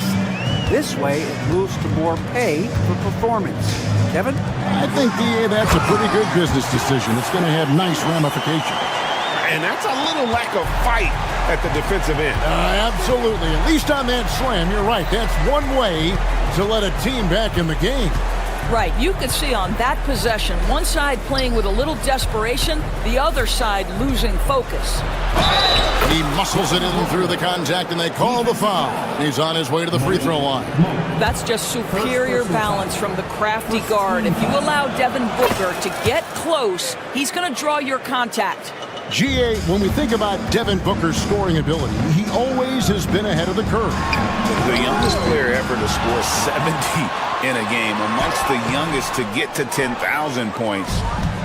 Speaker 11: This way, it moves to more pay for performance. Kevin?
Speaker 8: I think that's a pretty good business decision. It's going to have nice ramifications.
Speaker 12: And that's a little lack of fight at the defensive end.
Speaker 8: Absolutely. At least on that slam, you're right. That's one way to let a team back in the game.
Speaker 7: Right, you could see on that possession, one side playing with a little desperation, the other side losing focus.
Speaker 8: He muscles it in through the contact, and they call the foul. He's on his way to the free throw line.
Speaker 7: That's just superior balance from the crafty guard. If you allow Devin Booker to get close, he's going to draw your contact.
Speaker 8: GA, when we think about Devin Booker's scoring ability, he always has been ahead of the curve.
Speaker 9: The youngest player ever to score 70 in a game, amongst the youngest to get to 10,000 points.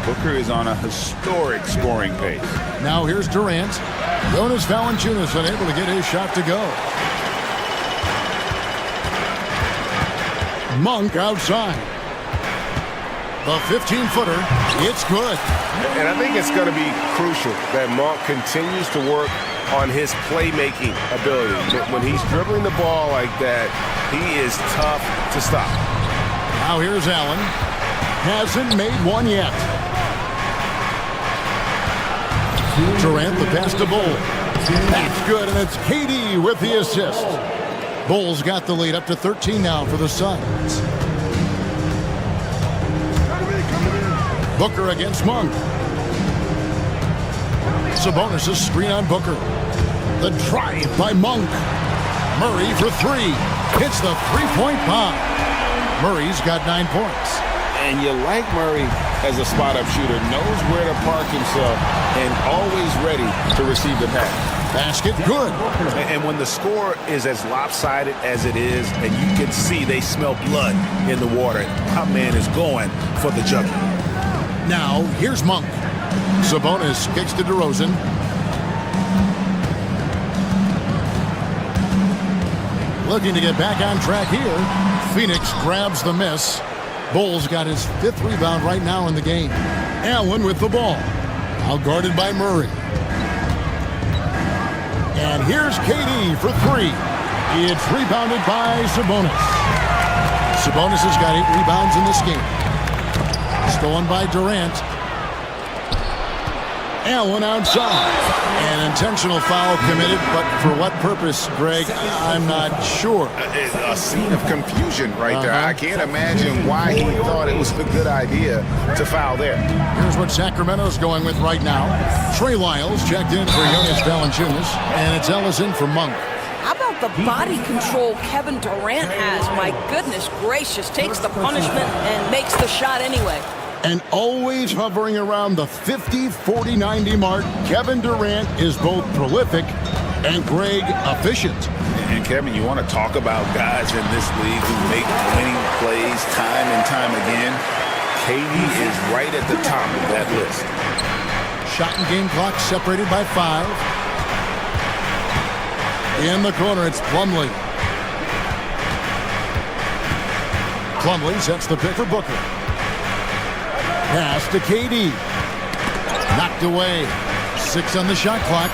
Speaker 9: Booker is on a historic scoring pace.
Speaker 8: Now here's Durant. Jonas Valanciunas unable to get his shot to go. Monk outside. The 15-footer, it's good.
Speaker 12: And I think it's going to be crucial that Monk continues to work on his playmaking ability. When he's dribbling the ball like that, he is tough to stop.
Speaker 8: Now here's Allen. Hasn't made one yet. Durant the pass to Bol. That's good, and it's KD with the assist. Bol's got the lead up to 13 now for the Suns. Booker against Monk. Sabonis' screen on Booker. The drive by Monk. Murray for 3. Hits the three-point bomb. Murray's got 9 points.
Speaker 9: And you like Murray as a spot-up shooter. Knows where to park himself and always ready to receive the pass.
Speaker 8: Basket good.
Speaker 12: And when the score is as lopsided as it is, and you can see they smell blood in the water, my man is going for the jugular.
Speaker 8: Now, here's Monk. Sabonis kicks to DeRozan. Looking to get back on track here. Phoenix grabs the miss. Bol's got his 5th rebound right now in the game. Allen with the ball. Out guarded by Murray. And here's KD for 3. It's rebounded by Sabonis. Sabonis has got 8 rebounds in this game. Stolen by Durant. Allen outside. An intentional foul committed, but for what purpose, Greg? I'm not sure.
Speaker 9: A scene of confusion right there. I can't imagine why he thought it was a good idea to foul there.
Speaker 8: Here's what Sacramento's going with right now. Trey Lyles checked in for Jonas Valanciunas, and it's Ellis in for Monk.
Speaker 7: How about the body control Kevin Durant has? My goodness gracious, takes the punishment and makes the shot anyway.
Speaker 8: And always hovering around the 50, 40, 90 mark, Kevin Durant is both prolific and, Greg, efficient.
Speaker 9: And, Kevin, you want to talk about guys in this league who make winning plays time and time again? KD is right at the top of that list.
Speaker 8: Shot and game clock separated by 5. In the corner, it's Plumlee. Plumlee sets the pick for Booker. Pass to KD. Knocked away. 6 on the shot clock.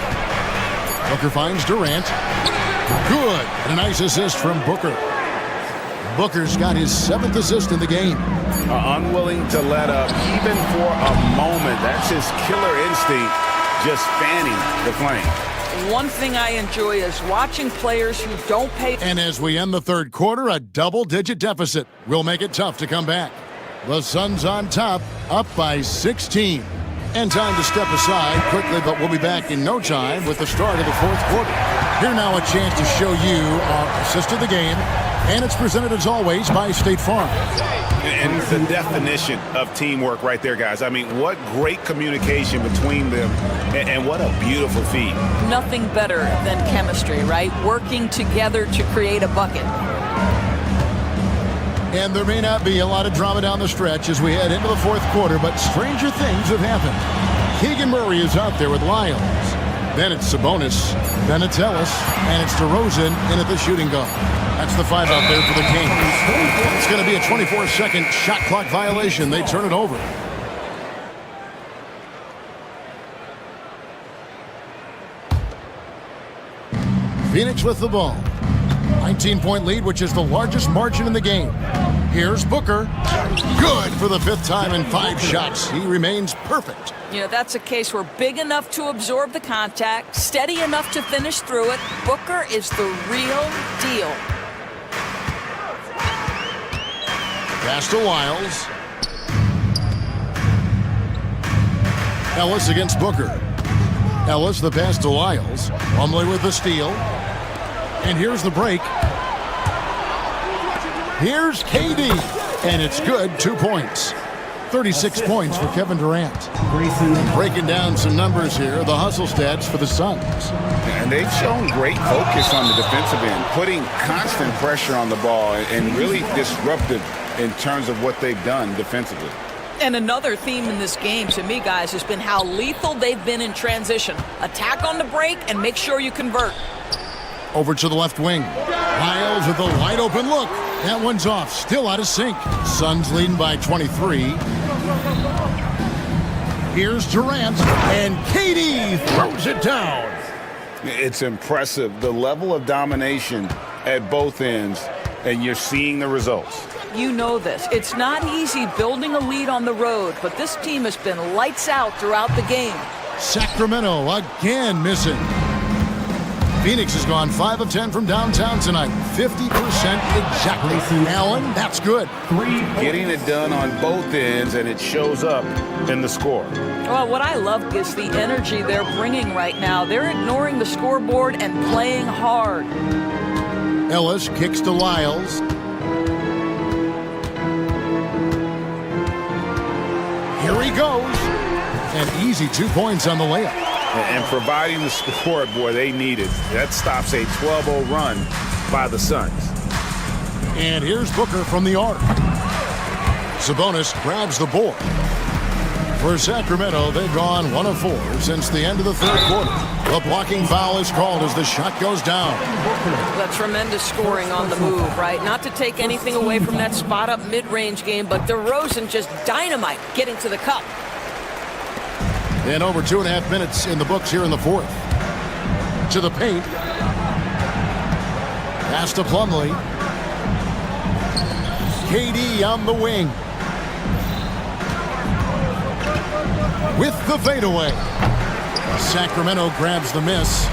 Speaker 8: Booker finds Durant. Good. And a nice assist from Booker. Booker's got his 7th assist in the game.
Speaker 9: Unwilling to let up even for a moment. That's his killer instinct, just fanning the flame.
Speaker 7: One thing I enjoy is watching players who don't pay.
Speaker 8: And as we end the third quarter, a double-digit deficit will make it tough to come back. The Suns on top, up by 16. And time to step aside quickly, but we'll be back in no time with the start of the fourth quarter. Here now a chance to show you our assist of the game, and it's presented as always by State Farm.
Speaker 9: And the definition of teamwork right there, guys. I mean, what great communication between them, and what a beautiful feed.
Speaker 7: Nothing better than chemistry, right? Working together to create a bucket.
Speaker 8: And there may not be a lot of drama down the stretch as we head into the fourth quarter, but stranger things have happened. Keegan Murray is out there with Lyles. Then it's Sabonis. Then it's Ellis. And it's DeRozan in at the shooting guard. That's the 5 out there for the Kings. It's going to be a 24-second shot clock violation. They turn it over. Phoenix with the ball. 19-point lead, which is the largest margin in the game. Here's Booker. Good for the 5th time in 5 shots. He remains perfect.
Speaker 7: You know, that's a case where big enough to absorb the contact, steady enough to finish through it. Booker is the real deal.
Speaker 8: Pass to Lyles. Ellis against Booker. Ellis the pass to Lyles. Plumlee with the steal. And here's the break. Here's KD. And it's good, 2 points. 36 points for Kevin Durant. Breaking down some numbers here, the hustle stats for the Suns.
Speaker 9: And they've shown great focus on the defensive end, putting constant pressure on the ball and really disruptive in terms of what they've done defensively.
Speaker 7: And another theme in this game to me, guys, has been how lethal they've been in transition. Attack on the break and make sure you convert.
Speaker 8: Over to the left wing. Lyles with a wide open look. That one's off. Still out of sync. Suns leading by 23. Here's Durant. And KD throws it down.
Speaker 9: It's impressive. The level of domination at both ends. And you're seeing the results.
Speaker 7: You know this. It's not easy building a lead on the road, but this team has been lights out throughout the game.
Speaker 8: Sacramento again missing. Phoenix has gone 5 of 10 from downtown tonight. 50% exactly. Allen, that's good.
Speaker 9: Getting it done on both ends, and it shows up in the score.
Speaker 7: Well, what I love is the energy they're bringing right now. They're ignoring the scoreboard and playing hard.
Speaker 8: Ellis kicks to Lyles. Here he goes. An easy 2 points on the layup.
Speaker 9: And providing the score, boy, they needed. That stops a 12-0 run by the Suns.
Speaker 8: And here's Booker from the arc. Sabonis grabs the board. For Sacramento, they've gone 1 of 4 since the end of the third quarter. The blocking foul is called as the shot goes down.
Speaker 7: The tremendous scoring on the move, right? Not to take anything away from that spot-up mid-range game, but DeRozan just dynamite getting to the cup.
Speaker 8: And over 2.5 minutes in the books here in the fourth. To the paint. Pass to Plumlee. KD on the wing. With the fadeaway. Sacramento grabs the miss.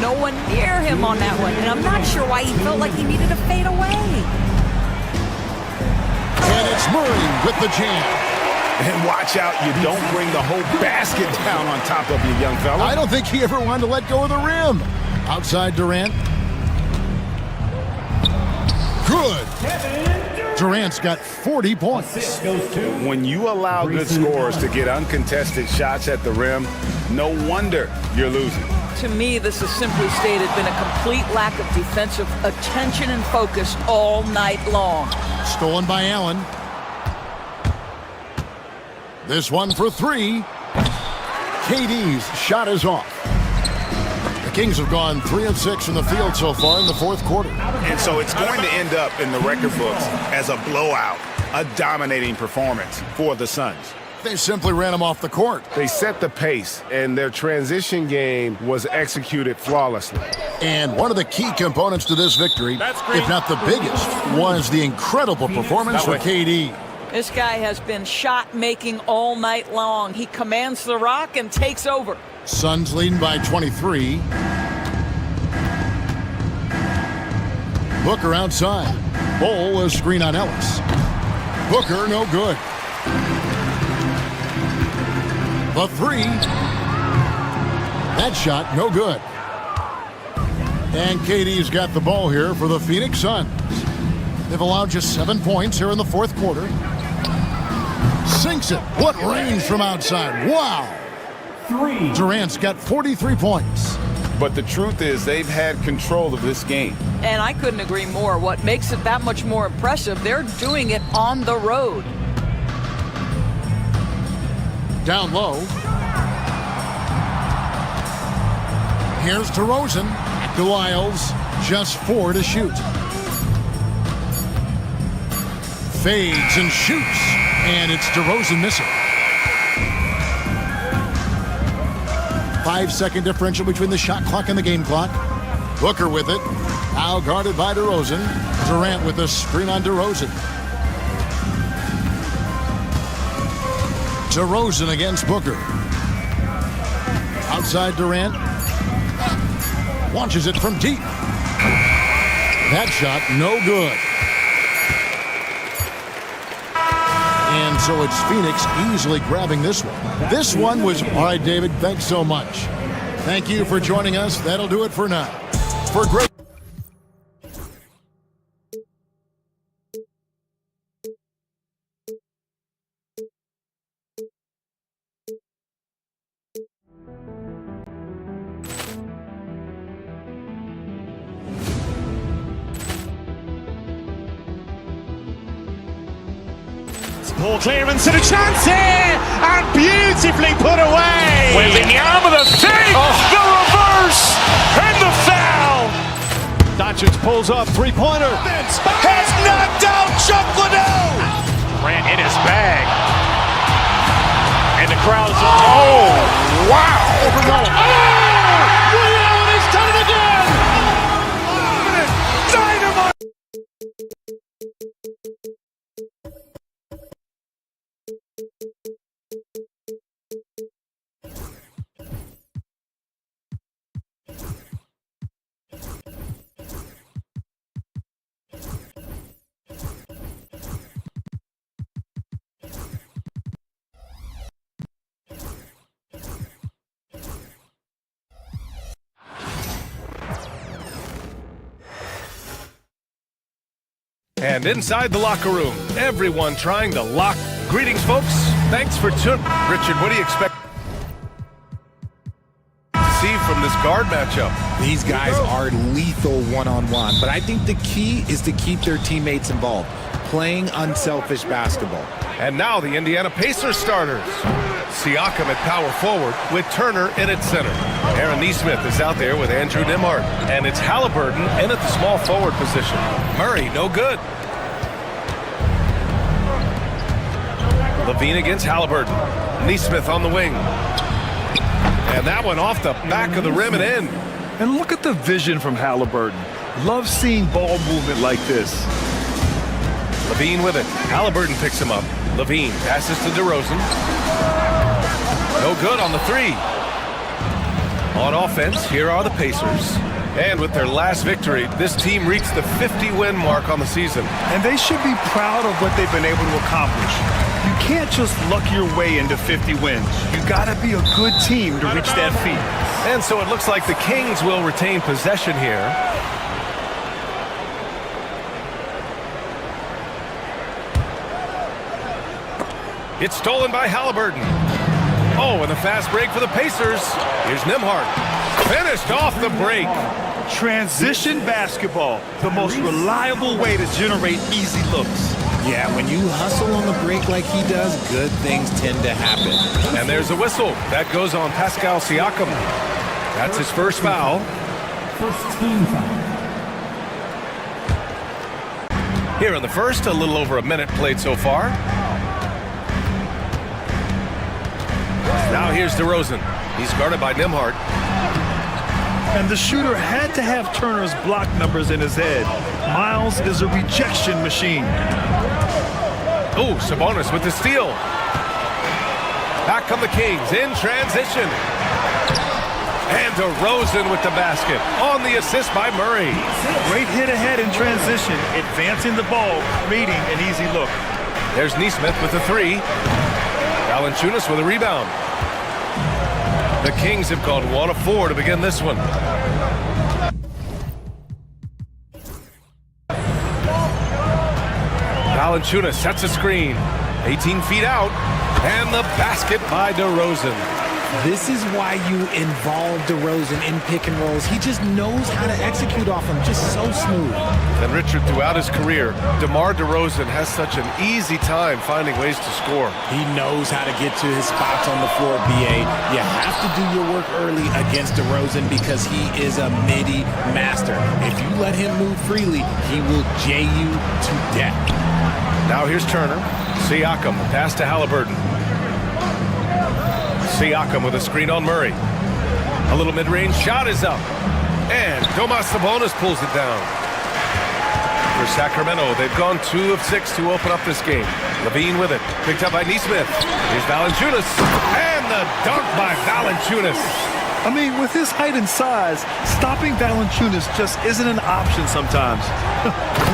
Speaker 7: No one near him on that one, and I'm not sure why he felt like he needed to fade away.
Speaker 8: And it's Murray with the jam.
Speaker 12: And watch out, you don't bring the whole basket down on top of you, young fella.
Speaker 8: I don't think he ever wanted to let go of the rim. Outside Durant. Good. Durant's got 40 points.
Speaker 12: When you allow good scorers to get uncontested shots at the rim, no wonder you're losing.
Speaker 7: To me, this has simply stated been a complete lack of defensive attention and focus all night long.
Speaker 8: Stolen by Allen. This one for three. KD's shot is off. The Kings have gone 3 of 6 from the field so far in the fourth quarter.
Speaker 12: And so it's going to end up in the record books as a blowout, a dominating performance for the Suns.
Speaker 8: They simply ran him off the court.
Speaker 12: They set the pace, and their transition game was executed flawlessly.
Speaker 8: And one of the key components to this victory, if not the biggest, was the incredible performance for KD.
Speaker 7: This guy has been shot-making all night long. He commands the rock and takes over.
Speaker 8: Suns leading by 23. Booker outside. Bol a screen on Ellis. Booker no good. The three. That shot no good. And KD's got the ball here for the Phoenix Suns. They've allowed just 7 points here in the fourth quarter. Sinks it. What range from outside. Wow. Durant's got 43 points.
Speaker 12: But the truth is they've had control of this game.
Speaker 7: And I couldn't agree more. What makes it that much more impressive, they're doing it on the road.
Speaker 8: Down low. Here's DeRozan. To Lyles. Just 4 to shoot. Fades and shoots. And it's DeRozan missing. 5-second differential between the shot clock and the game clock. Booker with it. Now guarded by DeRozan. Durant with a screen on DeRozan. DeRozan against Booker. Outside Durant. Launches it from deep. That shot no good. And so it's Phoenix easily grabbing this one. This one was... All right, David, thanks so much. Thank you for joining us. That'll do it for now. For great...
Speaker 3: Ball clearance and a chance here, and beautifully put away.
Speaker 1: Wembanyama the fake, the reverse, and the foul.
Speaker 3: Doncic pulls up, three-pointer.
Speaker 2: Has knocked out Chuck Liddell.
Speaker 1: Grant in his bag. And the crowd is... Oh, wow.
Speaker 3: Allen has done it again.
Speaker 1: Dynamite.
Speaker 4: And inside the locker room, everyone trying to lock. Greetings, folks. Thanks for tuning. Richard, what do you expect to see from this guard matchup?
Speaker 10: These guys are lethal one-on-one, but I think the key is to keep their teammates involved, playing unselfish basketball.
Speaker 4: And now the Indiana Pacers starters. Siakam at power forward with Turner in at center. Aaron Nesmith is out there with Andrew Nembhard. And it's Halliburton in at the small forward position. Murray, no good. Levine against Halliburton. Nesmith on the wing. And that one off the back of the rim and in.
Speaker 5: And look at the vision from Halliburton. Love seeing ball movement like this.
Speaker 4: Levine with it. Halliburton picks him up. Levine passes to DeRozan. No good on the three. On offense, here are the Pacers. And with their last victory, this team reached the 50-win mark on the season.
Speaker 5: And they should be proud of what they've been able to accomplish. You can't just luck your way into 50 wins. You gotta be a good team to reach that feat.
Speaker 4: And so it looks like the Kings will retain possession here. It's stolen by Halliburton. Oh, and a fast break for the Pacers. Here's Nembhard. Finished off the break.
Speaker 5: Transition basketball, the most reliable way to generate easy looks.
Speaker 10: Yeah, when you hustle on the break like he does, good things tend to happen.
Speaker 4: And there's a whistle. That goes on Pascal Siakam. That's his first foul.
Speaker 14: First team foul.
Speaker 4: Here in the first, a little over a minute played so far. Now here's DeRozan. He's guarded by Nembhard.
Speaker 5: And the shooter had to have Turner's block numbers in his head. Miles is a rejection machine.
Speaker 4: Oh, Sabonis with the steal. Back come the Kings in transition. And DeRozan with the basket on the assist by Murray.
Speaker 5: Great hit ahead in transition, advancing the ball, creating an easy look.
Speaker 4: There's Nesmith with the three. Valanciunas with a rebound. The Kings have gone 1 of 4 to begin this one. Valanciunas sets a screen. 18 feet out. And the basket by DeRozan.
Speaker 10: This is why you involve DeRozan in pick and rolls. He just knows how to execute off them, just so smooth.
Speaker 4: And Richard, throughout his career, DeMar DeRozan has such an easy time finding ways to score.
Speaker 10: He knows how to get to his spots on the floor, BA. You have to do your work early against DeRozan because he is a midi master. If you let him move freely, he will J you to death.
Speaker 4: Now here's Turner. Siakam, pass to Halliburton. Siakam with a screen on Murray. A little mid-range shot is up. And Domas Sabonis pulls it down. For Sacramento, they've gone 2 of 6 to open up this game. Levine with it. Picked up by Nesmith. Here's Valanciunas. And the dunk by Valanciunas.
Speaker 5: I mean, with his height and size, stopping Valanciunas just isn't an option sometimes.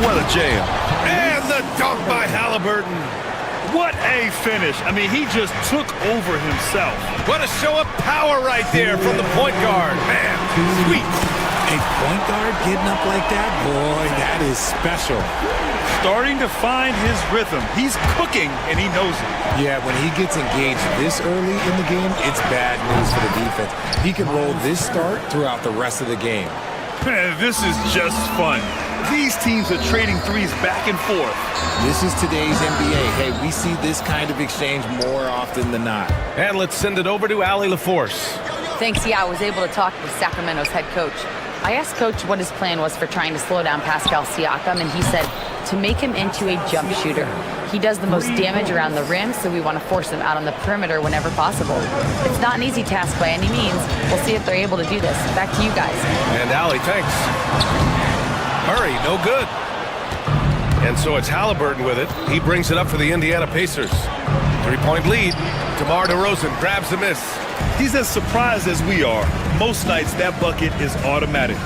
Speaker 5: What a jam.
Speaker 4: And the dunk by Halliburton.
Speaker 5: What a finish. I mean, he just took over himself.
Speaker 4: What a show of power right there from the point guard. Man, sweet.
Speaker 10: A point guard getting up like that? Boy, that is special.
Speaker 5: Starting to find his rhythm. He's cooking, and he knows it.
Speaker 10: Yeah, when he gets engaged this early in the game, it's bad news for the defense. He can roll this start throughout the rest of the game.
Speaker 5: Man, this is just fun. These teams are trading threes back and forth.
Speaker 10: This is today's NBA. Hey, we see this kind of exchange more often than not.
Speaker 4: And let's send it over to Allie LaForce.
Speaker 6: Thanks, yeah, I was able to talk with Sacramento's head coach. I asked Coach what his plan was for trying to slow down Pascal Siakam, and he said to make him into a jump shooter. He does the most damage around the rim, so we want to force him out on the perimeter whenever possible. It's not an easy task by any means. We'll see if they're able to do this. Back to you guys.
Speaker 4: And Allie, thanks. Murray, no good. And so it's Halliburton with it. He brings it up for the Indiana Pacers. 3-point lead. DeMar DeRozan grabs the miss.
Speaker 5: He's as surprised as we are. Most nights, that bucket is automatic.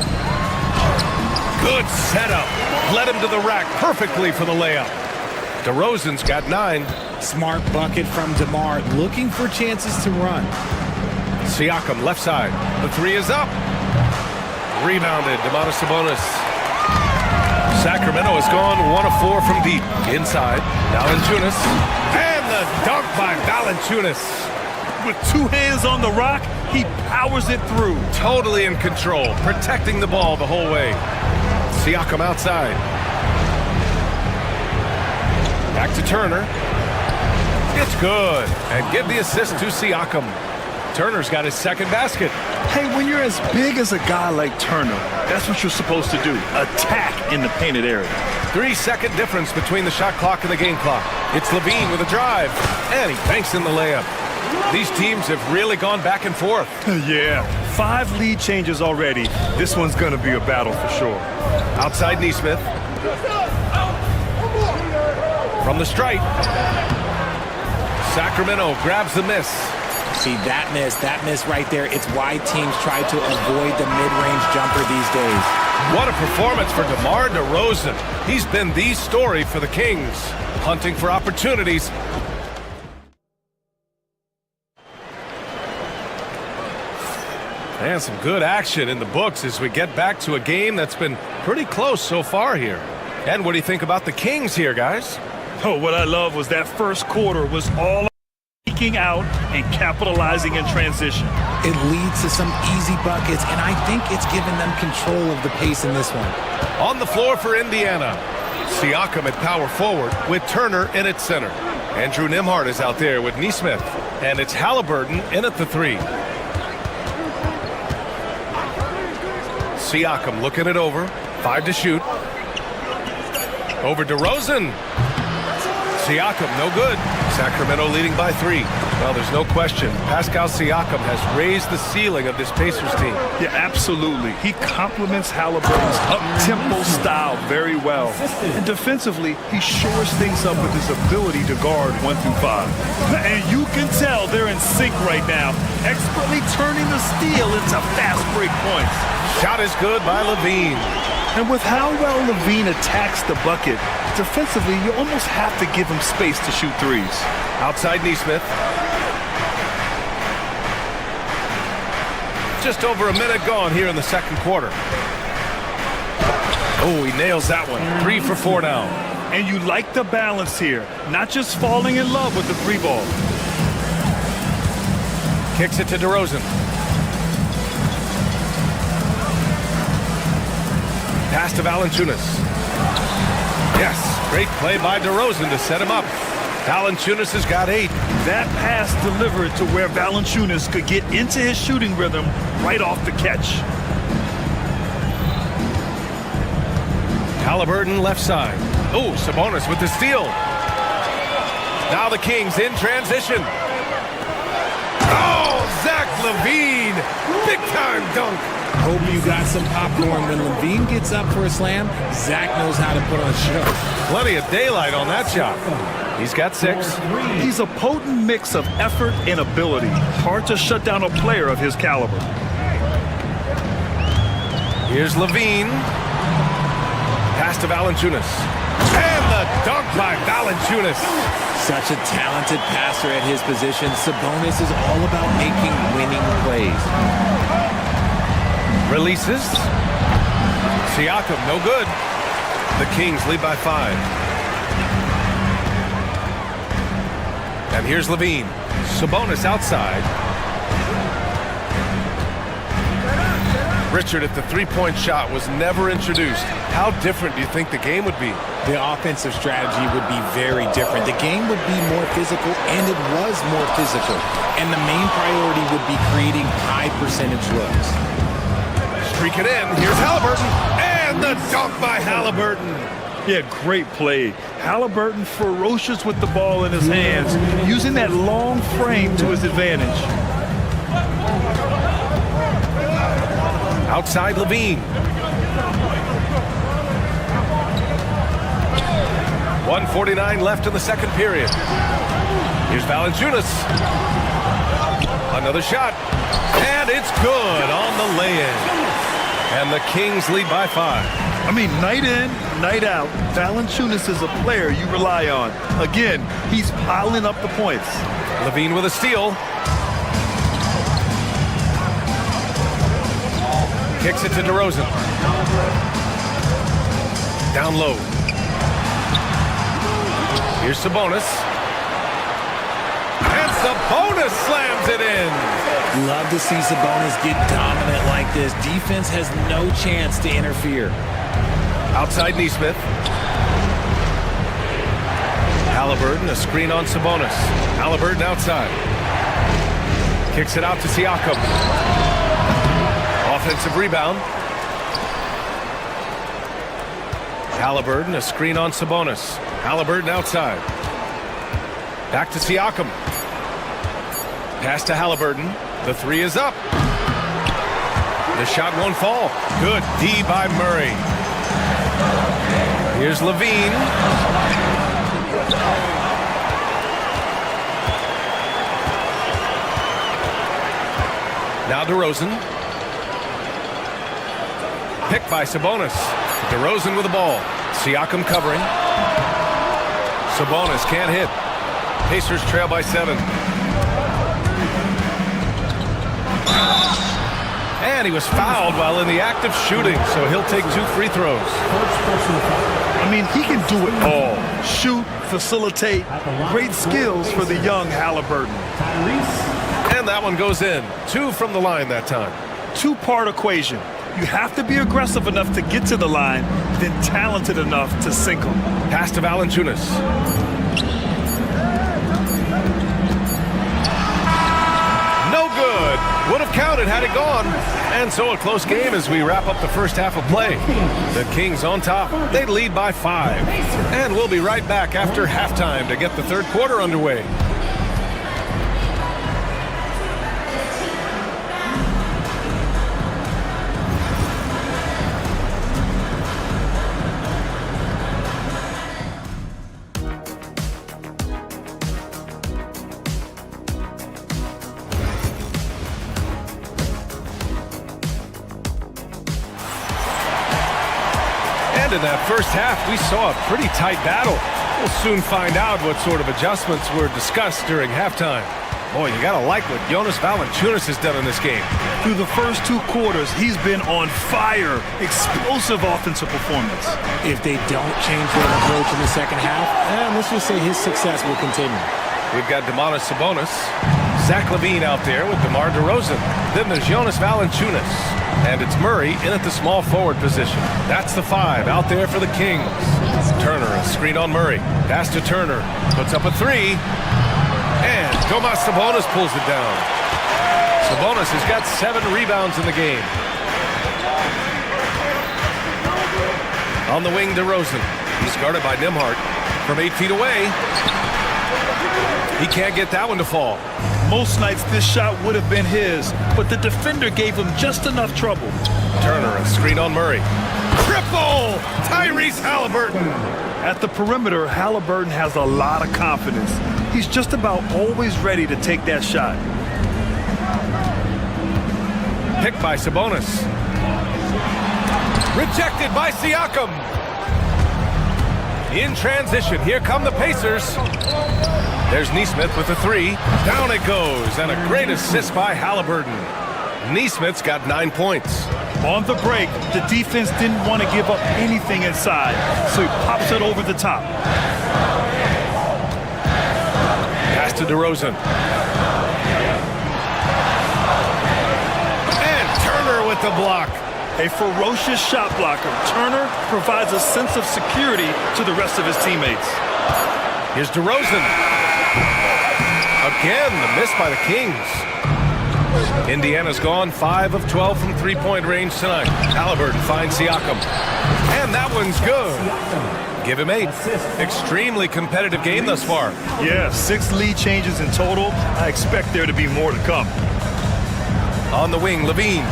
Speaker 4: Good setup. Led him to the rack perfectly for the layup. DeRozan's got 9.
Speaker 10: Smart bucket from DeMar, looking for chances to run.
Speaker 4: Siakam, left side. The 3 is up. Rebounded, Domantas Sabonis. Sacramento has gone 1 of 4 from deep. Inside, Valanciunas. And the dunk by Valanciunas.
Speaker 5: With 2 hands on the rock, he powers it through.
Speaker 4: Totally in control, protecting the ball the whole way. Siakam outside. Back to Turner. It's good. And give the assist to Siakam. Turner's got his second basket.
Speaker 5: Hey, when you're as big as a guy like Turner, that's what you're supposed to do. Attack in the painted area.
Speaker 4: 3-second difference between the shot clock and the game clock. It's Levine with a drive. And he banks in the layup. These teams have really gone back and forth.
Speaker 5: Yeah, 5 lead changes already. This one's going to be a battle for sure.
Speaker 4: Outside Nesmith. From the stripe. Sacramento grabs the miss.
Speaker 10: See, that miss right there, it's why teams try to avoid the mid-range jumper these days.
Speaker 4: What a performance for DeMar DeRozan. He's been the story for the Kings, hunting for opportunities. And some good action in the books as we get back to a game that's been pretty close so far here. And what do you think about the Kings here, guys?
Speaker 5: Oh, what I love was that first quarter was all leaking out and capitalizing in transition.
Speaker 10: It leads to some easy buckets, and I think it's given them control of the pace in this one.
Speaker 4: On the floor for Indiana, Siakam at power forward with Turner in at center. Andrew Nembhard is out there with Nesmith, and it's Halliburton in at the 3. Siakam looking it over. 5 to shoot. Over DeRozan. Siakam, no good. Sacramento leading by 3. Well, there's no question. Pascal Siakam has raised the ceiling of this Pacers team.
Speaker 5: Yeah, absolutely. He complements Halliburton's up-tempo style very well. And defensively, he shores things up with his ability to guard 1 through 5. And you can tell they're in sync right now, expertly turning the steal into fast break points.
Speaker 4: Shot is good by Levine.
Speaker 5: And with how well Levine attacks the bucket, defensively, you almost have to give him space to shoot threes.
Speaker 4: Outside Nesmith. Just over a minute gone here in the second quarter. Oh, he nails that one. 3 for 4 now.
Speaker 5: And you like the balance here, not just falling in love with the 3 ball.
Speaker 4: Kicks it to DeRozan. Pass to Valanciunas. Yes, great play by DeRozan to set him up. Valanciunas has got 8.
Speaker 5: That pass delivered to where Valanciunas could get into his shooting rhythm right off the catch.
Speaker 4: Halliburton left side. Oh, Sabonis with the steal. Now the Kings in transition. Oh, Zach LaVine. Big time dunk.
Speaker 10: Hope you got some popcorn. When Levine gets up for a slam, Zach knows how to put on a show.
Speaker 4: Plenty of daylight on that shot. He's got 6.
Speaker 5: He's a potent mix of effort and ability. Hard to shut down a player of his caliber.
Speaker 4: Here's Levine. Pass to Valanciunas. And the dunk by Valanciunas.
Speaker 10: Such a talented passer at his position. Sabonis is all about making winning plays.
Speaker 4: Releases. Siakam, no good. The Kings lead by 5. And here's Levine. Sabonis outside. Richard, if the three-point shot was never introduced, how different do you think the game would be?
Speaker 10: The offensive strategy would be very different. The game would be more physical, and it was more physical. And the main priority would be creating high-percentage looks.
Speaker 4: Streak it in. Here's Halliburton. And the dunk by Halliburton.
Speaker 5: Yeah, great play. Halliburton ferocious with the ball in his hands, using that long frame to his advantage.
Speaker 4: Outside Levine. 1:49 left in the second period. Here's Valanciunas. Another shot. And it's good on the lay-in. And the Kings lead by 5.
Speaker 5: I mean, night in, night out, Valanciunas is a player you rely on. Again, he's piling up the points.
Speaker 4: Levine with a steal. Kicks it to DeRozan. Down low. Here's Sabonis. And Sabonis slams it in.
Speaker 10: Love to see Sabonis get dominant like this. Defense has no chance to interfere.
Speaker 4: Outside Nesmith. Halliburton, a screen on Sabonis. Halliburton outside. Kicks it out to Siakam. Offensive rebound. Halliburton, a screen on Sabonis. Halliburton outside. Back to Siakam. Pass to Halliburton. The 3 is up. The shot won't fall. Good D by Murray. Here's Levine. Now DeRozan. Picked by Sabonis. DeRozan with the ball. Siakam covering. Sabonis can't hit. Pacers trail by 7. And he was fouled while in the act of shooting, so he'll take 2 free throws.
Speaker 5: I mean, he can do it all. Shoot, facilitate, great skills for the young Halliburton.
Speaker 4: And that one goes in. 2 from the line that time.
Speaker 5: Two-part equation. You have to be aggressive enough to get to the line, then talented enough to sink them.
Speaker 4: Pass to Valanciunas. No good. Would have counted had it gone. And so a close game as we wrap up the first half of play. The Kings on top. They lead by 5. And we'll be right back after halftime to get the third quarter underway. In that first half, we saw a pretty tight battle. We'll soon find out what sort of adjustments were discussed during halftime. Boy, you gotta like what Jonas Valanciunas has done in this game.
Speaker 5: Through the first 2 quarters, he's been on fire. Explosive offensive performance.
Speaker 10: If they don't change their approach in the second half, let's just say his success will continue.
Speaker 4: We've got Domantas Sabonis, Zach LaVine out there with DeMar DeRozan. Then there's Jonas Valanciunas. And it's Murray in at the small forward position. That's the 5 out there for the Kings. Turner, a screen on Murray. Pass to Turner. Puts up a 3. And Domantas Sabonis pulls it down. Sabonis has got 7 rebounds in the game. On the wing, DeRozan. He's guarded by Nembhard from 8 feet away. He can't get that one to fall.
Speaker 5: Most nights this shot would have been his, but the defender gave him just enough trouble.
Speaker 4: Turner, a screen on Murray. Triple! Tyrese Halliburton!
Speaker 5: At the perimeter, Halliburton has a lot of confidence. He's just about always ready to take that shot.
Speaker 4: Picked by Sabonis. Rejected by Siakam. In transition, here come the Pacers. There's Nesmith with the 3. Down it goes, and a great assist by Halliburton. Nesmith's got 9 points.
Speaker 5: On the break, the defense didn't want to give up anything inside, so he pops it over the top.
Speaker 4: Pass to DeRozan. And Turner with the block.
Speaker 5: A ferocious shot blocker, Turner provides a sense of security to the rest of his teammates.
Speaker 4: Here's DeRozan. Again, the miss by the Kings. Indiana's gone 5 of 12 from three-point range tonight. Halliburton finds Siakam. And that one's good. Give him 8. Extremely competitive game thus far.
Speaker 5: Yeah, 6 lead changes in total. I expect there to be more to come.
Speaker 4: On the wing, LaVine.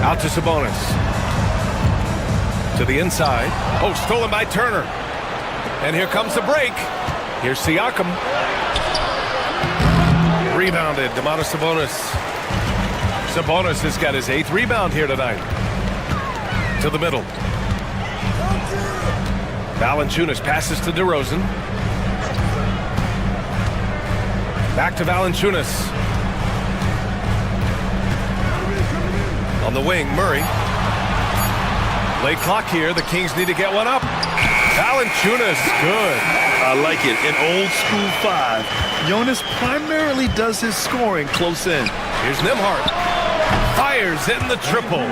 Speaker 4: Out to Sabonis. To the inside. Oh, stolen by Turner. And here comes the break. Here's Siakam. Rebounded, Domantas Sabonis. Sabonis has got his 8th rebound here tonight. To the middle. Valanciunas passes to DeRozan. Back to Valanciunas. On the wing, Murray. Late clock here. The Kings need to get one up. Valanciunas, good.
Speaker 5: I like it. An old school 5. Jonas primarily does his scoring close in.
Speaker 4: Here's Nembhard. Fires in the triple.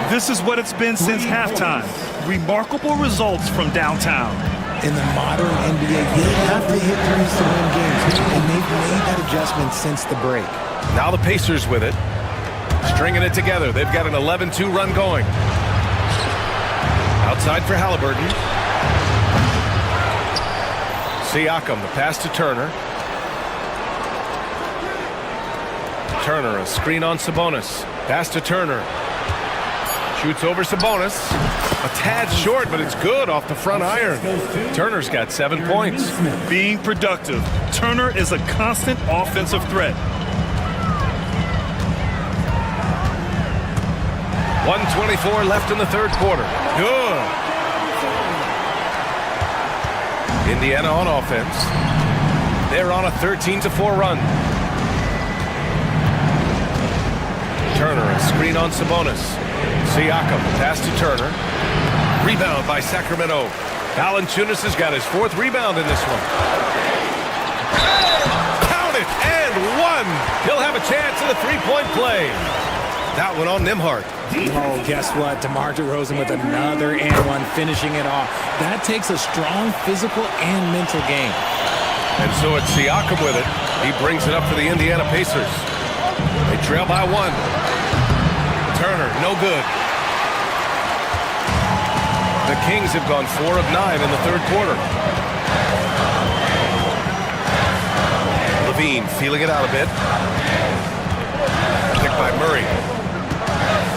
Speaker 5: This is what it's been since halftime. Remarkable results from downtown.
Speaker 10: In the modern NBA, you have to hit threes to win games, and they've made that adjustment since the break.
Speaker 4: Now the Pacers with it. Stringing it together. They've got an 11-2 run going. Outside for Halliburton. Siakam, the pass to Turner. Turner, a screen on Sabonis. Pass to Turner. Shoots over Sabonis. A tad short, but it's good off the front iron. Turner's got 7 points.
Speaker 5: Being productive. Turner is a constant offensive threat.
Speaker 4: 1:24 left in the third quarter. Good. Indiana on offense. They're on a 13-4 run. Turner, a screen on Sabonis. Siakam, pass to Turner. Rebound by Sacramento. Valanciunas has got his fourth rebound in this one. Count it, and one. He'll have a chance at a three-point play. That one on Nembhard.
Speaker 10: Oh, guess what? DeMar DeRozan with another and one, finishing it off. That takes a strong physical and mental game.
Speaker 4: And so it's Siakam with it. He brings it up for the Indiana Pacers. They trail by one. Turner, no good. The Kings have gone 4 of 9 in the third quarter. Levine feeling it out a bit. Picked by Murray.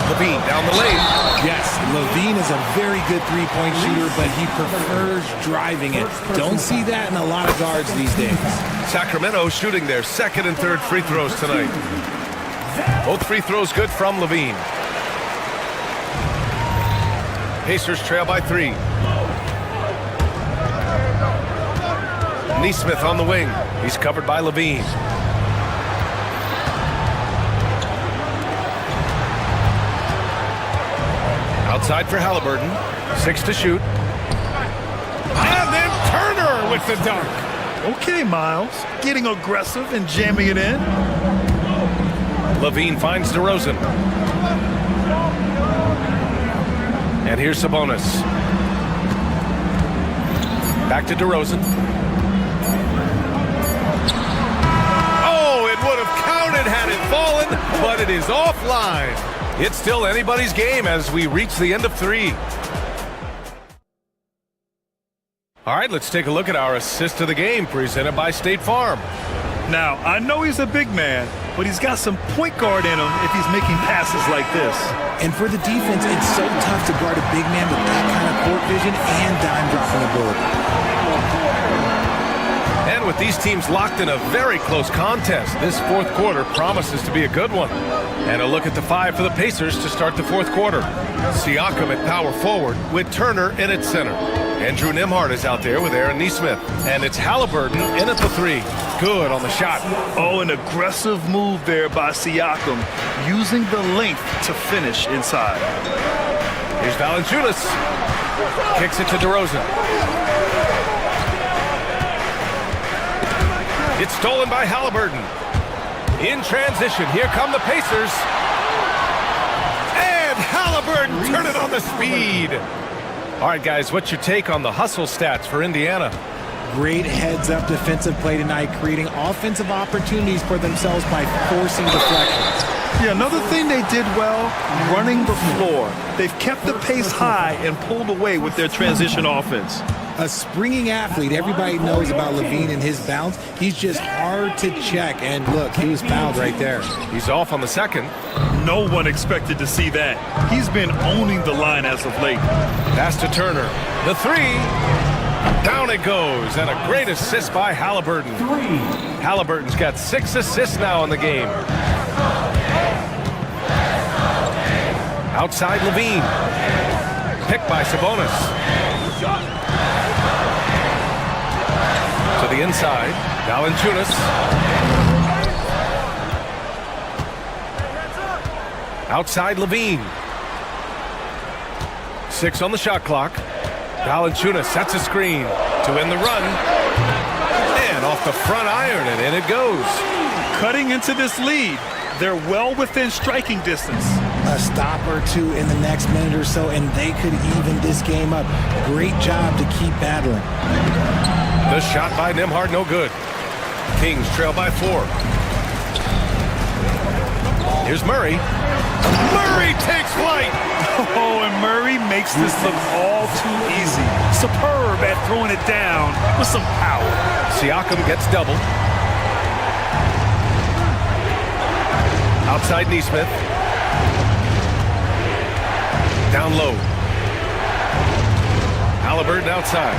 Speaker 4: Levine down the lane.
Speaker 10: Yes, Levine is a very good three-point shooter, but he prefers driving it. Don't see that in a lot of guards these days.
Speaker 4: Sacramento shooting their second and third free throws tonight. Both free throws good from Levine. Pacers trail by 3. Nesmith on the wing. He's covered by Levine. Outside for Halliburton. 6 to shoot. And then Turner with the dunk.
Speaker 5: Okay, Miles. Getting aggressive and jamming it in.
Speaker 4: Levine finds DeRozan. And here's Sabonis. Back to DeRozan. Oh, it would have counted had it fallen, but it is offline. It's still anybody's game as we reach the end of 3. All right, let's take a look at our assist of the game presented by State Farm.
Speaker 5: Now, I know he's a big man, but he's got some point guard in him if he's making passes like this.
Speaker 10: And for the defense, it's so tough to guard a big man with that kind of court vision and dime-dropping ability.
Speaker 4: And with these teams locked in a very close contest, this fourth quarter promises to be a good one. And a look at the 5 for the Pacers to start the fourth quarter. Siakam at power forward with Turner in at center. Andrew Nembhard is out there with Aaron Nesmith. And it's Halliburton in at the 3. Good on the shot.
Speaker 5: Oh, an aggressive move there by Siakam, using the length to finish inside.
Speaker 4: Here's Valanciunas. Kicks it to DeRozan. It's stolen by Halliburton. In transition, here come the Pacers. And Halliburton turn it on the speed. All right, guys, what's your take on the hustle stats for Indiana?
Speaker 10: Great heads-up defensive play tonight, creating offensive opportunities for themselves by forcing deflections.
Speaker 5: Yeah, another thing they did well, running the floor. They've kept the pace high and pulled away with their transition offense.
Speaker 10: A springing athlete, everybody knows about Levine and his bounce. He's just hard to check, and look, he was fouled right there.
Speaker 4: He's off on the second.
Speaker 5: No one expected to see that. He's been owning the line as of late.
Speaker 4: Pass to Turner. The 3. Down it goes, and a great assist by Halliburton. Halliburton's got 6 assists now in the game. Outside Levine. Picked by Sabonis. To the inside, Valanciunas. Outside Levine. 6 on the shot clock. Valanciunas sets a screen to end the run. And off the front iron, and in it goes.
Speaker 5: Cutting into this lead. They're well within striking distance.
Speaker 10: A stop or two in the next minute or so, and they could even this game up. Great job to keep battling.
Speaker 4: The shot by Nembhard, no good. Kings trail by 4. Here's Murray. Murray takes flight.
Speaker 5: Oh, and Murray makes this look all too easy. Superb at throwing it down with some power.
Speaker 4: Siakam gets doubled. Outside Nesmith. Down low. Halliburton outside.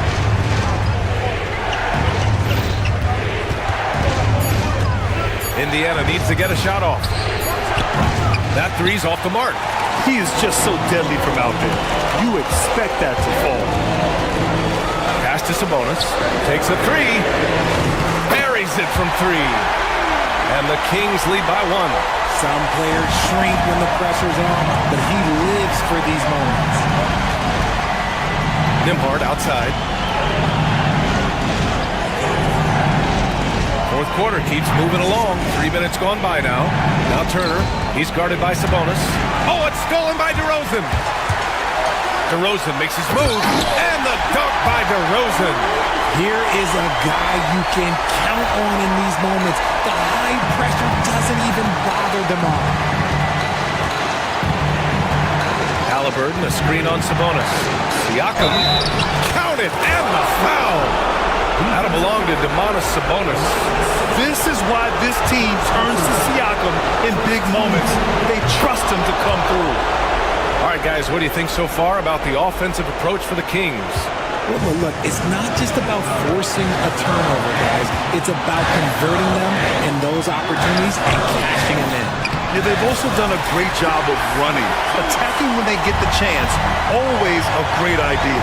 Speaker 4: Indiana needs to get a shot off. That 3's off the mark.
Speaker 5: He is just so deadly from out there. You expect that to fall.
Speaker 4: Pass to Sabonis. Takes a three. Buries it from three. And the Kings lead by one.
Speaker 10: Some players shrink when the pressure's on, but he lives for these moments.
Speaker 4: Nembhard outside. Fourth quarter keeps moving along. 3 minutes gone by now. Now Turner. He's guarded by Sabonis. Oh, it's stolen by DeRozan. DeRozan makes his move. And the dunk by DeRozan.
Speaker 10: Here is a guy you can count on in these moments. The high pressure doesn't even bother them all.
Speaker 4: Halliburton, a screen on Sabonis. Siakam, count it, and the foul. That'll belong to Domantas Sabonis.
Speaker 5: This is why this team turns to Siakam in big moments. They trust him to come through.
Speaker 4: All right, guys, what do you think so far about the offensive approach for the Kings?
Speaker 10: Well, look, it's not just about forcing a turnover, guys. It's about converting them in those opportunities and cashing them in.
Speaker 5: Yeah, they've also done a great job of running. Attacking when they get the chance, always a great idea.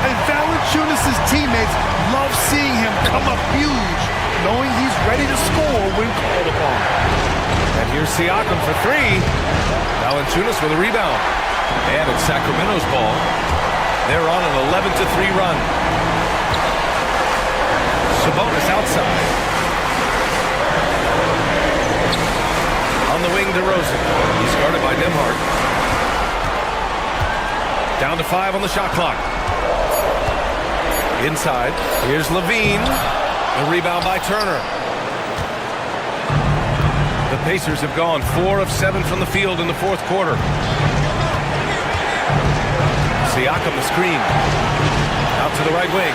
Speaker 5: And Valanciunas' teammates love seeing him come up huge, knowing he's ready to score when called upon.
Speaker 4: And here's Siakam for three. Valanciunas with a rebound. And it's Sacramento's ball. They're on an 11-3 run. Sabonis outside. On the wing, DeRozan. He's guarded by Nembhard. Down to 5 on the shot clock. Inside. Here's Levine. The rebound by Turner. The Pacers have gone 4 of 7 from the field in the fourth quarter. Siakam the screen. Out to the right wing.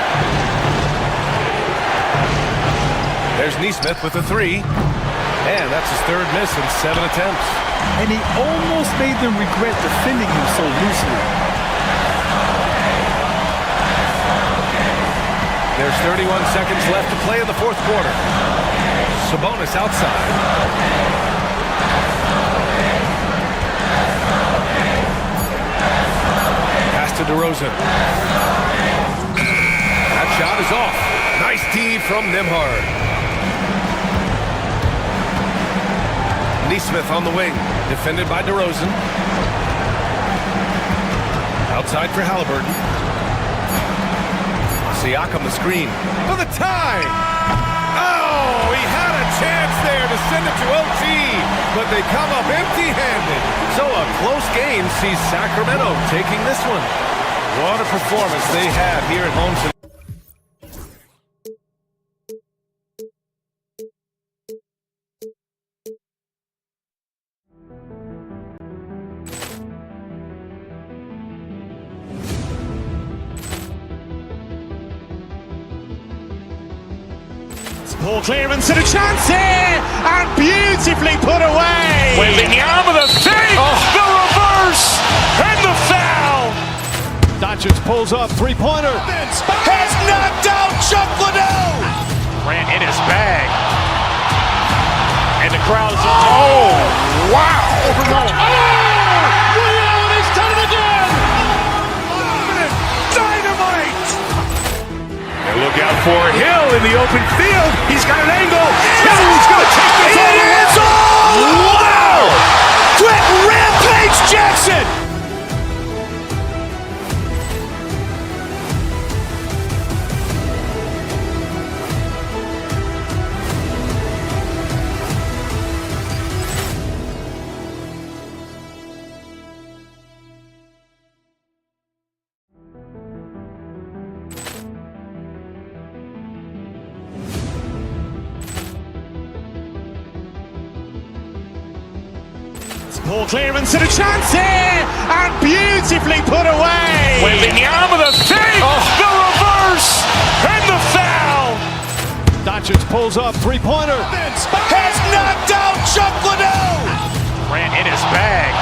Speaker 4: There's Nesmith with the three. And that's his third miss in 7 attempts.
Speaker 5: And he almost made them regret defending him so loosely.
Speaker 4: There's 31 seconds left to play in the fourth quarter. Sabonis outside. To DeRozan. That shot is off. Nice D from Nembhard. Nesmith on the wing. Defended by DeRozan. Outside for Halliburton. Siakam the screen. For the tie! Oh, he had a chance there to send it to OT, but they come up empty-handed. So a close game sees Sacramento taking this one. What a performance they had here at home tonight.
Speaker 3: Ball clearance and a chance here, and beautifully put away.
Speaker 2: Wembanyama the save, the reverse, and the foul.
Speaker 3: Doncic pulls up, three-pointer.
Speaker 2: Has knocked out Chuck Liddell. Ran in his bag. And the crowd is... Oh, wow.
Speaker 3: Liddell, he's done it again.
Speaker 2: Dynamite.
Speaker 1: And look out for Hill in the open field. He's got an angle. Hill's going to take this all the way.
Speaker 2: Wow! Quick Rampage Jackson.
Speaker 3: Ball clearance and a chance here, and beautifully put away.
Speaker 2: Wembanyama the save, the reverse, and the foul.
Speaker 3: Doncic pulls up, three-pointer.
Speaker 2: Has knocked out Chuck Liddell. Ran in his bag.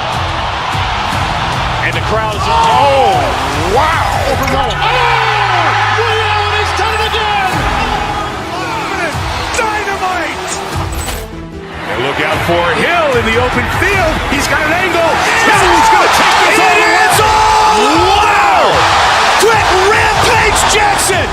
Speaker 2: And the crowd is... Oh, wow.
Speaker 3: Liddell, he's done it again.
Speaker 2: Dynamite.
Speaker 1: And look out for Hill in the open field. He's got an angle. Hill's going to take this all the way.
Speaker 2: Wow! Quick rampage Jackson!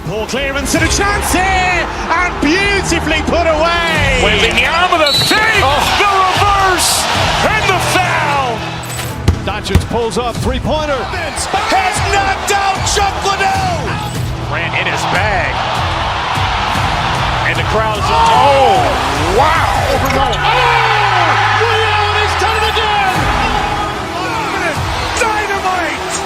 Speaker 3: Poor clearance and a chance here, and beautifully put away.
Speaker 2: Wembanyama the fake, the reverse, and the foul.
Speaker 3: Doncic pulls up, three-pointer.
Speaker 2: Has knocked out Chuck Liddell. Ran in his bag. And the crowd is, oh, wow.
Speaker 3: Rio has done it again.
Speaker 2: Dynamite.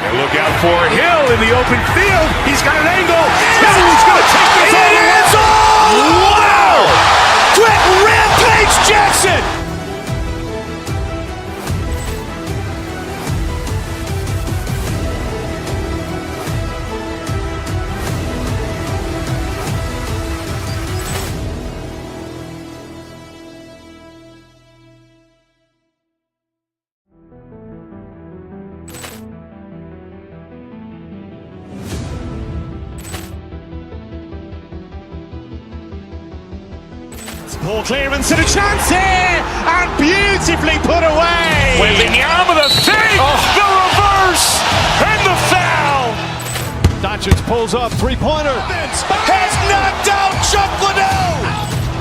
Speaker 1: And look out for Hill in the open field. He's got an angle. Hill's going to take this all the way.
Speaker 2: Wow! Quick rampage Jackson.
Speaker 3: Poor clearance and a chance here, and beautifully put away.
Speaker 2: Wembanyama the fake, the reverse, and the foul.
Speaker 3: Doncic pulls up, three-pointer.
Speaker 2: Has knocked out Chuck Liddell.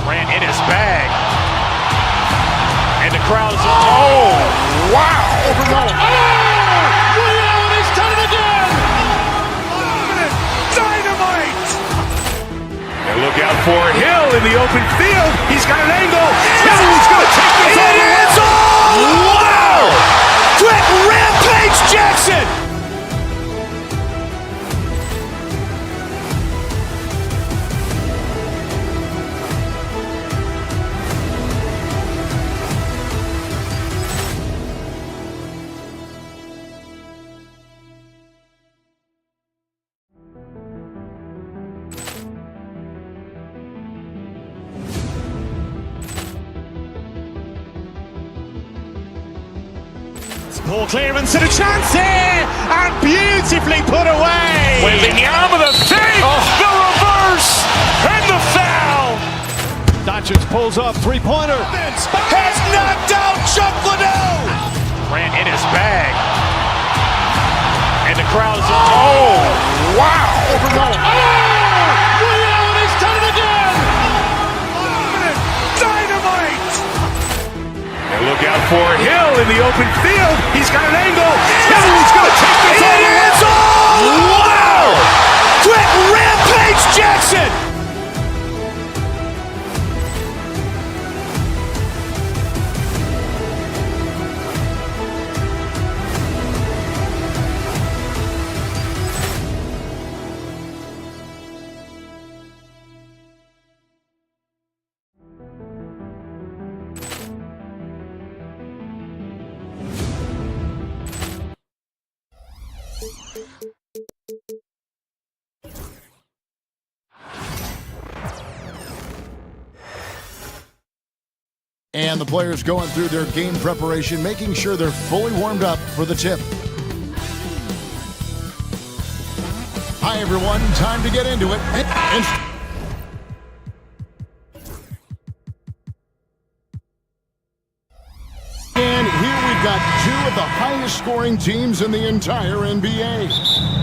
Speaker 2: Ran in his bag. And the crowd is, oh, wow.
Speaker 3: Rio has done it again.
Speaker 2: Dynamite.
Speaker 1: And look out for Hill in the open field. He's got an angle. Hill's going to take this all the way.
Speaker 2: Wow! Quick rampage Jackson.
Speaker 3: Poor clearance and a chance here, and beautifully put away.
Speaker 2: Wembanyama the fake, the reverse, and the foul.
Speaker 3: Doncic pulls up, three-pointer.
Speaker 2: Has knocked out Chuck Liddell. Ran in his bag. And the crowd is, oh, wow.
Speaker 3: Rio has done it again.
Speaker 2: Dynamite.
Speaker 1: And look out for Hill in the open field. He's got an angle. Hill's going to take this all the way.
Speaker 2: Wow! Quick rampage Jackson.
Speaker 8: And the players going through their game preparation, making sure they're fully warmed up for the tip. Hi, everyone. Time to get into it. And here we've got two of the highest scoring teams in the entire NBA.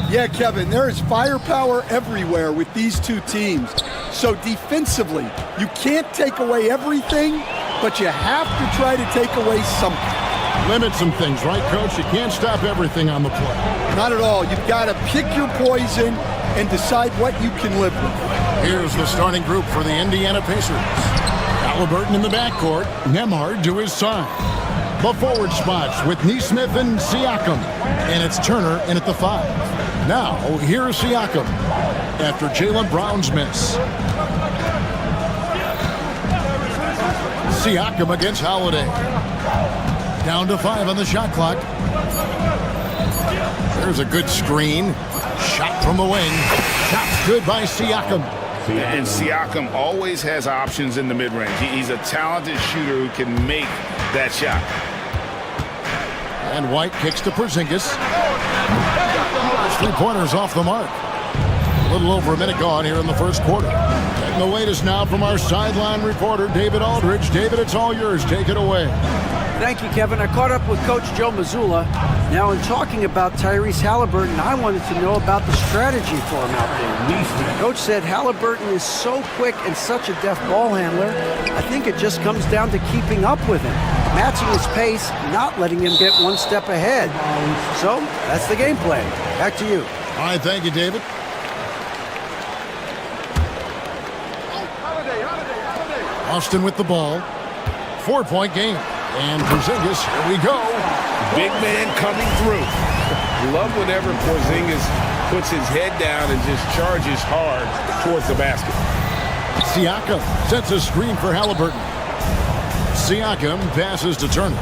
Speaker 13: Yeah, Kevin, there is firepower everywhere with these two teams. So defensively, you can't take away everything, but you have to try to take away something.
Speaker 8: Limit some things, right, Coach? You can't stop everything on the play.
Speaker 13: Not at all. You've got to pick your poison and decide what you can live with.
Speaker 8: Here's the starting group for the Indiana Pacers. Halliburton in the backcourt, Nembhard to his side. The forward spots with Nesmith and Siakam. And it's Turner in at the 5. Now, here's Siakam after Jaylen Brown's miss. Siakam against Holiday. Down to 5 on the shot clock. There's a good screen. Shot from the wing. Shot's good by Siakam.
Speaker 9: And Siakam always has options in the mid-range. He's a talented shooter who can make that shot.
Speaker 8: And White kicks to Porzingis. 3-pointers off the mark. A little over a minute gone here in the first quarter. Taking the latest now from our sideline reporter, David Aldridge. David, it's all yours. Take it away.
Speaker 11: Thank you, Kevin. I caught up with Coach Joe Mazzulla. Now, in talking about Tyrese Halliburton, I wanted to know about the strategy for him out there. Coach said Halliburton is so quick and such a deft ball handler, I think it just comes down to keeping up with him, matching his pace, not letting him get one step ahead. So, that's the game plan. Back to you.
Speaker 8: All right, thank you, David. Austin with the ball. 4-point game. And Porzingis, here we go.
Speaker 12: Big man coming through. Love whenever Porzingis puts his head down and just charges hard towards the basket.
Speaker 8: Siakam sets a screen for Halliburton. Siakam passes to Turner.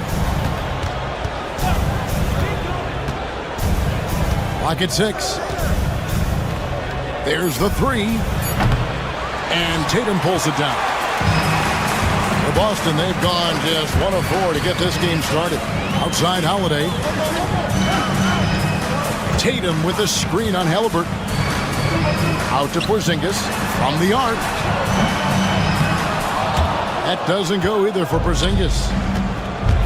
Speaker 8: Clock at 6. There's the 3. And Tatum pulls it down. For Boston, they've gone just 1 of 4 to get this game started. Outside Holiday. Tatum with a screen on Halliburton. Out to Porzingis from the arc. That doesn't go either for Porzingis.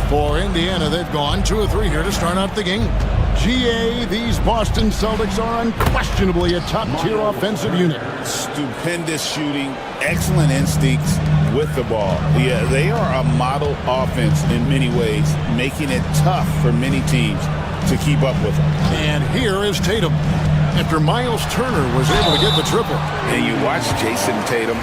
Speaker 8: For Indiana, they've gone 2 of 3 here to start out the game. GA, these Boston Celtics are unquestionably a top-tier offensive unit.
Speaker 9: Stupendous shooting, excellent instincts with the ball. Yeah, they are a model offense in many ways, making it tough for many teams to keep up with them.
Speaker 8: And here is Tatum. After Miles Turner was able to get the triple.
Speaker 9: And you watch Jason Tatum,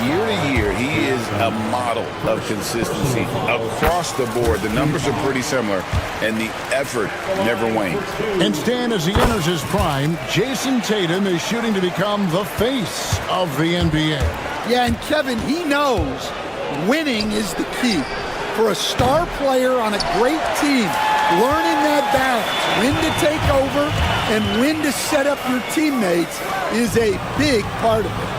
Speaker 9: year to year, he is a model of consistency. Across the board, the numbers are pretty similar, and the effort never wanes.
Speaker 8: And Stan, as he enters his prime, Jason Tatum is shooting to become the face of the NBA.
Speaker 13: Yeah, and Kevin, he knows winning is the key. For a star player on a great team, learning that balance, when to take over and when to set up your teammates is a big part of it.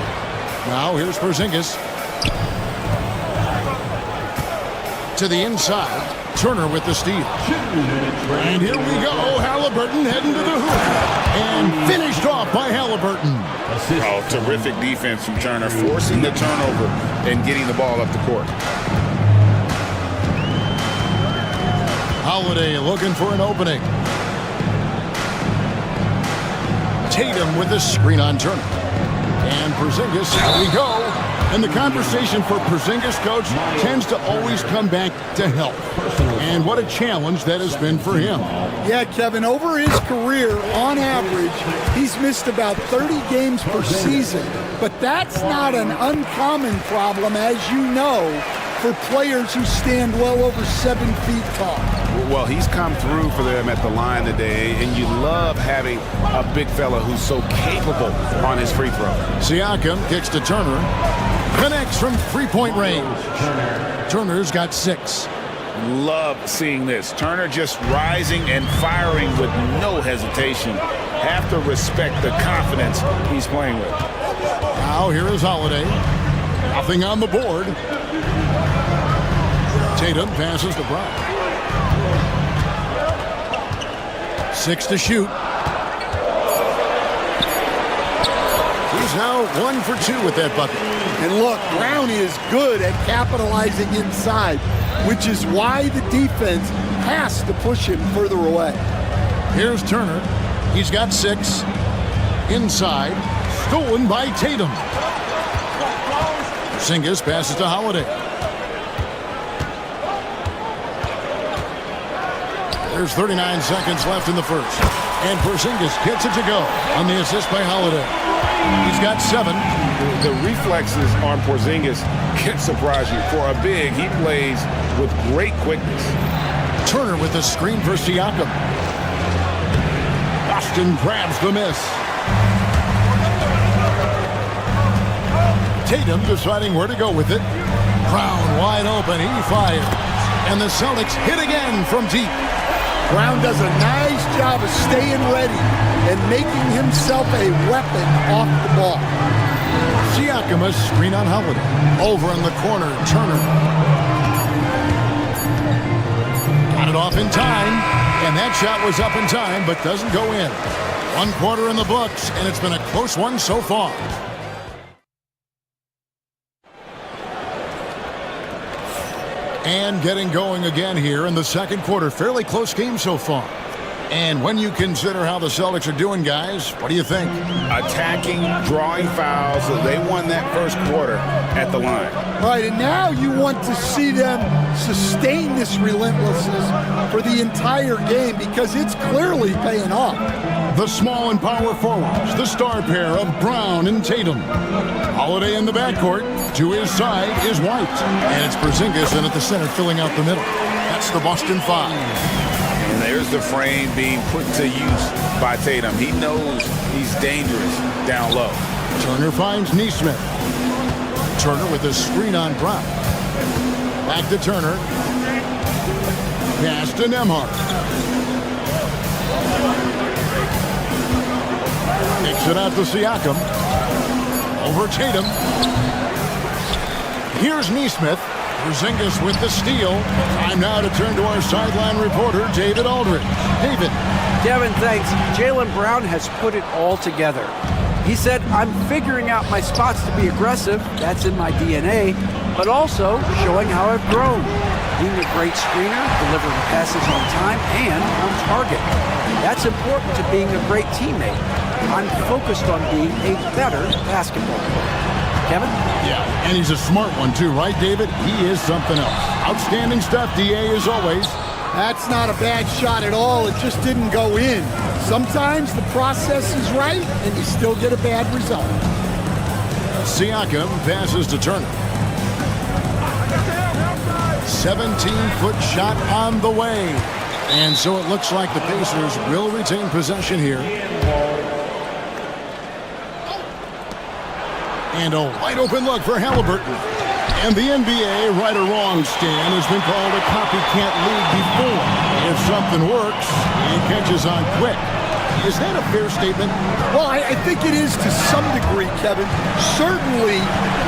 Speaker 8: Now here's Porzingis. To the inside. Turner with the steal. And here we go. Halliburton heading to the hoop. And finished off by Halliburton.
Speaker 9: Oh, terrific defense from Turner, forcing the turnover and getting the ball up the court.
Speaker 8: Holiday looking for an opening. Tatum with a screen on Turner. And Porzingis, here we go. And the conversation for Porzingis, coach, tends to always come back to health. And what a challenge that has been for him.
Speaker 13: Yeah, Kevin, over his career, on average, he's missed about 30 games per season. But that's not an uncommon problem, as you know, for players who stand well over 7 feet tall.
Speaker 12: Well, he's come through for them at the line today, and you love having a big fella who's so capable on his free throw.
Speaker 8: Siakam kicks to Turner. Connects from 3-point range. Turner's got 6.
Speaker 9: Love seeing this. Turner just rising and firing with no hesitation. Have to respect the confidence he's playing with.
Speaker 8: Now here is Holiday. Nothing on the board. Tatum passes to Brown. 6 to shoot. He's now 1 for 2 with that bucket.
Speaker 13: And look, Brown is good at capitalizing inside, which is why the defense has to push him further away.
Speaker 8: Here's Turner. He's got 6. Inside. Stolen by Tatum. Porzingis passes to Holiday. There's 39 seconds left in the first. And Porzingis gets it to go on the assist by Holiday. He's got 7.
Speaker 12: The reflexes on Porzingis can surprise you. For a big, he plays with great quickness.
Speaker 8: Turner with the screen for Siakam. Boston grabs the miss. Tatum deciding where to go with it. Brown wide open. He fires. And the Celtics hit again from deep.
Speaker 13: Brown does a nice job of staying ready and making himself a weapon off the ball.
Speaker 8: Siakam, a screen on Holiday. Over in the corner, Turner. Got it off in time, and that shot was up in time, but doesn't go in. 1 quarter in the books, and it's been a close one so far. And getting going again here in the second quarter. Fairly close game so far. And when you consider how the Celtics are doing, guys, what do you think?
Speaker 9: Attacking, drawing fouls. They won that first quarter at the line.
Speaker 13: Right, and now you want to see them sustain this relentlessness for the entire game because it's clearly paying off.
Speaker 8: The small and power forwards, the star pair of Brown and Tatum. Holiday in the backcourt. To his side is White. And it's Porzingis in at the center filling out the middle. That's the Boston Five.
Speaker 9: And there's the frame being put to use by Tatum. He knows he's dangerous down low.
Speaker 8: Turner finds Nesmith. Turner with a screen on Brown. Back to Turner. Pass to Nembhard. Kicks it out to Siakam. Over Tatum. Here's Nesmith. Porzingis with the steal. Time now to turn to our sideline reporter, David Aldridge. David.
Speaker 11: Kevin, thanks. Jaylen Brown has put it all together. He said, I'm figuring out my spots to be aggressive. That's in my DNA. But also showing how I've grown. Being a great screener, delivering passes on time, and on target. That's important to being a great teammate. I'm focused on being a better basketball player. Kevin?
Speaker 8: Yeah, and he's a smart one too, right, David? He is something else. Outstanding stuff, DA, as always.
Speaker 13: That's not a bad shot at all. It just didn't go in. Sometimes the process is right, and you still get a bad result.
Speaker 8: Siakam passes to Turner. 17-foot shot on the way. And so it looks like the Pacers will retain possession here. And a wide-open look for Halliburton. And the NBA, right or wrong, Stan, has been called a copycat league before. If something works, it catches on quick. Is that a fair statement?
Speaker 13: Well, I think it is to some degree, Kevin. Certainly,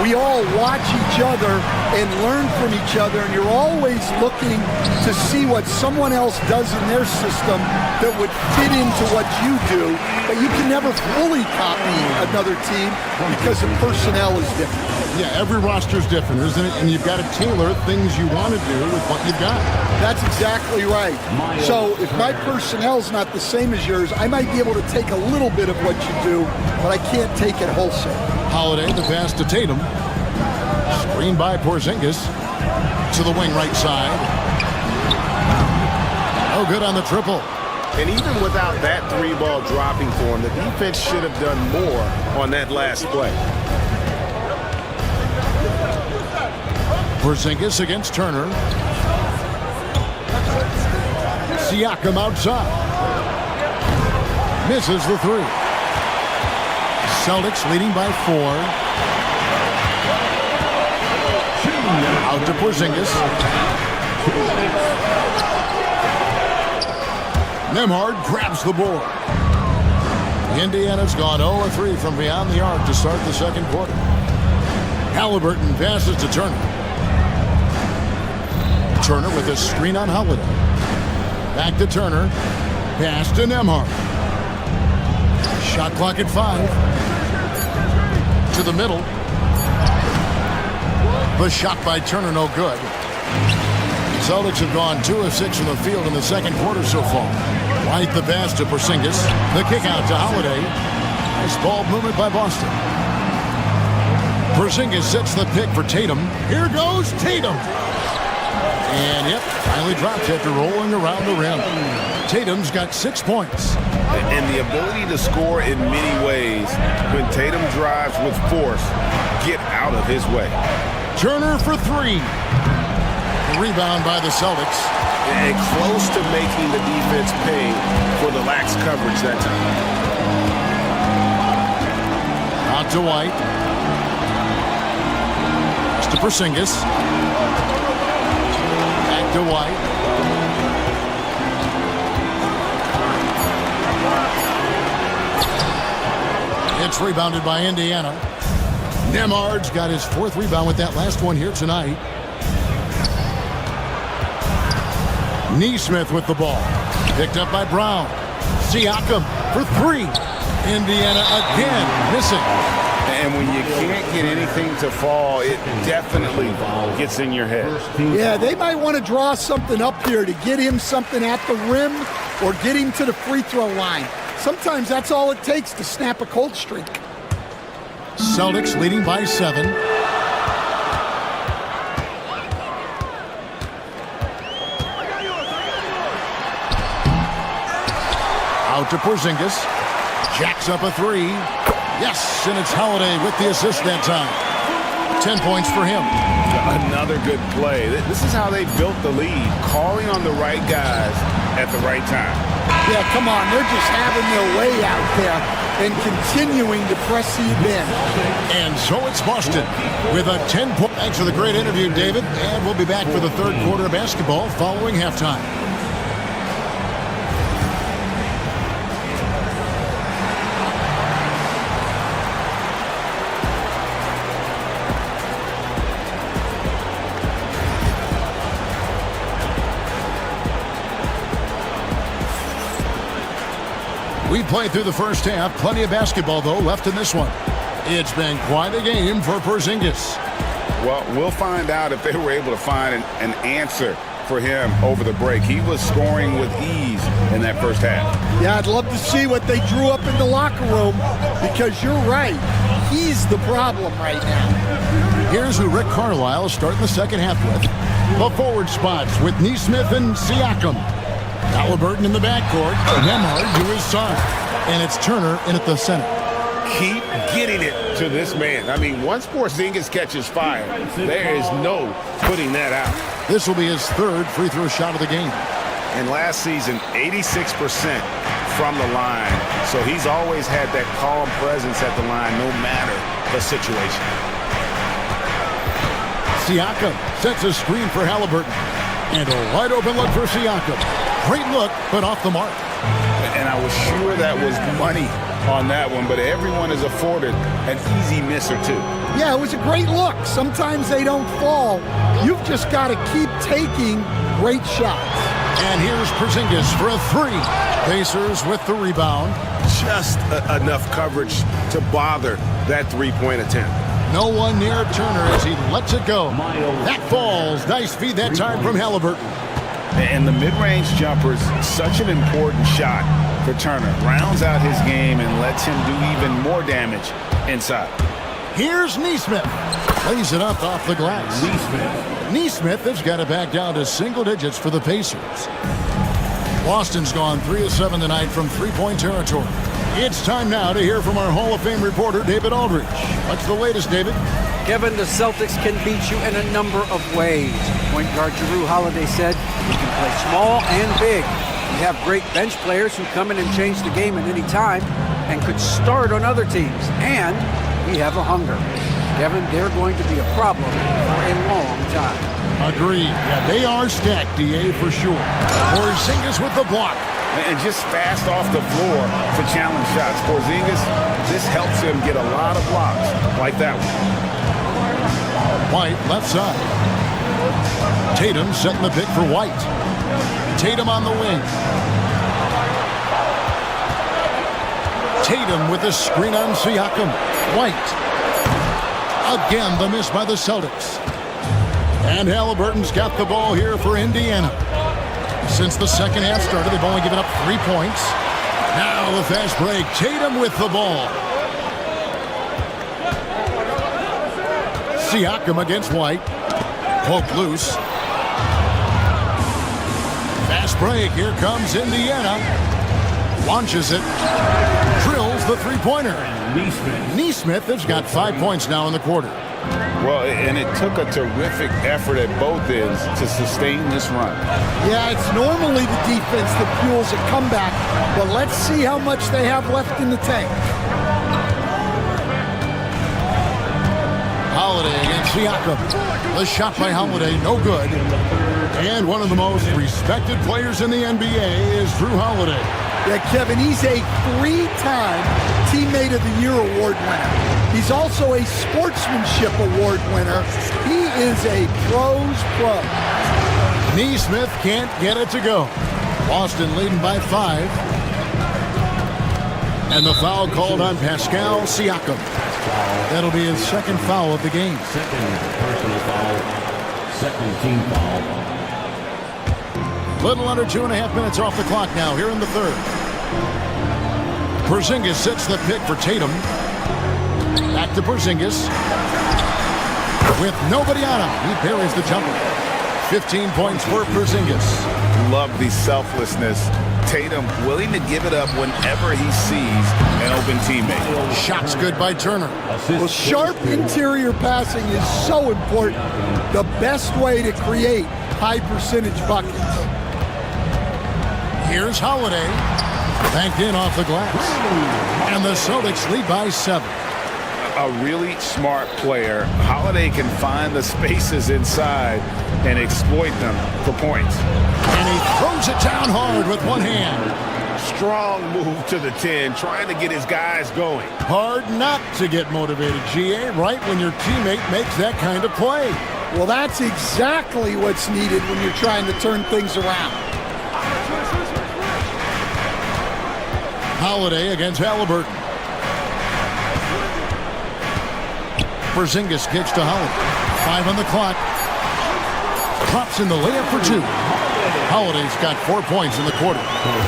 Speaker 13: we all watch each other and learn from each other, and you're always looking to see what someone else does in their system that would fit into what you do, but you can never fully copy another team because the personnel is different.
Speaker 8: Yeah, every roster's different, isn't it? And you've got to tailor things you want to do with what you've got.
Speaker 13: That's exactly right. So if my personnel's not the same as yours, I might be able to take a little bit of what you do, but I can't take it wholesale.
Speaker 8: Holiday, the pass to Tatum. Screen by Porzingis. To the wing right side. Oh, good on the triple.
Speaker 12: And even without that three ball dropping for him, the defense should have done more on that last play.
Speaker 8: Porzingis against Turner. Siakam outside. Misses the three. Celtics leading by 4. Out to Porzingis. Nembhard grabs the board. Indiana's gone 0-3 from beyond the arc to start the second quarter. Halliburton passes to Turner. Turner with a screen on Holiday. Back to Turner. Pass to Nembhard. Shot clock at 5. To the middle. The shot by Turner no good. Celtics have gone 2 of 6 from the field in the second quarter so far. White the pass to Porzingis. The kick out to Holiday. Nice ball movement by Boston. Porzingis sets the pick for Tatum. Here goes Tatum. And yep, finally dropped after rolling around the rim. Tatum's got 6 points.
Speaker 12: And the ability to score in many ways when Tatum drives with force, get out of his way.
Speaker 8: Turner for 3. Rebound by the Celtics.
Speaker 12: And close to making the defense pay for the lax coverage that time.
Speaker 8: Out to White. To Porzingis. to White. It's rebounded by Indiana. Nemhard's got his 4th rebound with that last one here tonight. Neesmith with the ball. Picked up by Brown. Siakam for 3. Indiana again missing.
Speaker 9: And when you can't get anything to fall, it definitely gets in your head.
Speaker 13: Yeah, they might want to draw something up here to get him something at the rim or get him to the free throw line. Sometimes that's all it takes to snap a cold streak.
Speaker 8: Celtics leading by 7. Out to Porzingis. Jacks up a 3. Yes, and it's Holiday with the assist that time. 10 points for him.
Speaker 9: Another good play. This is how they built the lead, calling on the right guys at the right time.
Speaker 13: Yeah, come on. They're just having their way out there and continuing to press the bin.
Speaker 8: And so it's Boston with a 10-point. Thanks for the great interview, David. And we'll be back for the 3rd quarter of basketball following halftime. We played through the first half. Plenty of basketball, though, left in this one. It's been quite a game for Porzingis.
Speaker 9: Well, we'll find out if they were able to find an answer for him over the break. He was scoring with ease in that first half.
Speaker 13: Yeah, I'd love to see what they drew up in the locker room because you're right. He's the problem right now.
Speaker 8: Here's who Rick Carlisle is starting the second half with. The forward spots with Neesmith and Siakam. Halliburton in the backcourt. Nemhard to his side. And it's Turner in at the center.
Speaker 9: Keep getting it to this man. I mean, once Porzingis catches fire, there is no putting that out.
Speaker 8: This will be his 3rd free throw shot of the game.
Speaker 9: And last season, 86% from the line. So he's always had that calm presence at the line no matter the situation.
Speaker 8: Siakam sets a screen for Halliburton. And a wide open look for Siakam. Great look, but off the mark.
Speaker 9: And I was sure that was money on that one, but everyone is afforded an easy miss or two.
Speaker 13: Yeah, it was a great look. Sometimes they don't fall. You've just got to keep taking great shots.
Speaker 8: And here's Porzingis for a 3. Pacers with the rebound.
Speaker 9: Just enough coverage to bother that three-point attempt.
Speaker 8: No one near Turner as he lets it go. That falls. Nice feed that time from Halliburton.
Speaker 9: And the mid-range jumper is such an important shot for Turner. Rounds out his game and lets him do even more damage inside.
Speaker 8: Here's Neesmith. Lays it up off the glass. Neesmith has got it back down to single digits for the Pacers. Boston's gone 3 of 7 tonight from three-point territory. It's time now to hear from our Hall of Fame reporter, David Aldridge. What's the latest, David?
Speaker 11: Kevin, the Celtics can beat you in a number of ways. Point guard Jrue Holiday said you can play small and big. We have great bench players who come in and change the game at any time and could start on other teams. And we have a hunger. Kevin, they're going to be a problem for a long time.
Speaker 8: Agreed. Yeah, they are stacked, DA, for sure. Porzingis with the block.
Speaker 9: And just fast off the floor for challenge shots. Porzingis, this helps him get a lot of blocks like that one.
Speaker 8: White, left side. Tatum setting the pick for White. Tatum on the wing. Tatum with the screen on Siakam. White. Again, the miss by the Celtics. And Halliburton's got the ball here for Indiana. Since the second half started, they've only given up 3 points. Now the fast break. Tatum with the ball. Siakam against White. Poke loose. Fast break. Here comes Indiana. Launches it. Drills the three-pointer. Neesmith has got 5 points now in the quarter.
Speaker 9: Well, and it took a terrific effort at both ends to sustain this run.
Speaker 13: Yeah, it's normally the defense that fuels a comeback, but let's see how much they have left in the tank.
Speaker 8: Holiday against Siakam. The shot by Holiday, no good. And one of the most respected players in the NBA is Drew Holiday.
Speaker 13: Yeah, Kevin, he's a 3-time Teammate of the Year award winner. He's also a Sportsmanship Award winner. He is a pro's pro.
Speaker 8: Neesmith can't get it to go. Boston leading by 5. And the foul called on Pascal Siakam. That'll be his second foul of the game.
Speaker 14: Second personal foul. Second team foul.
Speaker 8: Little under 2.5 minutes off the clock now here in the third. Porzingis sets the pick for Tatum. Back to Porzingis. With nobody on him, he parries the jumper. 15 points for Porzingis.
Speaker 9: Love the selflessness. Tatum willing to give it up whenever he sees an open teammate.
Speaker 8: Shots good by Turner.
Speaker 13: Well, sharp interior passing is so important. The best way to create high percentage buckets.
Speaker 8: Here's Holiday. Banked in off the glass. And the Celtics lead by 7.
Speaker 9: A really smart player. Holiday can find the spaces inside and exploit them for points.
Speaker 8: And he throws it down hard with one hand.
Speaker 9: Strong move to the 10, trying to get his guys going.
Speaker 8: Hard not to get motivated, GA, right when your teammate makes that kind of play.
Speaker 13: Well, that's exactly what's needed when you're trying to turn things around.
Speaker 8: Holiday against Halliburton. Porzingis kicks to Holiday. 5 on the clock. Drops in the layup for 2. Holiday's got 4 points in the quarter.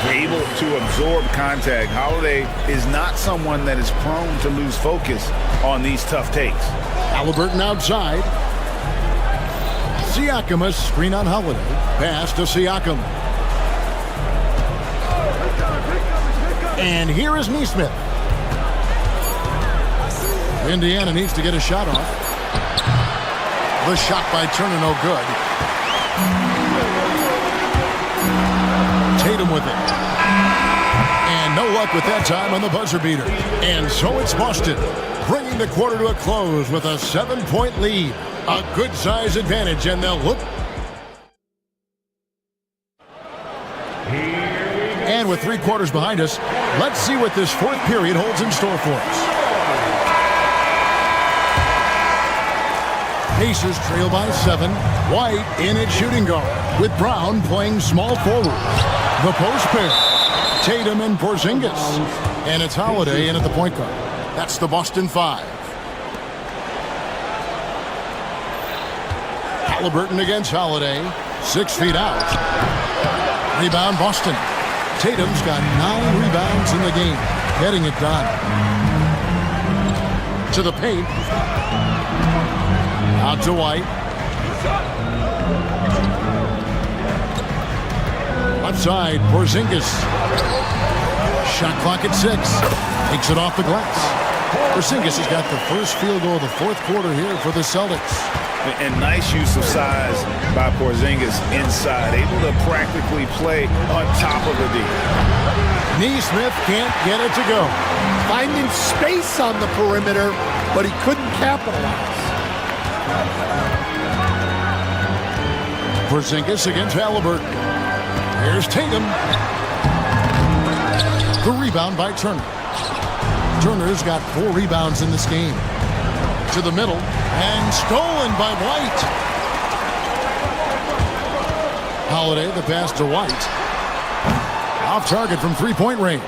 Speaker 9: Able to absorb contact. Holiday is not someone that is prone to lose focus on these tough takes.
Speaker 8: Halliburton outside. Siakam, a screen on Holiday. Pass to Siakam. And here is Neesmith. Indiana needs to get a shot off. The shot by Turner, no good. Tatum with it. And no luck with that time on the buzzer beater. And so it's Boston, bringing the quarter to a close with a 7-point lead. A good size advantage, and they'll look. And with 3 quarters behind us, let's see what this fourth period holds in store for us. Pacers trail by 7. White in at shooting guard, with Brown playing small forward. The post pair, Tatum and Porzingis. And it's Holiday in at the point guard. That's the Boston 5. Halliburton against Holiday. 6 feet out. Rebound Boston. Tatum's got 9 rebounds in the game. Getting it done. To the paint. Out to White. Left side, Porzingis. Shot clock at 6. Takes it off the glass. Porzingis has got the first field goal of the fourth quarter here for the Celtics.
Speaker 9: And nice use of size by Porzingis inside. Able to practically play on top of the D.
Speaker 8: Neesmith can't get it to go.
Speaker 13: Finding space on the perimeter, but he couldn't capitalize.
Speaker 8: Porzingis against Halliburton. Here's Tatum. The rebound by Turner. Turner's got 4 rebounds in this game. To the middle, and stolen by White. Holiday, the pass to White. Off target from 3-point range.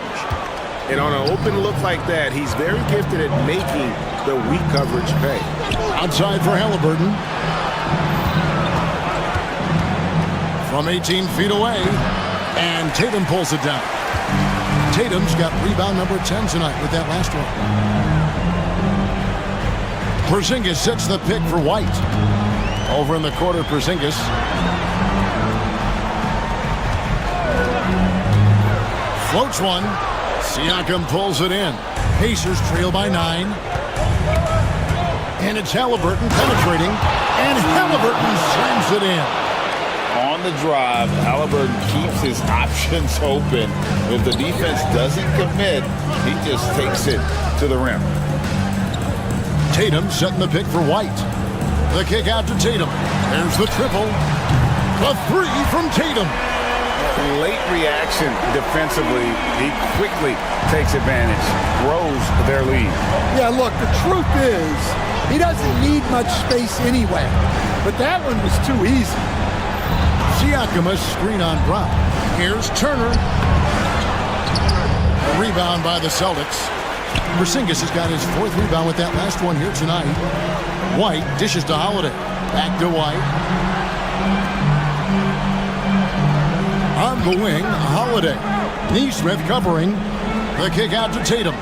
Speaker 12: And on an open look like that, he's very gifted at making the weak coverage pay.
Speaker 8: Outside for Halliburton. From 18 feet away, and Tatum pulls it down. Tatum's got rebound number 10 tonight with that last one. Porzingis sets the pick for White. Over in the quarter, Porzingis. Floats one. Siakam pulls it in. Pacers trail by 9. And it's Halliburton penetrating. And Halliburton slams it in.
Speaker 9: On the drive, Halliburton keeps his options open. If the defense doesn't commit, he just takes it to the rim.
Speaker 8: Tatum setting the pick for White. The kick out to Tatum. There's the triple. A three from Tatum.
Speaker 9: Late reaction defensively. He quickly takes advantage, grows their lead.
Speaker 13: Yeah, look, the truth is, he doesn't need much space anyway. But that one was too easy.
Speaker 8: Siakam, a screen on Brown. Here's Turner. A rebound by the Celtics. Porzingis has got his fourth rebound with that last one here tonight. White dishes to Holiday. Back to White. On the wing, Holiday. Neesmith covering. The kick out to Tatum.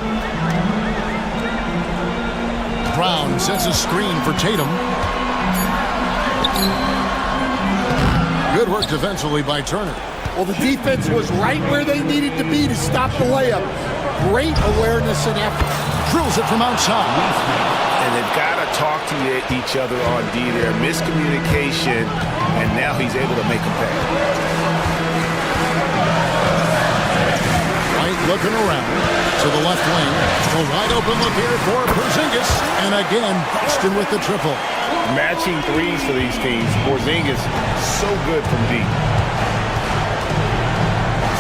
Speaker 8: Brown sets a screen for Tatum. Good work defensively by Turner.
Speaker 13: Well, the defense was right where they needed to be to stop the layup. Great awareness and effort.
Speaker 8: Drills it from outside.
Speaker 9: And they've got to talk to each other on D there. Miscommunication, and now he's able to make a pay.
Speaker 8: White looking around to the left wing. A wide open look here for Porzingis. And again, Boston with the triple.
Speaker 9: Matching threes for these teams. Porzingis so good from deep.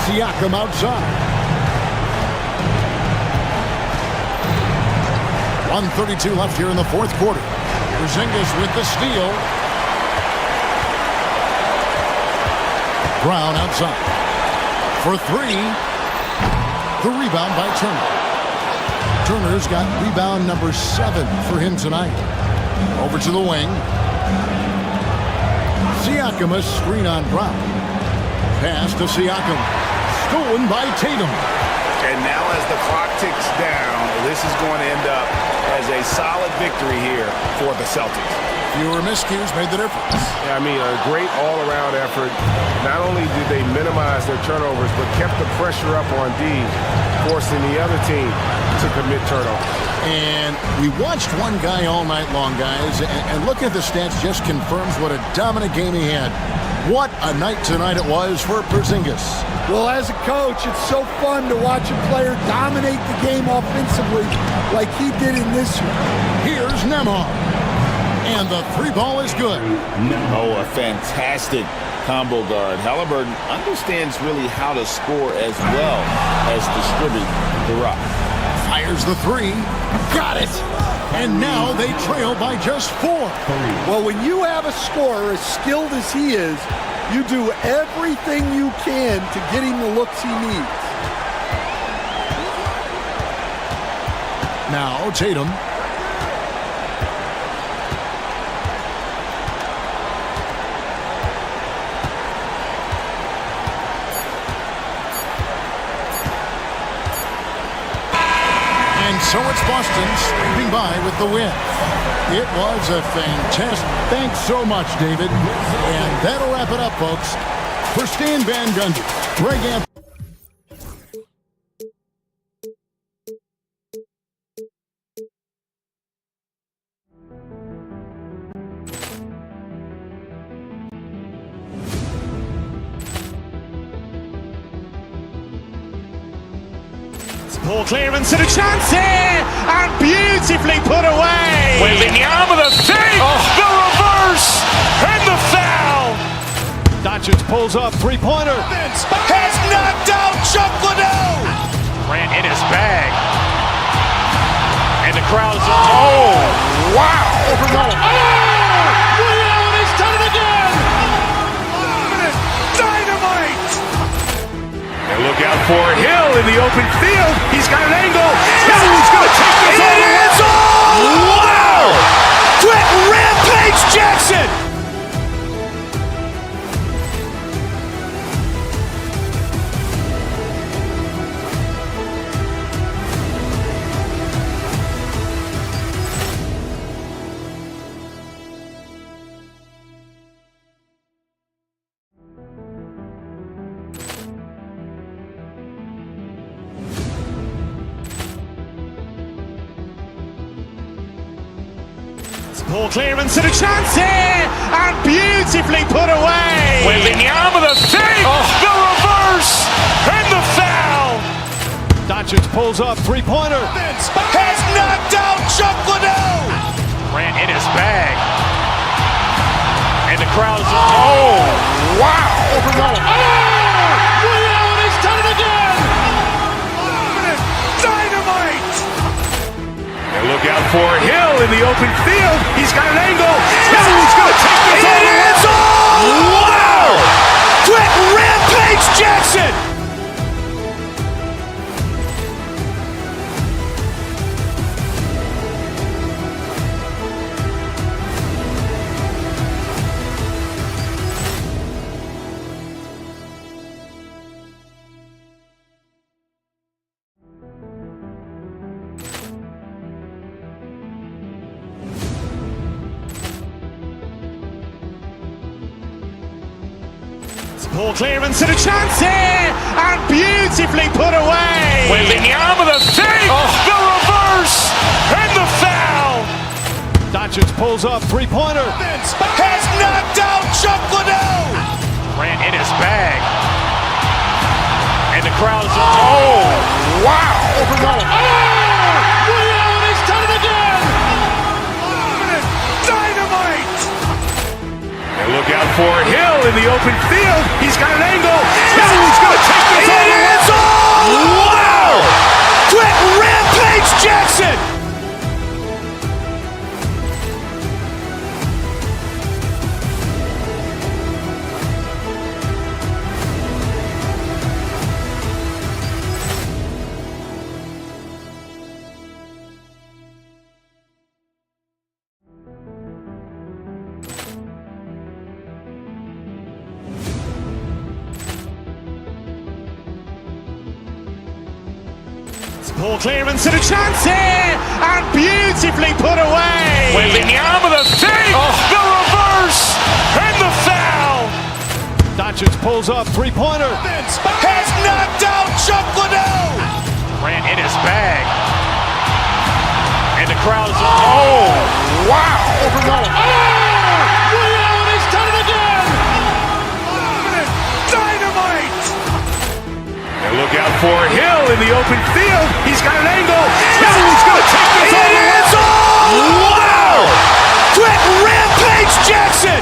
Speaker 8: Siakam outside. 1:32 left here in the fourth quarter. Porzingis with the steal. Brown outside. For three. The rebound by Turner. Turner's got rebound number 7 for him tonight. Over to the wing. Siakam, a screen on Brown. Pass to Siakam. Stolen by Tatum.
Speaker 9: And now as the clock ticks down, this is going to end up as a solid victory here for the Celtics.
Speaker 8: Fewer miscues made the difference.
Speaker 12: Yeah, I mean, a great all-around effort. Not only did they minimize their turnovers, but kept the pressure up on D, forcing the other team to commit turnovers.
Speaker 8: And we watched one guy all night long, guys, and looking at the stats just confirms what a dominant game he had. What a night tonight it was for Porzingis.
Speaker 13: Well, as a coach, it's so fun to watch a player dominate the game offensively like he did in this one.
Speaker 8: Here's Nembhard. And the three ball is good.
Speaker 9: Oh, a fantastic combo guard. Halliburton understands really how to score as well as distribute the rock.
Speaker 8: Fires the three. Got it. And now they trail by just 4.
Speaker 13: Well, when you have a scorer as skilled as he is, you do everything you can to get him the looks he needs.
Speaker 8: Now Tatum. And so it's Boston scraping by with the win. It was a fantastic. Thanks so much, David. And that'll wrap it up, folks. For Stan Van Gundy, Greg Anthony.
Speaker 3: Poor clearance and a chance here, and beautifully put away.
Speaker 2: Wembanyama the fake, the reverse, and the foul.
Speaker 3: Doncic pulls up, three-pointer.
Speaker 2: Has knocked out Chuck Liddell. Ran in his bag, and the crowd is. Oh, wow!
Speaker 3: He's done it again.
Speaker 2: Dynamite!
Speaker 1: And look out for Hill in the open field. He's got an angle. Hill's going to take this all the way.
Speaker 2: Wow! Quick Rampage Jackson!
Speaker 3: Poor clearance and a chance here, and beautifully put away.
Speaker 2: Wembanyama the fake, the reverse, and the foul.
Speaker 3: Doncic pulls up, three-pointer.
Speaker 2: Has knocked out Chuck Liddell. Ran in his bag, And the crowd is, oh, wow.
Speaker 3: He's done it again!
Speaker 1: Dynamite! And look out for Hill in the open field. He's got an angle. Hill's going to take this all the way.
Speaker 2: wow! Quick Rampage Jackson!
Speaker 3: Poor clearance and a chance here! And beautifully put away!
Speaker 2: Wembanyama the fake! The reverse! And the foul!
Speaker 3: Doncic pulls up, three-pointer.
Speaker 2: Has knocked out Chuck Liddell! Ran in his bag. And the crowd is, oh, wow!
Speaker 3: He's done it again!
Speaker 1: Dynamite! And look out for Hill in the open field. He's got an angle. Hill's going to take this all the way.
Speaker 2: Wow! Quick Rampage Jackson!
Speaker 3: Poor clearance and a chance here! And beautifully put away!
Speaker 2: Wembanyama the fake! The reverse! And the foul!
Speaker 3: Doncic pulls up, three-pointer.
Speaker 2: Has knocked out Chuck Liddell! Ran in his bag. And the crowd is, oh, wow!
Speaker 3: He's done it again!
Speaker 1: Dynamite! And look out for Hill in the open field. He's got an angle. Hill's going to take this all the way.
Speaker 2: Wow! Quick Rampage Jackson!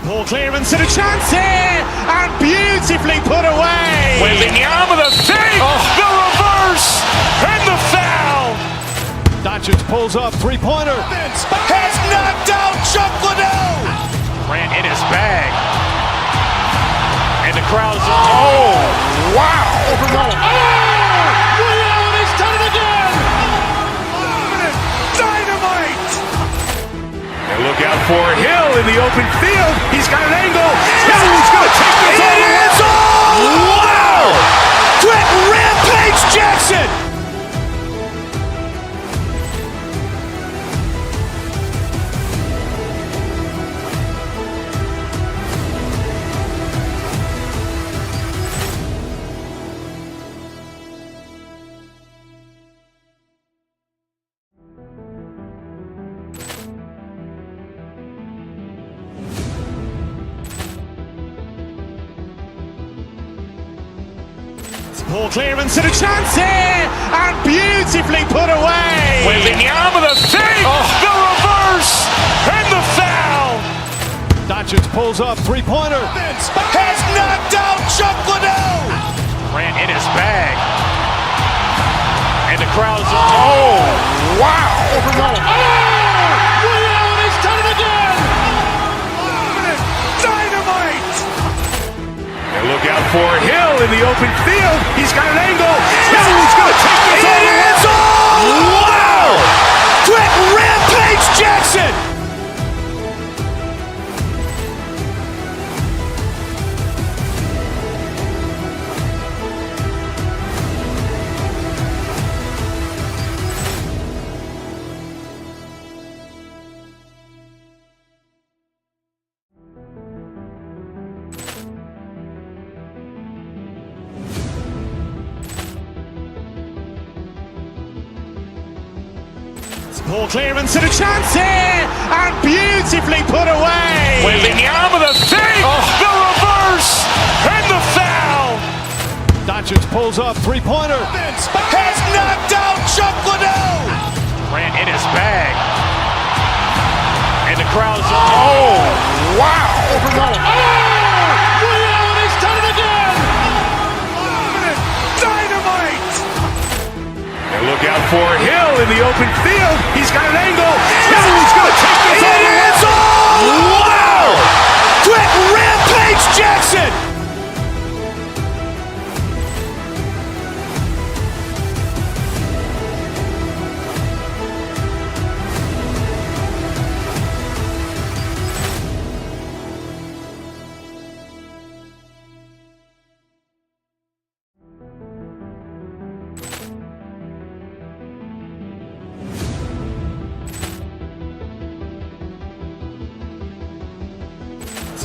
Speaker 3: Poor clearance and a chance here! And beautifully put away!
Speaker 2: Wembanyama the fake! The reverse! And the foul!
Speaker 3: Doncic pulls up, three-pointer.
Speaker 2: Has knocked out Chuck Liddell! Ran in his bag. And the crowd is, oh, wow!
Speaker 3: He's done it again!
Speaker 1: Dynamite! And look out for Hill in the open field. He's got an angle. Hill's going to take this all the way.
Speaker 2: Wow! Quick Rampage Jackson!
Speaker 3: Poor clearance and a chance here! And beautifully put away!
Speaker 2: Wembanyama the fake! The reverse! And the foul!
Speaker 3: Doncic pulls up, three-pointer.
Speaker 2: Has knocked out Chuck Liddell! Ran in his bag. And the crowd is, oh, wow!
Speaker 3: He's done it again!
Speaker 1: Dynamite! And look out for Hill in the open field. He's got an angle. Hill's going to take this all the way.
Speaker 2: Wow! Quick Rampage Jackson!
Speaker 3: Ball clearance and a chance here, and beautifully put away.
Speaker 2: Wembanyama with a fake, the reverse, and the foul.
Speaker 3: Doncic pulls up, three-pointer.
Speaker 2: Has knocked out Chuck Liddell. Ran in his bag. And the crowd is, wow.
Speaker 3: He's done it again.
Speaker 2: Dynamite.
Speaker 1: And look out for Hill in the open field. He's got an angle. He's going to take this all the way.
Speaker 2: Wow. Quick Rampage Jackson.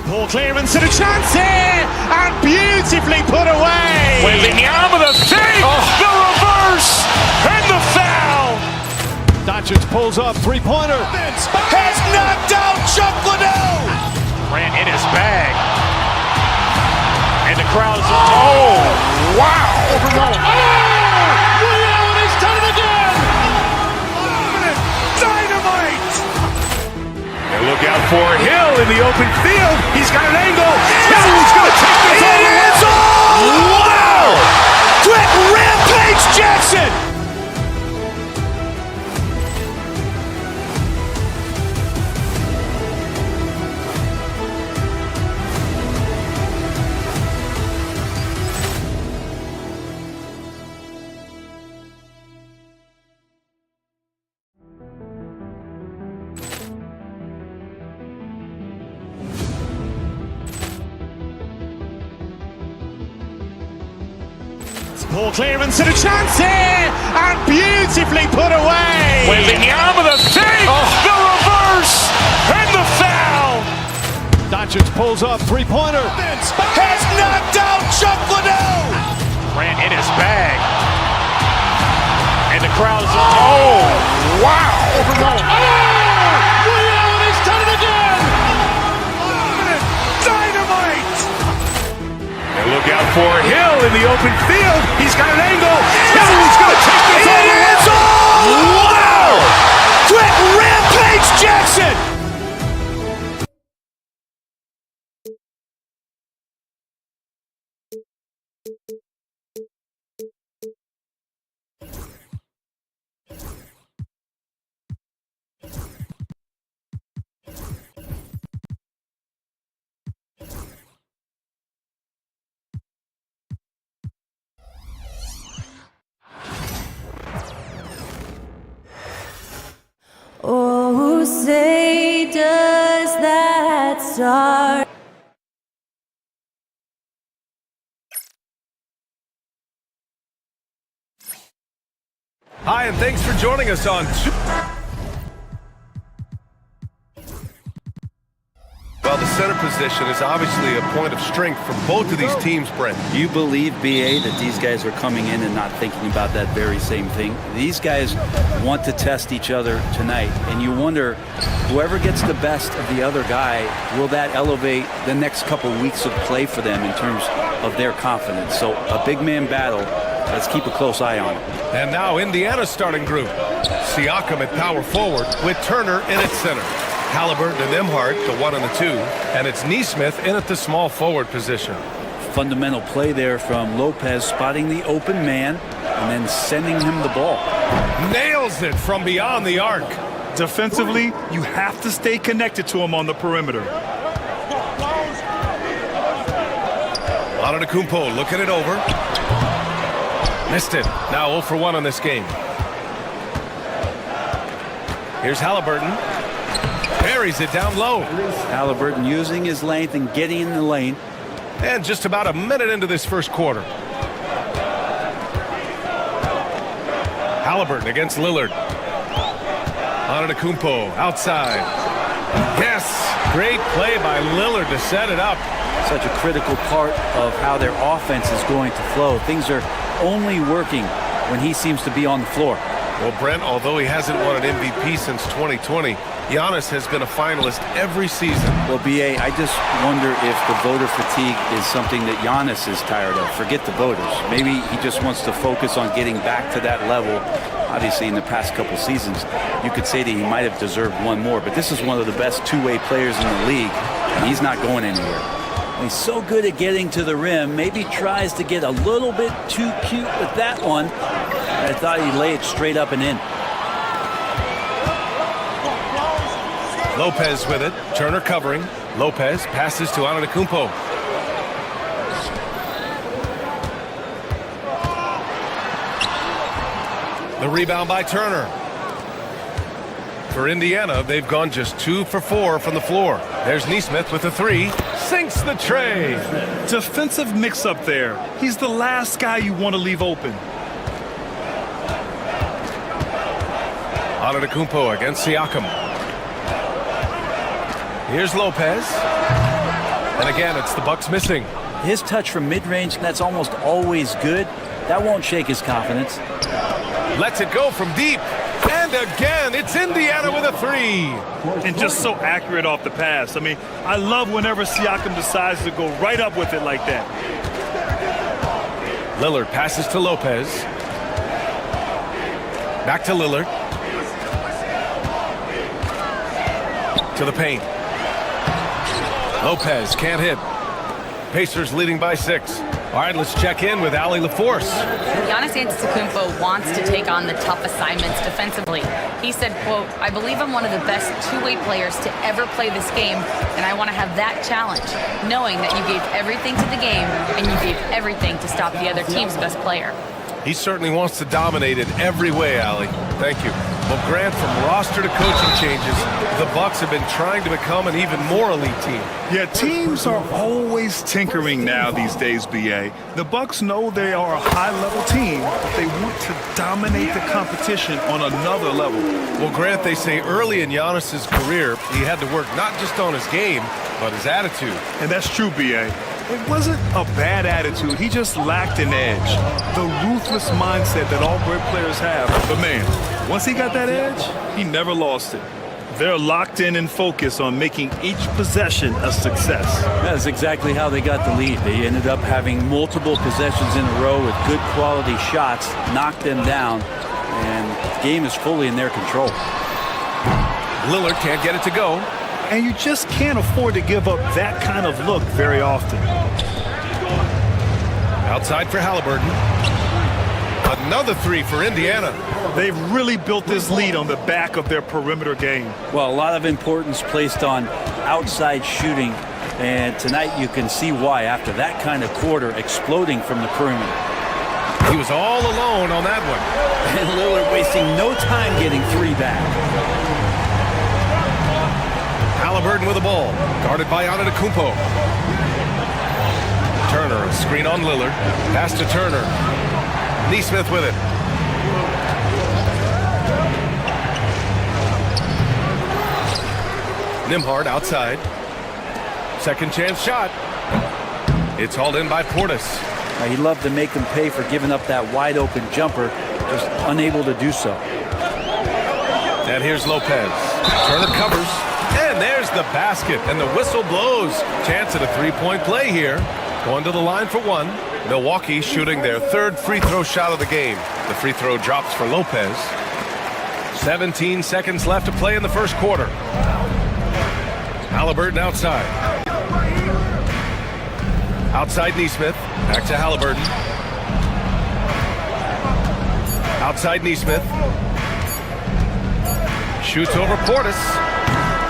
Speaker 3: Ball clearance and a chance here, and beautifully put away.
Speaker 2: Wembanyama with a fake, the reverse, and the foul.
Speaker 3: Doncic pulls up, three-pointer.
Speaker 2: Has knocked out Chuck Liddell. Ran in his bag. And the crowd is, wow.
Speaker 3: He's done it again.
Speaker 2: Dynamite.
Speaker 1: And look out for Hill in the open field. He's got an angle. He's going to take this all the way.
Speaker 2: Wow. Quick Rampage Jackson.
Speaker 3: Ball clearance and a chance here, and beautifully put away.
Speaker 2: Wembanyama with a fake, the reverse, and the foul.
Speaker 3: Doncic pulls up, three-pointer.
Speaker 2: Has knocked out Chuck Liddell. Ran in his bag. And the crowd is, wow.
Speaker 3: He's done it again.
Speaker 2: Dynamite.
Speaker 1: And look out for Hill in the open field. He's got an angle. He's going to take this all the way.
Speaker 2: Wow. Quick Rampage Jackson.
Speaker 17: Oh, say does that star
Speaker 4: Hi, and thanks for joining us on Well, the center position is obviously a point of strength for both of these teams, Brent.
Speaker 15: You believe, BA, that these guys are coming in and not thinking about that very same thing? These guys want to test each other tonight, and you wonder, whoever gets the best of the other guy, will that elevate the next couple weeks of play for them in terms of their confidence? So a big man battle. Let's keep a close eye on it.
Speaker 4: And now Indiana's starting group. Siakam at power forward with Turner in at center. Halliburton and Nembhard, the 1 and the 2. And it's Nesmith in at the small forward position.
Speaker 15: Fundamental play there from Lopez, spotting the open man and then sending him the ball.
Speaker 4: Nails it from beyond the arc.
Speaker 5: Defensively, you have to stay connected to him on the perimeter.
Speaker 4: Antetokounmpo looking it over. Missed it. Now 0 for 1 on this game. Here's Halliburton. Buries it down low.
Speaker 15: Halliburton using his length and getting in the lane.
Speaker 4: And just about a minute into this first quarter. Halliburton against Lillard. Antetokounmpo outside. Yes, great play by Lillard to set it up.
Speaker 15: Such a critical part of how their offense is going to flow. Things are only working when he seems to be on the floor.
Speaker 4: Well, Brent, although he hasn't won an MVP since 2020, Giannis has been a finalist every season.
Speaker 15: Well, B.A., I just wonder if the voter fatigue is something that Giannis is tired of. Forget the voters. Maybe he just wants to focus on getting back to that level. Obviously, in the past couple seasons, you could say that he might have deserved one more, but this is one of the best two-way players in the league, and he's not going anywhere. He's so good at getting to the rim, maybe tries to get a little bit too cute with that one. I thought he'd lay it straight up and in.
Speaker 4: Lopez with it. Turner covering. Lopez passes to Antetokounmpo. The rebound by Turner. For Indiana, they've gone just 2 for 4 from the floor. There's Nesmith with a 3. Sinks the tray.
Speaker 5: Defensive mix-up there. He's the last guy you want to leave open.
Speaker 4: Antetokounmpo against Siakam. Here's Lopez. And again, it's the Bucks missing.
Speaker 15: His touch from mid-range, that's almost always good. That won't shake his confidence.
Speaker 4: Lets it go from deep. And again, it's Indiana with a 3.
Speaker 5: And just so accurate off the pass. I mean, I love whenever Siakam decides to go right up with it like that.
Speaker 4: Lillard passes to Lopez. Back to Lillard. To the paint. Lopez can't hit. Pacers leading by 6. All right, let's check in with Allie LaForce.
Speaker 6: Giannis Antetokounmpo wants to take on the tough assignments defensively. He said, quote, "I believe I'm one of the best two-way players to ever play this game, and I want to have that challenge, knowing that you gave everything to the game and you gave everything to stop the other team's best player."
Speaker 4: He certainly wants to dominate in every way, Allie. Thank you. Well, Grant, from roster to coaching changes, the Bucks have been trying to become an even more elite team.
Speaker 5: Yeah, teams are always tinkering now these days, B.A. The Bucks know they are a high-level team, but they want to dominate the competition on another level.
Speaker 4: Well, Grant, they say early in Giannis's career, he had to work not just on his game, but his attitude.
Speaker 5: And that's true, B.A. It wasn't a bad attitude. He just lacked an edge. The ruthless mindset that all great players have. But man, once he got that edge, he never lost it. They're locked in and focused on making each possession a success.
Speaker 15: That's exactly how they got the lead. They ended up having multiple possessions in a row with good quality shots, knocked them down, and the game is fully in their control.
Speaker 4: Lillard can't get it to go.
Speaker 5: And you just can't afford to give up that kind of look very often.
Speaker 4: Outside for Halliburton. Another 3 for Indiana.
Speaker 5: They've really built this lead on the back of their perimeter game.
Speaker 15: Well, a lot of importance placed on outside shooting, and tonight you can see why after that kind of quarter exploding from the perimeter.
Speaker 4: He was all alone on that one.
Speaker 15: And Lillard wasting no time getting 3 back.
Speaker 4: Halliburton with the ball, guarded by Antetokounmpo. Turner, a screen on Lillard. Pass to Turner. Nesmith with it. Nembhard outside. Second chance shot. It's hauled in by Portis.
Speaker 15: He loved to make them pay for giving up that wide open jumper, just unable to do so.
Speaker 4: And here's Lopez. Turner covers. And there's the basket, and the whistle blows. Chance at a three-point play here. Going to the line for 1. Milwaukee shooting their 3rd free throw shot of the game. The free throw drops for Lopez. 17 seconds left to play in the first quarter. Halliburton outside. Outside Nesmith. Back to Halliburton. Outside Nesmith. Shoots over Portis.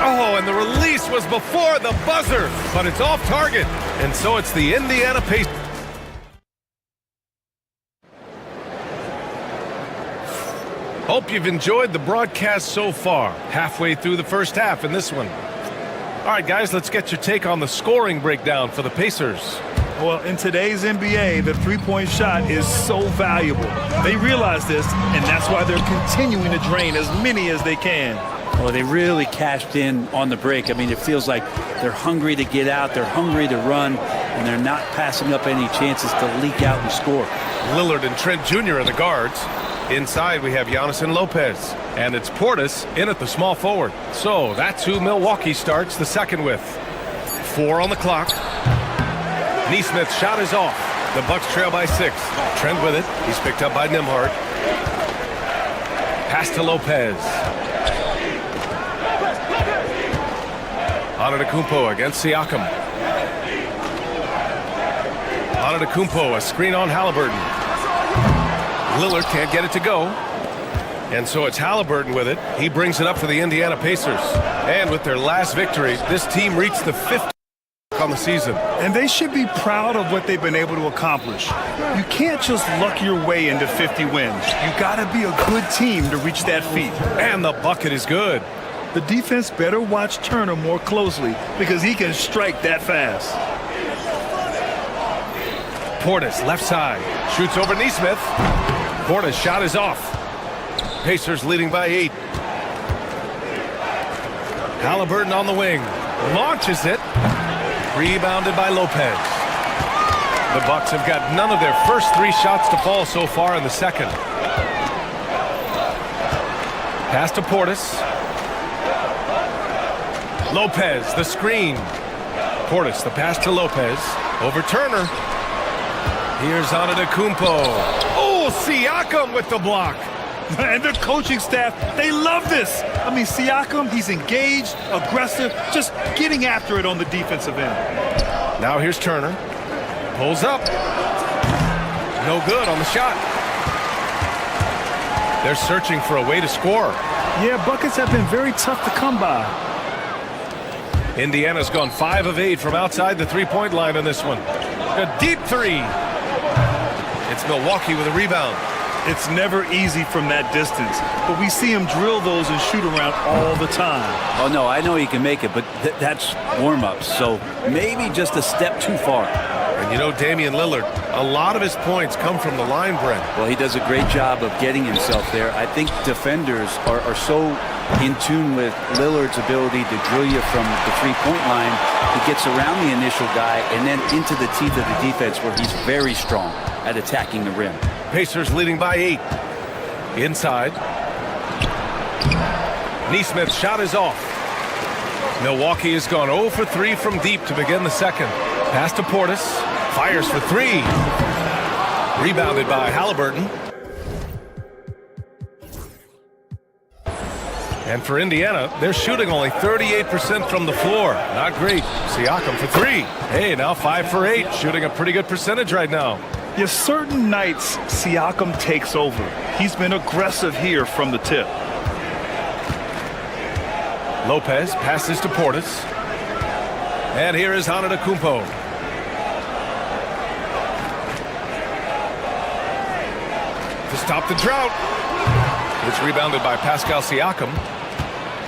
Speaker 4: Oh, and the release was before the buzzer, but it's off target. And so it's the Indiana Pacers. Hope you've enjoyed the broadcast so far. Halfway through the first half in this one. All right, guys, let's get your take on the scoring breakdown for the Pacers.
Speaker 5: Well, in today's NBA, the three-point shot is so valuable. They realize this, and that's why they're continuing to drain as many as they can.
Speaker 15: Well, they really cashed in on the break. I mean, it feels like they're hungry to get out, they're hungry to run, and they're not passing up any chances to leak out and score.
Speaker 4: Lillard and Trent Jr. are the guards. Inside, we have Giannis and Lopez. And it's Portis in at the small forward. So that's who Milwaukee starts the second with. 4 on the clock. Neesmith's shot is off. The Bucks trail by 6. Trent with it. He's picked up by Nembhard. Pass to Lopez. Antetokounmpo against Siakam. Antetokounmpo, a screen on Halliburton. Lillard can't get it to go. And so it's Halliburton with it. He brings it up for the Indiana Pacers. And with their last victory, this team reached the 5th on the season.
Speaker 5: And they should be proud of what they've been able to accomplish. You can't just luck your way into 50 wins. You got to be a good team to reach that feat.
Speaker 4: And the bucket is good.
Speaker 5: The defense better watch Turner more closely because he can strike that fast.
Speaker 4: Portis, left side, shoots over Neesmith. Portis' shot is off. Pacers leading by 8. Halliburton on the wing, launches it. Rebounded by Lopez. The Bucks have got none of their first 3 shots to fall so far in the second. Pass to Portis. Lopez, the screen. Portis, the pass to Lopez. Over Turner. Here's Antetokounmpo. Oh, Siakam with the block.
Speaker 5: And the coaching staff, they love this. I mean, Siakam, he's engaged, aggressive, just getting after it on the defensive end.
Speaker 4: Now here's Turner. Pulls up. No good on the shot. They're searching for a way to score.
Speaker 5: Yeah, buckets have been very tough to come by.
Speaker 4: Indiana's gone 5 of 8 from outside the three-point line on this one. A deep 3. It's Milwaukee with a rebound.
Speaker 5: It's never easy from that distance, but we see him drill those and shoot around all the time.
Speaker 15: Oh, no, I know he can make it, but that's warm-ups, so maybe just a step too far.
Speaker 4: And you know, Damian Lillard, a lot of his points come from the line, Brent.
Speaker 15: Well, he does a great job of getting himself there. I think defenders are so in tune with Lillard's ability to drill you from the three-point line. He gets around the initial guy and then into the teeth of the defense where he's very strong at attacking the rim.
Speaker 4: Pacers leading by 8. Inside. Neesmith's shot is off. Milwaukee has gone 0 for 3 from deep to begin the second. Pass to Portis. Fires for 3. Rebounded by Halliburton. And for Indiana, they're shooting only 38% from the floor. Not great. Siakam for 3. Hey, now 5 for 8. Shooting a pretty good percentage right now.
Speaker 5: Yeah, certain nights, Siakam takes over. He's been aggressive here from the tip.
Speaker 4: Lopez passes to Portis. And here is Antetokounmpo. To stop the drought. It's rebounded by Pascal Siakam.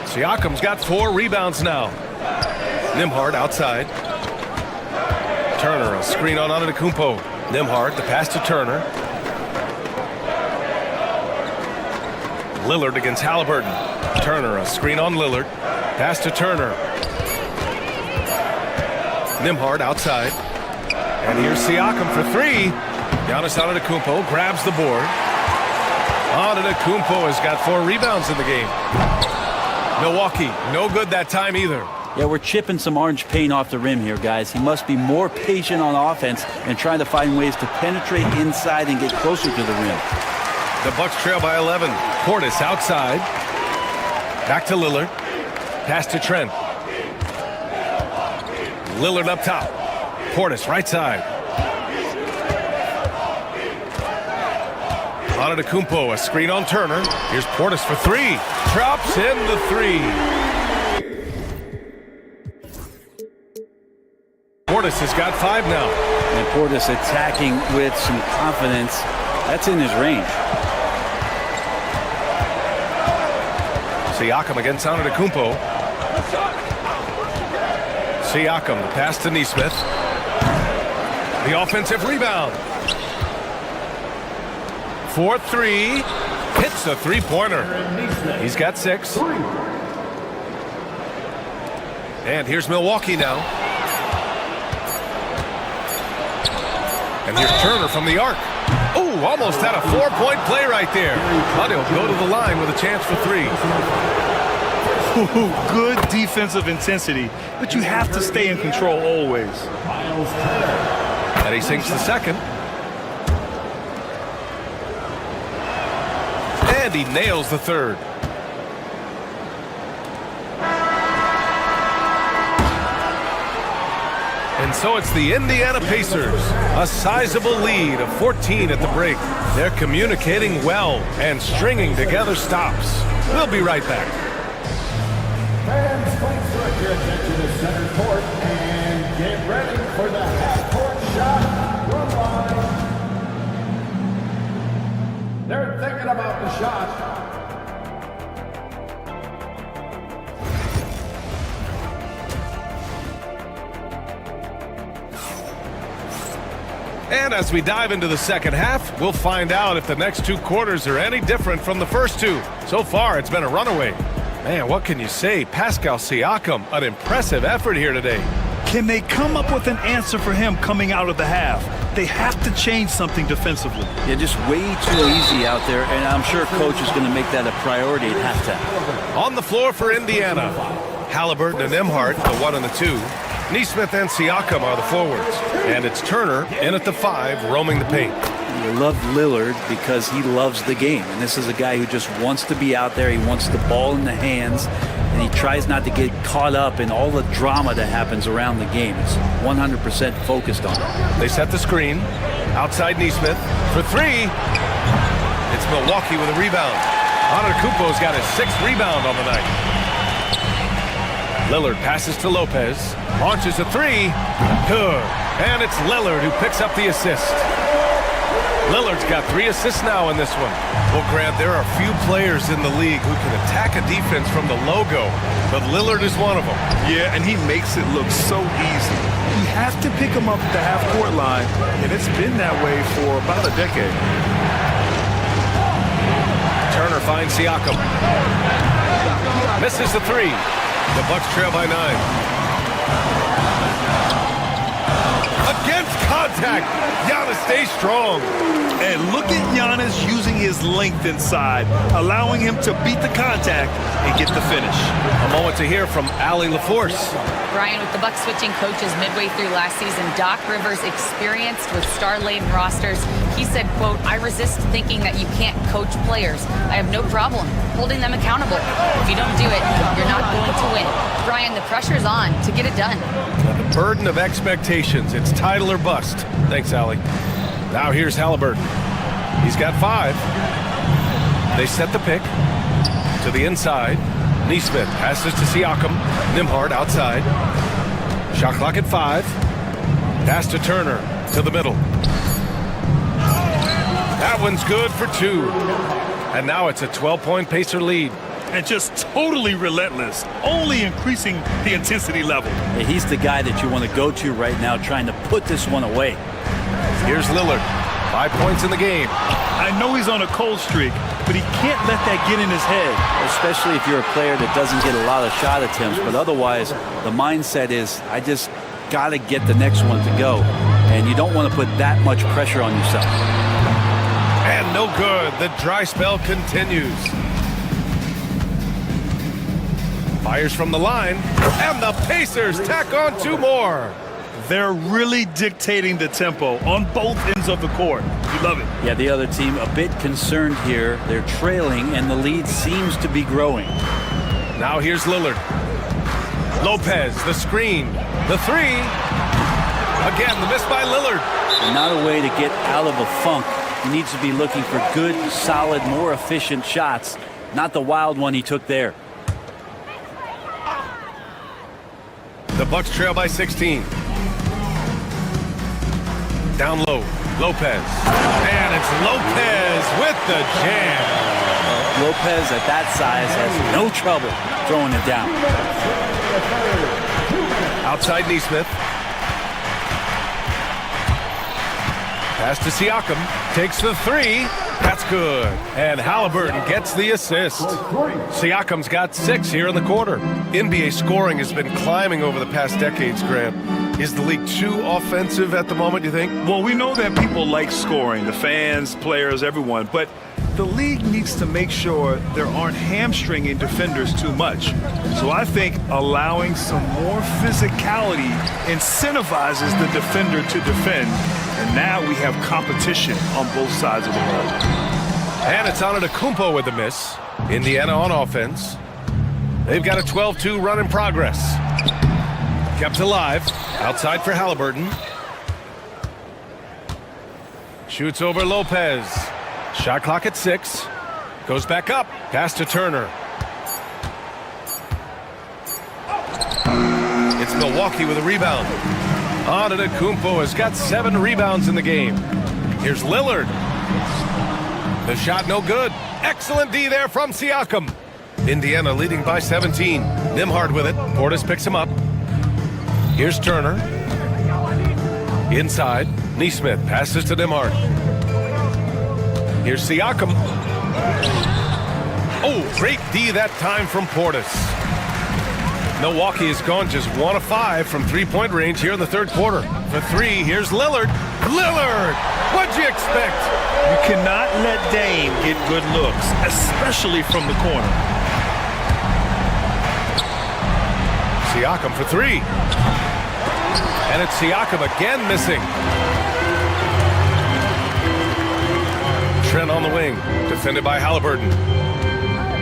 Speaker 4: Siakam's got 4 rebounds now. Nembhard outside. Turner, a screen on Antetokounmpo. Nembhard, the pass to Turner. Lillard against Halliburton. Turner, a screen on Lillard. Pass to Turner. Nembhard outside. And here's Siakam for 3. Giannis Antetokounmpo grabs the board. Antetokounmpo has got 4 rebounds in the game. Milwaukee, no good that time either.
Speaker 15: Yeah, we're chipping some orange paint off the rim here, guys. He must be more patient on offense and trying to find ways to penetrate inside and get closer to the rim.
Speaker 4: The Bucks trail by 11. Portis outside. Back to Lillard. Pass to Trent. Lillard up top. Portis right side. Antetokounmpo, a screen on Turner. Here's Portis for 3. Drops in the 3. Portis has got 5 now.
Speaker 15: And Portis attacking with some confidence. That's in his range.
Speaker 4: Siakam against Antetokounmpo. Siakam, the pass to Neesmith. The offensive rebound. 4-3. Hits a 3-pointer. He's got 6. And here's Milwaukee now. And here's Turner from the arc. Ooh, almost had a 4-point play right there. But he'll go to the line with a chance for 3.
Speaker 5: Ooh, good defensive intensity, but you have to stay in control always.
Speaker 4: And he sinks the second. And he nails the third. And so it's the Indiana Pacers, a sizable lead of 14 at the break. They're communicating well and stringing together stops. We'll be right back.
Speaker 14: Fans, please direct your attention to center court and get ready for the half-court shot from line. They're thinking about the shot.
Speaker 4: And as we dive into the second half, we'll find out if the next 2 quarters are any different from the first 2. So far, it's been a runaway. Man, what can you say? Pascal Siakam, an impressive effort here today.
Speaker 5: Can they come up with an answer for him coming out of the half? They have to change something defensively.
Speaker 15: Yeah, just way too easy out there, and I'm sure coach is going to make that a priority at halftime.
Speaker 4: On the floor for Indiana, Halliburton and Nembhard, the 1 and the 2. Nesmith and Siakam are the forwards. And it's Turner in at the 5, roaming the paint.
Speaker 15: You love Lillard because he loves the game. And this is a guy who just wants to be out there. He wants the ball in the hands. And he tries not to get caught up in all the drama that happens around the game. It's 100% focused on it.
Speaker 4: They set the screen. Outside Nesmith for 3. It's Milwaukee with a rebound. Antetokounmpo's got his 6th rebound on the night. Lillard passes to Lopez. Launches a 3. Good. And it's Lillard who picks up the assist. Lillard's got 3 assists now in this one. Well, Grant, there are few players in the league who can attack a defense from the logo, but Lillard is one of them.
Speaker 5: Yeah, and he makes it look so easy. You have to pick him up at the half-court line, and it's been that way for about a decade.
Speaker 4: Turner finds Siakam. Misses the 3. The Bucks trail by 9. Against contact, Giannis stays strong.
Speaker 5: And look at Giannis using his length inside, allowing him to beat the contact and get the finish.
Speaker 4: A moment to hear from Allie LaForce.
Speaker 6: Brian, with the Bucks switching coaches midway through last season, Doc Rivers, experienced with star-laden rosters, he said, quote, "I resist thinking that you can't coach players. I have no problem holding them accountable. If you don't do it, you're not going to win." Brian, the pressure's on to get it done.
Speaker 4: The burden of expectations. It's title or bust. Thanks, Allie. Now here's Halliburton. He's got 5. They set the pick to the inside. Nesmith passes to Siakam. Nembhard outside. Shot clock at 5. Pass to Turner to the middle. That one's good for 2. And now it's a 12-point Pacer lead.
Speaker 5: And just totally relentless, only increasing the intensity level.
Speaker 15: Yeah, he's the guy that you want to go to right now, trying to put this one away.
Speaker 4: Here's Lillard. 5 points in the game.
Speaker 5: I know he's on a cold streak, but he can't let that get in his head.
Speaker 15: Especially if you're a player that doesn't get a lot of shot attempts, but otherwise the mindset is, I just got to get the next one to go. And you don't want to put that much pressure on yourself.
Speaker 4: And no good. The dry spell continues. Fires from the line, and the Pacers tack on 2 more.
Speaker 5: They're really dictating the tempo on both ends of the court. You love it.
Speaker 15: Yeah, the other team a bit concerned here. They're trailing, and the lead seems to be growing.
Speaker 4: Now here's Lillard. Lopez, the screen. The 3. Again, the miss by Lillard.
Speaker 15: And not a way to get out of a funk. He needs to be looking for good, solid, more efficient shots, not the wild one he took there.
Speaker 4: The Bucks trail by 16. Down low, Lopez. And it's Lopez with the jam.
Speaker 15: Lopez at that size has no trouble throwing it down.
Speaker 4: Outside Nesmith. Pass to Siakam. Takes the 3. That's good. And Halliburton gets the assist. Siakam's got 6 here in the quarter. NBA scoring has been climbing over the past decades, Grant. Is the league too offensive at the moment, you think?
Speaker 5: Well, we know that people like scoring, the fans, players, everyone, but the league needs to make sure there aren't hamstringing defenders too much. So I think allowing some more physicality incentivizes the defender to defend, and now we have competition on both sides of the ball.
Speaker 4: And it's Antetokounmpo with the miss. Indiana on offense. They've got a 12-2 run in progress. Kept alive. Outside for Halliburton. Shoots over Lopez. Shot clock at 6. Goes back up. Pass to Turner. It's Milwaukee with a rebound. Antetokounmpo has got 7 rebounds in the game. Here's Lillard. The shot no good. Excellent D there from Siakam. Indiana leading by 17. Nembhard with it. Portis picks him up. Here's Turner. Inside. Nesmith passes to Nembhard. Here's Siakam. Oh, great D that time from Portis. Milwaukee has gone just 1 of 5 from three-point range here in the third quarter. For 3, here's Lillard. Lillard! What'd you expect?
Speaker 5: You cannot let Dame get good looks, especially from the corner.
Speaker 4: Siakam for 3. And it's Siakam again missing. Trent on the wing, defended by Halliburton.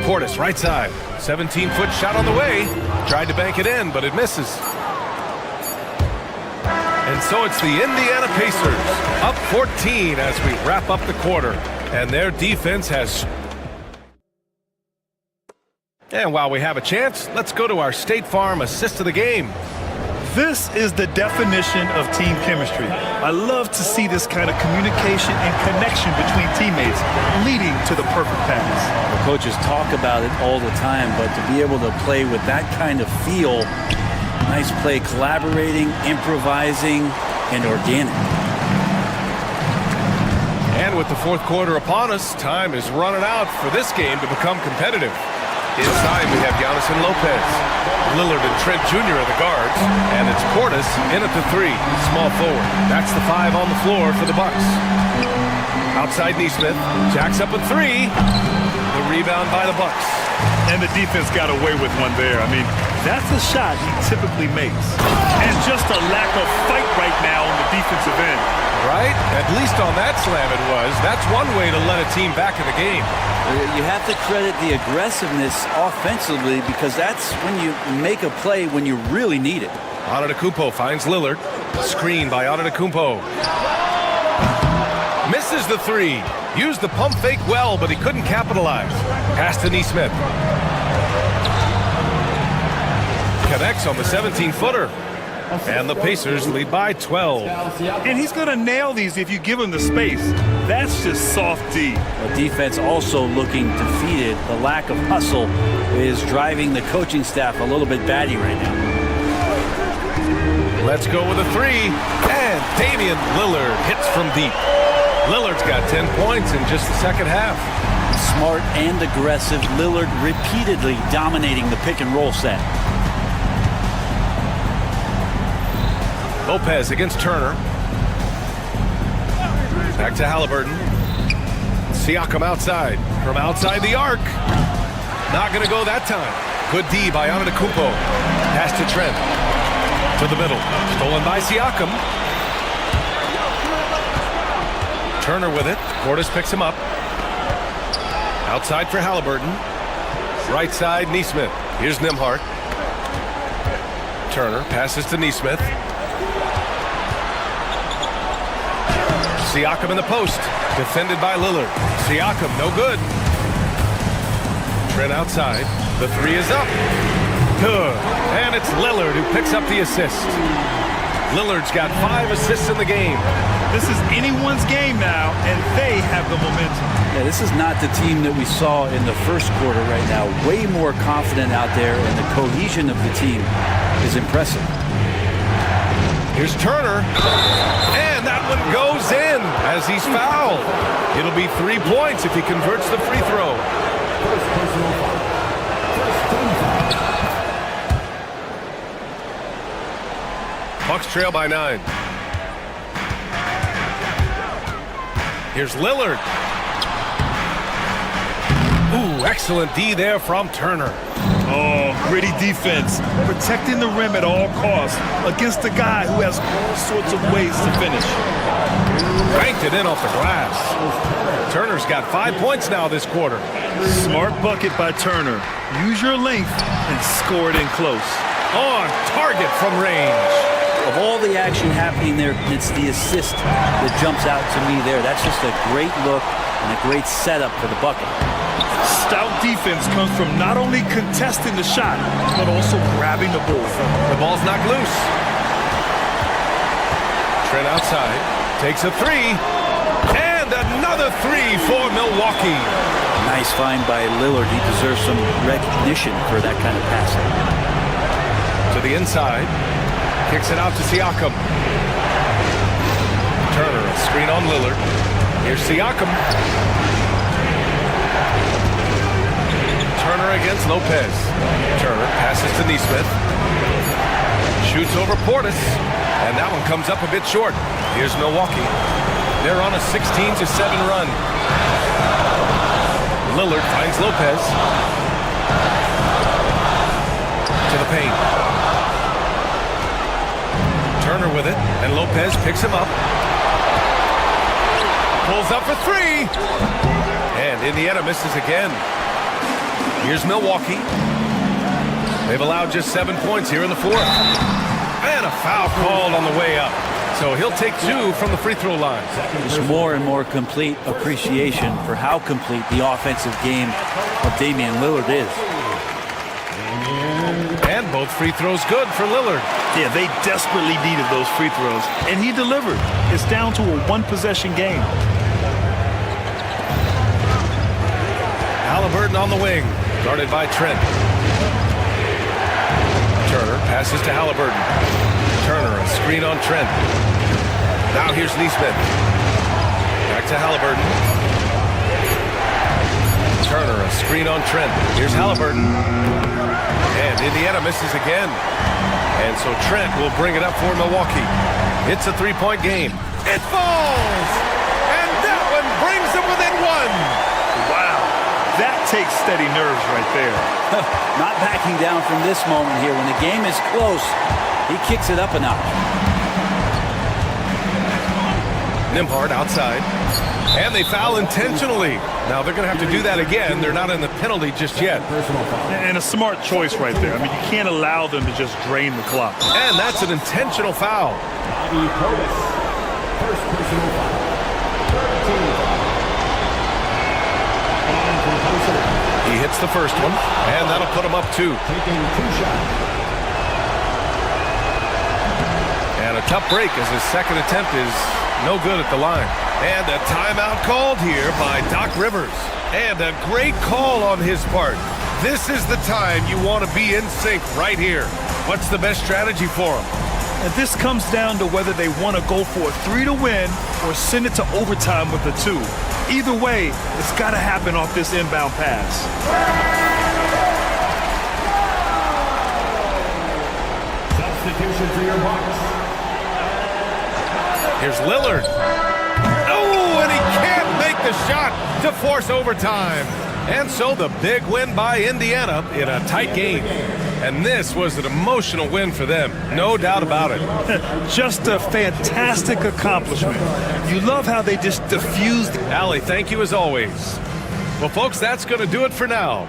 Speaker 4: Portis right side, 17-foot shot on the way. Tried to bank it in, but it misses. And so it's the Indiana Pacers, up 14 as we wrap up the quarter. And their defense has... And while we have a chance, let's go to our State Farm assist of the game.
Speaker 5: This is the definition of team chemistry. I love to see this kind of communication and connection between teammates leading to the perfect pass.
Speaker 15: The coaches talk about it all the time, but to be able to play with that kind of feel, nice play, collaborating, improvising, and organic.
Speaker 4: And with the fourth quarter upon us, time is running out for this game to become competitive. Inside, we have Giannis and Lopez. Lillard and Trent Jr. are the guards. And it's Portis in at the 3, small forward. That's the 5 on the floor for the Bucks. Outside Nesmith, jacks up a 3. The rebound by the Bucks.
Speaker 5: And the defense got away with one there. I mean, that's a shot he typically makes. And just a lack of fight right now on the defensive end.
Speaker 4: Right? At least on that slam it was. That's one way to let a team back in the game.
Speaker 15: You have to credit the aggressiveness offensively because that's when you make a play when you really need it.
Speaker 4: Antetokounmpo finds Lillard. Screen by Antetokounmpo. Misses the 3. Used the pump fake well, but he couldn't capitalize. Pass to Nesmith. Connects on the 17-footer. And the Pacers lead by 12.
Speaker 5: And he's going to nail these if you give him the space. That's just soft D.
Speaker 15: The defense also looking defeated. The lack of hustle is driving the coaching staff a little bit batty right now.
Speaker 4: Let's go with a 3. And Damian Lillard hits from deep. Lillard's got 10 points in just the second half.
Speaker 15: Smart and aggressive. Lillard repeatedly dominating the pick and roll set.
Speaker 4: Lopez against Turner. Back to Halliburton. Siakam outside. From outside the arc. Not going to go that time. Good D by Antetokounmpo. Pass to Trent. To the middle. Stolen by Siakam. Turner with it. Portis picks him up. Outside for Halliburton. Right side, Nesmith. Here's Nembhard. Turner passes to Nesmith. Siakam in the post. Defended by Lillard. Siakam, no good. Trent outside. The 3 is up. Good. And it's Lillard who picks up the assist. Lillard's got 5 assists in the game.
Speaker 5: This is anyone's game now, and they have the momentum.
Speaker 15: Yeah, this is not the team that we saw in the first quarter right now. Way more confident out there, and the cohesion of the team is impressive.
Speaker 4: Here's Turner. And that one goes in as he's fouled. It'll be 3 points if he converts the free throw. Bucks trail by 9. Here's Lillard. Ooh, excellent D there from Turner.
Speaker 5: Oh, gritty defense. Protecting the rim at all costs against a guy who has all sorts of ways to finish.
Speaker 4: Banked it in off the glass. Turner's got 5 points now this quarter.
Speaker 5: Smart bucket by Turner. Use your length and score it in close.
Speaker 4: On target from range.
Speaker 15: Of all the action happening there, it's the assist that jumps out to me there. That's just a great look and a great setup for the bucket.
Speaker 5: Stout defense comes from not only contesting the shot, but also grabbing the ball.
Speaker 4: The ball's knocked loose. Trent outside, takes a 3, and another 3 for Milwaukee.
Speaker 15: Nice find by Lillard. He deserves some recognition for that kind of passing.
Speaker 4: To the inside, kicks it out to Siakam. Turner, a screen on Lillard. Here's Siakam. Turner against Lopez. Turner passes to Nesmith. Shoots over Portis. And that one comes up a bit short. Here's Milwaukee. They're on a 16-7 run. Lillard finds Lopez. To the paint. Turner with it. And Lopez picks him up. Pulls up for 3. And Indiana misses again. Here's Milwaukee. They've allowed just 7 points here in the fourth. And a foul called on the way up. So he'll take 2 from the free throw line.
Speaker 15: There's more and more complete appreciation for how complete the offensive game of Damian Lillard is.
Speaker 4: And both free throws good for Lillard.
Speaker 5: Yeah, they desperately needed those free throws, and he delivered. It's down to a one-possession game.
Speaker 4: Halliburton on the wing, guarded by Trent. Turner passes to Halliburton. Turner, a screen on Trent. Now here's Nesmith. Back to Halliburton. Turner, a screen on Trent. Here's Halliburton. And Indiana misses again. And so Trent will bring it up for Milwaukee. It's a 3-point game. It falls! And that one brings them within 1.
Speaker 5: Wow. That takes steady nerves right there.
Speaker 15: Not backing down from this moment here. When the game is close, he kicks it up a notch.
Speaker 4: Nembhard outside. And they foul intentionally. Now they're going to have to do that again. They're not in the penalty just yet.
Speaker 5: And a smart choice right there. I mean, you can't allow them to just drain the clock.
Speaker 4: And that's an intentional foul.
Speaker 14: First personal foul. 13.
Speaker 4: He hits the first one, and that'll put him up 2.
Speaker 14: Taking 2 shots.
Speaker 4: And a tough break as his second attempt is no good at the line. And a timeout called here by Doc Rivers. And a great call on his part. This is the time you want to be in sync right here. What's the best strategy for him?
Speaker 5: And this comes down to whether they want to go for a 3 to win or send it to overtime with a 2. Either way, it's got to happen off this inbound pass.
Speaker 14: Substitution for your Bucks.
Speaker 4: Here's Lillard. Oh, and he can't make the shot to force overtime. And so the big win by Indiana in a tight game. And this was an emotional win for them, no doubt about it.
Speaker 5: Just a fantastic accomplishment. You love how they just diffused.
Speaker 4: Allie, thank you as always. Well, folks, that's going to do it for now.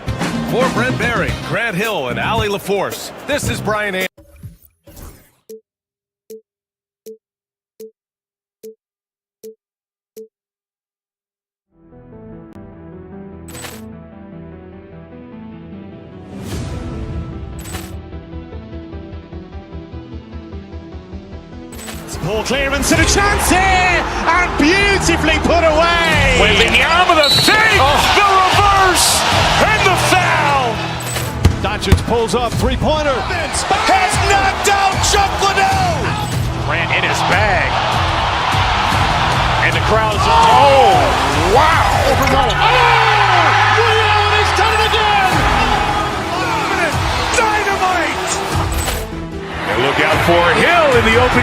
Speaker 4: For Brent Barry, Grant Hill, and Allie LaForce, this is Brian Anderson.
Speaker 3: Ball clearance and a chance here, and beautifully put away.
Speaker 2: Wembanyama the fake, the reverse, and the foul.
Speaker 3: Doncic pulls up, three-pointer.
Speaker 2: Has knocked out Chuck Liddell. Grant in his bag. And the crowd is, oh, wow.
Speaker 3: And he's done it again.
Speaker 2: Dynamite.
Speaker 1: And look out for Hill in the open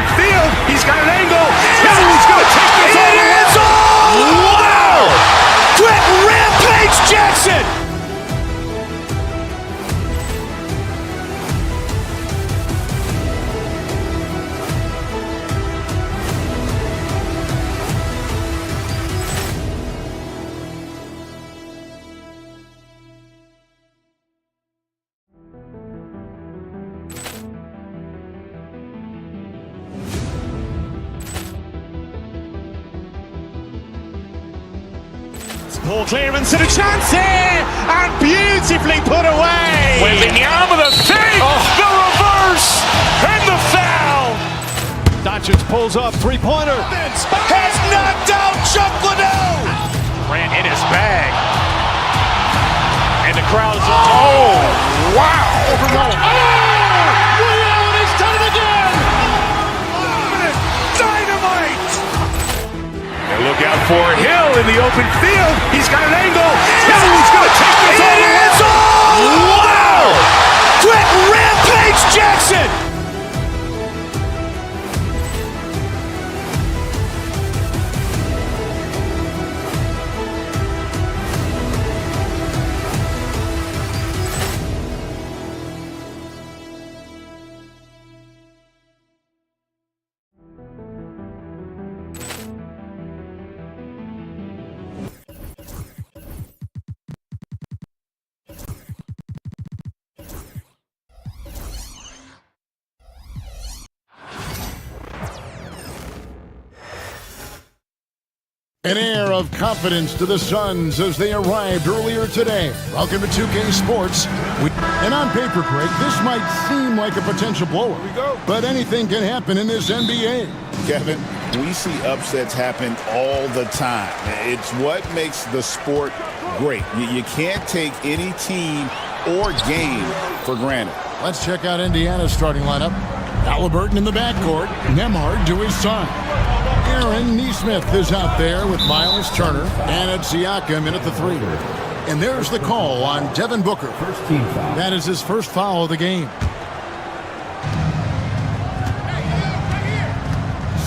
Speaker 3: Poor clearance and a chance here, and beautifully put away.
Speaker 2: Wembanyama the save, the reverse, and the foul.
Speaker 3: Doncic pulls up, three-pointer.
Speaker 2: Has knocked out Chuck Liddell. Ran in his bag. And the crowd is, oh, wow.
Speaker 3: Leon has done it again.
Speaker 2: Dynamite.
Speaker 1: And look out for Hill in the open field. He's got an angle. Hill's going to take this all the way.
Speaker 2: It's all. Wow. Brett Rampage Jackson.
Speaker 8: An air of confidence to the Suns as they arrived earlier today. Welcome to 2K Sports. And on paper, Craig, this might seem like a potential blowout. Here we go. But anything can happen in this NBA.
Speaker 9: Kevin, we see upsets happen all the time. It's what makes the sport great. You can't take any team or game for granted.
Speaker 8: Let's check out Indiana's starting lineup. Halliburton in the backcourt. Nembhard to his side. Aaron Nesmith is out there with Miles Turner, and it's Siakam in at the 3. And there's the call on Devin Booker.
Speaker 14: First team foul.
Speaker 8: That is his first foul of the game.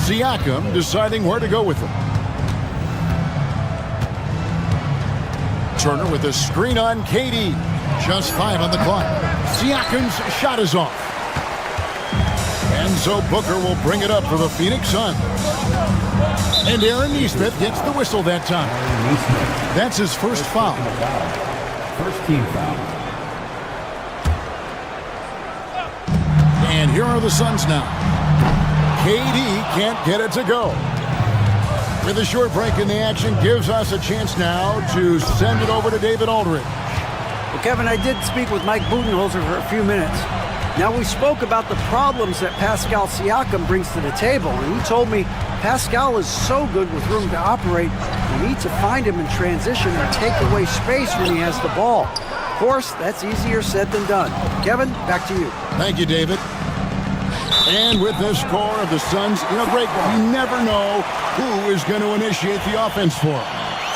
Speaker 8: Siakam deciding where to go with him. Turner with a screen on KD. Just 5 on the clock. Siakam's shot is off. And so Booker will bring it up for the Phoenix Suns. And Aaron Nesmith gets the whistle that time. That's his first foul.
Speaker 14: First team foul.
Speaker 8: And here are the Suns now. KD can't get it to go. With a short break in the action, gives us a chance now to send it over to David Aldridge.
Speaker 11: Well, Kevin, I did speak with Mike Budenholzer for a few minutes. Now, we spoke about the problems that Pascal Siakam brings to the table, and he told me Pascal is so good with room to operate, you need to find him in transition and take away space when he has the ball. Of course, that's easier said than done. Kevin, back to you.
Speaker 8: Thank you, David. And with the score of the Suns, Greg, you never know who is going to initiate the offense for him.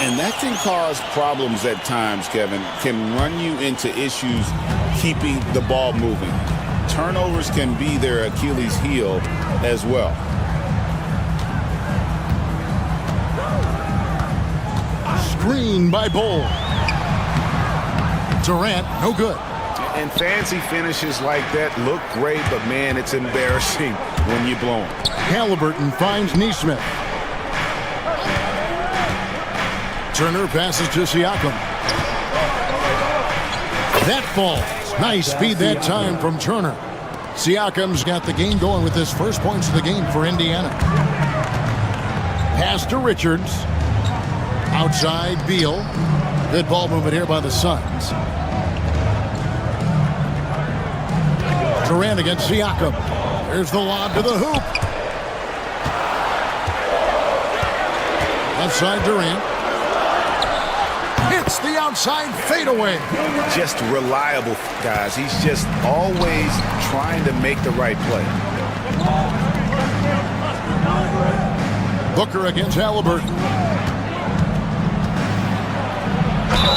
Speaker 9: And that can cause problems at times, Kevin. Can run you into issues keeping the ball moving. Turnovers can be their Achilles heel as well.
Speaker 8: Screen by Bull. Durant, no good.
Speaker 12: And fancy finishes like that look great, but man, it's embarrassing when you blow them.
Speaker 8: Halliburton finds Nesmith. Turner passes to Siakam. That falls. Nice feed that time from Turner. Siakam's got the game going with his first points of the game for Indiana. Pass to Richards. Outside, Beal. Good ball movement here by the Suns. Durant against Siakam. There's the lob to the hoop. Left side, Durant. Hits the outside fadeaway.
Speaker 12: Just reliable, guys. He's just always trying to make the right play.
Speaker 8: Booker against Halliburton.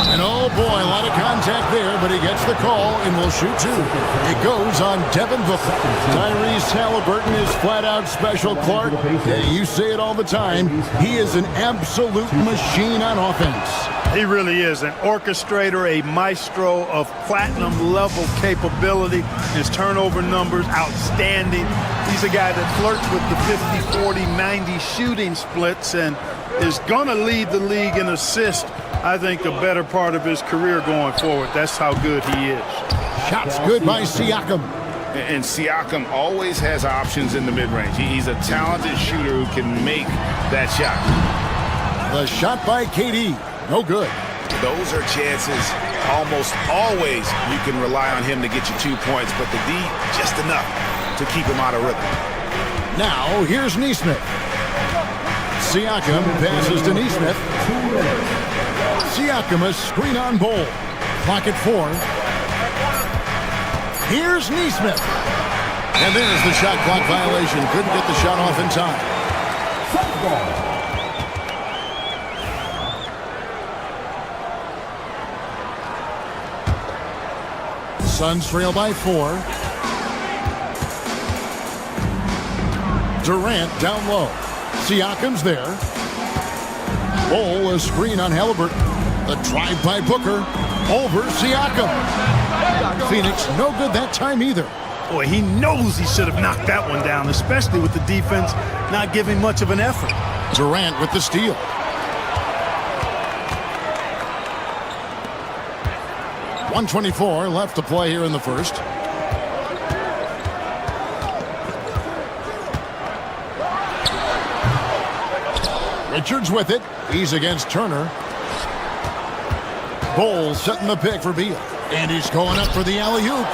Speaker 8: And oh boy, a lot of contact there, but he gets the call and will shoot 2. It goes on Devin Booker. Tyrese Halliburton is flat out special, Clark. You say it all the time. He is an absolute machine on offense.
Speaker 16: He really is an orchestrator, a maestro of platinum level capability. His turnover numbers outstanding. He's a guy that flirts with the 50-40-90 shooting splits and is going to lead the league in assists, I think, the better part of his career going forward. That's how good he is.
Speaker 8: Shots good by Siakam.
Speaker 12: And Siakam always has options in the mid-range. He's a talented shooter who can make that shot.
Speaker 8: The shot by KD. No good.
Speaker 12: Those are chances almost always you can rely on him to get you 2 points, but the D, just enough to keep him out of rhythm.
Speaker 8: Now, here's Neesmith. Siakam passes to Neesmith. Siakam, a screen on Bowl. Clock at 4. Here's Neesmith. And there's the shot clock violation. Couldn't get the shot off in time. Suns trail by 4. Durant down low. Siakam's there. Bowl, a screen on Halliburton. The drive by Booker. Over Siakam. Phoenix, no good that time either.
Speaker 16: Boy, he knows he should have knocked that one down, especially with the defense not giving much of an effort.
Speaker 8: Durant with the steal. .124 left to play here in the first. Richards with it. He's against Turner. Bowl setting the pick for Beal. And he's going up for the alley-oop.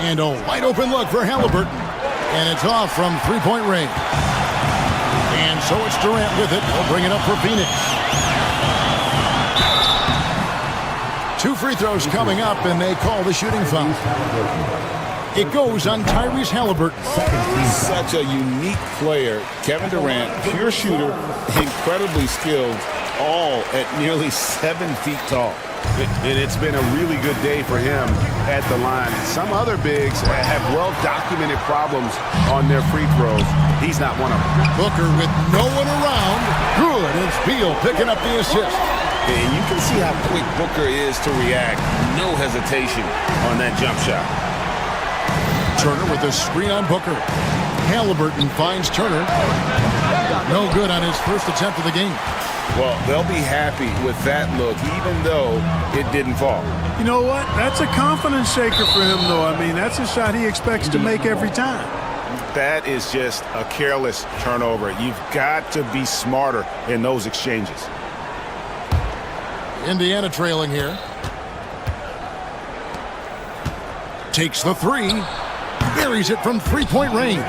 Speaker 8: And a wide open look for Halliburton. And it's off from three-point range. And so it's Durant with it. He'll bring it up for Phoenix. 2 free throws coming up, and they call the shooting foul. It goes on Tyrese Halliburton.
Speaker 9: Such a unique player. Kevin Durant, pure shooter, incredibly skilled, all at nearly 7 feet tall.
Speaker 12: And it's been a really good day for him at the line. Some other bigs have well-documented problems on their free throws. He's not one of them.
Speaker 8: Booker with no one around. Good. It's Beal picking up the assist.
Speaker 9: And you can see how quick Booker is to react. No hesitation on that jump shot.
Speaker 8: Turner with a screen on Booker. Halliburton finds Turner. No good on his first attempt of the game.
Speaker 9: Well, they'll be happy with that look, even though it didn't fall.
Speaker 16: You know what? That's a confidence shaker for him, though. I mean, that's a shot he expects to make every time.
Speaker 12: That is just a careless turnover. You've got to be smarter in those exchanges.
Speaker 8: Indiana trailing here. Takes the 3. Buries it from three-point range.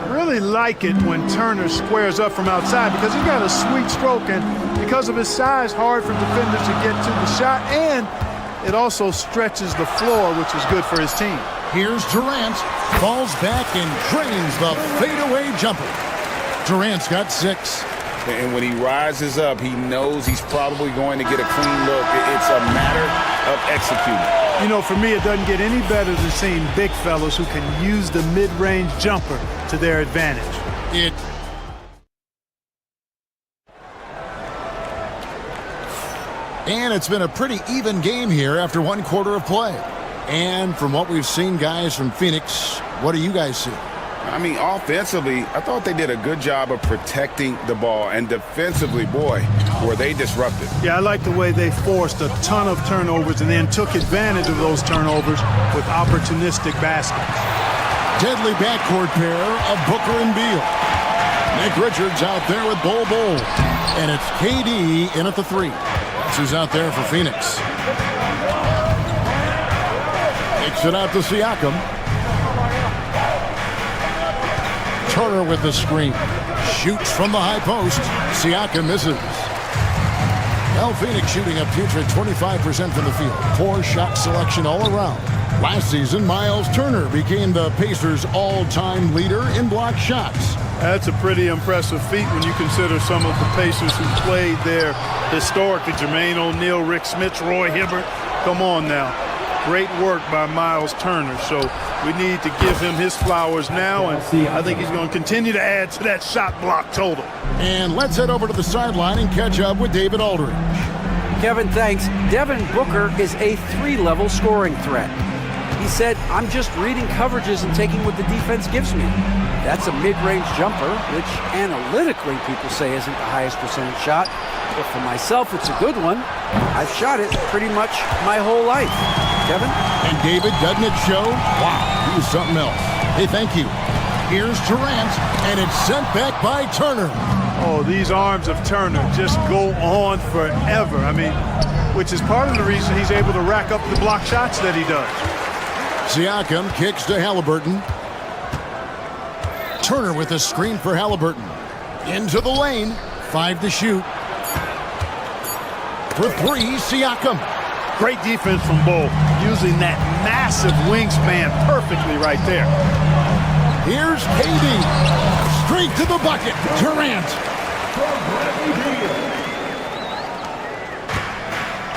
Speaker 16: Really like it when Turner squares up from outside because he's got a sweet stroke, and because of his size, hard for defenders to get to the shot, and it also stretches the floor, which is good for his team.
Speaker 8: Here's Durant. Falls back and drains the fadeaway jumper. Durant's got 6.
Speaker 9: And when he rises up, he knows he's probably going to get a clean look. It's a matter of executing.
Speaker 16: You know, for me, it doesn't get any better than seeing big fellas who can use the mid-range jumper to their advantage.
Speaker 8: And it's been a pretty even game here after 1 quarter of play. And from what we've seen, guys, from Phoenix, what do you guys see?
Speaker 9: I mean, offensively, I thought they did a good job of protecting the ball. And defensively, boy, were they disruptive.
Speaker 16: Yeah, I like the way they forced a ton of turnovers and then took advantage of those turnovers with opportunistic baskets.
Speaker 8: Deadly backcourt pair of Booker and Beal. Nick Richards out there with Bol. And it's KD in at the 3. That's who's out there for Phoenix. Takes it out to Siakam. Turner with the screen. Shoots from the high post. Siakam misses. Well, Phoenix shooting a putrid 25% from the field. Poor shot selection all around. Last season, Miles Turner became the Pacers' all-time leader in block shots.
Speaker 16: That's a pretty impressive feat when you consider some of the Pacers who played there historically. Jermaine O'Neal, Rick Smits, Roy Hibbert. Come on now. Great work by Miles Turner. So we need to give him his flowers now, and I think he's going to continue to add to that shot block total.
Speaker 8: And let's head over to the sideline and catch up with David Aldridge.
Speaker 11: Kevin, thanks. Devin Booker is a 3-level scoring threat. He said, I'm just reading coverages and taking what the defense gives me. That's a mid-range jumper, which analytically people say isn't the highest percentage shot. But for myself, it's a good one. I've shot it pretty much my whole life. Kevin?
Speaker 8: And David, doesn't it show? Wow, he was something else. Hey, thank you. Here's Durant, and it's sent back by Turner.
Speaker 16: Oh, these arms of Turner just go on forever. I mean, which is part of the reason he's able to rack up the block shots that he does.
Speaker 8: Siakam kicks to Halliburton. Turner with a screen for Halliburton. Into the lane. 5 to shoot. For 3, Siakam.
Speaker 16: Great defense from Bull, using that massive wingspan perfectly right there.
Speaker 8: Here's KD. Straight to the bucket. Durant.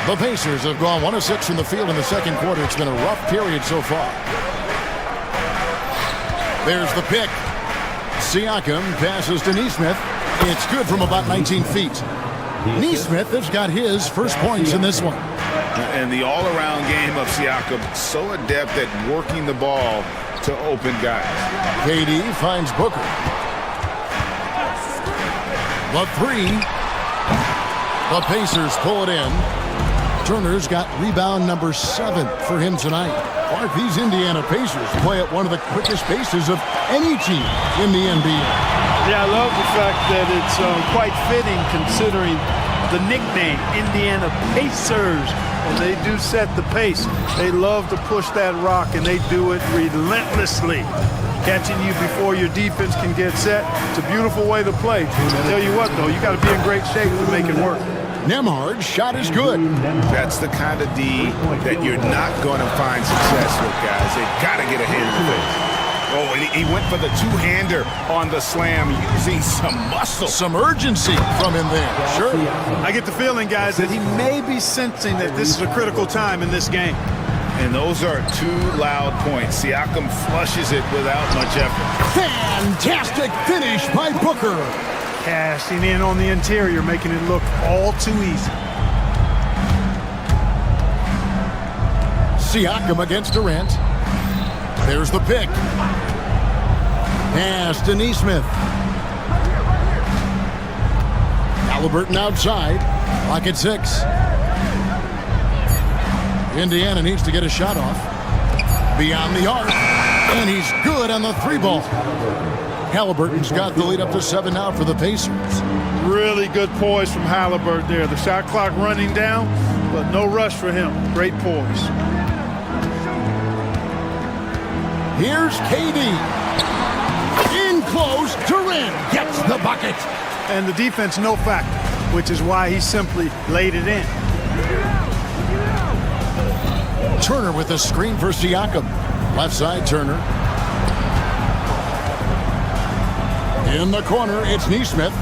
Speaker 8: The Pacers have gone 1 of 6 from the field in the second quarter. It's been a rough period so far. There's the pick. Siakam passes to Nesmith. It's good from about 19 feet. Nesmith has got his first points in this one.
Speaker 9: And the all-around game of Siakam, so adept at working the ball to open guys.
Speaker 8: KD finds Booker. The 3. The Pacers pull it in. Turner's got rebound number 7 for him tonight. Clark, these Indiana Pacers play at one of the quickest paces of any team in the NBA.
Speaker 16: Yeah, I love the fact that it's quite fitting considering the nickname, Indiana Pacers. When they do set the pace, they love to push that rock, and they do it relentlessly. Catching you before your defense can get set. It's a beautiful way to play. I tell you what, though, you got to be in great shape to make it work.
Speaker 8: Nembhard's shot is good.
Speaker 9: That's the kind of D that you're not going to find success with, guys. They got to get a hand in the face. Oh, and he went for the two-hander on the slam, using some muscle.
Speaker 8: Some urgency from him there. Sure.
Speaker 16: I get the feeling, guys, that he may be sensing that this is a critical time in this game.
Speaker 9: And those are 2 loud points. Siakam flushes it without much effort.
Speaker 8: Fantastic finish by Booker.
Speaker 16: Cashing in on the interior, making it look all too easy.
Speaker 8: Siakam against Durant. There's the pick. Pass to Nesmith. Halliburton outside. Clock at 6. Indiana needs to get a shot off. Beyond the arc. And he's good on the 3-ball. Halliburton's got the lead up to 7 now for the Pacers.
Speaker 16: Really good poise from Halliburton there. The shot clock running down, but no rush for him. Great poise.
Speaker 8: Here's KD. In close, Durant gets the bucket.
Speaker 16: And the defense no factor, which is why he simply laid it in.
Speaker 8: Turner with a screen for Siakam. Left side, Turner. In the corner, it's Nesmith.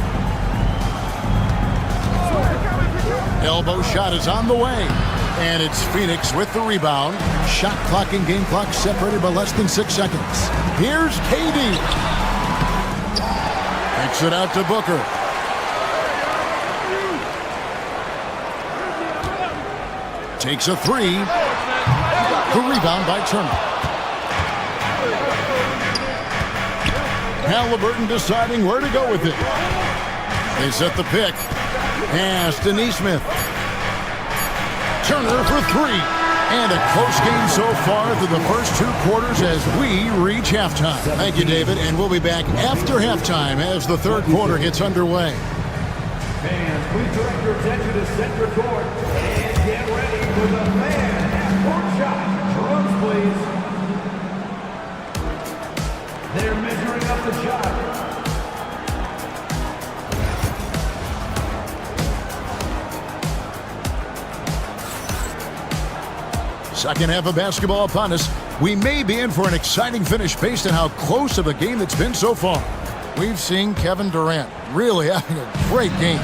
Speaker 8: Elbow shot is on the way. And it's Phoenix with the rebound. Shot clock and game clock separated by less than 6 seconds. Here's KD. Kicks it out to Booker. Takes a 3. The rebound by Turner. Halliburton deciding where to go with it. They set the pick. Pass to Nesmith. Turner for 3. And a close game so far through the first 2 quarters as we reach halftime. Thank you, David, and we'll be back after halftime as the third quarter gets underway.
Speaker 14: Fans, please direct your attention to center court and get ready for the fan half-court shot. Drums, please. They're measuring up the shot.
Speaker 8: Second half of basketball upon us. We may be in for an exciting finish based on how close of a game it's been so far. We've seen Kevin Durant really having a great game.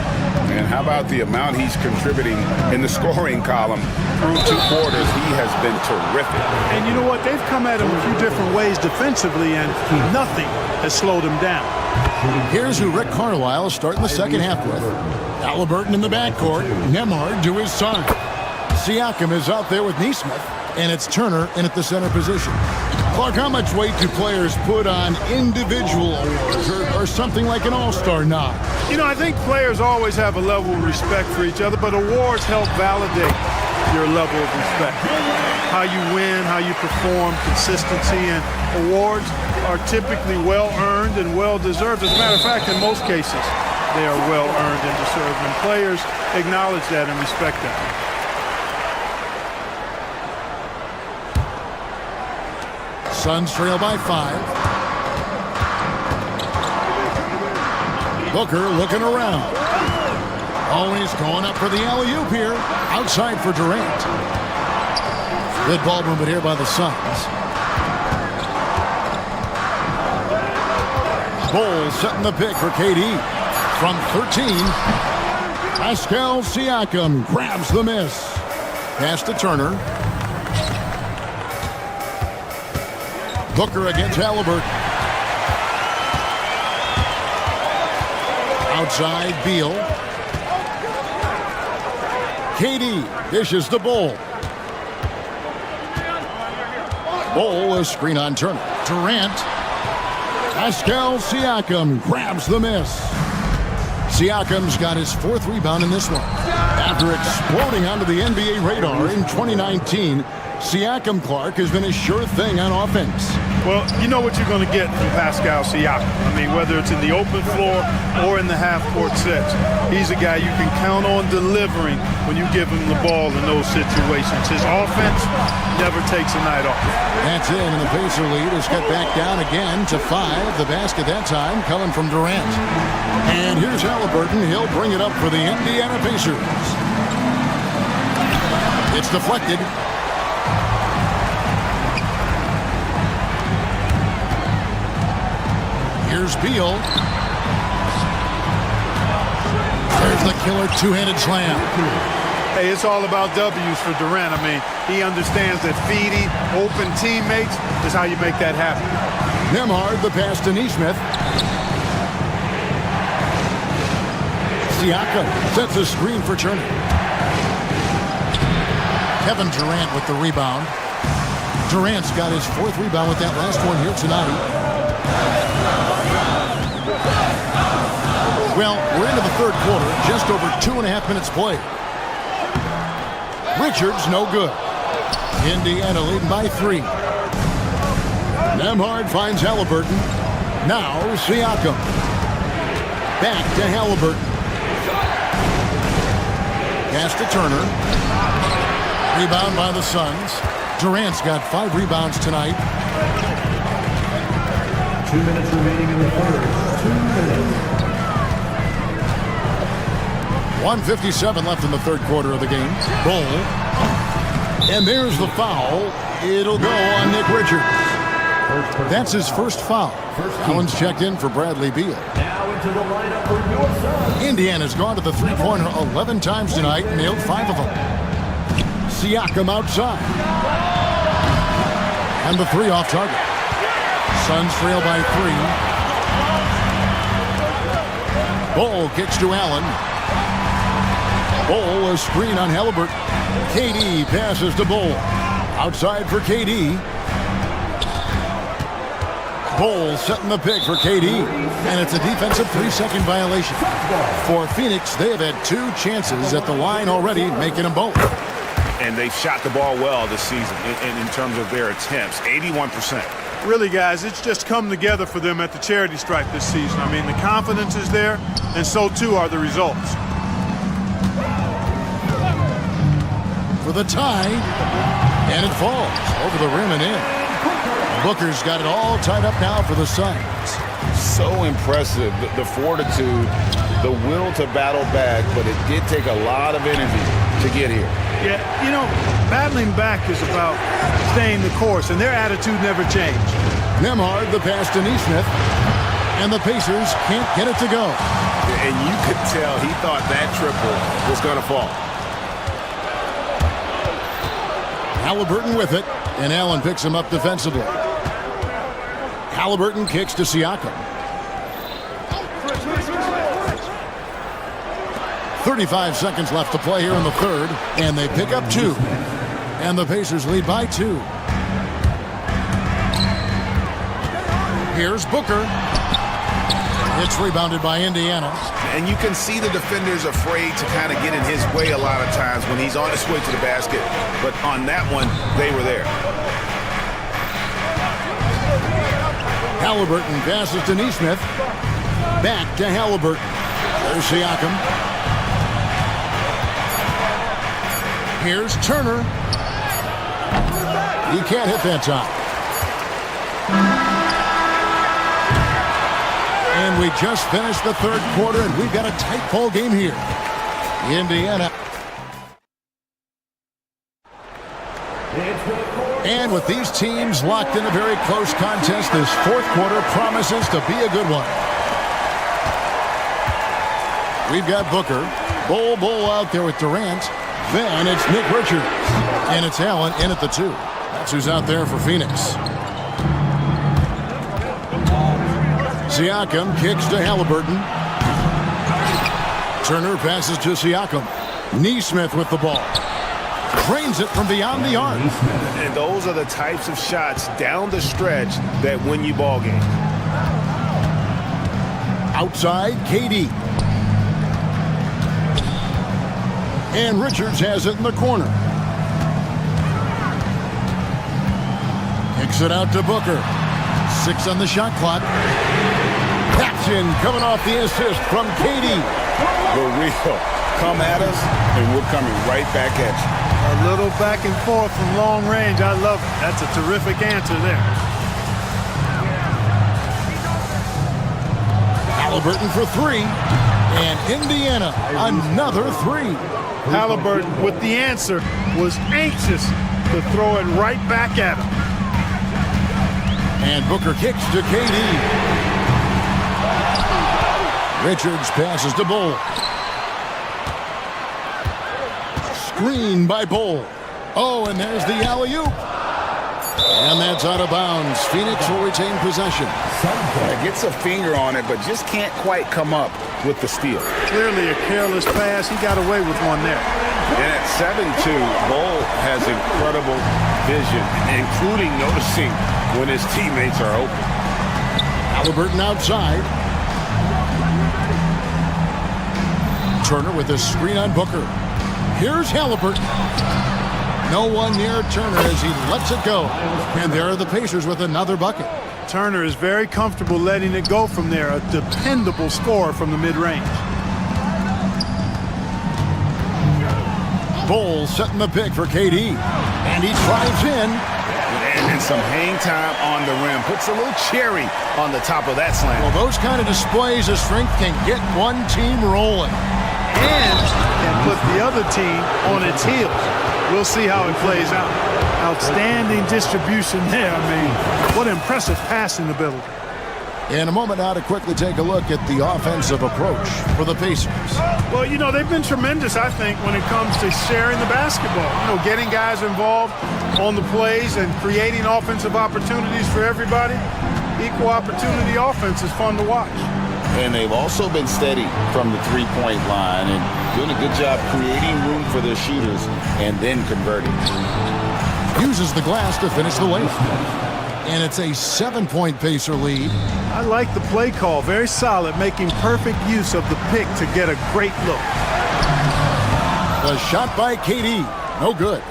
Speaker 9: And how about the amount he's contributing in the scoring column through 2 quarters? He has been terrific.
Speaker 16: And you know what? They've come at him a few different ways defensively, and nothing has slowed him down.
Speaker 8: Here's who Rick Carlisle is starting the second half with. Halliburton in the backcourt. Nembhard to his side. Siakam is out there with Nesmith, and it's Turner in at the center position. Clark, how much weight do players put on individual awards or something like an all-star nod?
Speaker 16: You know, I think players always have a level of respect for each other, but awards help validate your level of respect. How you win, how you perform, consistency, and awards are typically well-earned and well-deserved. As a matter of fact, in most cases, they are well-earned and deserved, and players acknowledge that and respect that.
Speaker 8: Suns trail by 5. Booker looking around. Always going up for the alley-oop here. Outside for Durant. Good ball movement here by the Suns. Bol setting the pick for KD. From 13, Pascal Siakam grabs the miss. Pass to Turner. Booker against Halliburton. Outside, Beal. KD dishes the Bol. Bol is screen on Turner. Durant. Pascal Siakam grabs the miss. Siakam's got his 4th rebound in this one. After exploding onto the NBA radar in 2019, Siakam, Clark, has been a sure thing on offense.
Speaker 16: Well, you know what you're going to get from Pascal Siakam. I mean, whether it's in the open floor or in the half-court sets, he's a guy you can count on delivering when you give him the ball in those situations. His offense never takes a night off.
Speaker 8: That's it, and the Pacer lead is cut back down again to 5. The basket that time coming from Durant. And here's Halliburton. He'll bring it up for the Indiana Pacers. It's deflected. Here's Beal. There's the killer two-handed slam.
Speaker 16: Hey, it's all about W's for Durant. I mean, he understands that feeding open teammates is how you make that happen.
Speaker 8: Nembhard, the pass to Nesmith. Siakam sets a screen for Turner. Kevin Durant with the rebound. Durant's got his 4th rebound with that last one here tonight. Well, we're into the 3rd quarter, just over 2.5 minutes played. Richards, no good. Indiana leading by 3. Nembhard finds Halliburton. Now Siakam. Back to Halliburton. Pass to Turner. Rebound by the Suns. Durant's got 5 rebounds tonight.
Speaker 14: 2 minutes remaining in the 3rd. 2 minutes.
Speaker 8: 1:57 left in the 3rd quarter of the game. Bol. And there's the foul. It'll go on Nick Richards. That's his 1st foul. Allen's checked in for Bradley Beal.
Speaker 14: Now into the lineup for your Suns.
Speaker 8: Indiana's gone to the three-pointer 11 times tonight, nailed 5 of them. Siakam outside. And the 3 off target. Suns trail by 3. Bol kicks to Allen. Bol, a screen on Halliburton. KD passes to Bol. Outside for KD. Bol setting the pick for KD. And it's a defensive 3-second violation. For Phoenix, they have had 2 chances at the line already, making them both.
Speaker 9: And they've shot the ball well this season in terms of their attempts, 81%.
Speaker 16: Really, guys, it's just come together for them at the charity stripe this season. I mean, the confidence is there, and so too are the results.
Speaker 8: For the tie, and it falls over the rim and in. Booker's got it all tied up now for the Suns.
Speaker 9: So impressive, the fortitude, the will to battle back, but it did take a lot of energy to get here.
Speaker 16: Yeah, you know, battling back is about staying the course, and their attitude never changed.
Speaker 8: Nembhard, the pass to Nesmith, and the Pacers can't get it to go.
Speaker 9: And you could tell he thought that triple was going to fall.
Speaker 8: Halliburton with it, and Allen picks him up defensively. Halliburton kicks to Siakam. 35 seconds left to play here in the 3rd, and they pick up 2. And the Pacers lead by 2. Here's Booker. It's rebounded by Indiana.
Speaker 12: And you can see the defenders afraid to kind of get in his way a lot of times when he's on his way to the basket. But on that one, they were there.
Speaker 8: Halliburton passes to Neesmith. Back to Halliburton. There's Siakam. Here's Turner. He can't hit that shot. And we just finished the third quarter, and we've got a tight ball game here. Indiana. And with these teams locked in a very close contest, this fourth quarter promises to be a good one. We've got Booker. Bull out there with Durant. Then it's Nick Richards. And it's Allen in at the 2. That's who's out there for Phoenix. Siakam kicks to Halliburton. Turner passes to Siakam. Neesmith with the ball. Drains it from beyond the arc.
Speaker 12: And those are the types of shots down the stretch that win you ball games.
Speaker 8: Outside, KD. And Richards has it in the corner. Kicks it out to Booker. 6 on the shot clock. That's in, coming off the assist from KD.
Speaker 12: The real. Come at us, and we're coming right back at you.
Speaker 16: A little back and forth from long range. I love it. That's a terrific answer there.
Speaker 8: Halliburton for 3. And Indiana, another 3.
Speaker 16: Halliburton, with the answer, was anxious to throw it right back at him.
Speaker 8: And Booker kicks to KD. Richards passes to Bull. Screen by Bull. Oh, and there's the alley-oop. And that's out of bounds. Phoenix will retain possession.
Speaker 12: Gets a finger on it, but just can't quite come up with the steal.
Speaker 16: Clearly a careless pass. He got away with one there.
Speaker 12: And at 7'2", Bull has incredible vision, including noticing when his teammates are open.
Speaker 8: Halliburton outside. Turner with a screen on Booker. Here's Halliburton. No one near Turner as he lets it go. And there are the Pacers with another bucket.
Speaker 16: Turner is very comfortable letting it go from there. A dependable scorer from the mid-range.
Speaker 8: Bull setting the pick for KD. And he drives in.
Speaker 12: And some hang time on the rim. Puts a little cherry on the top of that slam.
Speaker 8: Well, those kind of displays of strength can get one team rolling.
Speaker 16: And can put the other team on its heels. We'll see how it plays out. Outstanding distribution there. I mean, what impressive passing ability.
Speaker 8: In a moment now to quickly take a look at the offensive approach for the Pacers.
Speaker 16: Well, you know, they've been tremendous, I think, when it comes to sharing the basketball. You know, getting guys involved on the plays and creating offensive opportunities for everybody. Equal opportunity offense is fun to watch.
Speaker 9: And they've also been steady from the three-point line and doing a good job creating room for their shooters and then converting.
Speaker 8: Uses the glass to finish the layup. And it's a 7-point Pacer lead.
Speaker 16: I like the play call. Very solid, making perfect use of the pick to get a great look.
Speaker 8: The shot by KD. No good.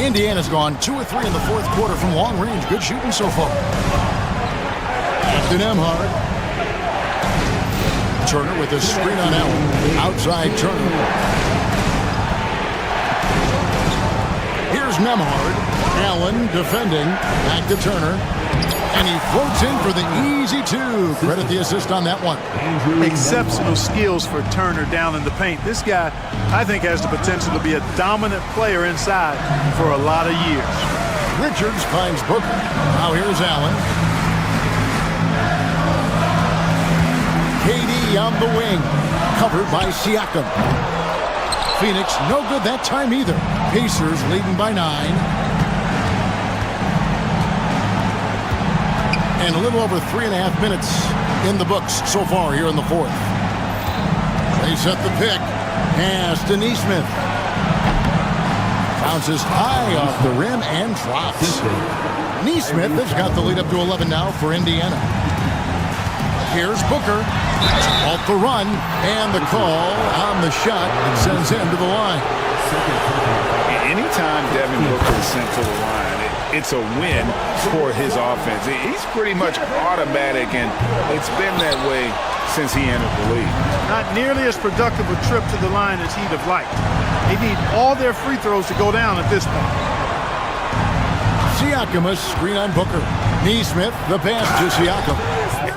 Speaker 8: Indiana's gone 2 of 3 in the fourth quarter from long range. Good shooting so far. To Nemhard. Turner with a screen on Allen. Outside Turner. Here's Nemhard. Allen defending. Back to Turner. And he floats in for the easy 2. Credit the assist on that one.
Speaker 16: Exceptional skills for Turner down in the paint. This guy, I think, has the potential to be a dominant player inside for a lot of years.
Speaker 8: Richards finds Booker. Now here's Allen. KD on the wing. Covered by Siakam. Phoenix no good that time either. Pacers leading by 9. And a little over 3.5 minutes in the books so far here in the fourth. They set the pick. Pass to Neesmith. Bounces high off the rim and drops. Neesmith has got the lead up to 11 now for Indiana. Here's Booker. Off the run, and the call on the shot that sends him to the line.
Speaker 9: Anytime Devin Booker is sent to the line, it's a win for his offense. He's pretty much automatic, and it's been that way since he entered the league.
Speaker 16: Not nearly as productive a trip to the line as he'd have liked. They need all their free throws to go down at this point.
Speaker 8: Siakam, a screen on Booker. Neesmith, the pass to Siakam.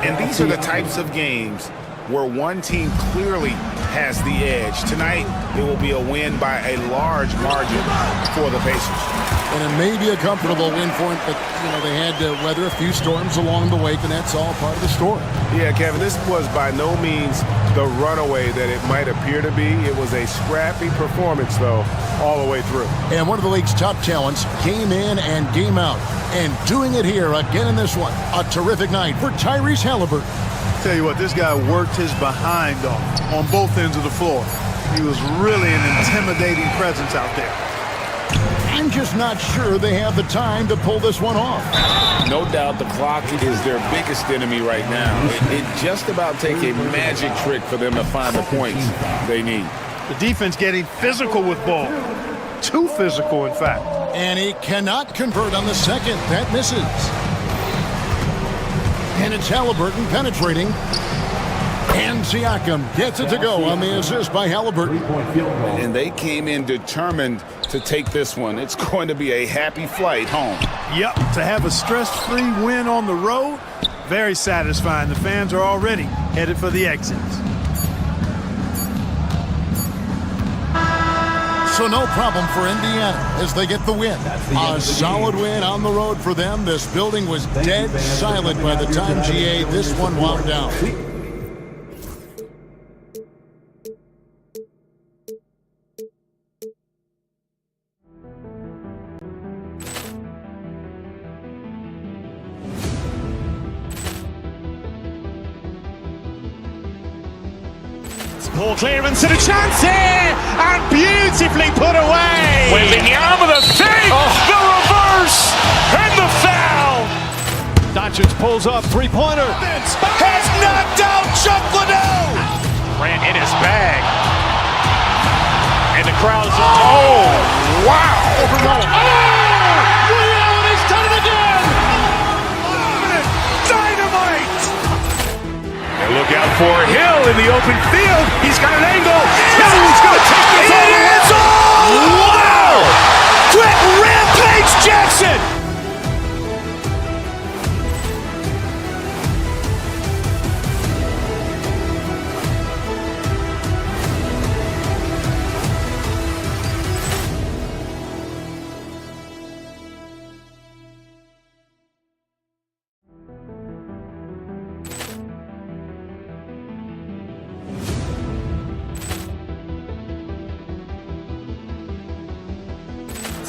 Speaker 9: And these are the types of games where one team clearly has the edge. Tonight, it will be a win by a large margin for the Pacers.
Speaker 8: And it may be a comfortable win for him, but, they had to weather a few storms along the way, and that's all part of the story.
Speaker 12: Yeah, Kevin, this was by no means the runaway that it might appear to be. It was a scrappy performance, though, all the way through.
Speaker 8: And one of the league's top talents came in and game out. And doing it here again in this one. A terrific night for Tyrese Halliburton.
Speaker 16: Tell you what, this guy worked his behind off on both ends of the floor. He was really an intimidating presence out there.
Speaker 8: I'm just not sure they have the time to pull this one off.
Speaker 9: No doubt the clock is their biggest enemy right now. It just about takes a magic trick for them to find the points they need.
Speaker 16: The defense getting physical with ball. Too physical, in fact.
Speaker 8: And he cannot convert on the second. That misses. And it's Halliburton penetrating. And Siakam gets it to go on the assist by Halliburton.
Speaker 9: And they came in determined to take this one. It's going to be a happy flight home.
Speaker 16: Yep, to have a stress-free win on the road, very satisfying. The fans are already headed for the exits.
Speaker 8: So no problem for Indiana as they get the win. A solid win on the road for them. This building was dead silent by the time GA this one wound down.
Speaker 3: Poor clearance and a chance here, and beautifully put away.
Speaker 2: Wembanyama the fake, the reverse, and the foul.
Speaker 3: Doncic pulls up, three-pointer.
Speaker 2: Has knocked out Chuck Liddell. Ran in his bag. And the crowd is, oh, wow.
Speaker 3: He's done it again.
Speaker 2: Dynamite.
Speaker 1: And look out for Hill in the open field. He's got an angle. Hill's going to take this all the way.
Speaker 2: Wow! Quick Rampage Jackson.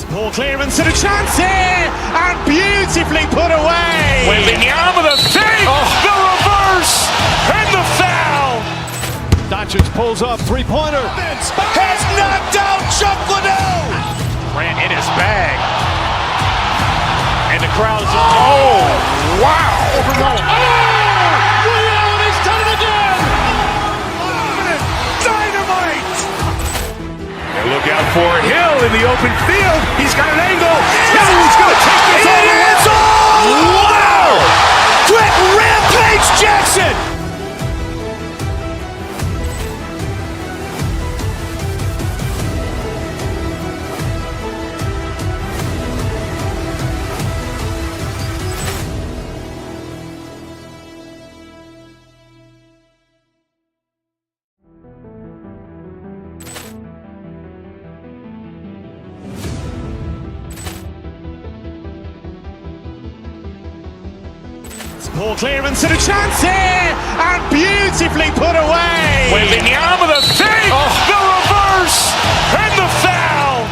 Speaker 3: Poor clearance and a chance here, and beautifully put away.
Speaker 2: Wembanyama the fake, the reverse, and the foul.
Speaker 3: Doncic pulls up, three-pointer.
Speaker 2: Has knocked out Chuck Liddell. Ran in his bag. And the crowd is, oh, wow.
Speaker 3: He's done it again.
Speaker 2: Dynamite.
Speaker 1: And look out for Hill in the open field. He's got an angle. Hill's going to take this all the way.
Speaker 2: Wow! Quick Rampage Jackson.
Speaker 3: Poor clearance and a chance here, and beautifully put away.
Speaker 2: Wembanyama the fake, the reverse, and the foul.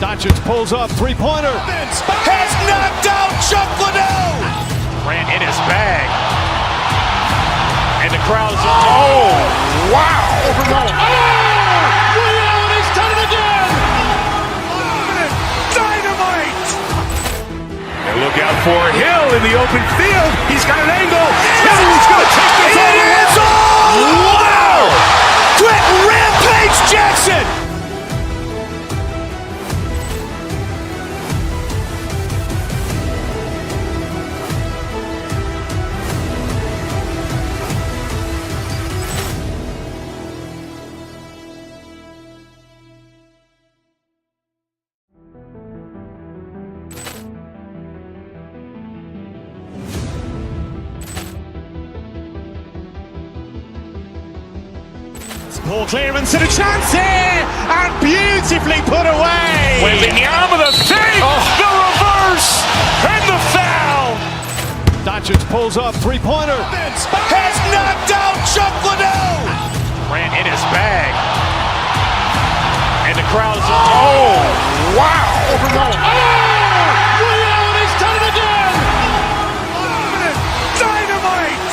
Speaker 3: Doncic pulls up, three-pointer.
Speaker 2: Has knocked out Chuck Liddell. Ran in his bag. And the crowd is, oh, wow.
Speaker 3: He's done it again.
Speaker 1: open field. He's got an angle. He's going to take this all the way.
Speaker 2: Wow! Quit Rampage Jackson!
Speaker 3: Ball clearance and a chance here, and beautifully put away.
Speaker 2: With the arm of the fake, the reverse, and the foul.
Speaker 3: Doncic pulls up, three-pointer.
Speaker 2: Has knocked out Chuck Liddell. Ran in his bag. And the crowd is, oh, wow.
Speaker 3: And he's done it again.
Speaker 2: Dynamite.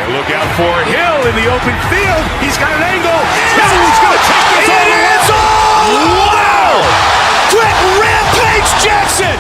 Speaker 1: And look out for Hill in the open field. He's got an angle. He's going to take this all the way.
Speaker 2: Wow. Quit Rampage Jackson.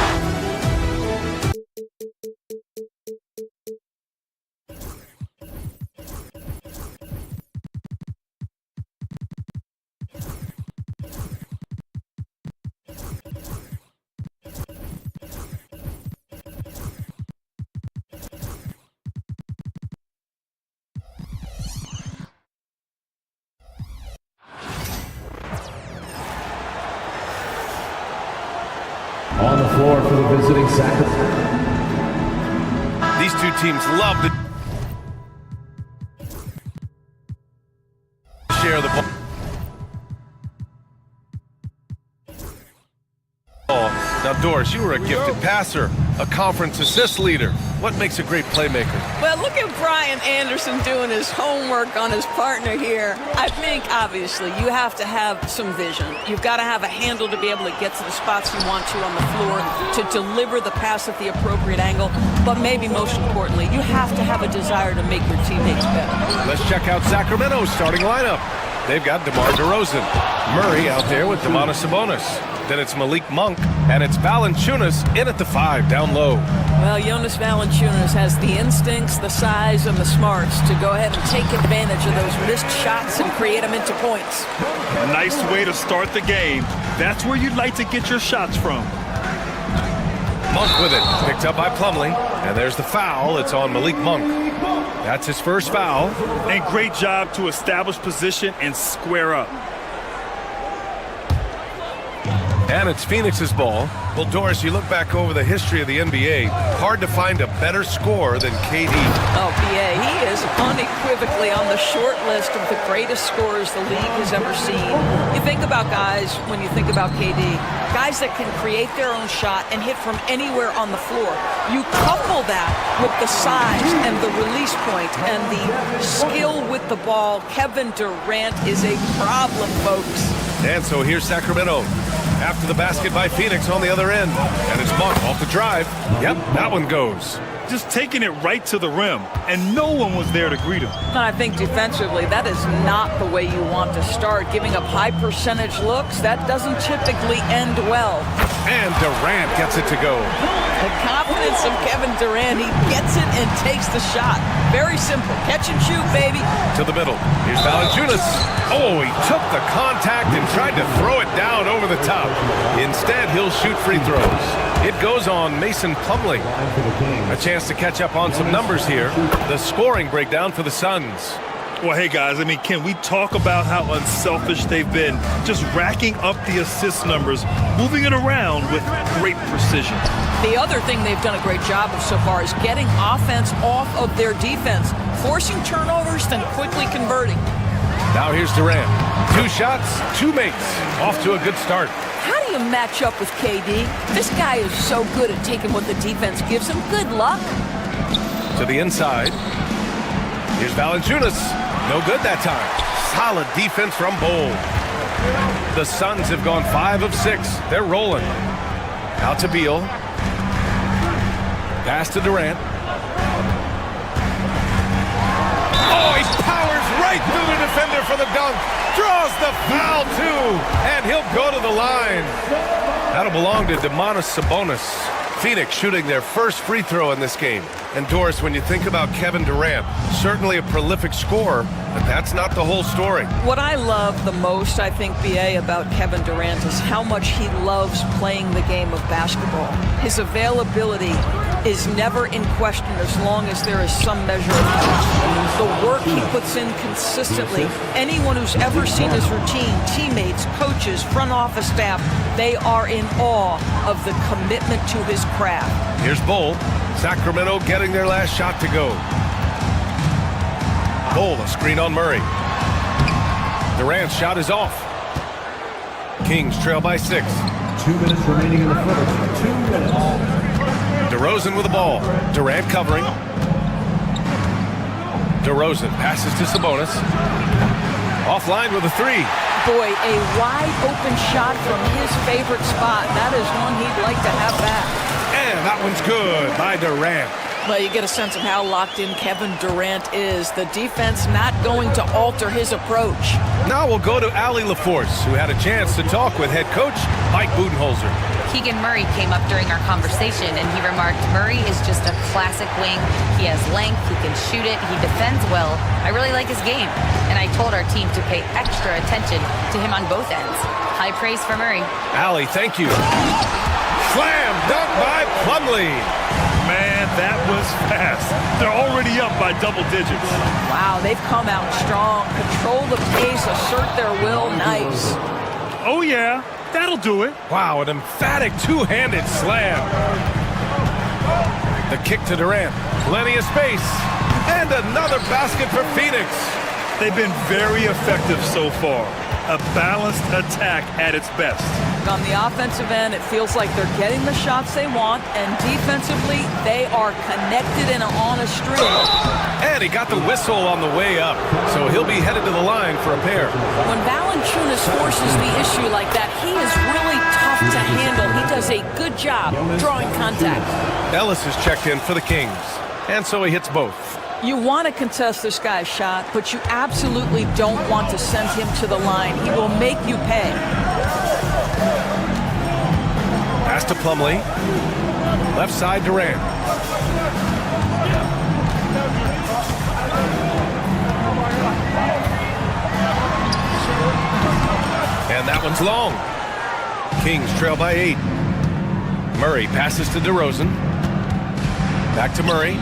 Speaker 14: On the floor for the visiting Sacramento.
Speaker 4: These two teams love to share the ball. Now, Doris, you were a gifted passer, a conference assist leader. What makes a great playmaker?
Speaker 7: Well, look at Brian Anderson doing his homework on his partner here. I think, obviously, you have to have some vision. You've got to have a handle to be able to get to the spots you want to on the floor, to deliver the pass at the appropriate angle. But maybe most importantly, you have to have a desire to make your teammates better.
Speaker 4: Let's check out Sacramento's starting lineup. They've got DeMar DeRozan, Murray out there with Domantas Sabonis. Then it's Malik Monk, and it's Valanciunas in at the 5, down low.
Speaker 7: Well, Jonas Valanciunas has the instincts, the size, and the smarts to go ahead and take advantage of those missed shots and create them into points.
Speaker 5: Nice way to start the game. That's where you'd like to get your shots from.
Speaker 4: Monk with it, picked up by Plumlee, and there's the foul. It's on Malik Monk. That's his first foul.
Speaker 5: And great job to establish position and square up.
Speaker 4: And it's Phoenix's ball. Well, Doris, you look back over the history of the NBA, hard to find a better scorer than KD.
Speaker 7: Oh, BA, he is unequivocally on the short list of the greatest scorers the league has ever seen. You think about guys, when you think about KD, guys that can create their own shot and hit from anywhere on the floor. You couple that with the size and the release point and the skill with the ball. Kevin Durant is a problem, folks.
Speaker 4: And so here's Sacramento. After the basket by Phoenix on the other end. And it's Monk off the drive. Yep, that one goes.
Speaker 5: Just taking it right to the rim, and no one was there to greet him.
Speaker 7: And I think defensively, that is not the way you want to start. Giving up high percentage looks, that doesn't typically end well.
Speaker 4: And Durant gets it to go.
Speaker 7: The confidence of Kevin Durant, he gets it and takes the shot. Very simple. Catch and shoot, baby.
Speaker 4: To the middle. Here's Valanciunas. Oh, he took the contact and tried to throw it down over the top. Instead, he'll shoot free throws. It goes on Mason Plumlee. A chance to catch up on some numbers here. The scoring breakdown for the Suns.
Speaker 5: Well, hey, guys, I mean, can we talk about how unselfish they've been? Just racking up the assist numbers, moving it around with great precision.
Speaker 7: The other thing they've done a great job of so far is getting offense off of their defense, forcing turnovers, then quickly converting.
Speaker 4: Now here's Durant. 2 shots, 2 makes. Off to a good start.
Speaker 7: How do you match up with KD? This guy is so good at taking what the defense gives him. Good luck.
Speaker 4: To the inside. Here's Valanciunas. No good that time. Solid defense from Bol. The Suns have gone 5 of 6. They're rolling. Out to Beal. Pass to Durant. Oh, he powers right through the defender for the dunk. Draws the foul, too. And he'll go to the line. That'll belong to Domantas Sabonis. Phoenix shooting their first free throw in this game. And Doris, when you think about Kevin Durant, certainly a prolific scorer, but that's not the whole story.
Speaker 7: What I love the most, I think, BA, about Kevin Durant is how much he loves playing the game of basketball. His availability is never in question as long as there is some measure of health. The work he puts in consistently, anyone who's ever seen his routine, teammates, coaches, front office staff, they are in awe of the commitment to his craft.
Speaker 4: Here's Bull. Sacramento getting their last shot to go. Bull, a screen on Murray. Durant's shot is off. Kings trail by 6.
Speaker 14: 2 minutes remaining in the first. 2 minutes.
Speaker 4: DeRozan with the ball. Durant covering. DeRozan passes to Sabonis. Offline with a 3.
Speaker 7: Boy, a wide open shot from his favorite spot. That is one he'd like to have back.
Speaker 4: And that one's good by Durant.
Speaker 7: Well, you get a sense of how locked in Kevin Durant is. The defense not going to alter his approach.
Speaker 4: Now we'll go to Allie LaForce, who had a chance to talk with head coach Mike Budenholzer.
Speaker 6: Keegan Murray came up during our conversation, and he remarked, Murray is just a classic wing. He has length, he can shoot it, he defends well. I really like his game. And I told our team to pay extra attention to him on both ends. High praise for Murray.
Speaker 4: Allie, thank you. Slam dunk by Plumlee.
Speaker 5: Man, that was fast. They're already up by double digits.
Speaker 7: Wow, they've come out strong. Control the pace, assert their will. Nice.
Speaker 5: Oh, yeah. That'll do it.
Speaker 4: Wow, an emphatic two-handed slam. The kick to Durant. Plenty of space. And another basket for Phoenix.
Speaker 5: They've been very effective so far. A balanced attack at its best.
Speaker 7: On the offensive end, it feels like they're getting the shots they want, and defensively, they are connected and on a string.
Speaker 4: And he got the whistle on the way up, so he'll be headed to the line for a pair.
Speaker 7: When Valanciunas forces the issue like that, he is really tough to handle. He does a good job drawing contact.
Speaker 4: Ellis is checked in for the Kings, and so he hits both.
Speaker 7: You want to contest this guy's shot, but you absolutely don't want to send him to the line. He will make you pay.
Speaker 4: Pass to Plumlee. Left side, Durant. And that one's long. Kings trail by 8. Murray passes to DeRozan. Back to Murray.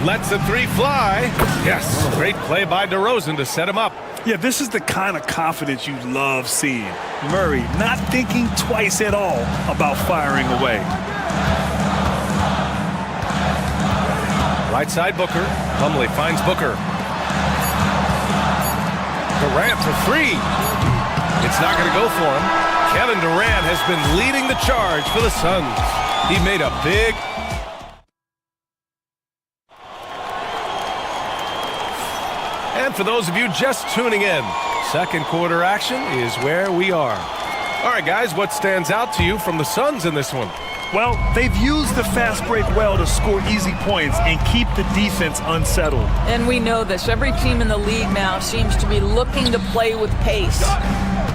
Speaker 4: Lets the 3 fly. Yes, great play by DeRozan to set him up.
Speaker 5: Yeah, this is the kind of confidence you love seeing. Murray not thinking twice at all about firing away.
Speaker 4: Right side, Booker. Plumlee finds Booker. Durant for 3. It's not going to go for him. Kevin Durant has been leading the charge for the Suns. He made a big... And for those of you just tuning in, second quarter action is where we are. All right, guys, what stands out to you from the Suns in this one?
Speaker 5: Well, they've used the fast break well to score easy points and keep the defense unsettled.
Speaker 7: And we know this. Every team in the league now seems to be looking to play with pace.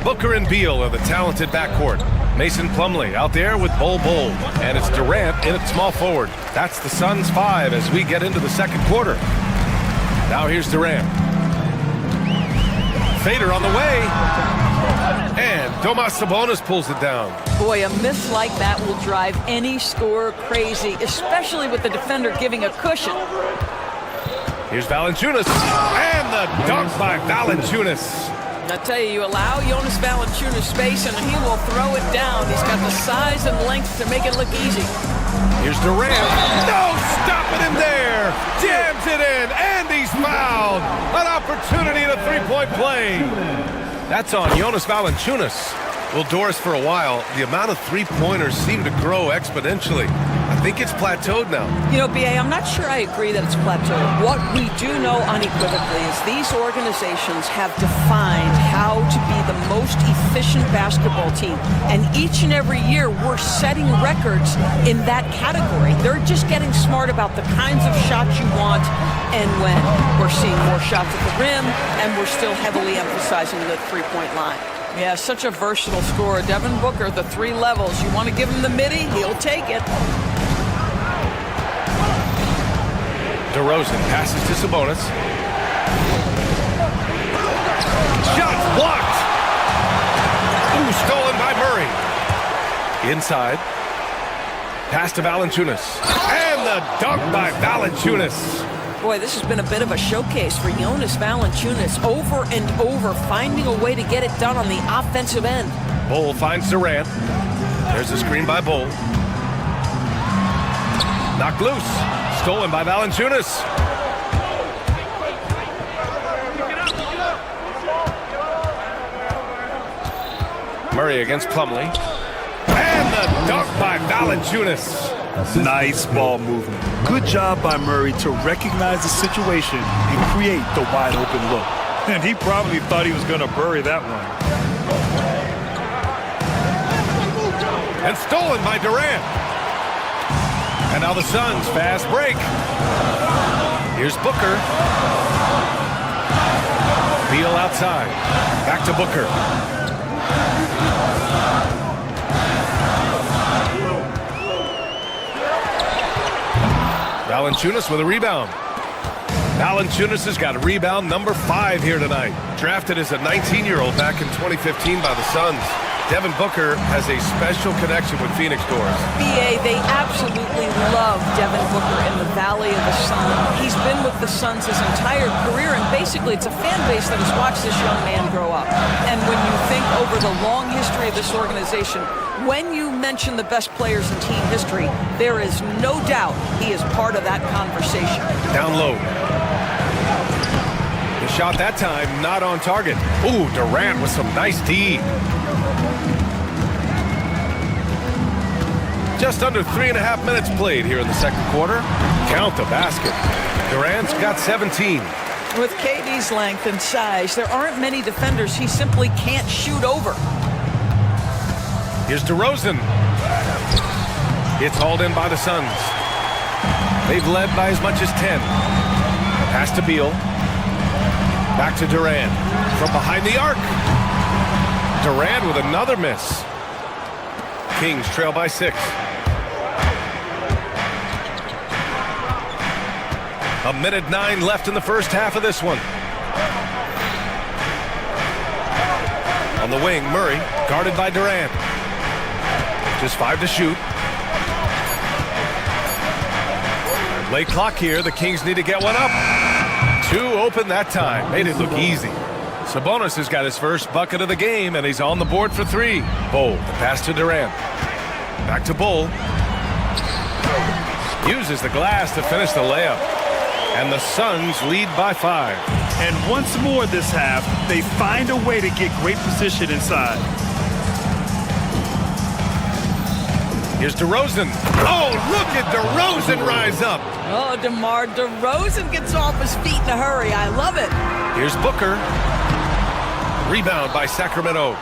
Speaker 4: Booker and Beal are the talented backcourt. Mason Plumlee out there with Bol Bol. And it's Durant in at small forward. That's the Suns 5 as we get into the second quarter. Now here's Durant. Fader on the way. And Domas Sabonis pulls it down.
Speaker 7: Boy, a miss like that will drive any scorer crazy, especially with the defender giving a cushion.
Speaker 4: Here's Valanciunas. And the dunk by Valanciunas.
Speaker 7: I tell you, you allow Jonas Valanciunas space and he will throw it down. He's got the size and length to make it look easy.
Speaker 4: Here's Durant. No stopping him there. Jams it in, and he's fouled. An opportunity in a three-point play. That's on Jonas Valanciunas. Well, Doris, for a while, the amount of three-pointers seemed to grow exponentially. I think it's plateaued now.
Speaker 7: You know, B.A., I'm not sure I agree that it's plateaued. What we do know unequivocally is these organizations have defined how to be the most efficient basketball team. And each and every year, we're setting records in that category. They're just getting smart about the kinds of shots you want and when. We're seeing more shots at the rim, and we're still heavily emphasizing the three-point line. Yeah, such a versatile scorer. Devin Booker, the 3 levels. You want to give him the midi, he'll take it.
Speaker 4: DeRozan passes to Sabonis. Shot blocked. Ooh, stolen by Murray. Inside. Pass to Valanciunas. And the dunk by Valanciunas.
Speaker 7: Boy, this has been a bit of a showcase for Jonas Valanciunas, over and over, finding a way to get it done on the offensive end.
Speaker 4: Bull finds Durant. There's a screen by Bull. Knocked loose. Stolen by Valanciunas. Murray against Plumlee. And the dunk by Valanciunas.
Speaker 5: Nice ball movement. Good job by Murray to recognize the situation and create the wide open look. And he probably thought he was going to bury that one.
Speaker 4: And stolen by Durant. And now the Suns fast break. Here's Booker. Beal outside. Back to Booker. Valanciunas with a rebound. Valanciunas has got rebound number 5 here tonight. Drafted as a 19-year-old back in 2015 by the Suns. Devin Booker has a special connection with Phoenix Doors.
Speaker 7: BA, they absolutely love Devin Booker in the Valley of the Sun. He's been with the Suns his entire career, and basically it's a fan base that has watched this young man grow up. And when you think over the long history of this organization, when you mention the best players in team history, there is no doubt he is part of that conversation.
Speaker 4: Down low. The shot that time not on target. Ooh, Durant with some nice D. Just under 3.5 minutes played here in the second quarter. Count the basket. Durant's got 17.
Speaker 7: With KD's length and size, there aren't many defenders he simply can't shoot over.
Speaker 4: Here's DeRozan. It's hauled in by the Suns. They've led by as much as 10. Pass to Beal. Back to Durant. From behind the arc. Durant with another miss. Kings trail by 6. A minute 9 left in the first half of this one. On the wing, Murray, guarded by Durant. Just 5 to shoot. Late clock here. The Kings need to get one up. 2 open that time. Made it look easy. Sabonis has got his first bucket of the game, and he's on the board for 3. Bull, the pass to Durant. Back to Bull. Uses the glass to finish the layup. And the Suns lead by 5.
Speaker 5: And once more this half, they find a way to get great position inside.
Speaker 4: Here's DeRozan. Oh, look at DeRozan rise up.
Speaker 7: Oh, DeMar DeRozan gets off his feet in a hurry. I love it.
Speaker 4: Here's Booker. Rebound by Sacramento.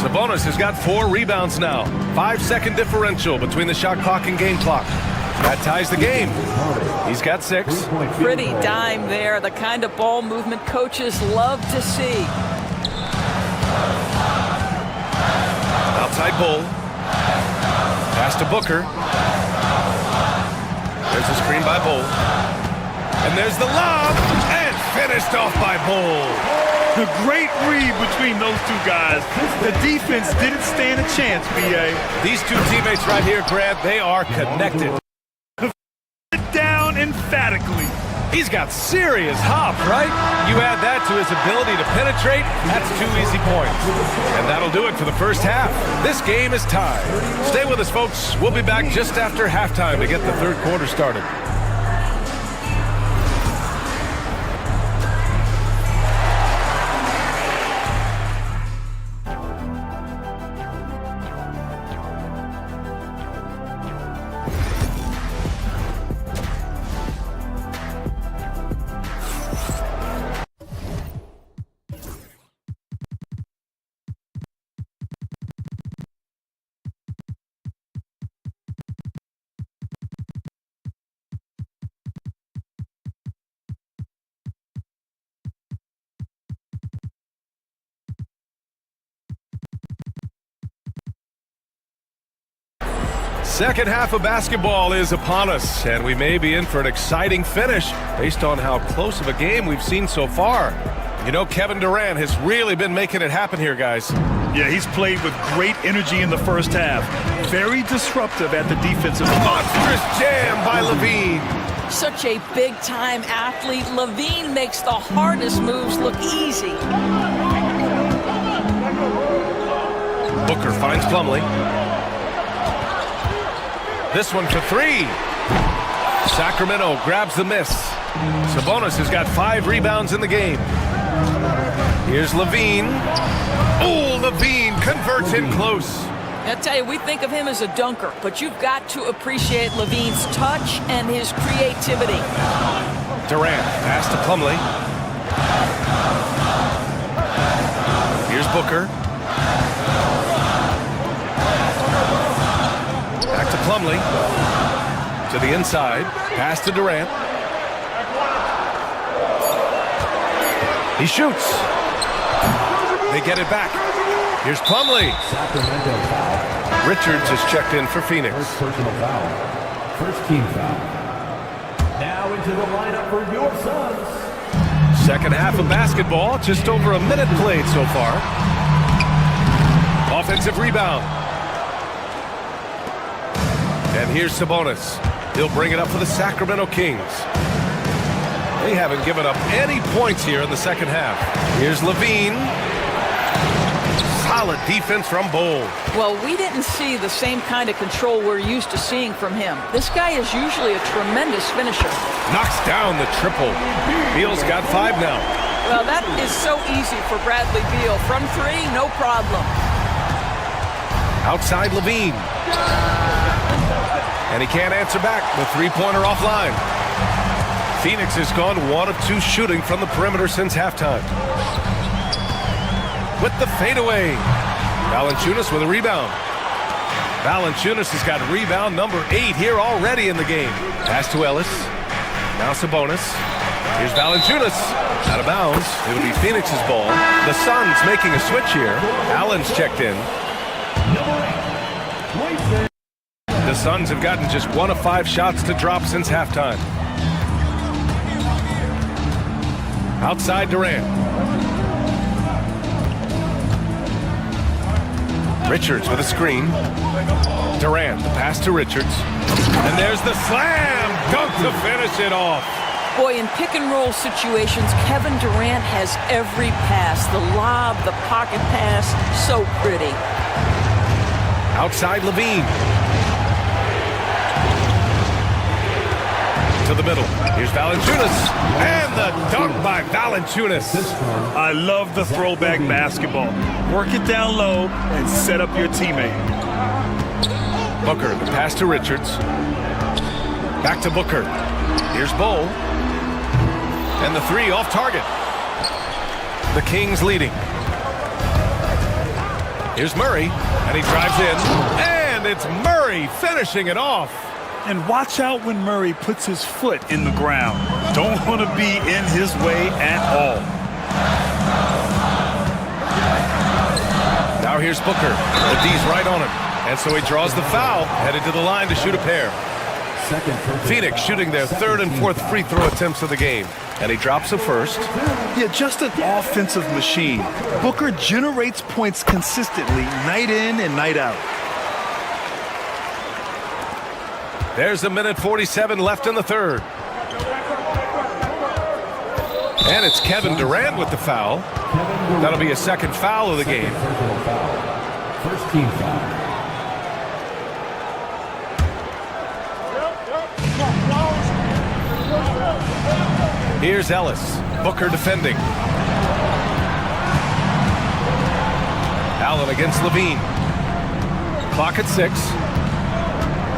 Speaker 4: Sabonis has got 4 rebounds now. 5-second differential between the shot clock and game clock. That ties the game. He's got 6.
Speaker 7: Pretty dime there. The kind of ball movement coaches love to see.
Speaker 4: Outside Bull. Pass to Booker. There's a screen by Bull. And there's the lob. And finished off by Bull.
Speaker 5: The great read between those 2 guys. The defense didn't stand a chance, B.A.
Speaker 4: These 2 teammates right here, Grant, they are connected.
Speaker 5: Down emphatically.
Speaker 4: He's got serious hop, right? You add that to his ability to penetrate, that's 2 easy points. And that'll do it for the first half. This game is tied. Stay with us, folks. We'll be back just after halftime to get the third quarter started. Second half of basketball is upon us, and we may be in for an exciting finish based on how close of a game we've seen so far. You know, Kevin Durant has really been making it happen here, guys.
Speaker 5: Yeah, he's played with great energy in the first half. Very disruptive at the defensive.
Speaker 4: Monstrous jam by Levine.
Speaker 7: Such a big-time athlete. Levine makes the hardest moves look easy.
Speaker 4: Booker finds Plumlee. This one for three. Sacramento grabs the miss. Sabonis has got 5 rebounds in the game. Here's Levine. Oh, Levine converts in close.
Speaker 7: I tell you, we think of him as a dunker, but you've got to appreciate Levine's touch and his creativity.
Speaker 4: Durant, pass to Plumlee. Here's Booker. Back to Plumlee. To the inside. Pass to Durant. He shoots. They get it back. Here's Plumlee. Richards is checked in for Phoenix.
Speaker 14: Personal foul. First team foul. Now into the lineup for your Suns.
Speaker 4: Second half of basketball, just over a minute played so far. Offensive rebound. And here's Sabonis. He'll bring it up for the Sacramento Kings. They haven't given up any points here in the second half. Here's Levine. Solid defense from Bol.
Speaker 7: Well, we didn't see the same kind of control we're used to seeing from him. This guy is usually a tremendous finisher.
Speaker 4: Knocks down the triple. Beal's got 5 now.
Speaker 7: Well, that is so easy for Bradley Beal. From 3, no problem.
Speaker 4: Outside Levine. And he can't answer back. The three-pointer offline. Phoenix has gone 1 of 2 shooting from the perimeter since halftime. With the fadeaway. Valanciunas with a rebound. Valanciunas has got rebound number 8 here already in the game. Pass to Ellis. Now Sabonis. Here's Valanciunas. Out of bounds. It'll be Phoenix's ball. The Suns making a switch here. Allen's checked in. The Suns have gotten just 1 of 5 shots to drop since halftime. Outside Durant. Richards with a screen. Durant, the pass to Richards. And there's the slam dunk to finish it off.
Speaker 7: Boy, in pick-and-roll situations, Kevin Durant has every pass. The lob, the pocket pass, so pretty.
Speaker 4: Outside Levine. To the middle. Here's Valanciunas. And the dunk by Valanciunas.
Speaker 5: I love the throwback basketball. Work it down low and set up your teammate.
Speaker 4: Booker, the pass to Richards. Back to Booker. Here's Bol. And the 3 off target. The Kings leading. Here's Murray. And he drives in. And it's Murray finishing it off.
Speaker 5: And watch out when Murray puts his foot in the ground. Don't want to be in his way at all.
Speaker 4: Now here's Booker. The D's right on him. And so he draws the foul, headed to the line to shoot a pair. Phoenix shooting their 3rd and 4th free throw attempts of the game. And he drops a first.
Speaker 5: Yeah, just an offensive machine. Booker generates points consistently, night in and night out.
Speaker 4: There's a minute 47 left in the 3rd. And it's Kevin Durant with the foul. That'll be a 2nd foul of the game.
Speaker 14: First team foul.
Speaker 4: Here's Ellis. Booker defending. Allen against Levine. Clock at 6.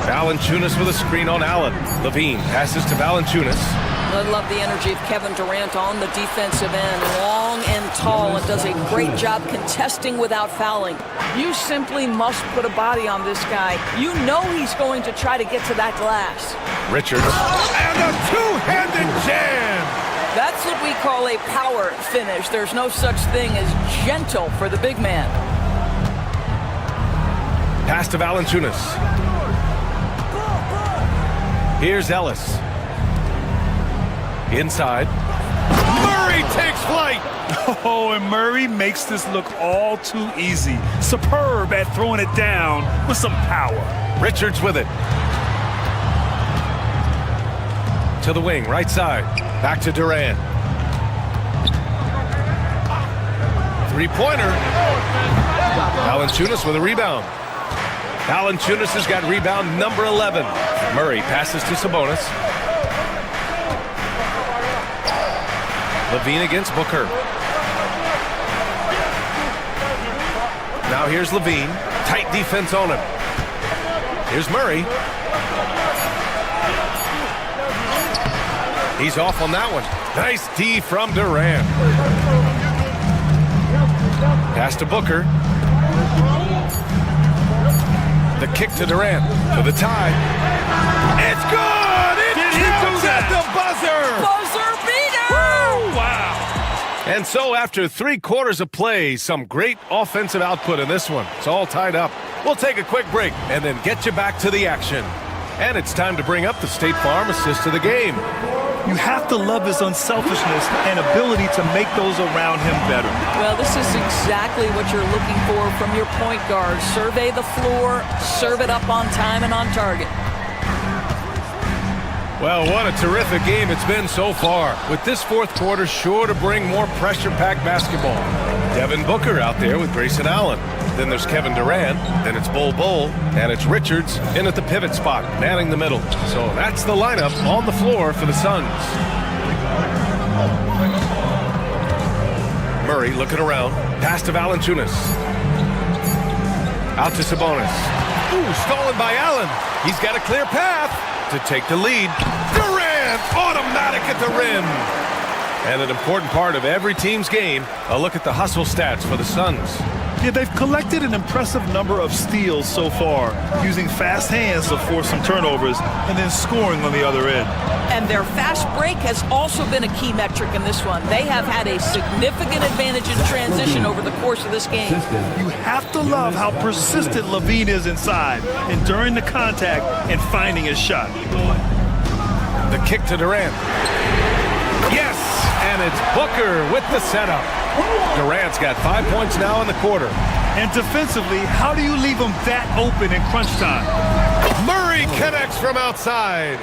Speaker 4: Valanciunas with a screen on Allen. Levine passes to Valanciunas.
Speaker 7: I love the energy of Kevin Durant on the defensive end. Long and tall, and does a great job contesting without fouling. You simply must put a body on this guy. You know he's going to try to get to that glass.
Speaker 4: Richards. And a two-handed jam!
Speaker 7: That's what we call a power finish. There's no such thing as gentle for the big man.
Speaker 4: Pass to Valanciunas. Here's Ellis. Inside. Murray takes flight.
Speaker 5: Oh, and Murray makes this look all too easy. Superb at throwing it down with some power.
Speaker 4: Richards with it. To the wing, right side. Back to Durant. Three-pointer. Valanciunas with a rebound. Valanciunas has got rebound number 11. Murray passes to Sabonis. Levine against Booker. Now here's Levine. Tight defense on him. Here's Murray. He's off on that one. Nice D from Durant. Pass to Booker. The kick to Durant for the tie. It's good! It counts at the buzzer!
Speaker 7: Buzzer beater!
Speaker 5: Woo! Wow!
Speaker 4: And so after 3 quarters of play, some great offensive output in this one. It's all tied up. We'll take a quick break and then get you back to the action. And it's time to bring up the State Farm assist of the game.
Speaker 5: You have to love his unselfishness and ability to make those around him better.
Speaker 7: Well, this is exactly what you're looking for from your point guard. Survey the floor, serve it up on time and on target.
Speaker 4: Well, what a terrific game it's been so far. With this fourth quarter sure to bring more pressure-packed basketball. Devin Booker out there with Grayson Allen. Then there's Kevin Durant, then it's Bol, and it's Richards in at the pivot spot, manning the middle. So that's the lineup on the floor for the Suns. Murray looking around, pass to Valanciunas. Out to Sabonis. Ooh, stolen by Allen. He's got a clear path to take the lead. Durant, automatic at the rim. And an important part of every team's game, a look at the hustle stats for the Suns.
Speaker 5: Yeah, they've collected an impressive number of steals so far, using fast hands to force some turnovers and then scoring on the other end.
Speaker 7: And their fast break has also been a key metric in this one. They have had a significant advantage in transition over the course of this game.
Speaker 5: You have to love how persistent Levine is inside, enduring the contact and finding his shot.
Speaker 4: The kick to Durant. Yes, and it's Booker with the setup. Durant's got 5 points now in the quarter.
Speaker 5: And defensively, how do you leave him that open in crunch time?
Speaker 4: Murray connects from outside.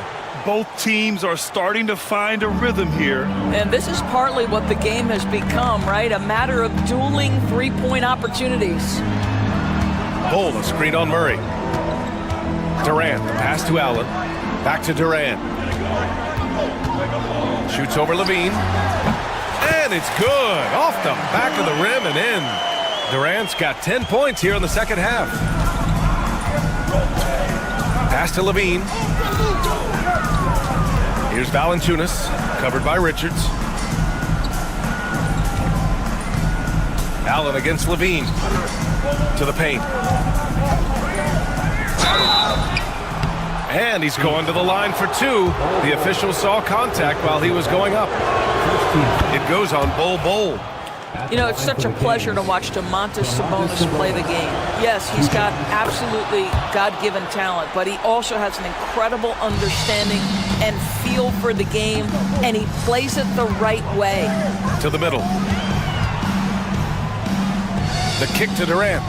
Speaker 5: Both teams are starting to find a rhythm here.
Speaker 7: And this is partly what the game has become, right? A matter of dueling three-point opportunities.
Speaker 4: Bol, a screen on Murray. Durant, the pass to Allen. Back to Durant. Shoots over Levine. And it's good. Off the back of the rim and in. Durant's got 10 points here in the second half. Pass to Levine. Here's Valanciunas, covered by Richards. Allen against Levine. To the paint. And he's going to the line for 2. The official saw contact while he was going up. It goes on Bol.
Speaker 7: You know, it's such a pleasure to watch Domantas Sabonis play the game. Yes, he's got absolutely God-given talent, but he also has an incredible understanding and feel for the game, and he plays it the right way.
Speaker 4: To the middle. The kick to Durant.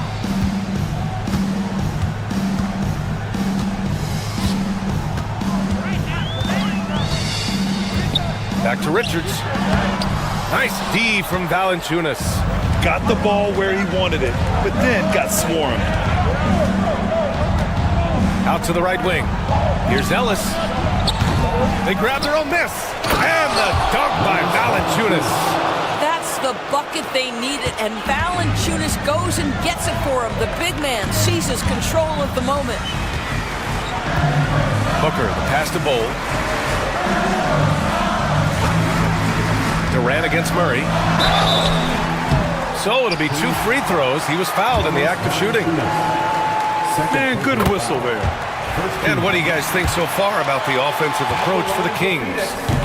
Speaker 4: Back to Richards. Nice D from Valanciunas.
Speaker 5: Got the ball where he wanted it, but then got swarmed.
Speaker 4: Out to the right wing. Here's Ellis. They grab their own miss. And the dunk by Valanciunas.
Speaker 7: That's the bucket they needed, and Valanciunas goes and gets it for him. The big man seizes control of the moment.
Speaker 4: Booker, the pass to Bol. Durant against Murray. So it'll be 2 free throws. He was fouled in the act of shooting.
Speaker 5: Man, good whistle there.
Speaker 4: And what do you guys think so far about the offensive approach for the Kings?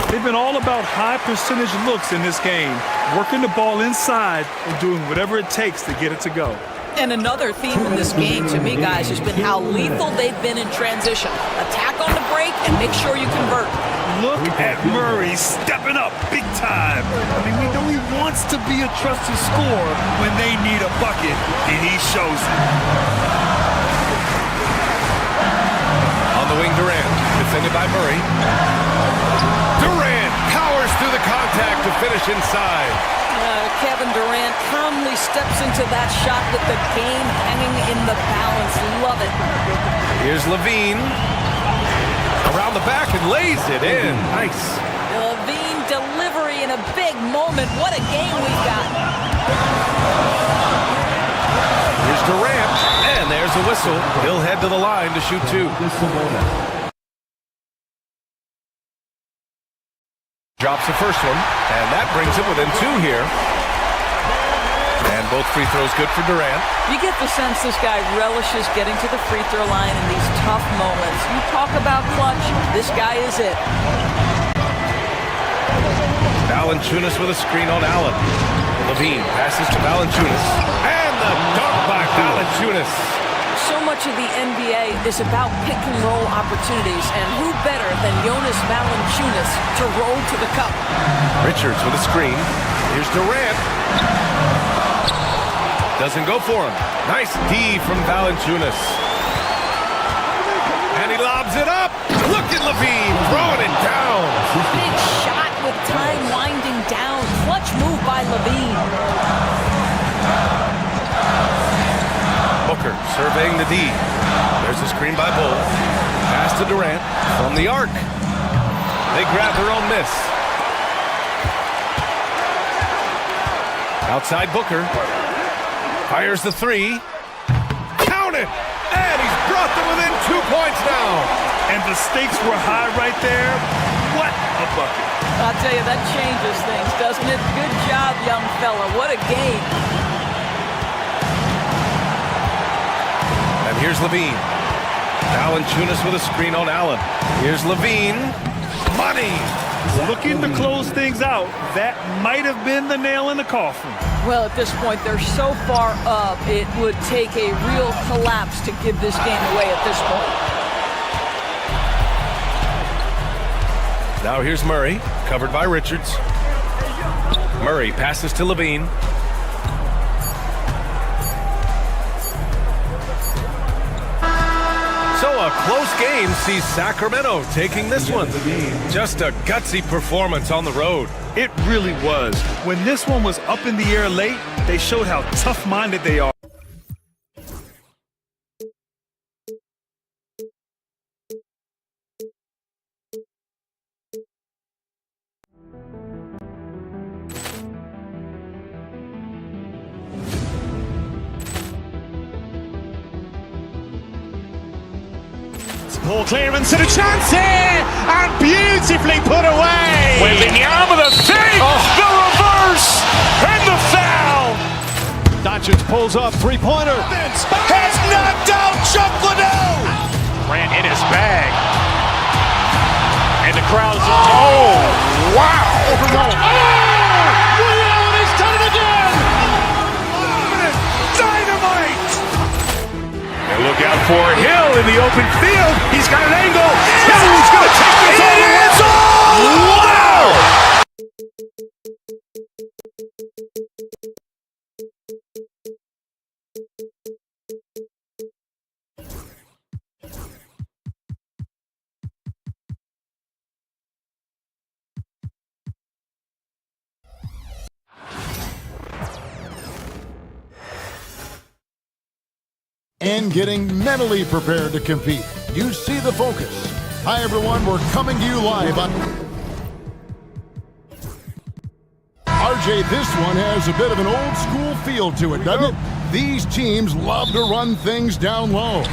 Speaker 5: They've been all about high percentage looks in this game, working the ball inside and doing whatever it takes to get it to go.
Speaker 7: And another theme in this game, to me, guys, has been how lethal they've been in transition. Attack on the break, break and make sure you convert.
Speaker 5: Look at Murray stepping up big time. I mean, we know he wants to be a trusted scorer when they need a bucket, and he shows it.
Speaker 4: On the wing, Durant, defended by Murray. Durant powers through the contact to finish inside.
Speaker 7: Kevin Durant calmly steps into that shot with the game hanging in the balance. Love it.
Speaker 4: Here's Levine. Around the back and lays it in. Nice.
Speaker 7: Levine delivery in a big moment. What a game we've got.
Speaker 4: Here's Durant, and there's a whistle. He'll head to the line to shoot two. Drops the first one, and that brings him within two here. And both free throws good for Durant.
Speaker 7: You get the sense this guy relishes getting to the free throw line in these tough moments. You talk about clutch, this guy is it.
Speaker 4: Valanciunas with a screen on Allen. Levine passes to Valanciunas. And the dunk by Valanciunas.
Speaker 7: So much of the NBA is about pick and roll opportunities, and who better than Jonas Valanciunas to roll to the cup?
Speaker 4: Richards with a screen. Here's Durant. Doesn't go for him. Nice D from Valanciunas. And he lobs it up. Look at Levine throwing it down.
Speaker 7: Big shot with time winding down. Clutch move by Levine.
Speaker 4: Booker surveying the D. There's a screen by Bull. Pass to Durant from the arc. They grab their own miss. Outside Booker. Fires the three. Count it! And he's brought them within 2 points now.
Speaker 5: And the stakes were high right there. What a bucket.
Speaker 7: I'll tell you, that changes things, doesn't it? Good job, young fella. What a game.
Speaker 4: And here's Levine. Valanciunas with a screen on Allen. Here's Levine. Money!
Speaker 5: Looking to close things out. That might have been the nail in the coffin.
Speaker 7: Well, at this point, they're so far up, it would take a real collapse to give this game away at this point.
Speaker 4: Now here's Murray, covered by Richards. Murray passes to Levine. So a close game sees Sacramento taking this one. Just a gutsy performance on the road.
Speaker 5: It really was. When this one was up in the air late, they showed how tough-minded they are.
Speaker 3: Ball clearance and a chance here, and beautifully put away.
Speaker 2: Wembanyama the fake, the reverse, and the foul.
Speaker 3: Doncic pulls up, three-pointer.
Speaker 2: Has knocked out Chuck Liddell. Ran in his bag. And the crowd is, oh, wow.
Speaker 3: He's done it again.
Speaker 2: Dynamite.
Speaker 1: And look out for Hill in the open field. He's got an angle. Hill's going to take this all the way. Wow!
Speaker 8: And getting mentally prepared to compete. You see the focus. Hi, everyone. We're coming to you live on RJ. This one has a bit of an old school feel to it, doesn't it? These teams love to run things down low.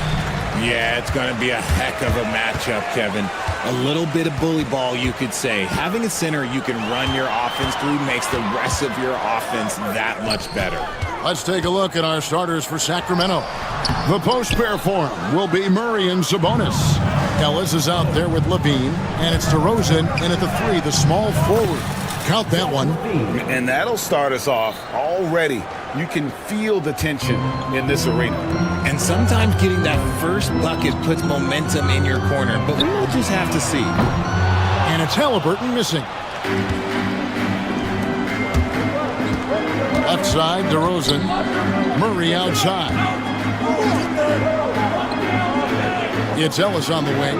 Speaker 10: Yeah, it's going to be a heck of a matchup, Kevin. A little bit of bully ball, you could say. Having a center you can run your offense through makes the rest of your offense that much better.
Speaker 8: Let's take a look at our starters for Sacramento. The post pair for him will be Murray and Sabonis. Ellis is out there with Levine, and it's DeRozan in at the three, the small forward. Count that one.
Speaker 12: And that'll start us off already. you can feel the tension in this arena.
Speaker 10: And sometimes getting that first bucket puts momentum in your corner, but we'll just have to see.
Speaker 8: And it's Halliburton missing. Left side, DeRozan. Murray outside. It's Ellis on the wing.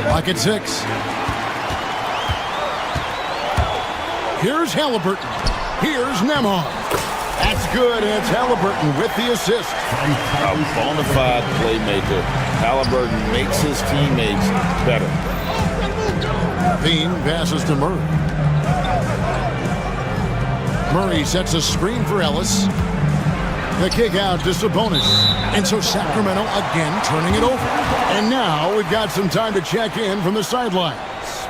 Speaker 8: Pocket 6. Here's Halliburton. Here's Nembhard. That's good, and it's Halliburton with the assist.
Speaker 9: A bona fide playmaker. Halliburton makes his teammates better.
Speaker 8: Bean passes to Murray. Murray sets a screen for Ellis. The kick out to Sabonis. And so Sacramento again turning it over. And now we've got some time to check in from the sidelines.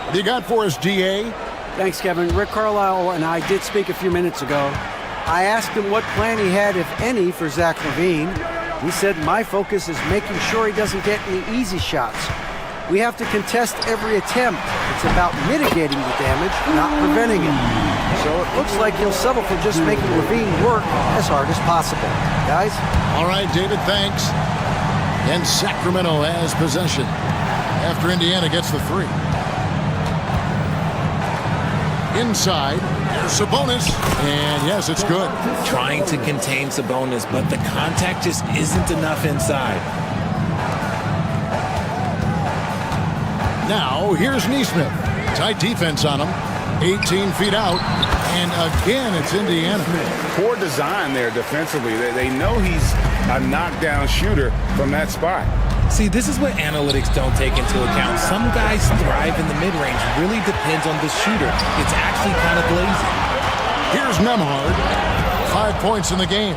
Speaker 8: What do you got for us, DA?
Speaker 11: Thanks, Kevin. Rick Carlisle and I did speak a few minutes ago. I asked him what plan he had, if any, for Zach LaVine. He said, my focus is making sure he doesn't get any easy shots. We have to contest every attempt. It's about mitigating the damage, not preventing it. So it looks like he'll settle for just making LaVine work as hard as possible. Guys?
Speaker 8: All right, David, thanks. And Sacramento has possession after Indiana gets the 3. Inside, there's Sabonis, and yes, it's good.
Speaker 10: Trying to contain Sabonis, but the contact just isn't enough inside.
Speaker 8: Now, here's Nesmith. Tight defense on him. 18 feet out, and again, it's Indiana.
Speaker 9: Poor design there defensively. They know he's a knockdown shooter from that spot.
Speaker 10: See, this is what analytics don't take into account. Some guys thrive in the mid-range. Really depends on the shooter. It's actually kind of lazy.
Speaker 8: Here's Nembhard. 5 points in the game.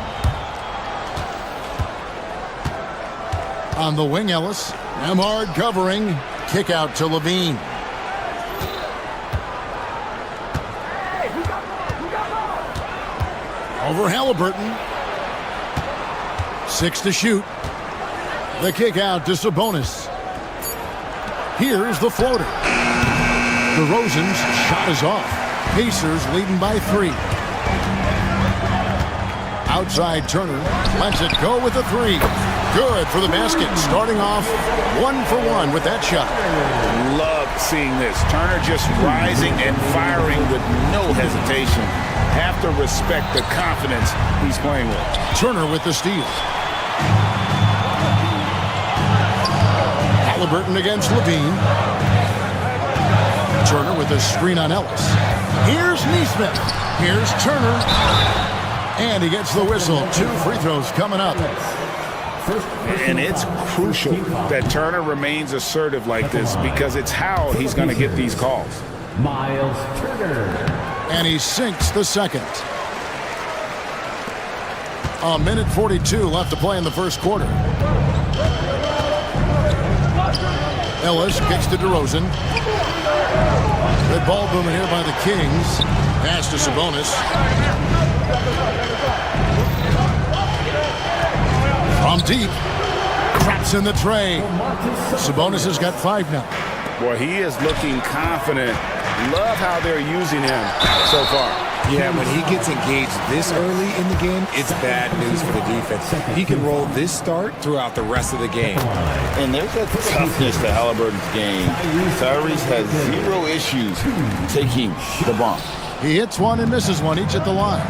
Speaker 8: On the wing, Ellis. Nembhard covering. Kick out to LaVine. Over Halliburton. 6 to shoot. The kick out to Sabonis. Here's the floater. DeRozan's shot is off. Pacers leading by 3. Outside Turner lets it go with the 3. Good for the basket. Starting off 1 for 1 with that shot.
Speaker 9: Love seeing this. Turner just rising and firing with no hesitation. Have to respect the confidence he's playing with.
Speaker 8: Turner with the steal. Halliburton against LaVine. Turner with a screen on Ellis. Here's Nesmith. Here's Turner. And he gets the whistle. 2 free throws coming up.
Speaker 9: And it's crucial that Turner remains assertive like this because it's how he's going to get these calls.
Speaker 14: Miles Turner.
Speaker 8: And he sinks the second. A minute 42 left to play in the first quarter. Ellis kicks to DeRozan. Good ball movement here by the Kings. Pass to Sabonis. From deep. Traps in the tray. Sabonis has got 5 now.
Speaker 9: Boy, he is looking confident. Love how they're using him so far.
Speaker 10: Yeah, when he gets engaged this early in the game, it's bad news for the defense. He can roll this start throughout the rest of the game.
Speaker 9: And there's that toughness to Halliburton's game. Tyrese has 0 issues taking the bump.
Speaker 8: He hits one and misses one, each at the line.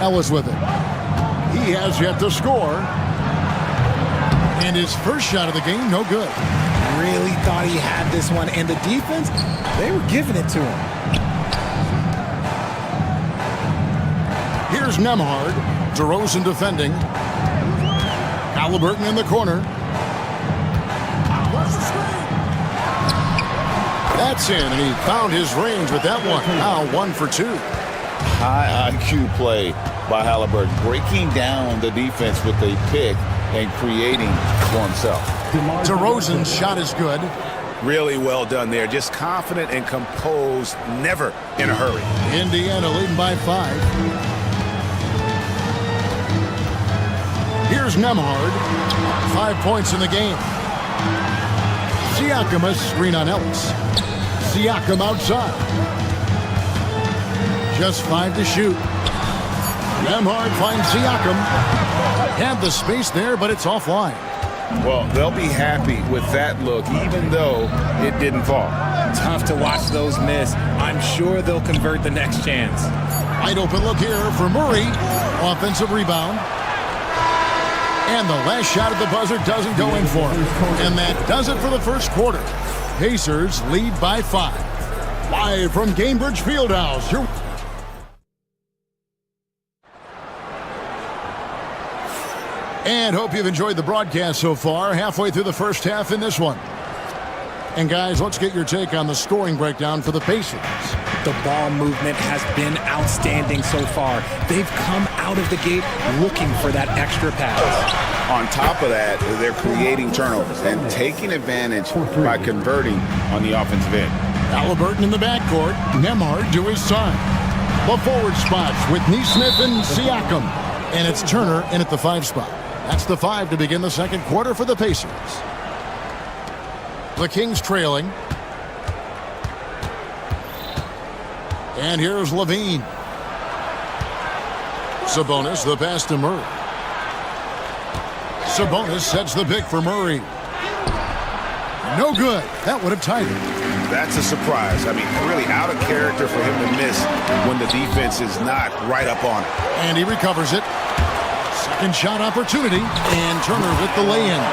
Speaker 8: Ellis with it. He has yet to score. And his first shot of the game, no good.
Speaker 10: Really thought he had this one, and the defense, they were giving it to him.
Speaker 8: Here's Nembhard. DeRozan defending. Halliburton in the corner. That's in, and he found his range with that one. Now 1 for 2.
Speaker 9: High IQ play by Halliburton, breaking down the defense with a pick and creating for himself.
Speaker 8: DeRozan's shot is good.
Speaker 12: Really well done there. Just confident and composed, never in a hurry.
Speaker 8: Indiana leading by 5. Here's Nembhard. 5 points in the game. Siakam a screen on Ellis. Siakam outside. Just 5 to shoot. Nemhard finds Siakam. Had the space there, but it's offline.
Speaker 9: Well, they'll be happy with that look, even though it didn't fall.
Speaker 10: Tough to watch those miss. I'm sure they'll convert the next chance.
Speaker 8: Wide open look here for Murray. Offensive rebound. And the last shot at the buzzer doesn't go in for him. And that does it for the first quarter. Pacers lead by 5. Live from Gainbridge Fieldhouse. And hope you've enjoyed the broadcast so far. Halfway through the first half in this one. And guys, let's get your take on the scoring breakdown for the Pacers.
Speaker 10: The ball movement has been outstanding so far. They've come out of the gate looking for that extra pass.
Speaker 9: On top of that, they're creating turnovers and taking advantage by converting on the offensive end.
Speaker 8: Halliburton in the backcourt. Nemhard to his side. The forward spots with Neesmith and Siakam. And it's Turner in at the 5 spot. That's the 5 to begin the second quarter for the Pacers. The Kings trailing. And here's Levine. Sabonis, the pass to Murray. Sabonis sets the pick for Murray. No good. That would have tied it.
Speaker 9: That's a surprise. I mean, really out of character for him to miss when the defense is not right up on it.
Speaker 8: And he recovers it. Second shot opportunity. And Turner with the lay-in.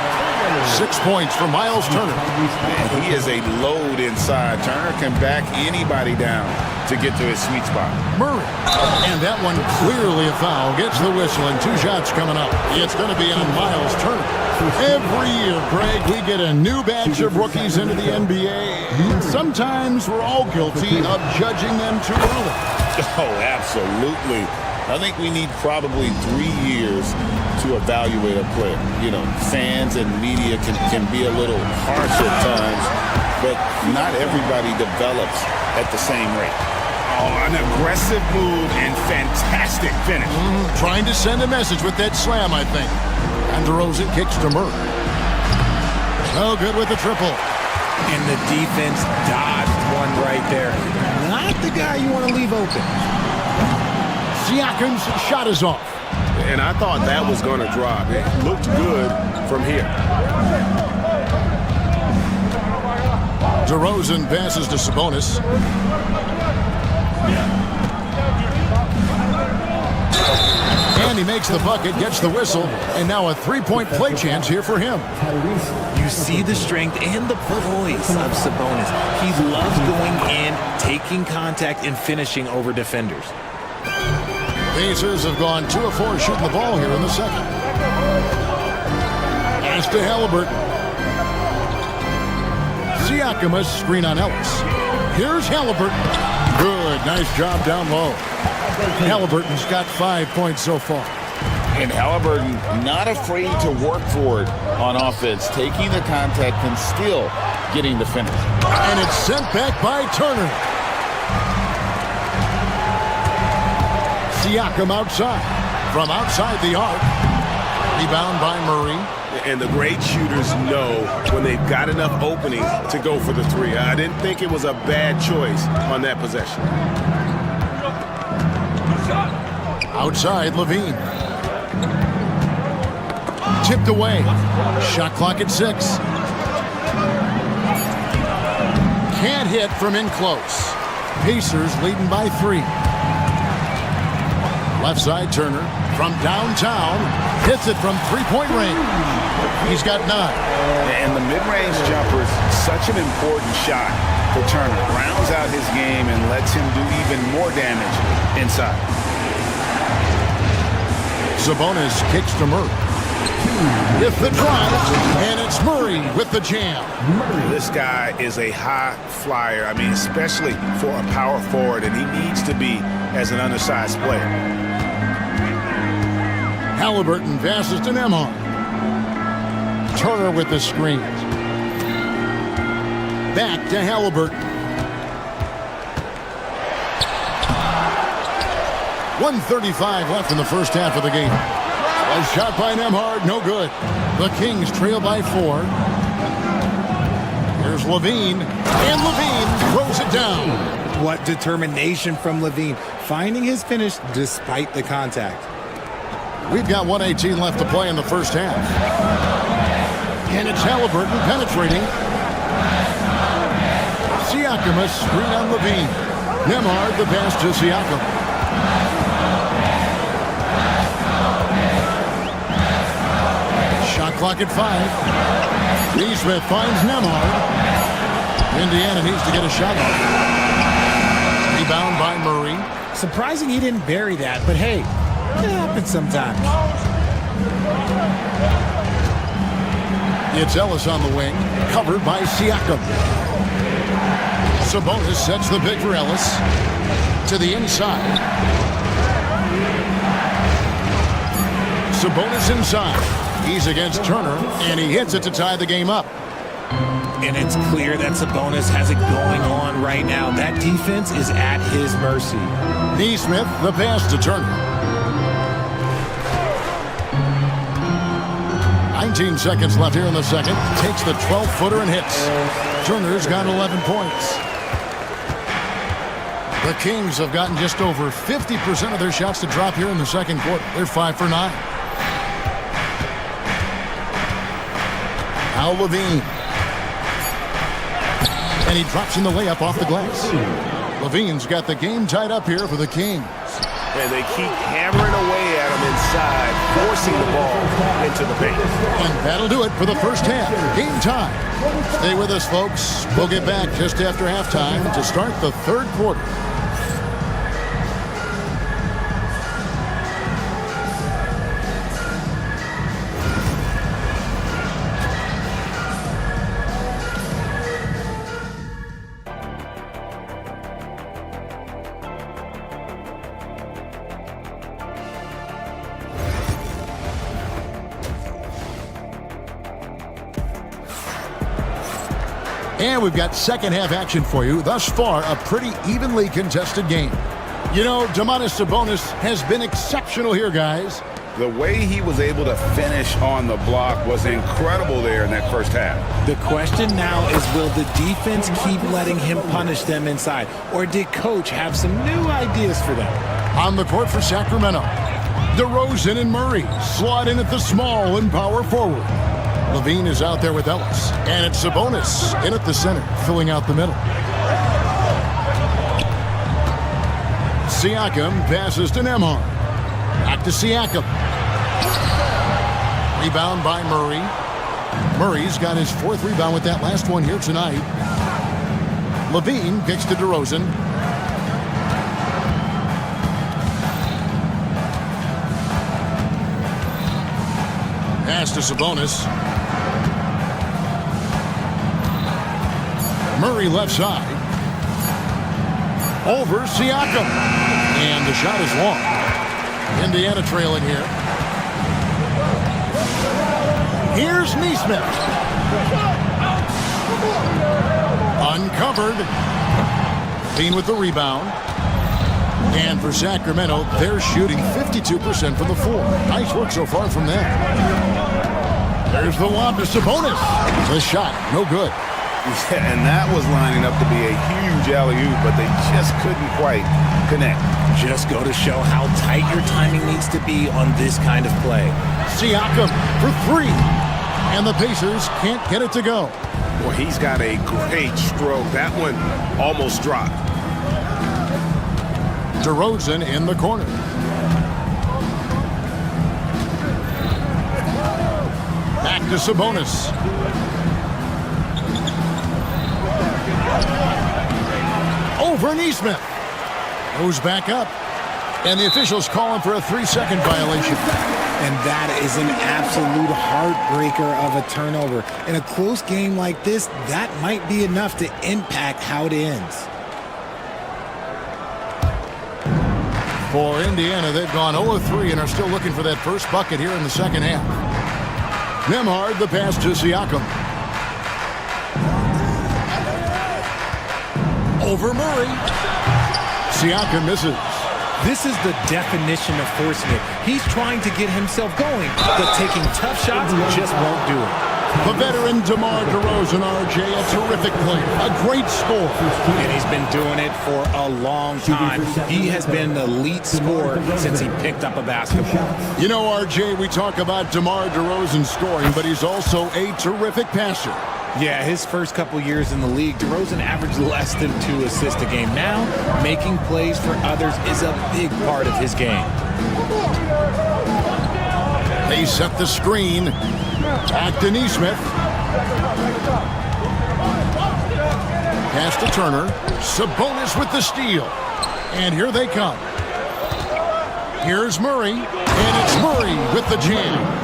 Speaker 8: 6 points for Miles Turner.
Speaker 9: Man, he is a load inside. Turner can back anybody down to get to his sweet spot.
Speaker 8: Murray. And that one clearly a foul. Gets the whistle and 2 shots coming up. It's going to be on Miles Turner. Every year, Greg, we get a new batch of rookies into the NBA. And sometimes we're all guilty of judging them too early.
Speaker 9: Oh, absolutely. I think we need probably 3 years to evaluate a player. You know, fans and media can be a little harsh at times, but not everybody develops at the same rate.
Speaker 12: Oh, an aggressive move and fantastic finish.
Speaker 8: Trying to send a message with that slam, I think. And DeRozan kicks to Murray. No good with the triple.
Speaker 10: And the defense dodged one right there. Not the guy you want to leave open.
Speaker 8: Siakam's shot is off.
Speaker 12: And I thought that was going to drop. It looked good from here.
Speaker 8: DeRozan passes to Sabonis. And he makes the bucket, gets the whistle, and now a 3-point play chance here for him.
Speaker 10: You see the strength and the poise of Sabonis. He loves going in, taking contact, and finishing over defenders.
Speaker 8: Pacers have gone 2 of 4 shooting the ball here in the second. Pass to Halliburton. Siakam a screen on Ellis. Here's Halliburton. Good, nice job down low. Halliburton's got 5 points so far.
Speaker 9: And Halliburton not afraid to work for it on offense, taking the contact and still getting the finish.
Speaker 8: And it's sent back by Turner. Siakam outside. From outside the arc. Rebound by Murray.
Speaker 12: And the great shooters know when they've got enough opening to go for the 3. I didn't think it was a bad choice on that possession.
Speaker 8: Outside, Levine. Tipped away. Shot clock at 6. Can't hit from in close. Pacers leading by 3. Left side, Turner. From downtown. Hits it from 3-point range. He's got 9.
Speaker 9: And the mid-range jumper is such an important shot for Turner. Rounds out his game and lets him do even more damage inside.
Speaker 8: Sabonis kicks to Murray. With the drive, and it's Murray with the jam.
Speaker 9: This guy is a high flyer. I mean, especially for a power forward, and he needs to be as an undersized player.
Speaker 8: Halliburton passes to Nemhard. Turner with the screen. Back to Halliburton. 1:35 left in the first half of the game. A shot by Nemhard, no good. The Kings trail by 4. Here's Levine, and Levine throws it down.
Speaker 10: What determination from Levine, finding his finish despite the contact.
Speaker 8: We've got 1:18 left to play in the first half. And it's Halliburton penetrating. Siakam, a screen on Levine. Nemhard, the pass to Siakam. Shot clock at 5. Neesmith finds Nemhard. Indiana needs to get a shot off. Rebound by Murray.
Speaker 10: Surprising he didn't bury that, but hey, it happens sometimes.
Speaker 8: It's Ellis on the wing, covered by Siakam. Sabonis sets the pick for Ellis. To the inside. Sabonis inside. He's against Turner, and he hits it to tie the game up.
Speaker 10: And it's clear that Sabonis has it going on right now. That defense is at his mercy.
Speaker 8: Neesmith, the pass to Turner. 19 seconds left here in the second. Takes the 12-footer and hits. Turner's got 11 points. The Kings have gotten just over 50% of their shots to drop here in the second quarter. They're 5 for 9. Al Levine. And he drops in the layup off the glass. Levine's got the game tied up here for the Kings.
Speaker 12: And they keep hammering away at him inside, forcing the ball into the paint.
Speaker 8: And that'll do it for the first half. Game time. Stay with us, folks. We'll get back just after halftime to start the third quarter. And we've got second half action for you. Thus far, a pretty evenly contested game. You know, Domantas Sabonis has been exceptional here, guys.
Speaker 9: The way he was able to finish on the block was incredible there in that first half.
Speaker 10: The question now is, will the defense keep letting him punish them inside? Or did Coach have some new ideas for them?
Speaker 8: On the court for Sacramento, DeRozan and Murray slot in at the small and power forward. Levine is out there with Ellis. And it's Sabonis in at the center, filling out the middle. Siakam passes to Nemhard. Back to Siakam. Rebound by Murray. Murray's got his 4th rebound with that last one here tonight. Levine kicks to DeRozan. Pass to Sabonis. Murray left side. Over Siakam. And the shot is long. Indiana trailing here. Here's Neesmith. Uncovered. Dean with the rebound. And for Sacramento, they're shooting 52% from the floor. Nice work so far from them. There's the lob to Sabonis. The shot, no good.
Speaker 9: Yeah, and that was lining up to be a huge alley-oop, but they just couldn't quite connect.
Speaker 10: Just go to show how tight your timing needs to be on this kind of play.
Speaker 8: Siakam for 3. And the Pacers can't get it to go.
Speaker 12: Well, he's got a great stroke. That one almost dropped.
Speaker 8: DeRozan in the corner. Back to Sabonis. Over Neesmith. Goes back up. And the officials calling for a 3-second violation.
Speaker 10: And that is an absolute heartbreaker of a turnover. In a close game like this, that might be enough to impact how it ends.
Speaker 8: For Indiana, they've gone 0-3 and are still looking for that first bucket here in the second half. Nemhard, the pass to Siakam. Over Murray. Siakam misses.
Speaker 10: This is the definition of forcing it. He's trying to get himself going, but taking tough shots just won't do it.
Speaker 8: The veteran DeMar DeRozan, RJ, a terrific player, a great scorer.
Speaker 10: And he's been doing it for a long time. He has been an elite scorer since he picked up a basketball.
Speaker 8: You know, RJ, we talk about DeMar DeRozan scoring, but he's also a terrific passer.
Speaker 10: Yeah, his first couple years in the league, DeRozan averaged less than 2 assists a game. Now, making plays for others is a big part of his game.
Speaker 8: They set the screen. Back to Neesmith. Pass to Turner. Sabonis with the steal. And here they come. Here's Murray. And it's Murray with the jam.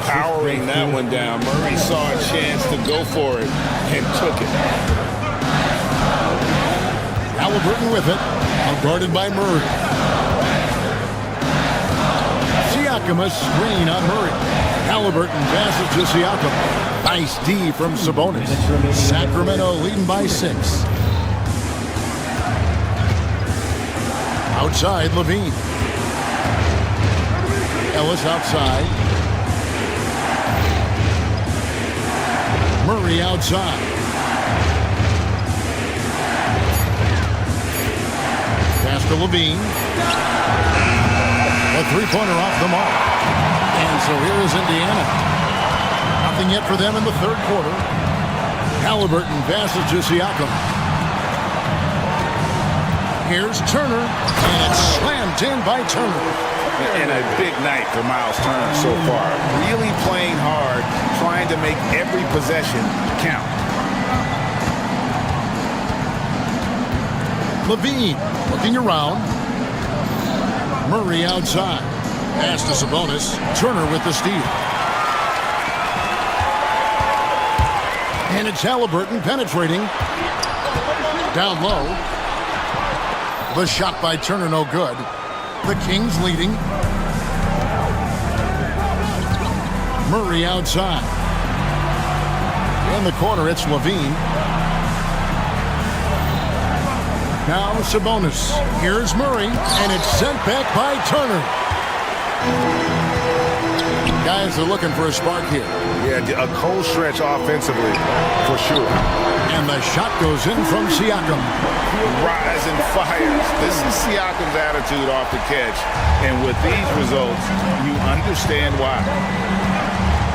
Speaker 9: Powering that one down. Murray saw a chance to go for it and took it.
Speaker 8: Halliburton with it. Guarded by Murray. Siakam a screen on Murray. Halliburton passes to Siakam. Nice D from Sabonis. Sacramento leading by 6. Outside, Levine. Ellis outside. Murray outside. Pass to Levine. A three-pointer off the mark. And so here is Indiana. Nothing yet for them in the third quarter. Halliburton passes to Siakam. Here's Turner. And it's slammed in by Turner.
Speaker 9: And a big night for Miles Turner so far. Really playing hard, trying to make every possession count.
Speaker 8: Levine looking around. Murray outside. Pass to Sabonis. Turner with the steal. And it's Halliburton penetrating. Down low. The shot by Turner no good. The Kings leading. Murray outside. In the corner, it's Levine. Now Sabonis. Here's Murray, and it's sent back by Turner. Guys are looking for a spark here.
Speaker 12: Yeah, a cold stretch offensively, for sure.
Speaker 8: And the shot goes in from Siakam.
Speaker 9: Rise and fires. This is Siakam's attitude off the catch. And with these results, you understand why.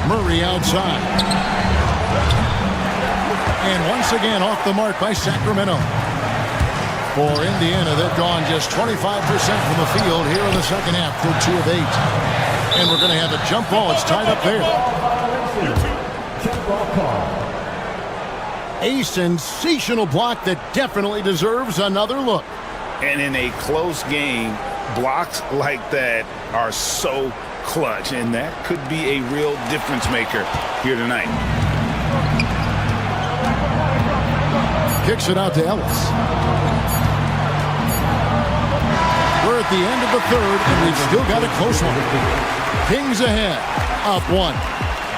Speaker 8: Murray outside. And once again off the mark by Sacramento. For Indiana, they've gone just 25% from the field here in the second half. They're 2 of 8. And we're going to have a jump ball. It's tied up there. A sensational block that definitely deserves another look.
Speaker 9: And in a close game, blocks like that are so clutch, and that could be a real difference maker here tonight.
Speaker 8: Kicks it out to Ellis. We're at the end of the third, and we've still got a close one. Kings ahead, up 1.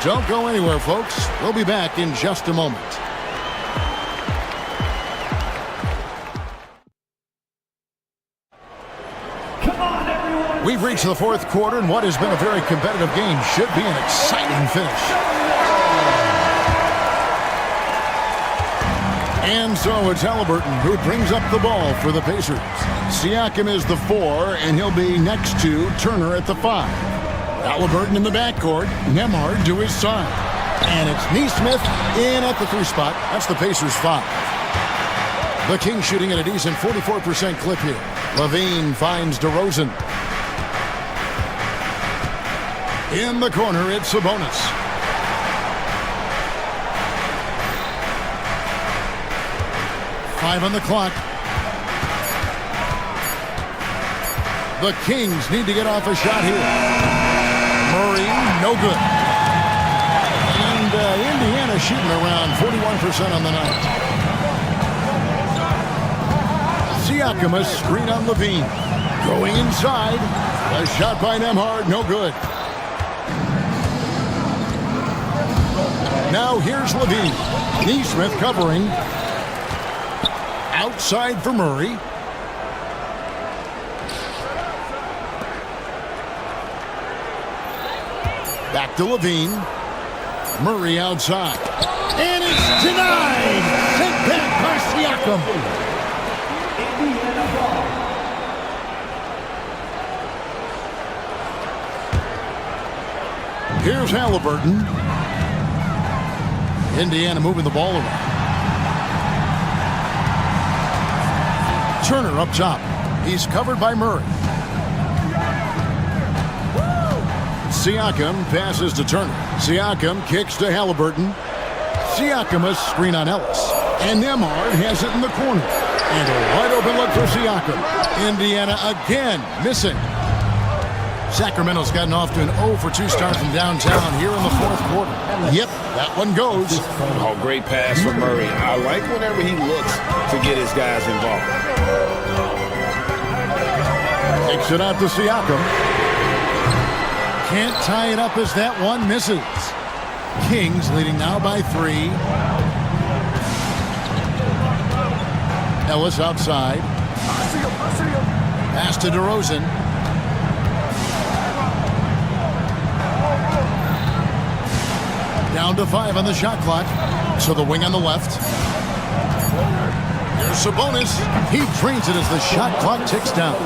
Speaker 8: Don't go anywhere, folks. We'll be back in just a moment. We've reached the fourth quarter, and what has been a very competitive game should be an exciting finish. And so it's Halliburton who brings up the ball for the Pacers. Siakam is the 4, and he'll be next to Turner at the 5. Halliburton in the backcourt. Nembhard to his side. And it's Neesmith in at the 3 spot. That's the Pacers 5. The Kings shooting at a decent 44% clip here. Levine finds DeRozan. In the corner, it's Sabonis. Five on the clock. The Kings need to get off a shot here. Murray, no good. And Indiana shooting around 41% on the night. Siakam, a screen on Levine. Going inside. A shot by Nembhard, no good. Now here's Levine. Neesmith covering. Outside for Murray. Back to Levine. Murray outside. And it's denied. Sent back by Siakam. Here's Halliburton. Indiana moving the ball around. Turner up top. He's covered by Murray. Siakam passes to Turner. Siakam kicks to Halliburton. Siakam a screen on Ellis. And Nembhard has it in the corner. And a wide open look for Siakam. Indiana again missing. Sacramento's gotten off to an 0 for 2 start from downtown here in the fourth quarter. Yep, that one goes.
Speaker 9: Oh, great pass from Murray. I like whenever he looks to get his guys involved.
Speaker 8: Takes it out to Siakam. Can't tie it up as that one misses. Kings leading now by 3. Ellis outside. Pass to DeRozan. Down to 5 on the shot clock. So the wing on the left. Here's Sabonis. He drains it as the shot clock ticks down.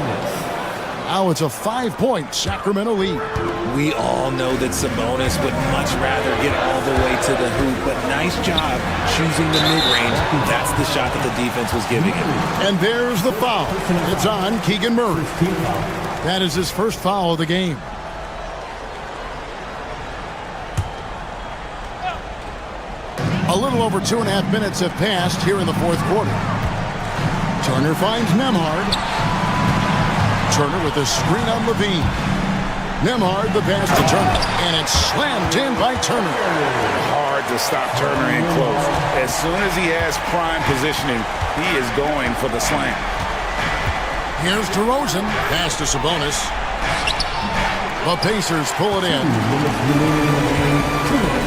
Speaker 8: Now it's a 5-point Sacramento lead.
Speaker 10: We all know that Sabonis would much rather get all the way to the hoop, but nice job choosing the mid-range. That's the shot that the defense was giving him.
Speaker 8: And there's the foul. It's on Keegan Murray. That is his first foul of the game. A little over 2.5 minutes have passed here in the fourth quarter. Turner finds Nembhard. Turner with a screen on Levine. Nembhard the pass to Turner. And it's slammed in by Turner.
Speaker 9: Hard to stop Turner in close. As soon as he has prime positioning, he is going for the slam.
Speaker 8: Here's DeRozan. Pass to Sabonis. The Pacers pull it in.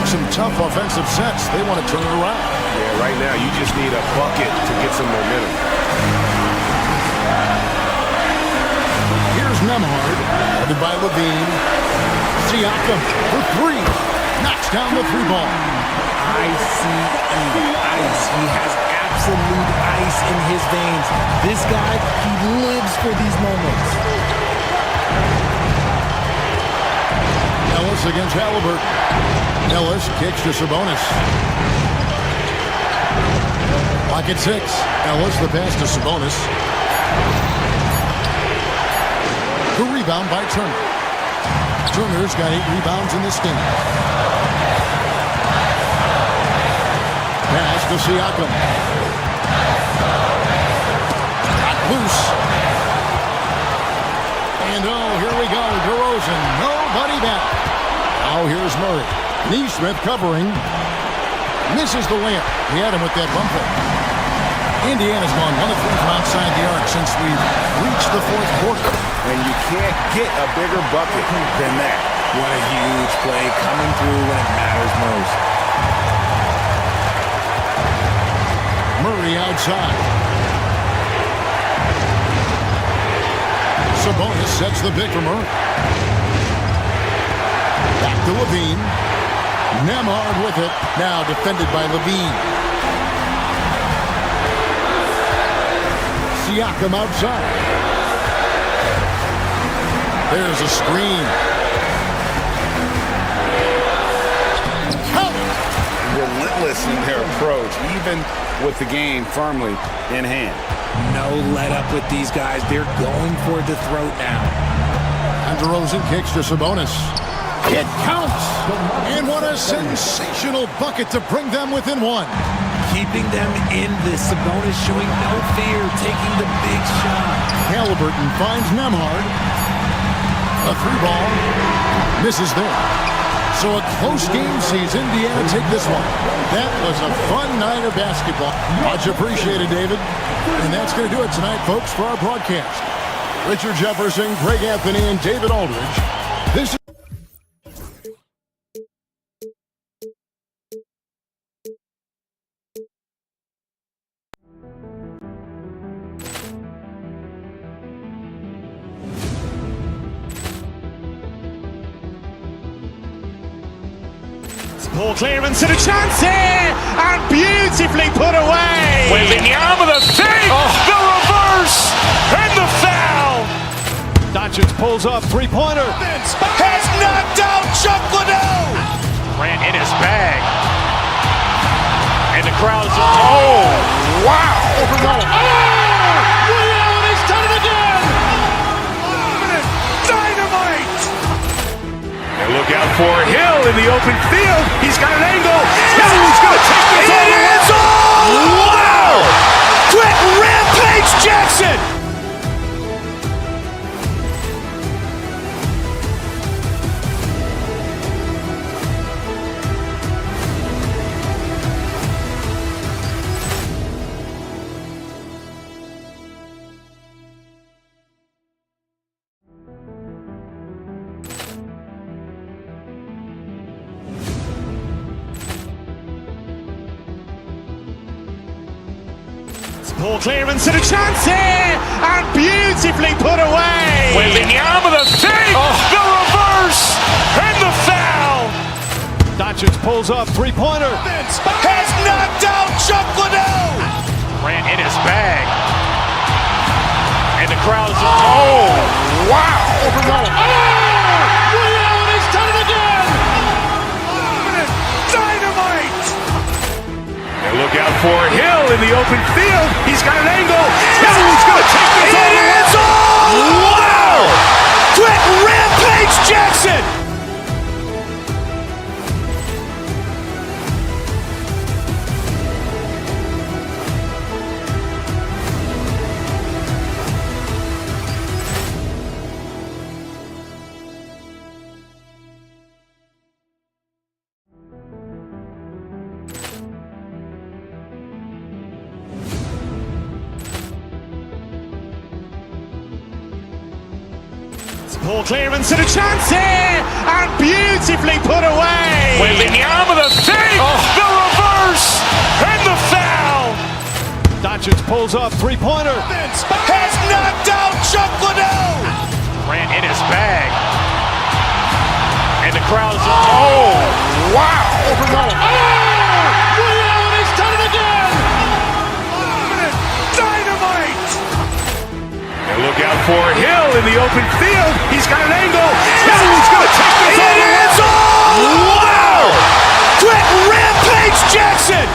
Speaker 8: Some tough offensive sets. They want to turn it around.
Speaker 12: Yeah, right now you just need a bucket to get some momentum.
Speaker 8: Here's Nembhard, guarded by Levine. Siakam for 3. Knocks down the 3 ball.
Speaker 10: ICE. He has absolute ice in his veins. This guy, he lives for these moments.
Speaker 8: Ellis against Halliburton. Ellis kicks to Sabonis. Clock at 6. Ellis the pass to Sabonis. The rebound by Turner. Turner's got 8 rebounds in this game. Pass to Siakam. Got loose. And here we go. DeRozan. Nobody back. Now here's Murray. Neesmith covering. Misses the layup. He had him with that bump fake. Indiana's gone 1 of 3 from outside the arc since we've reached the fourth quarter.
Speaker 9: And you can't get a bigger bucket than that.
Speaker 10: What a huge play coming through when it matters most.
Speaker 8: Murray outside. Sabonis sets the pick for Murray. Back to Levine. Nembhard with it. Now defended by Levine. Siakam outside. There's a screen.
Speaker 9: Relentless in their approach, even with the game firmly in hand.
Speaker 10: No let up with these guys. They're going for the throat now.
Speaker 8: And DeRozan kicks to Sabonis. It counts! And what a sensational bucket to bring them within 1.
Speaker 10: Keeping them in this. Sabonis showing no fear, taking the big shot.
Speaker 8: Halliburton finds Nembhard. A 3 ball. Misses there. So a close game sees Indiana take this one. That was a fun night of basketball. Much appreciated, David. And that's going to do it tonight, folks, for our broadcast. Richard Jefferson, Greg Anthony, and David Aldridge. This is
Speaker 3: Poor clearance and a chance here, and beautifully put away.
Speaker 2: Wembanyama with a save, the reverse, and the foul.
Speaker 3: Doncic pulls up, three-pointer.
Speaker 2: Has knocked out Chuck Liddell. Ran in his bag. And the crowd is, oh, wow.
Speaker 3: He's done it again.
Speaker 2: Dynamite.
Speaker 1: And look out for Hill in the open field. He's got an angle. Hill's going to take this all the way.
Speaker 2: Wow. Quick Rampage Jackson.
Speaker 3: Poor clearance and a chance here, and beautifully put away.
Speaker 2: Wembanyama with a save, the reverse, and the foul.
Speaker 3: Doncic pulls up, three-pointer.
Speaker 2: Has knocked out Chuck Liddell. Ran in his bag. And the crowd is, oh, wow.
Speaker 3: He's done it again.
Speaker 2: Dynamite.
Speaker 1: And look out for Hill in the open field. He's got an angle. Hill's going to take this all the way.
Speaker 2: Wow. Quick Rampage Jackson.
Speaker 3: Poor clearance and a chance here, and beautifully put away.
Speaker 2: Wembanyama with a save, the reverse, and the foul.
Speaker 3: Doncic pulls up, three-pointer.
Speaker 2: Has knocked out Chuck Liddell. Ran in his bag. And the crowd is, oh, wow.
Speaker 3: He's done it again.
Speaker 2: Dynamite.
Speaker 1: And look out for Hill in the open field. He's got an angle. Hill's going to take this all the way.
Speaker 2: Wow. Quick Rampage Jackson.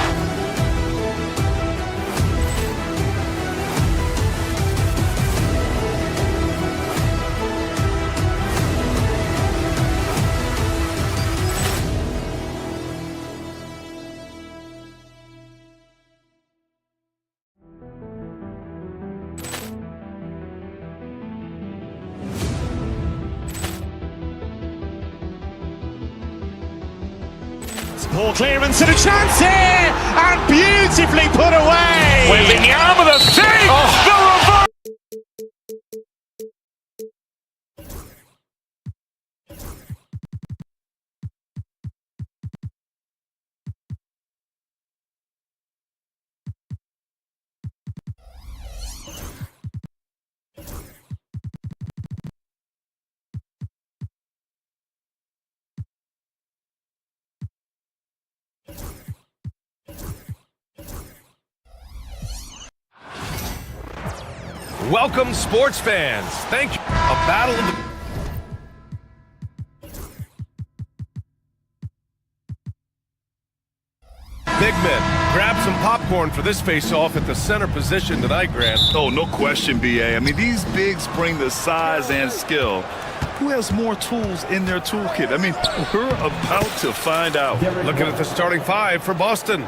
Speaker 3: Poor clearance and a chance here, and beautifully put away.
Speaker 2: Wembanyama with a save, the reverse.
Speaker 4: Welcome, sports fans. Thank you. A battle of the... Big men, grab some popcorn for this face-off at the center position tonight, Grant.
Speaker 5: Oh, no question, B.A. I mean, these bigs bring the size and skill. Who has more tools in their toolkit? I mean, we're about to find out.
Speaker 4: Looking at the starting five for Boston.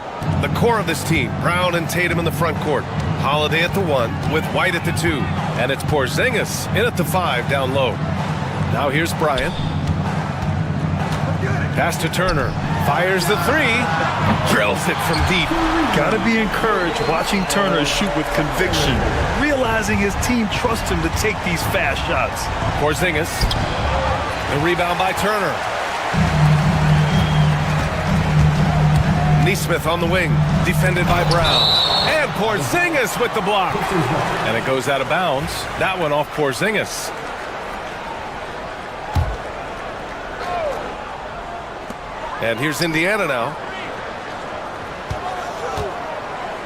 Speaker 4: The core of this team, Brown and Tatum in the front court. Holiday at the 1 with White at the 2. And it's Porzingis in at the 5 down low. Now here's Bryant. Pass to Turner. Fires the 3. Drills it from deep.
Speaker 5: Gotta be encouraged watching Turner shoot with conviction, realizing his team trusts him to take these fast shots.
Speaker 4: Porzingis. The rebound by Turner. Neesmith on the wing, defended by Brown. And Porzingis with the block. And it goes out of bounds. That one off Porzingis. And here's Indiana now.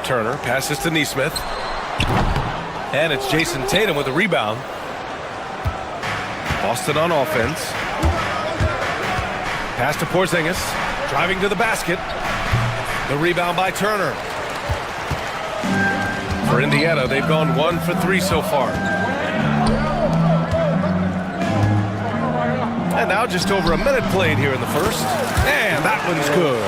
Speaker 4: Turner passes to Neesmith. And it's Jason Tatum with a rebound. Boston on offense. Pass to Porzingis. Driving to the basket. The rebound by Turner. For Indiana, they've gone 1 for 3 so far. And now just over a minute played here in the first. And that one's good.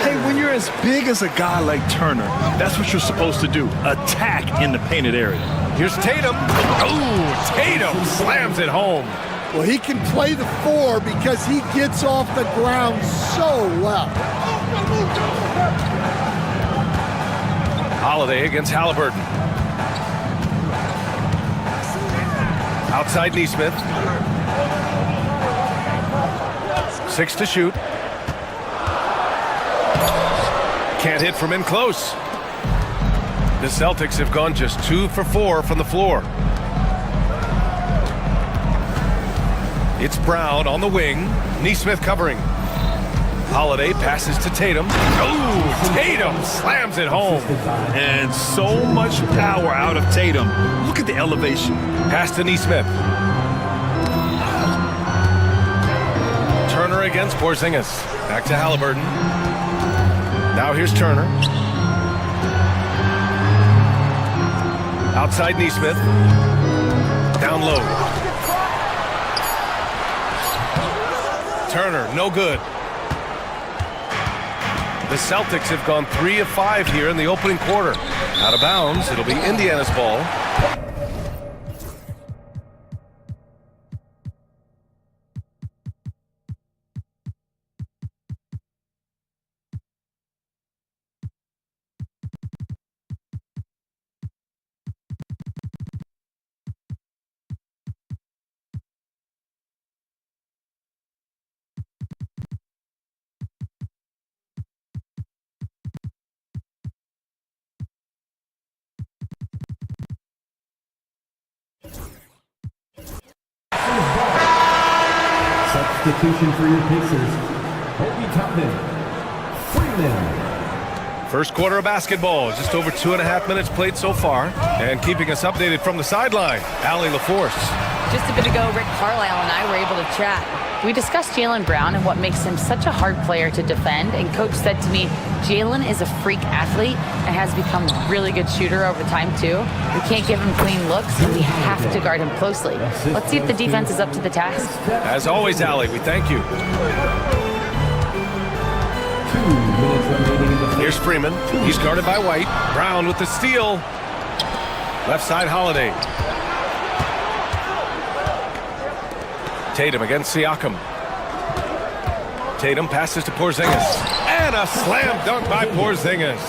Speaker 5: Hey, when you're as big as a guy like Turner, that's what you're supposed to do. Attack in the painted area.
Speaker 4: Here's Tatum. Oh, Tatum slams it home.
Speaker 13: Well, he can play the 4 because he gets off the ground so well.
Speaker 4: Holiday against Halliburton. Outside Neesmith. 6 to shoot. Can't hit from in close. The Celtics have gone just 2 for 4 from the floor. It's Brown on the wing. Neesmith covering. Holiday passes to Tatum. Oh, Tatum slams it home.
Speaker 5: And so much power out of Tatum. Look at the elevation.
Speaker 4: Pass to Neesmith. Turner against Porzingis. Back to Halliburton. Now here's Turner. Outside Neesmith. Down low. Turner, no good. The Celtics have gone 3 of 5 here in the opening quarter. Out of bounds, it'll be Indiana's ball.
Speaker 14: Substitution for your Pacers. Obi Toppin. Freeman.
Speaker 4: First quarter of basketball, just over 2.5 minutes played so far. And keeping us updated from the sideline, Allie LaForce.
Speaker 6: Just a bit ago, Rick Carlisle and I were able to chat. We discussed Jaylen Brown and what makes him such a hard player to defend. And Coach said to me, Jaylen is a freak athlete and has become a really good shooter over time, too. We can't give him clean looks, and we have to guard him closely. Let's see if the defense is up to the task.
Speaker 4: As always, Allie, we thank you.
Speaker 14: 2 minutes remaining in the
Speaker 4: Here's Freeman. He's guarded by White. Brown with the steal. Left side, Holiday. Tatum against Siakam. Tatum passes to Porzingis. And a slam dunk by Porzingis.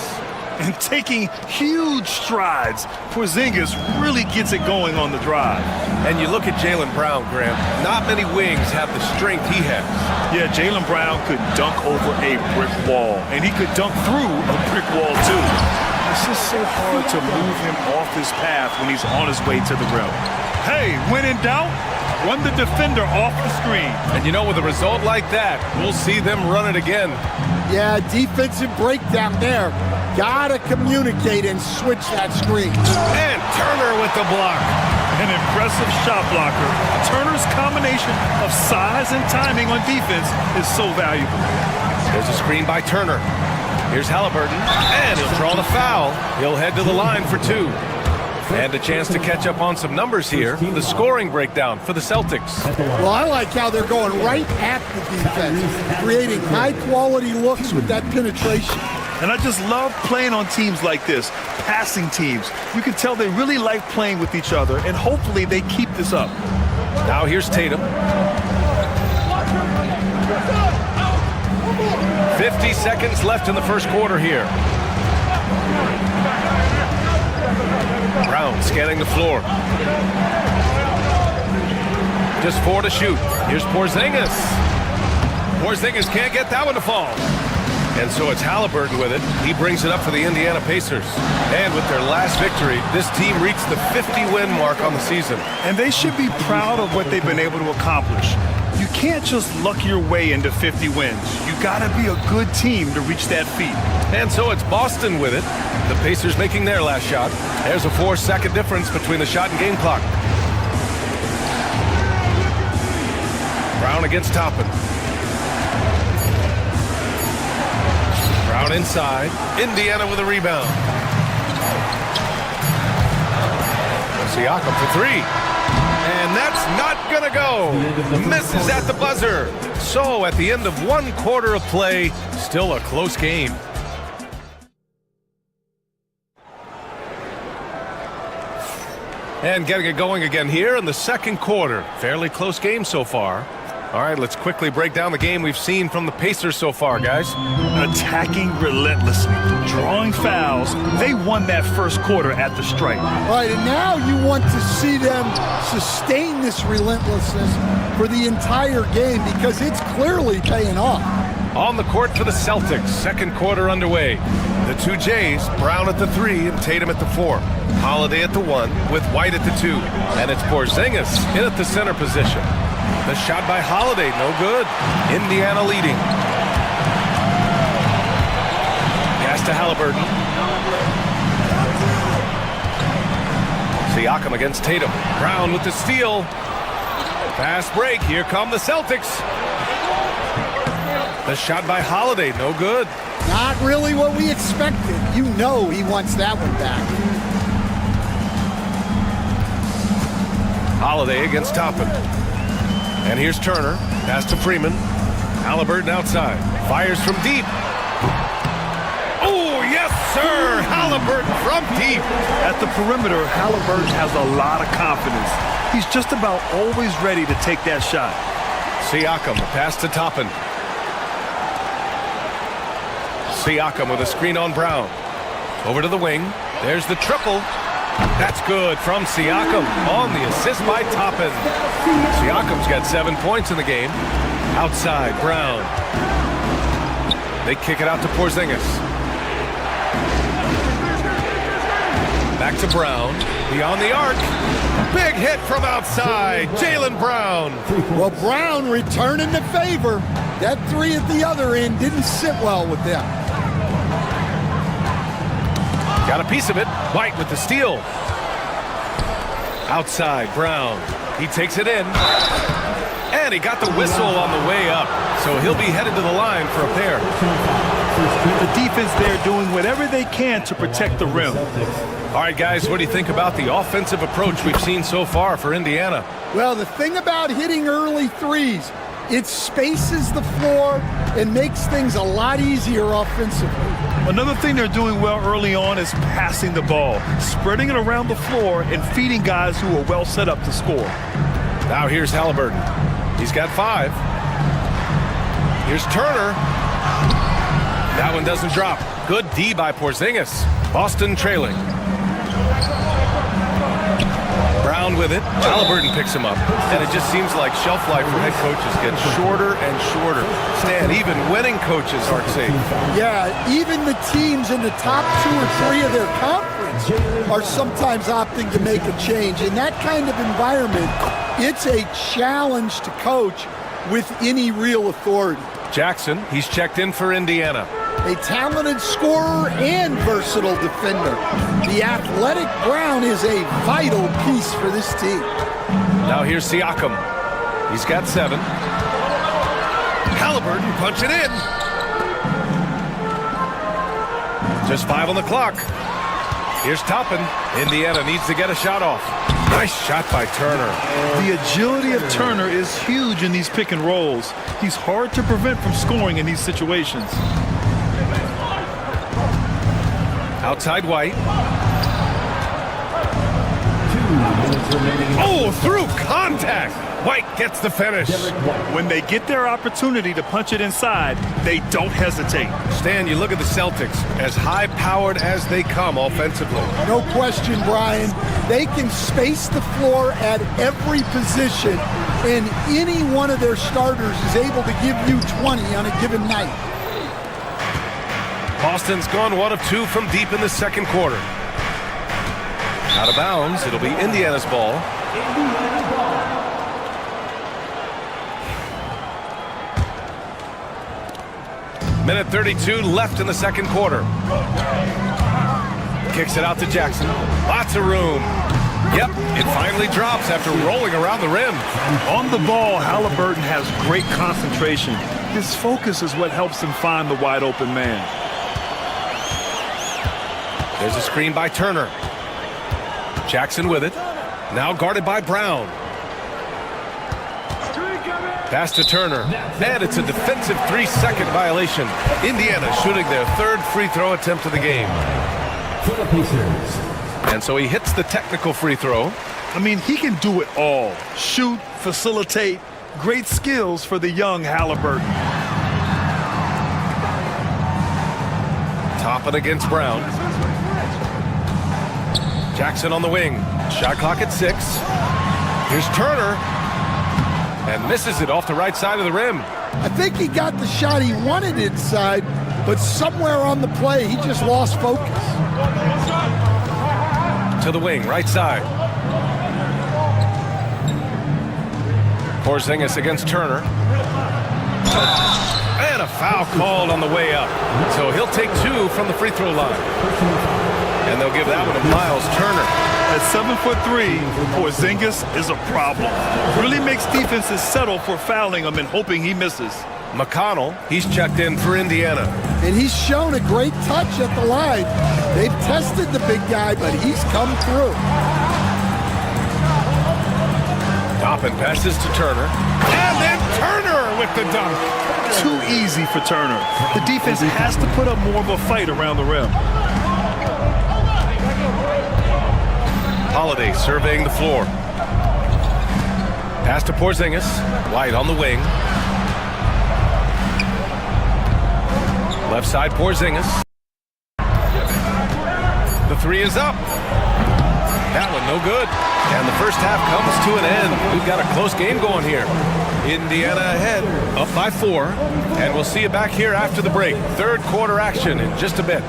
Speaker 5: And taking huge strides, Porzingis really gets it going on the drive.
Speaker 4: And you look at Jaylen Brown, Graham. Not many wings have the strength he has.
Speaker 5: Yeah, Jaylen Brown could dunk over a brick wall. And he could dunk through a brick wall, too. It's just so hard to move him off his path when he's on his way to the rim. Hey, when in doubt, run the defender off the screen.
Speaker 4: And you know, with a result like that, we'll see them run it again.
Speaker 13: Yeah, defensive breakdown there. Gotta communicate and switch that screen.
Speaker 4: And Turner with the block.
Speaker 5: An impressive shot blocker. Turner's combination of size and timing on defense is so valuable.
Speaker 4: There's a screen by Turner. Here's Halliburton. And he'll draw the foul. He'll head to the line for 2. And a chance to catch up on some numbers here. The scoring breakdown for the Celtics.
Speaker 13: Well, I like how they're going right at the defense, creating high-quality looks with that penetration.
Speaker 5: And I just love playing on teams like this, passing teams. You can tell they really like playing with each other, and hopefully they keep this up.
Speaker 4: Now here's Tatum. 50 seconds left in the first quarter here. Brown scanning the floor. Just 4 to shoot. Here's Porzingis. Porzingis can't get that one to fall. And so it's Halliburton with it. He brings it up for the Indiana Pacers. And with their last victory, this team reached the 50-win mark on the season.
Speaker 5: And they should be proud of what they've been able to accomplish. You can't just luck your way into 50 wins. You you got to be a good team to reach that feat.
Speaker 4: And so it's Boston with it. The Pacers making their last shot. There's a 4-second difference between the shot and game clock. Brown against Toppin. Brown inside. Indiana with a rebound. Siakam for three. And that's not gonna go. Misses at the buzzer. So at the end of one quarter of play, still a close game. And getting it going again here in the second quarter. Fairly close game so far. All right, let's quickly break down the game we've seen from the Pacers so far, guys.
Speaker 5: Attacking relentlessly, drawing fouls. They won that first quarter at the stripe.
Speaker 13: All right, and now you want to see them sustain this relentlessness for the entire game because it's clearly paying off.
Speaker 4: On the court for the Celtics, second quarter underway. The two Jays, Brown at the 3 and Tatum at the 4. Holiday at the 1 with White at the 2. And it's Porzingis in at the center position. The shot by Holiday, no good. Indiana leading. Pass to Halliburton. Siakam against Tatum. Brown with the steal. Fast break. Here come the Celtics. The shot by Holiday, no good.
Speaker 13: Not really what we expected. You know he wants that one back.
Speaker 4: Holiday against Toppin. And here's Turner. Pass to Freeman. Halliburton outside. Fires from deep. Oh, yes, sir! Halliburton from deep.
Speaker 5: At the perimeter, Halliburton has a lot of confidence. He's just about always ready to take that shot.
Speaker 4: Siakam, pass to Toppin. Siakam with a screen on Brown. Over to the wing. There's the triple. That's good from Siakam on the assist by Toppin. Siakam's got 7 points in the game. Outside, Brown. They kick it out to Porzingis. Back to Brown. Beyond the arc. Big hit from outside. Jaylen Brown.
Speaker 13: Well, Brown returning the favor. That 3 at the other end didn't sit well with them.
Speaker 4: Got a piece of it. White with the steal. Outside, Brown. He takes it in. And he got the whistle on the way up. So he'll be headed to the line for a pair.
Speaker 5: The defense there doing whatever they can to protect the rim.
Speaker 4: All right, guys, what do you think about the offensive approach we've seen so far for Indiana?
Speaker 13: Well, the thing about hitting early threes, it spaces the floor and makes things a lot easier offensively.
Speaker 5: Another thing they're doing well early on is passing the ball, spreading it around the floor and feeding guys who are well set up to score.
Speaker 4: Now here's Halliburton. He's got 5. Here's Turner. That one doesn't drop. Good D by Porzingis. Boston trailing. Brown with it. Halliburton picks him up. And it just seems like shelf life for head coaches gets shorter and shorter. Stan, even winning coaches aren't safe.
Speaker 13: Yeah, even the teams in the top 2 or 3 of their conference are sometimes opting to make a change. In that kind of environment, it's a challenge to coach with any real authority.
Speaker 4: Jackson, he's checked in for Indiana.
Speaker 13: A talented scorer and versatile defender. The athletic Brown is a vital piece for this team.
Speaker 4: Now here's Siakam. He's got 7. Halliburton punching in. Just 5 on the clock. Here's Toppin. Indiana needs to get a shot off. Nice shot by Turner.
Speaker 5: The agility of Turner is huge in these pick and rolls. He's hard to prevent from scoring in these situations.
Speaker 4: Outside White. Oh, through contact. White gets the finish.
Speaker 5: When they get their opportunity to punch it inside, they don't hesitate.
Speaker 4: Stan, you look at the Celtics, as high-powered as they come offensively.
Speaker 13: No question, Brian. They can space the floor at every position, and any one of their starters is able to give you 20 on a given night.
Speaker 4: Boston's gone 1 of 2 from deep in the second quarter. Out of bounds. It'll be Indiana's ball. Minute 32 left in the second quarter. Kicks it out to Jackson. Lots of room. Yep, it finally drops after rolling around the rim.
Speaker 5: On the ball, Halliburton has great concentration. His focus is what helps him find the wide open man.
Speaker 4: There's a screen by Turner. Jackson with it. Now guarded by Brown. Pass to Turner. And it's a defensive 3-second violation. Indiana shooting their third free throw attempt of the game. And so he hits the technical free throw.
Speaker 5: I mean, he can do it all. Shoot, facilitate. Great skills for the young Halliburton.
Speaker 4: Toppin against Brown. Jackson on the wing. Shot clock at 6. Here's Turner. And misses it off the right side of the rim.
Speaker 13: I think he got the shot he wanted inside, but somewhere on the play, he just lost focus.
Speaker 4: To the wing, right side. Porzingis against Turner. And a foul called on the way up. So he'll take 2 from the free throw line. And they'll give that one to Miles Turner.
Speaker 5: At 7'3", Porzingis is a problem. Really makes defenses settle for fouling him and hoping he misses.
Speaker 4: McConnell, he's checked in for Indiana.
Speaker 13: And he's shown a great touch at the line. They've tested the big guy, but he's come through.
Speaker 4: Toppin passes to Turner. And then Turner with the dunk.
Speaker 5: Too easy for Turner. The defense has to put up more of a fight around the rim.
Speaker 4: Holiday surveying the floor. Pass to Porzingis. White on the wing. Left side Porzingis. The 3 is up. That one no good. And the first half comes to an end. We've got a close game going here. Indiana ahead, up by 4. And we'll see you back here after the break. Third quarter action in just a bit.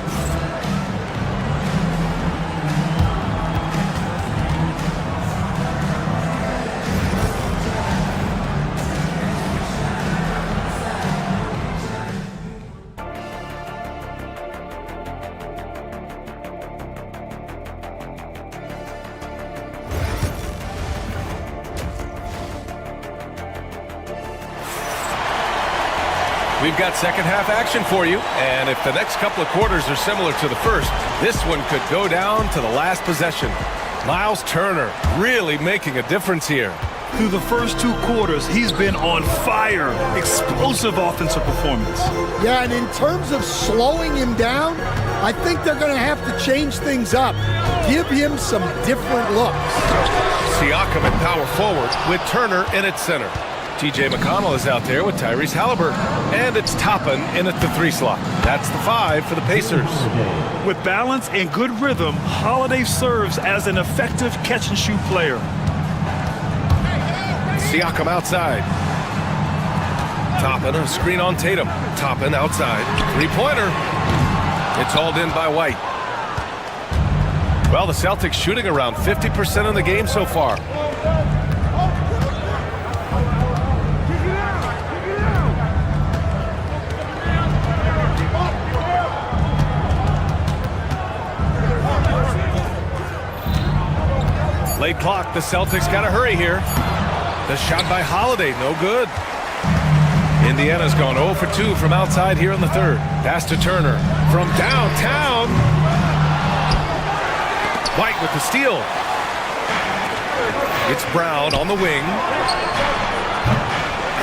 Speaker 4: We've got second half action for you, and if the next couple of quarters are similar to the first, this one could go down to the last possession. Miles Turner really making a difference here.
Speaker 5: Through the first 2 quarters, he's been on fire. Explosive offensive performance.
Speaker 13: Yeah, and in terms of slowing him down, I think they're going to have to change things up. Give him some different looks.
Speaker 4: Siakam at power forward with Turner in at center. TJ McConnell is out there with Tyrese Halliburton. And it's Toppin in at the 3 slot. That's the 5 for the Pacers.
Speaker 5: With balance and good rhythm, Holiday serves as an effective catch-and-shoot player.
Speaker 4: Siakam outside. Toppin, a screen on Tatum. Toppin outside. 3-pointer. It's hauled in by White. Well, the Celtics shooting around 50% in the game so far. Late clock, the Celtics got to hurry here. The shot by Holiday, no good. Indiana's gone 0 for 2 from outside here in the third. Pass to Turner from downtown. White with the steal. It's Brown on the wing.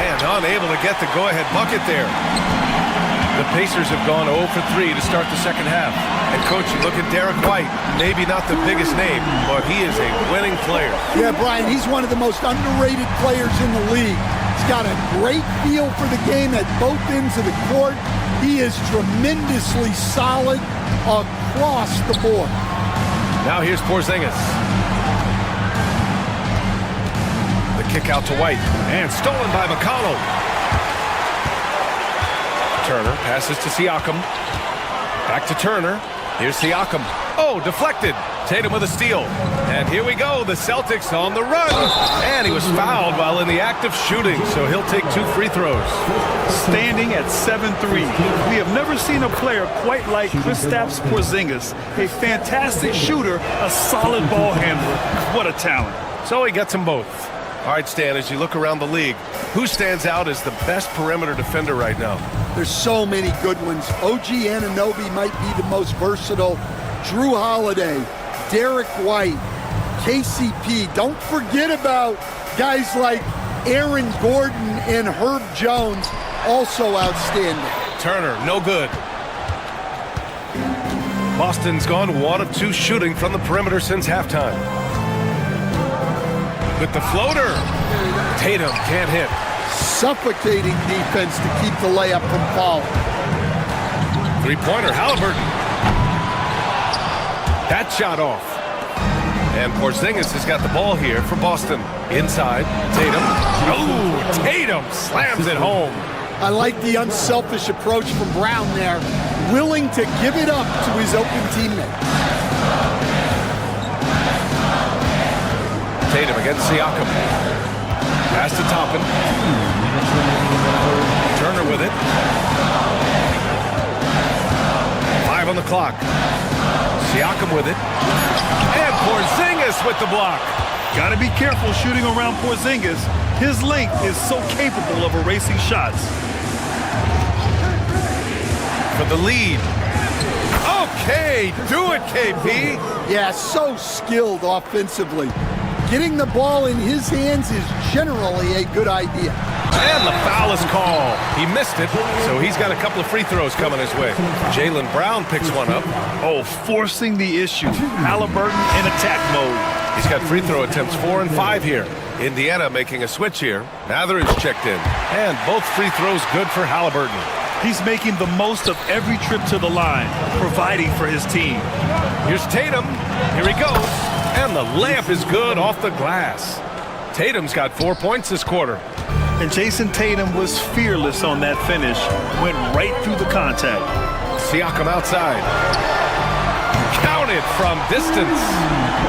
Speaker 4: And unable to get the go-ahead bucket there. The Pacers have gone 0 for 3 to start the second half. And coach, you look at Derek White, maybe not the biggest name, but he is a winning player.
Speaker 13: Yeah, Brian, he's one of the most underrated players in the league. He's got a great feel for the game at both ends of the court. He is tremendously solid across the board.
Speaker 4: Now here's Porzingis. The kick out to White, and stolen by McConnell. Turner passes to Siakam. Back to Turner. Here's Siakam. Oh, deflected. Tatum with a steal. And here we go, the Celtics on the run. And he was fouled while in the act of shooting, so he'll take 2 free throws.
Speaker 5: Standing at 7'3", we have never seen a player quite like Kristaps Porzingis. A fantastic shooter, a solid ball handler. What a talent.
Speaker 4: So he gets them both. All right, Stan, as you look around the league, who stands out as the best perimeter defender right now?
Speaker 13: There's so many good ones. OG Anunoby might be the most versatile. Drew Holiday, Derek White, KCP. Don't forget about guys like Aaron Gordon and Herb Jones, also outstanding.
Speaker 4: Turner, no good. Boston's gone 1 of 2 shooting from the perimeter since halftime. With the floater, Tatum can't hit.
Speaker 13: Suffocating defense to keep the layup from falling.
Speaker 4: 3-pointer, Halliburton. That shot off. And Porzingis has got the ball here for Boston. Inside, Tatum. Oh, Tatum slams it home.
Speaker 13: I like the unselfish approach from Brown there, willing to give it up to his open teammate.
Speaker 4: Tatum against Siakam. Pass to Toppin. Turner with it. 5 on the clock. Siakam with it. And Porzingis with the block.
Speaker 5: Got to be careful shooting around Porzingis. His length is so capable of erasing shots.
Speaker 4: For the lead. Okay, do it, KP.
Speaker 13: Yeah, so skilled offensively. Getting the ball in his hands is generally a good idea.
Speaker 4: And the foul is called. He missed it, so he's got a couple of free throws coming his way. Jaylen Brown picks one up.
Speaker 5: Oh, forcing the issue. Halliburton in attack mode.
Speaker 4: He's got free throw attempts 4 and 5 here. Indiana making a switch here. Mather is checked in. And both free throws good for Halliburton.
Speaker 5: He's making the most of every trip to the line, providing for his team.
Speaker 4: Here's Tatum. Here he goes. And the layup is good off the glass. Tatum's got 4 points this quarter.
Speaker 5: And Jason Tatum was fearless on that finish. Went right through the contact.
Speaker 4: Siakam outside. Counted from distance.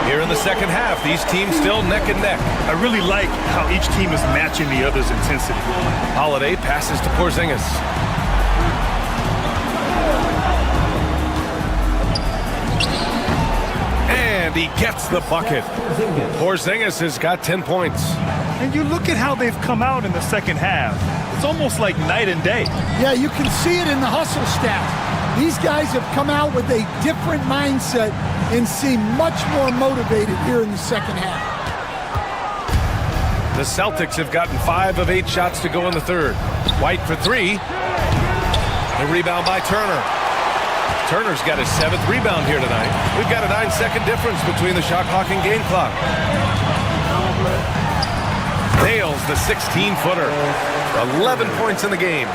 Speaker 4: Here in the second half, these teams still neck and neck.
Speaker 5: I really like how each team is matching the other's intensity.
Speaker 4: Holiday passes to Porzingis. And he gets the bucket. Porzingis has got 10 points.
Speaker 5: And you look at how they've come out in the second half. It's almost like night and day.
Speaker 13: Yeah, you can see it in the hustle stats. These guys have come out with a different mindset and seem much more motivated here in the second half.
Speaker 4: The Celtics have gotten 5 of 8 shots to go in the third. White for 3. The rebound by Turner. Turner's got his 7th rebound here tonight. We've got a 9-second difference between the shot clock and game clock. Nails the 16-footer. 11 points in the game.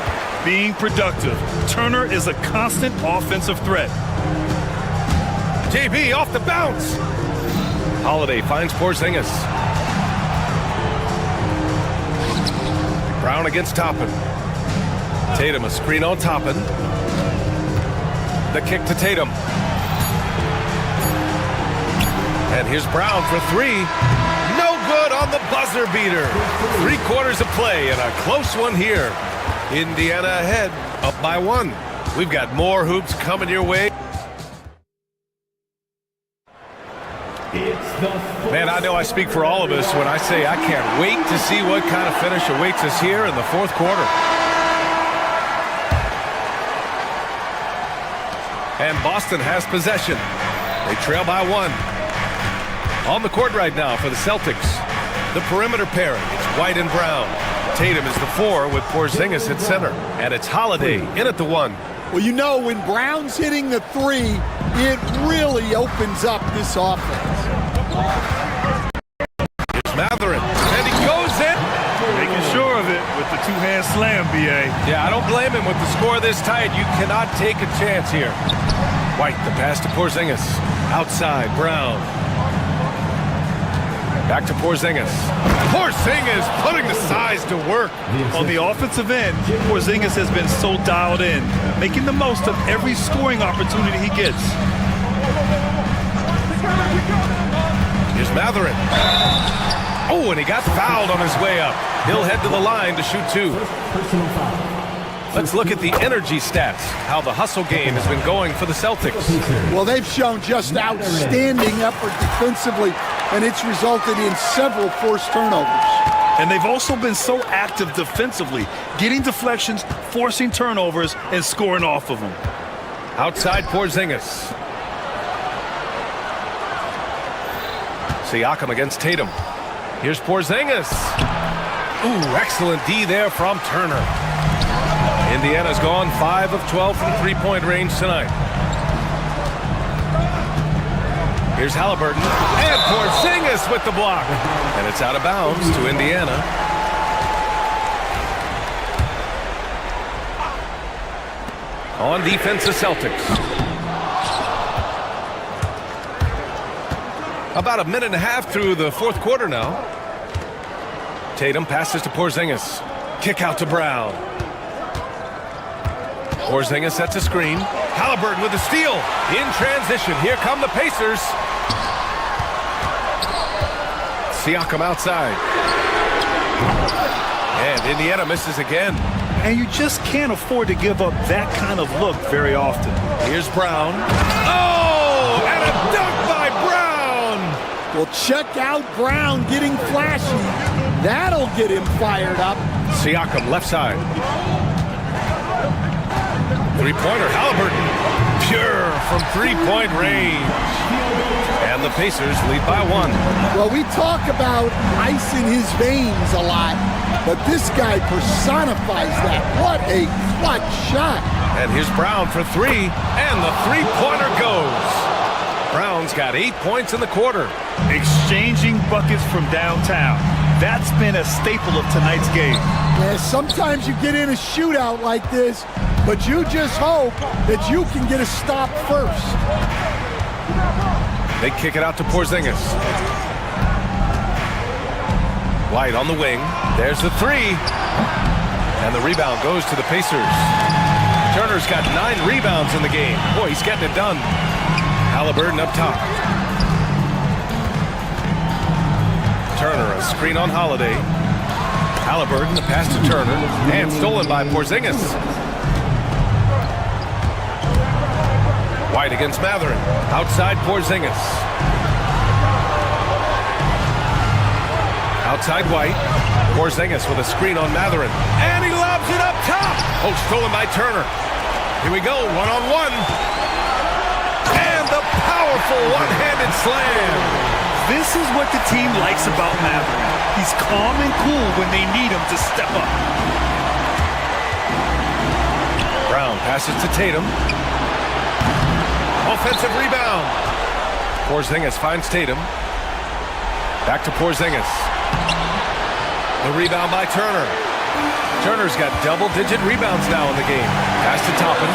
Speaker 5: Being productive. Turner is a constant offensive threat.
Speaker 4: JB off the bounce. Holiday finds Porzingis. Brown against Toppin. Tatum a screen on Toppin. The kick to Tatum. And here's Brown for 3. No good on the buzzer beater. 3 quarters of play and a close one here. Indiana ahead, up by 1. We've got more hoops coming your way. Man, I know I speak for all of us when I say I can't wait to see what kind of finish awaits us here in the 4th quarter. And Boston has possession. They trail by 1. On the court right now for the Celtics. The perimeter pairing. It's White and Brown. Tatum is the 4 with Porzingis at center. And it's Holiday in at the 1.
Speaker 13: Well, you know, when Brown's hitting the 3, it really opens up this offense.
Speaker 4: It's Matherin. And he goes in.
Speaker 5: Making sure of it with the 2-hand slam, B.A.
Speaker 4: Yeah, I don't blame him with the score this tight. You cannot take a chance here. White, the pass to Porzingis. Outside, Brown. Back to Porzingis. Porzingis putting the size to work.
Speaker 5: On the offensive end, Porzingis has been so dialed in, making the most of every scoring opportunity he gets.
Speaker 4: Here's Matherin. Oh, and he got fouled on his way up. He'll head to the line to shoot 2. Let's look at the energy stats, how the hustle game has been going for the Celtics.
Speaker 13: Well, they've shown just outstanding effort defensively, and it's resulted in several forced turnovers.
Speaker 5: And they've also been so active defensively, getting deflections, forcing turnovers, and scoring off of them.
Speaker 4: Outside Porzingis. Siakam against Tatum. Here's Porzingis. Ooh, excellent D there from Turner. Indiana's gone 5 of 12 from three-point range tonight. Here's Halliburton. And Porzingis with the block. And it's out of bounds to Indiana. On defense, the Celtics. About a minute and a half through the fourth quarter now. Tatum passes to Porzingis. Kick out to Brown. Porzingis sets a screen. Halliburton with a steal. In transition. Here come the Pacers. Siakam outside. And Indiana misses again.
Speaker 5: And you just can't afford to give up that kind of look very often.
Speaker 4: Here's Brown. Oh! And a dunk by Brown!
Speaker 13: Well, check out Brown getting flashy. That'll get him fired up.
Speaker 4: Siakam left side. Three-pointer, Halliburton. Pure from three-point range. And the Pacers lead by 1.
Speaker 13: Well, we talk about ice in his veins a lot, but this guy personifies that. What a clutch shot.
Speaker 4: And here's Brown for 3, and the three-pointer goes. Brown's got 8 points in the quarter.
Speaker 5: Exchanging buckets from downtown. That's been a staple of tonight's game.
Speaker 13: Yeah, sometimes you get in a shootout like this, but you just hope that you can get a stop first.
Speaker 4: They kick it out to Porzingis. White on the wing. There's the 3. And the rebound goes to the Pacers. Turner's got 9 rebounds in the game. Boy, he's getting it done. Halliburton up top. Turner, a screen on Holiday. Halliburton, the pass to Turner. And stolen by Porzingis. White against Matherin. Outside Porzingis. Outside White. Porzingis with a screen on Matherin. And he lobs it up top. Oh, stolen by Turner. Here we go, one-on-one. And the powerful one-handed slam.
Speaker 5: This is what the team likes about Matherin. He's calm and cool when they need him to step up.
Speaker 4: Brown passes to Tatum. Offensive rebound. Porzingis finds Tatum. Back to Porzingis. The rebound by Turner. Turner's got double-digit rebounds now in the game. Pass to Toppin.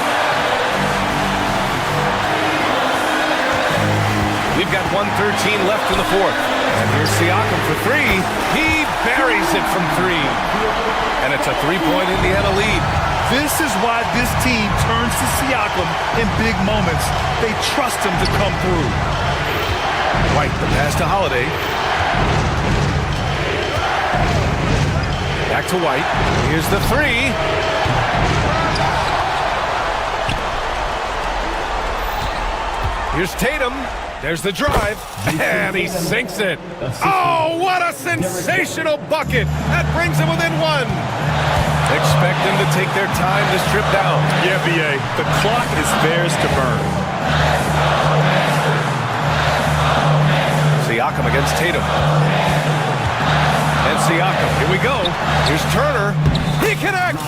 Speaker 4: We've got 1:13 left in the fourth. And here's Siakam for 3. He buries it from 3. And it's a 3-point Indiana lead.
Speaker 5: This is why this team turns to Siakam in big moments. They trust him to come through.
Speaker 4: White, the pass to Holiday. Back to White. Here's the 3. Here's Tatum. There's the drive. And he sinks it. Oh, what a sensational bucket. That brings him within 1. Expect them to take their time to strip down.
Speaker 5: Yeah, B.A. The clock is theirs to burn.
Speaker 4: Siakam against Tatum. And Siakam, here we go. Here's Turner. He connects.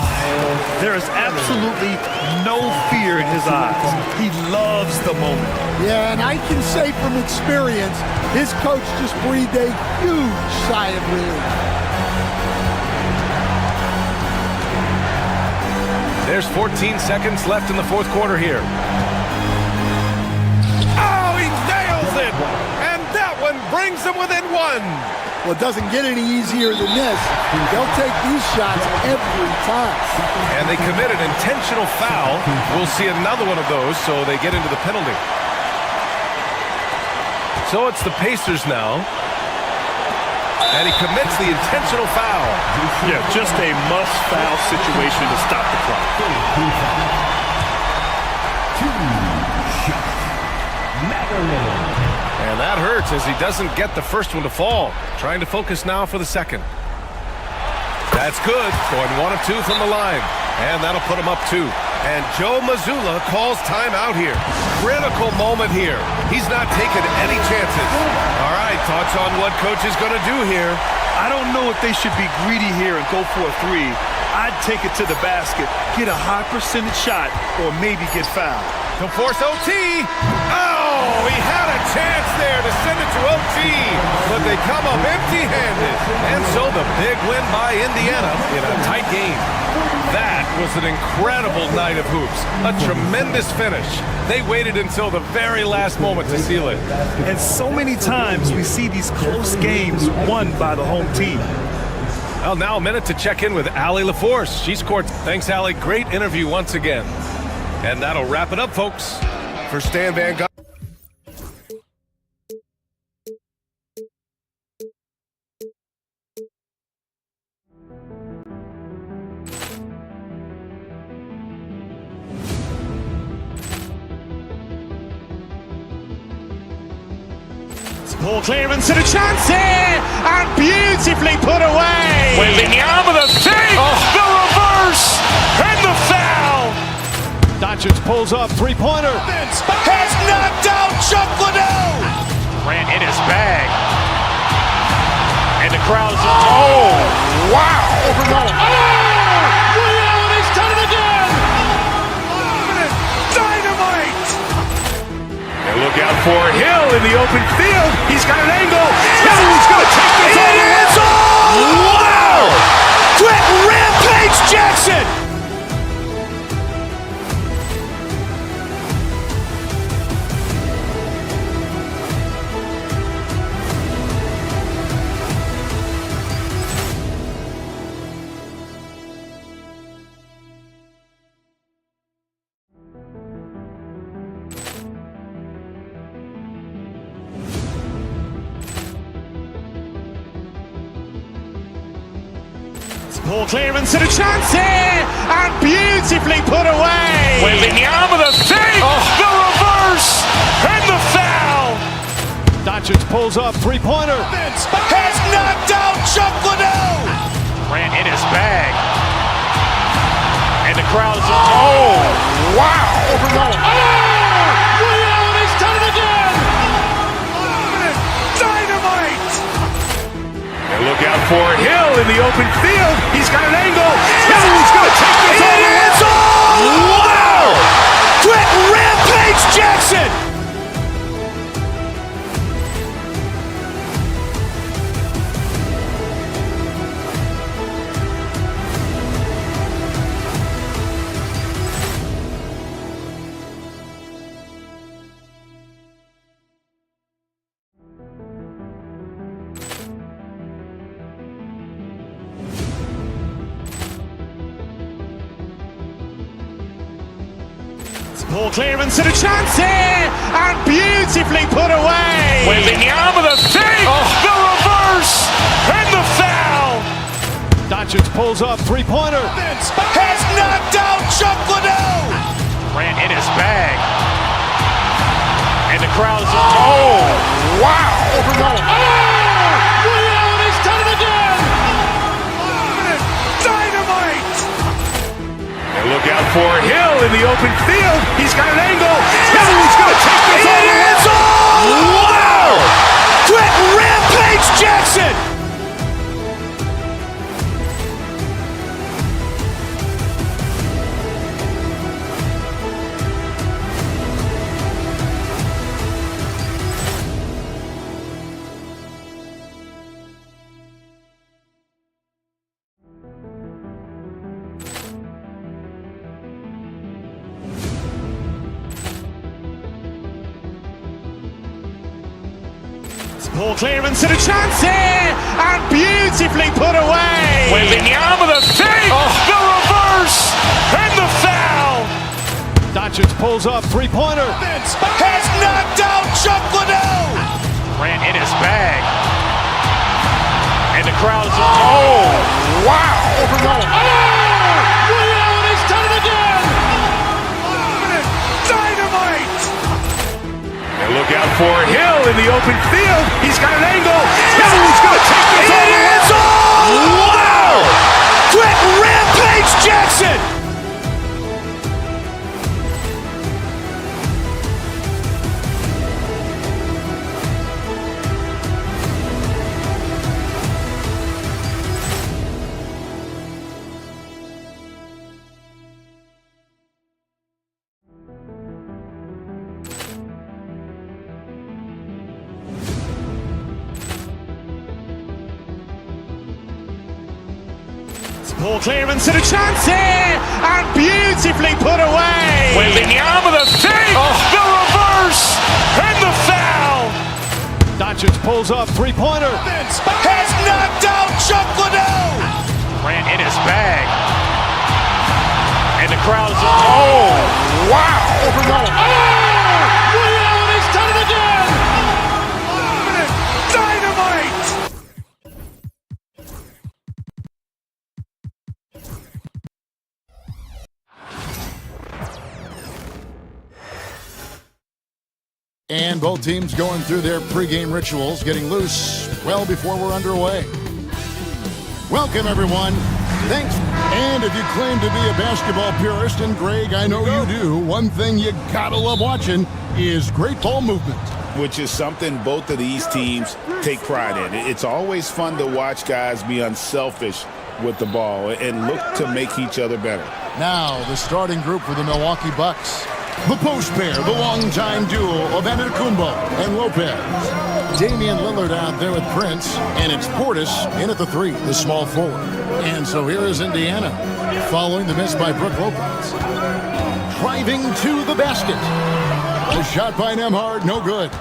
Speaker 5: There is absolutely no fear in his eyes. He loves the moment.
Speaker 13: Yeah, and I can say from experience, his coach just breathed a huge sigh of relief.
Speaker 4: There's 14 seconds left in the fourth quarter here. Oh, he nails it! And that one brings them within 1.
Speaker 13: Well, it doesn't get any easier than this. They'll take these shots every time.
Speaker 4: And they commit an intentional foul. We'll see another one of those, so they get into the penalty. So it's the Pacers now. And he commits the intentional foul.
Speaker 5: Yeah, just a must-foul situation to stop the clock.
Speaker 4: And that hurts as he doesn't get the first one to fall. Trying to focus now for the second. That's good. Going 1 of 2 from the line. And that'll put him up 2. And Joe Mazzulla calls timeout here. Critical moment here. He's not taking any chances. All right, thoughts on what coach is going to do here?
Speaker 5: I don't know if they should be greedy here and go for a 3. I'd take it to the basket, get a high percentage shot, or maybe get fouled.
Speaker 4: To force OT. Oh, he had a chance there to send it to OT, but they come up empty-handed. And so the big win by Indiana in a tight game. That was an incredible night of hoops. A tremendous finish. They waited until the very last moment to seal it.
Speaker 5: And so many times we see these close games won by the home team.
Speaker 4: Well, now a minute to check in with Allie LaForce. She scored. Thanks, Allie. Great interview once again. And that'll wrap it up, folks. For Stan Van Gundy.
Speaker 3: Ball clearance and a chance here, and beautifully put away.
Speaker 2: Wembanyama the fake, the reverse, and the foul.
Speaker 3: Doncic pulls up, three-pointer.
Speaker 2: Has knocked out Chuck Liddell. Ran in his bag. And the crowd is, oh, wow.
Speaker 3: He's done it again.
Speaker 2: Dynamite.
Speaker 1: And look out for Hill in the open field. He's got an angle. Hill's going to take this all the way.
Speaker 2: Wow! Quick Rampage Jackson.
Speaker 3: Ball clearance and a chance here, and beautifully put away.
Speaker 2: Wembanyama the fake, the reverse, and the foul.
Speaker 3: Doncic pulls up, three-pointer.
Speaker 2: Has knocked out Chuck Liddell. Ran in his bag. And the crowd is, oh, wow.
Speaker 3: He's done it again.
Speaker 2: Dynamite.
Speaker 1: And look out for Hill in the open field. He's got an angle. Hill's going to take this all the way.
Speaker 2: Wow! Quick Rampage Jackson.
Speaker 3: Ball clearance and a chance here, and beautifully put away.
Speaker 2: Wembanyama the fake, the reverse, and the foul.
Speaker 3: Doncic pulls up, three-pointer.
Speaker 2: Has knocked out Chuck Liddell. Ran in his bag. And the crowd is, oh, wow.
Speaker 3: He's done it again.
Speaker 2: Dynamite.
Speaker 1: And look out for Hill in the open field. He's got an angle. Hill's going to take this all the way.
Speaker 2: Wow! Quick Rampage Jackson.
Speaker 3: Ball clearance and a chance here, and beautifully put away.
Speaker 2: Wembanyama the fake, the reverse, and the foul.
Speaker 3: Doncic pulls up, three-pointer.
Speaker 2: Has knocked out Chuck Liddell. Ran in his bag. And the crowd is, oh, wow.
Speaker 3: And he's done it again!
Speaker 2: Dynamite!
Speaker 1: And look out for Hill in the open field. He's got an angle. Hill's going to take this all the way.
Speaker 2: It's all! Wow! Quick Rampage Jackson!
Speaker 3: Poor clearance and a chance here! And beautifully put away!
Speaker 2: Wembanyama the fake! The reverse! And the foul!
Speaker 3: Doncic pulls up, three-pointer.
Speaker 2: Has knocked out Chuck Liddell! Ran in his bag. And the crowd is, oh, wow!
Speaker 3: And he's done it again!
Speaker 2: Dynamite!
Speaker 8: And both teams going through their pregame rituals, getting loose well before we're underway. Welcome, everyone. Thanks. And if you claim to be a basketball purist, and Greg, I know you do, one thing you gotta love watching is great ball movement.
Speaker 9: Which is something both of these teams take pride in. It's always fun to watch guys be unselfish with the ball and look to make each other better.
Speaker 8: Now, the starting group for the Milwaukee Bucks. The post pair, the longtime duo of Antetokounmpo and Lopez. Damian Lillard out there with Prince, and it's Portis in at the three, the small forward. And so here is Indiana, following the miss by Brook Lopez. Driving to the basket. A shot by Nembhard, no good.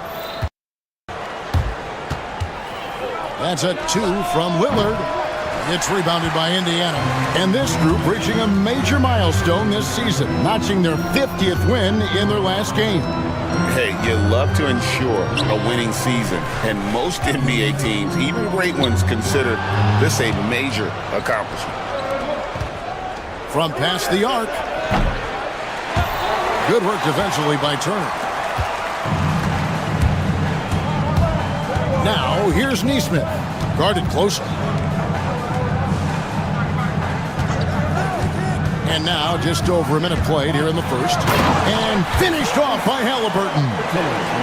Speaker 8: That's a two from Lillard. It's rebounded by Indiana. And this group reaching a major milestone this season, notching their 50th win in their last game.
Speaker 9: Hey, you love to ensure a winning season, and most NBA teams, even great ones, consider this a major accomplishment.
Speaker 8: From past the arc. Good work defensively by Turner. Now, here's Nesmith. Guarded closer. And now, just over a minute played here in the first. And finished off by Halliburton.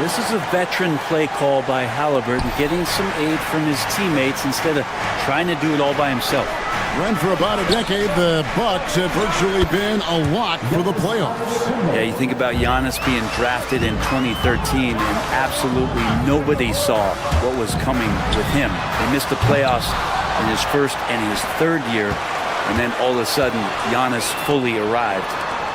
Speaker 15: This is a veteran play call by Halliburton, getting some aid from his teammates instead of trying to do it all by himself.
Speaker 8: Run for about a decade, the Bucks have virtually been a lock for the playoffs.
Speaker 15: Yeah, you think about Giannis being drafted in 2013, and absolutely nobody saw what was coming with him. They missed the playoffs in his first and his third year. And then all of a sudden, Giannis fully arrived.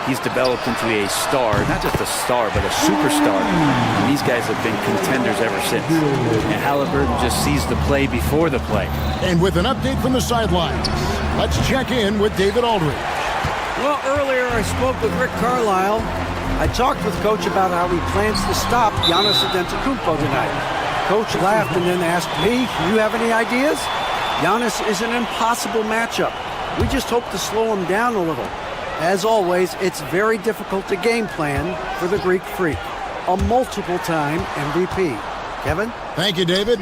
Speaker 15: He's developed into a star, not just a star, but a superstar. And these guys have been contenders ever since. And Halliburton just sees the play before the play.
Speaker 8: And with an update from the sidelines, let's check in with David Aldridge.
Speaker 11: Well, earlier I spoke with Rick Carlisle. I talked with Coach about how he plans to stop Giannis Antetokounmpo tonight. Coach laughed and then asked me, "You have any ideas?" Giannis is an impossible matchup. We just hope to slow him down a little. As always, it's very difficult to game plan for the Greek Freak, a multiple-time MVP. Kevin?
Speaker 8: Thank you, David.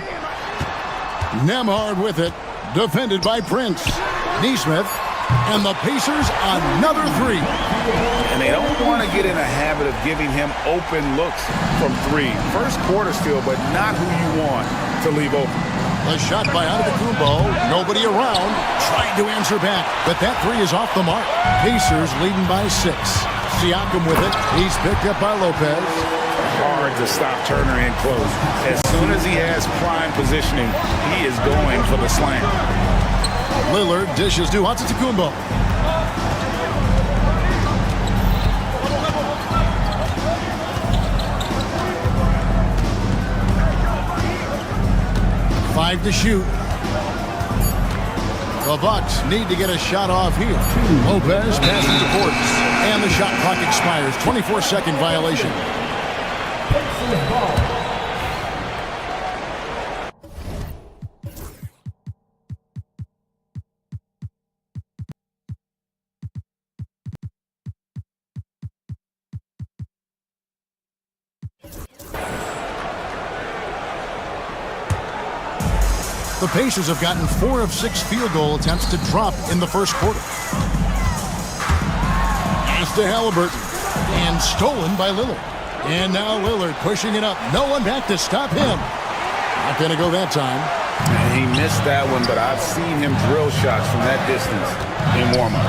Speaker 8: Nembhard with it, defended by Prince. Nesmith, and the Pacers another three.
Speaker 9: And they don't want to get in a habit of giving him open looks from three. First quarter still, but not who you want to leave open.
Speaker 8: A shot by Antetokounmpo, nobody around, trying to answer back, but that three is off the mark. Pacers leading by 6. Siakam with it, he's picked up by Lopez.
Speaker 9: Hard to stop Turner in close. As soon as he has prime positioning, he is going for the slam.
Speaker 8: Lillard dishes to Antetokounmpo. Five to shoot. The Bucks need to get a shot off here. Lopez passes to Portis. And the shot clock expires. 24-second violation. The Pacers have gotten 4 of 6 field goal attempts to drop in the first quarter. Pass to Halliburton. And stolen by Lillard. And now Lillard pushing it up. No one back to stop him. Not going to go that time.
Speaker 9: And he missed that one, but I've seen him drill shots from that distance in warm-up.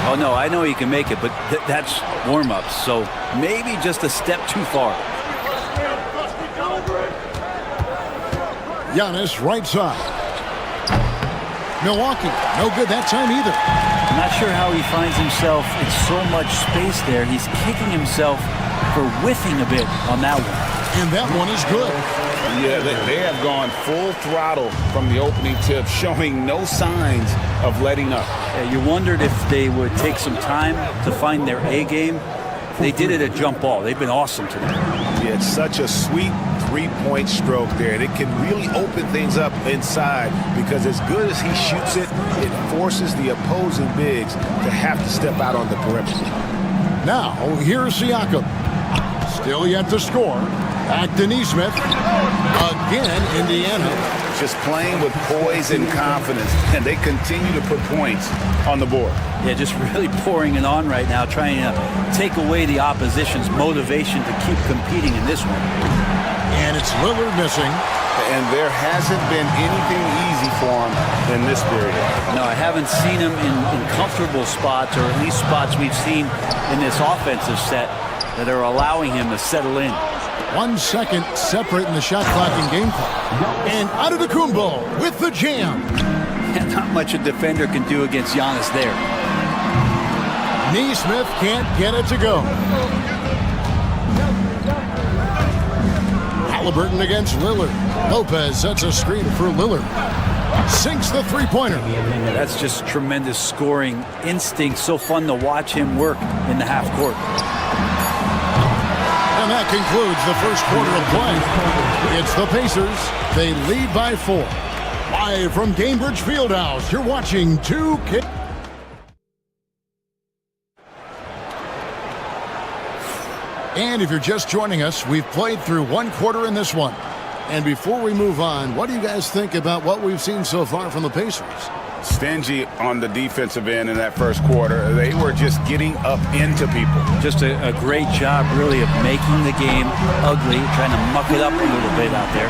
Speaker 15: Oh, no, I know he can make it, but that's warm-ups, so maybe just a step too far.
Speaker 8: Giannis right side. Milwaukee, no good that time either.
Speaker 15: I'm not sure how he finds himself in so much space there. He's kicking himself for whiffing a bit on that one.
Speaker 8: And that one is good.
Speaker 9: Yeah, they have gone full throttle from the opening tip, showing no signs of letting up.
Speaker 15: Yeah, you wondered if they would take some time to find their A game. They did it at jump ball. They've been awesome today.
Speaker 9: Yeah, it's such a sweet three-point stroke there. And it can really open things up inside because as good as he shoots it, it forces the opposing bigs to have to step out on the perimeter.
Speaker 8: Now, here's Siakam. Still yet to score. Back to Neesmith. Again, Indiana.
Speaker 9: Just playing with poise and confidence, and they continue to put points on the board.
Speaker 15: Yeah, just really pouring it on right now, trying to take away the opposition's motivation to keep competing in this one.
Speaker 8: And it's Lillard missing.
Speaker 9: And there hasn't been anything easy for him in this period.
Speaker 15: No, I haven't seen him in comfortable spots, or at least spots we've seen in this offensive set that are allowing him to settle in.
Speaker 8: 1 second separating the shot clock and game clock. And Antetokounmpo with the jam.
Speaker 15: And not much a defender can do against Giannis there.
Speaker 8: Neesmith can't get it to go. Halliburton against Lillard. Lopez sets a screen for Lillard. Sinks the three-pointer.
Speaker 15: That's just tremendous scoring instinct. So fun to watch him work in the half court.
Speaker 8: And that concludes the first quarter of play. It's the Pacers. They lead by 4. Live from Gainbridge Fieldhouse, you're watching 2K. And if you're just joining us, we've played through 1 quarter in this one. And before we move on, what do you guys think about what we've seen so far from the Pacers?
Speaker 9: Stingy on the defensive end in that first quarter. They were just getting up into people.
Speaker 15: Just a great job, really, of making the game ugly, trying to muck it up a little bit out there.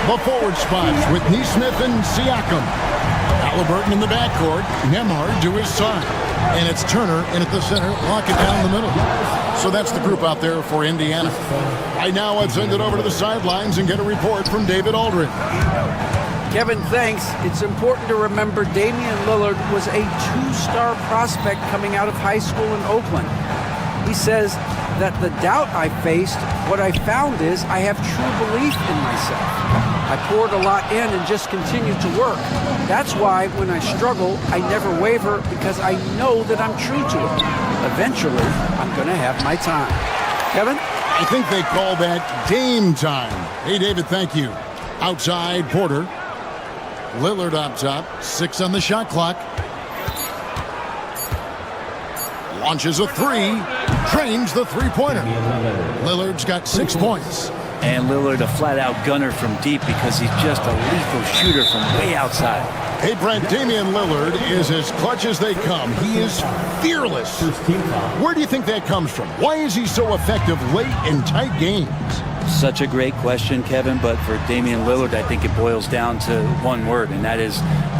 Speaker 8: The forward spots with Neesmith and Siakam. Halliburton in the backcourt. Nembhard to his side. And it's Turner in at the center, locking down the middle. So that's the group out there for Indiana. Right now, let's send it over to the sidelines and get a report from David Aldridge.
Speaker 11: Kevin, thanks. It's important to remember Damian Lillard was a 2-star prospect coming out of high school in Oakland. He says that the doubt I faced, what I found is I have true belief in myself. I poured a lot in and just continued to work. That's why when I struggle, I never waver because I know that I'm true to it. Eventually, I'm going to have my time. Kevin?
Speaker 8: I think they call that Dame time. Hey, David, thank you. Outside, Porter. Lillard up top, 6 on the shot clock. Launches a 3, drains the three-pointer. Lillard's got 6 points.
Speaker 15: And Lillard a flat-out gunner from deep because he's just a lethal shooter from way outside.
Speaker 8: Hey, Brent, Damian Lillard is as clutch as they come. He is fearless. Where do you think that comes from? Why is he so effective late in tight games?
Speaker 15: Such a great question, Kevin, but for Damian Lillard, I think it boils down to one word, and that is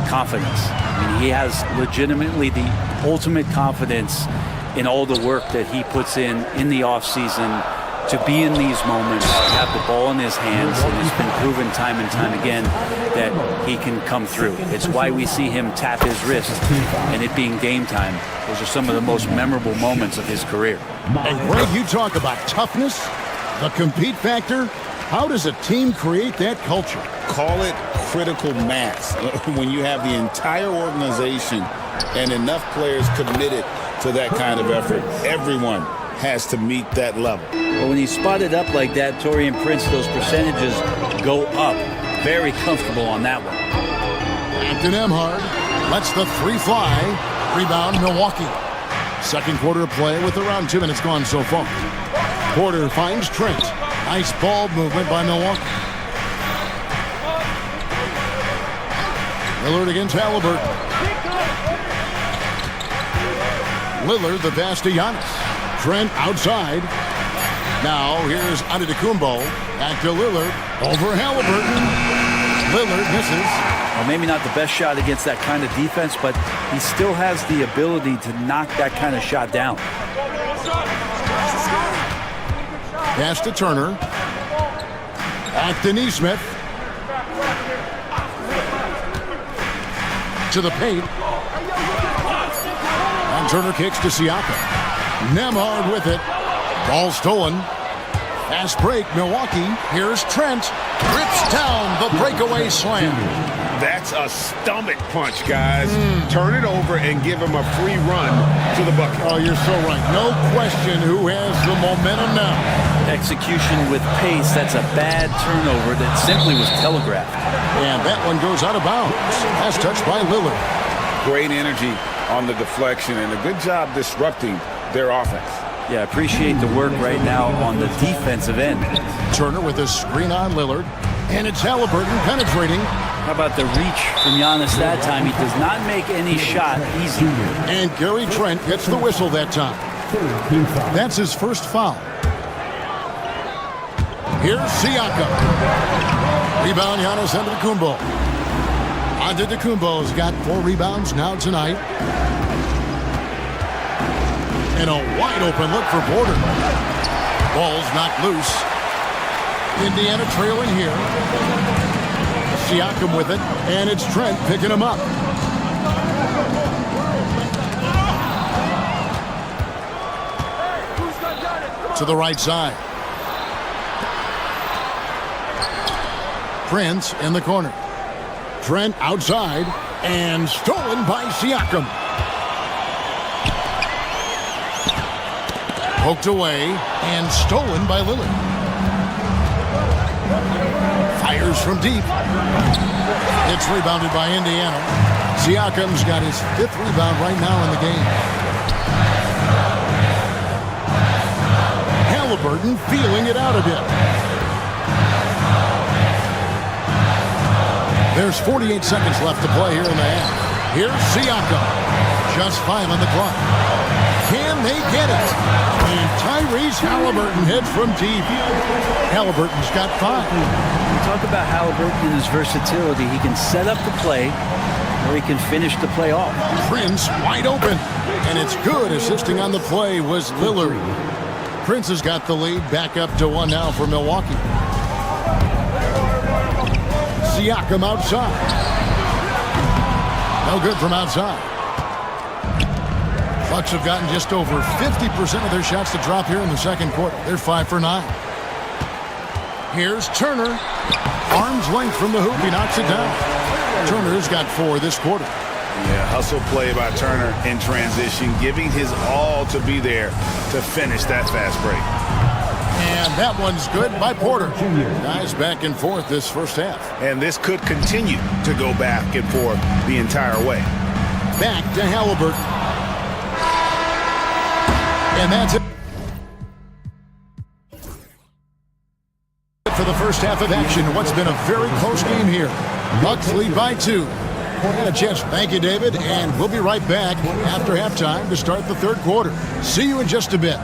Speaker 15: confidence. I mean, he has legitimately the ultimate confidence in all the work that he puts in the offseason to be in these moments, have the ball in his hands, and it's been proven time and time again that he can come through. It's why we see him tap his wrist and it being game time. Those are some of the most memorable moments of his career.
Speaker 8: And Greg, you talk about toughness, the compete factor. How does a team create that culture?
Speaker 9: Call it critical mass. When you have the entire organization and enough players committed to that kind of effort, everyone has to meet that level.
Speaker 15: Well, when he's spotted up like that, Taurean Prince, those percentages go up. Very comfortable on that one.
Speaker 8: Acton Nembhard lets the 3 fly. Rebound, Milwaukee. Second quarter of play with around 2 minutes gone so far. Porter finds Trent. Nice ball movement by Milwaukee. Lillard against Halliburton. Lillard, the pass to Giannis. Trent outside. Now here's Antetokounmpo. Back to Lillard. Over Halliburton. Lillard misses.
Speaker 15: Well, maybe not the best shot against that kind of defense, but he still has the ability to knock that kind of shot down.
Speaker 8: Pass to Turner. Back to Neesmith. To the paint. And Turner kicks to Siakam. Nemhard with it. Ball stolen. Fast break, Milwaukee. Here's Trent. Rips down the breakaway slam.
Speaker 12: That's a stomach punch, guys. Turn it over and give him a free run to the bucket.
Speaker 8: Oh, you're so right. No question who has the momentum now.
Speaker 15: Execution with pace, that's a bad turnover that simply was telegraphed.
Speaker 8: And that one goes out of bounds. Pass touched by Lillard.
Speaker 12: Great energy on the deflection and a good job disrupting their offense.
Speaker 15: Yeah, appreciate the work right now on the defensive end.
Speaker 8: Turner with a screen on Lillard. And it's Halliburton penetrating.
Speaker 15: How about the reach from Giannis that time? He does not make any shot easy.
Speaker 8: And Gary Trent gets the whistle that time. That's his first foul. Here's Siakam. Rebound, Giannis Antetokounmpo. Antetokounmpo's got 4 rebounds now tonight. And a wide open look for Porter. Ball's knocked loose. Indiana trailing here. Siakam with it, and it's Trent picking him up. To the right side. Prince in the corner. Trent outside, and stolen by Siakam. Poked away, and stolen by Lillard. Fires from deep. It's rebounded by Indiana. Siakam's got his 5th rebound right now in the game. Halliburton feeling it out a bit. There's 48 seconds left to play here in the half. Here's Siakam. Just 5 on the clock. Can they get it? And Tyrese Halliburton heads from deep. Halliburton's got 5.
Speaker 15: We talk about Halliburton and his versatility. He can set up the play, or he can finish the play off.
Speaker 8: Prince wide open, and it's good. Assisting on the play was Lillard. Prince has got the lead, back up to 1 now for Milwaukee. Siakam outside. No good from outside. Bucks have gotten just over 50% of their shots to drop here in the second quarter. They're 5 for 9. Here's Turner. Arm's length from the hoop. He knocks it down. Turner's got 4 this quarter.
Speaker 12: Yeah, hustle play by Turner in transition, giving his all to be there to finish that fast break.
Speaker 8: And that one's good by Porter. Guys back and forth this first half.
Speaker 12: And this could continue to go back and forth the entire way.
Speaker 8: Back to Halliburton. And that's it for the first half of action. What's been a very close game here. Bucks lead by 2. And a chance. Thank you, David. And we'll be right back after halftime to start the third quarter. See you in just a bit.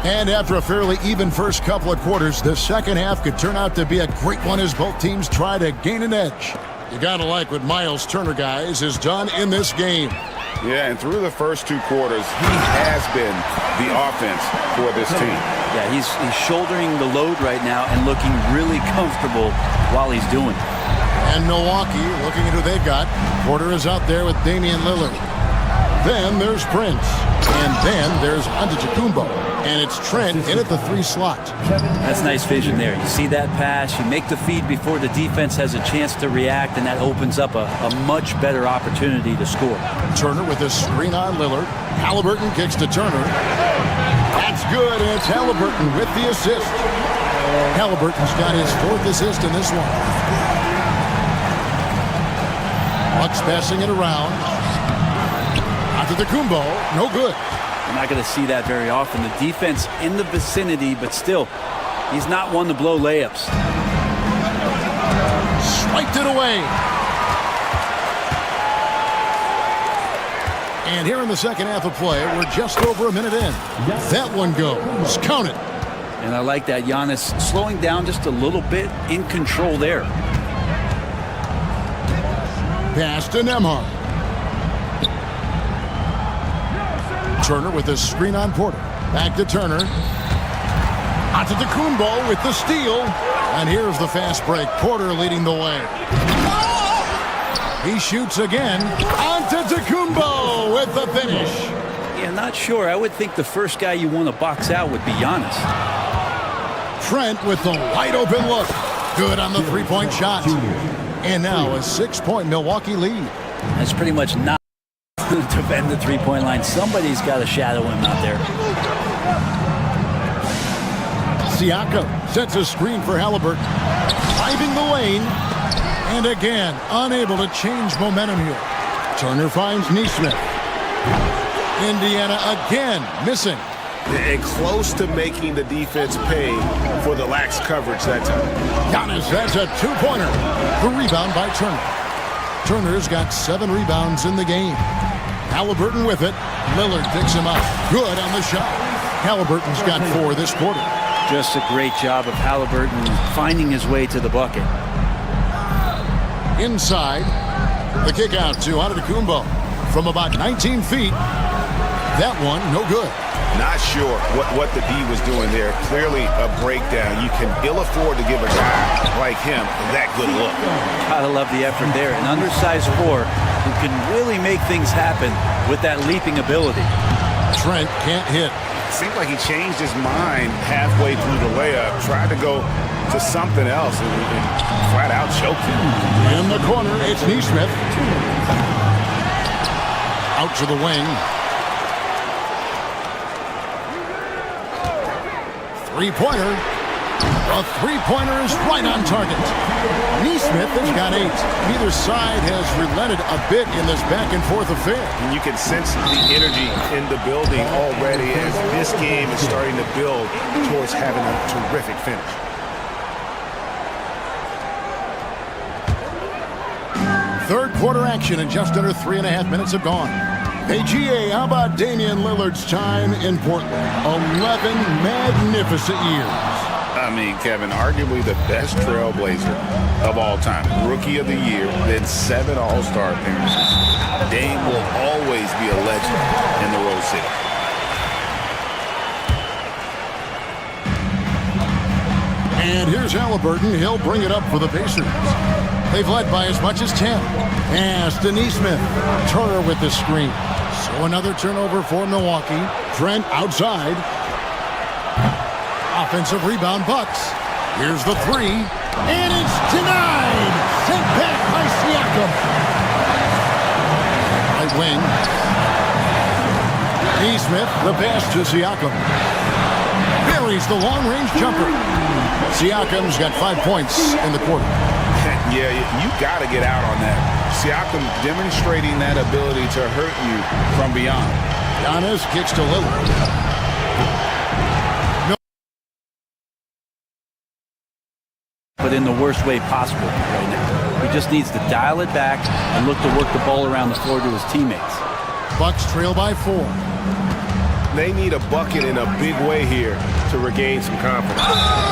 Speaker 8: And after a fairly even first couple of quarters, the second half could turn out to be a great one as both teams try to gain an edge. You gotta like what Miles Turner, guys, has done in this game.
Speaker 12: Yeah, and through the first 2 quarters, he has been the offense for this team.
Speaker 15: Yeah, he's shouldering the load right now and looking really comfortable while he's doing it.
Speaker 8: And Milwaukee, looking at who they've got. Porter is out there with Damian Lillard. Then there's Prince. And then there's Antetokounmpo. And it's Trent in at the 3 slot.
Speaker 15: That's nice vision there. You see that pass, you make the feed before the defense has a chance to react, and that opens up a much better opportunity to score.
Speaker 8: Turner with a screen on Lillard. Halliburton kicks to Turner. That's good, and it's Halliburton with the assist. Halliburton's got his 4th assist in this one. Bucks passing it around. Antetokounmpo, no good.
Speaker 15: You're not going to see that very often. The defense in the vicinity, but still, he's not one to blow layups.
Speaker 8: Swiped it away. And here in the second half of play, we're just over a minute in. That one goes. Count it.
Speaker 15: And I like that. Giannis slowing down just a little bit, in control there.
Speaker 8: Pass to Nembhard. Turner with a screen on Porter. Back to Turner. Antetokounmpo with the steal. And here's the fast break. Porter leading the way. He shoots again. Antetokounmpo with the finish.
Speaker 15: Yeah, not sure. I would think the first guy you want to box out would be Giannis.
Speaker 8: Trent with the wide open look. Good on the three-point shot. And now a 6-point Milwaukee lead.
Speaker 15: That's pretty much not to defend the three-point line. Somebody's got to shadow him out there.
Speaker 8: Siakam sets a screen for Halliburton. Driving the lane. And again, unable to change momentum here. Turner finds Nesmith. Indiana again missing.
Speaker 12: And close to making the defense pay for the lax coverage that time.
Speaker 8: Giannis, that's a two-pointer. The rebound by Turner. Turner's got 7 rebounds in the game. Halliburton with it. Lillard picks him up. Good on the shot. Halliburton's got 4 this quarter.
Speaker 15: Just a great job of Halliburton finding his way to the bucket.
Speaker 8: Inside, the kick out to Antetokounmpo from about 19 feet. That one, no good.
Speaker 12: Not sure what the D was doing there. Clearly a breakdown. You can ill afford to give a guy like him that good look.
Speaker 15: Gotta love the effort there. An undersized 4 who can really make things happen with that leaping ability.
Speaker 8: Trent can't hit.
Speaker 12: Seemed like he changed his mind halfway through the layup, tried to go to something else, and flat out choked him.
Speaker 8: In the corner, it's Nesmith. Out to the wing. Three-pointer. A three-pointer is right on target. Nesmith has got 8. Neither side has relented a bit in this back-and-forth affair.
Speaker 12: And you can sense the energy in the building already as this game is starting to build towards having a terrific finish.
Speaker 8: Third quarter action and just under 3.5 minutes have gone. Hey, GA, how about Damian Lillard's time in Portland? 11 magnificent years.
Speaker 9: I mean, Kevin, arguably the best trailblazer of all time. Rookie of the year, then 7 All-Star appearances. Dame will always be a legend in the Rose City.
Speaker 8: And here's Halliburton. He'll bring it up for the Pacers. They've led by as much as 10. Pass to Nesmith. Turner with the screen. So another turnover for Milwaukee. Trent outside. Offensive rebound, Bucks. Here's the 3. And it's denied. Sent back by Siakam. Right wing. Nesmith, the pass to Siakam. Buries the long-range jumper. Siakam's got 5 points in the quarter.
Speaker 9: Yeah, you got to get out on that. Siakam demonstrating that ability to hurt you from beyond.
Speaker 8: Giannis kicks to Lillard.
Speaker 15: But in the worst way possible right now. He just needs to dial it back and look to work the ball around the floor to his teammates.
Speaker 8: Bucks trail by 4.
Speaker 12: They need a bucket in a big way here to regain some confidence.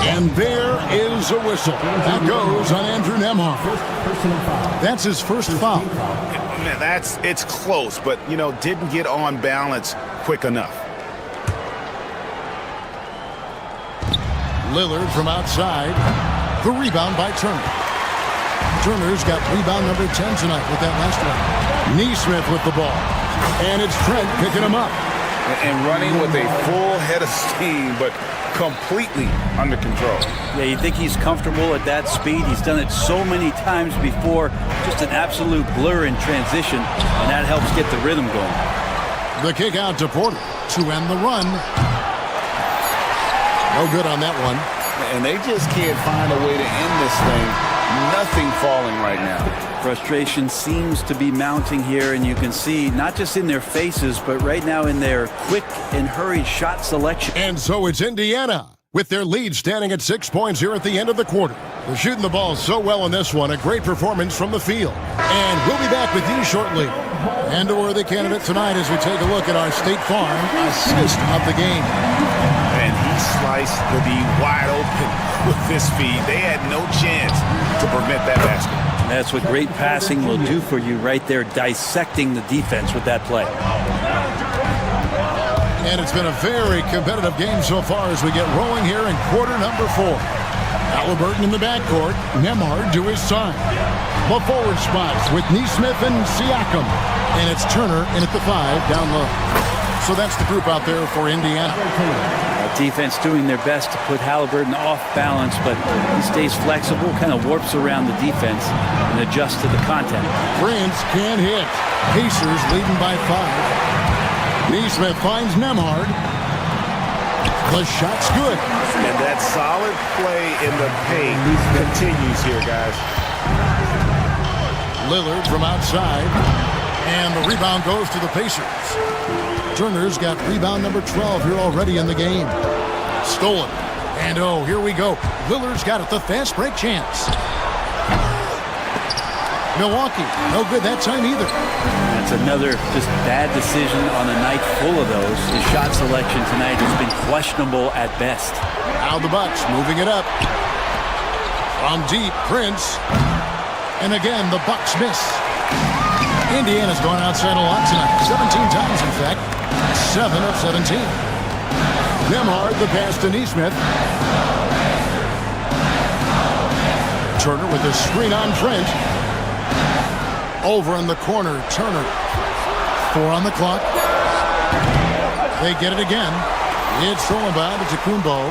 Speaker 8: And there is a whistle. That goes on Andrew Nembhard. That's his first foul.
Speaker 12: Man, it's close, but, didn't get on balance quick enough.
Speaker 8: Lillard from outside. The rebound by Turner. Turner's got rebound number 10 tonight with that last one. Nesmith with the ball. And it's Trent picking him up.
Speaker 9: And running with a full head of steam, but completely under control.
Speaker 15: Yeah, you think he's comfortable at that speed. He's done it so many times before. Just an absolute blur in transition, and that helps get the rhythm going.
Speaker 8: The kick out to Porter to end the run. No good on that one.
Speaker 9: and they just can't find a way to end this thing. Nothing falling right now.
Speaker 15: Frustration seems to be mounting here, and you can see not just in their faces, but right now in their quick and hurried shot selection.
Speaker 8: And so it's Indiana with their lead standing at 6 points here at the end of the quarter. They're shooting the ball so well in this one. A great performance from the field. And we'll be back with you shortly. And a worthy candidate tonight as we take a look at our State Farm assist of the game.
Speaker 12: And he sliced the D wide open with this feed. They had no chance to prevent that basket.
Speaker 15: That's what great passing will do for you right there, dissecting the defense with that play.
Speaker 8: And it's been a very competitive game so far as we get rolling here in quarter number 4. Halliburton in the backcourt, Nembhard to his side. The forward spots with Neesmith and Siakam. And it's Turner in at the 5 down low. So that's the group out there for Indiana.
Speaker 15: Defense doing their best to put Halliburton off balance, but he stays flexible, kind of warps around the defense and adjusts to the content.
Speaker 8: Prince can't hit. Pacers leading by 5. Neesmith finds Nembhard. The shot's good.
Speaker 12: And that solid play in the paint continues here, guys.
Speaker 8: Lillard from outside. And the rebound goes to the Pacers. Turner's got rebound number 12 here already in the game. Stolen. And oh, here we go. Lillard's got it. The fast break chance. Milwaukee, no good that time either.
Speaker 15: That's another just bad decision on a night full of those. His shot selection tonight has been questionable at best.
Speaker 8: Now the Bucks moving it up. From deep, Prince. And again, the Bucks miss. Indiana's gone outside a lot tonight. 17 times, in fact. 7 of 17. Nembhard, the pass to Neesmith. Turner with the screen on Trent. Over in the corner, Turner. 4 on the clock. They get it again. It's thrown by to Kumbo.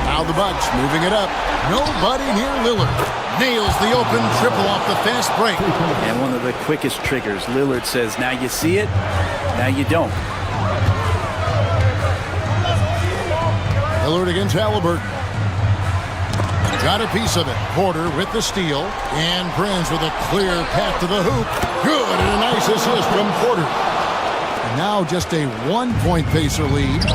Speaker 8: Now the Bucks moving it up. Nobody near Lillard. Nails the open triple off the fast break.
Speaker 15: And one of the quickest triggers. Lillard says, now you see it, now you don't.
Speaker 8: Lillard against Halliburton. Got a piece of it. Porter with the steal. And Prince with a clear path to the hoop. Good, and a nice assist from Porter. And now just a 1-point Pacer lead.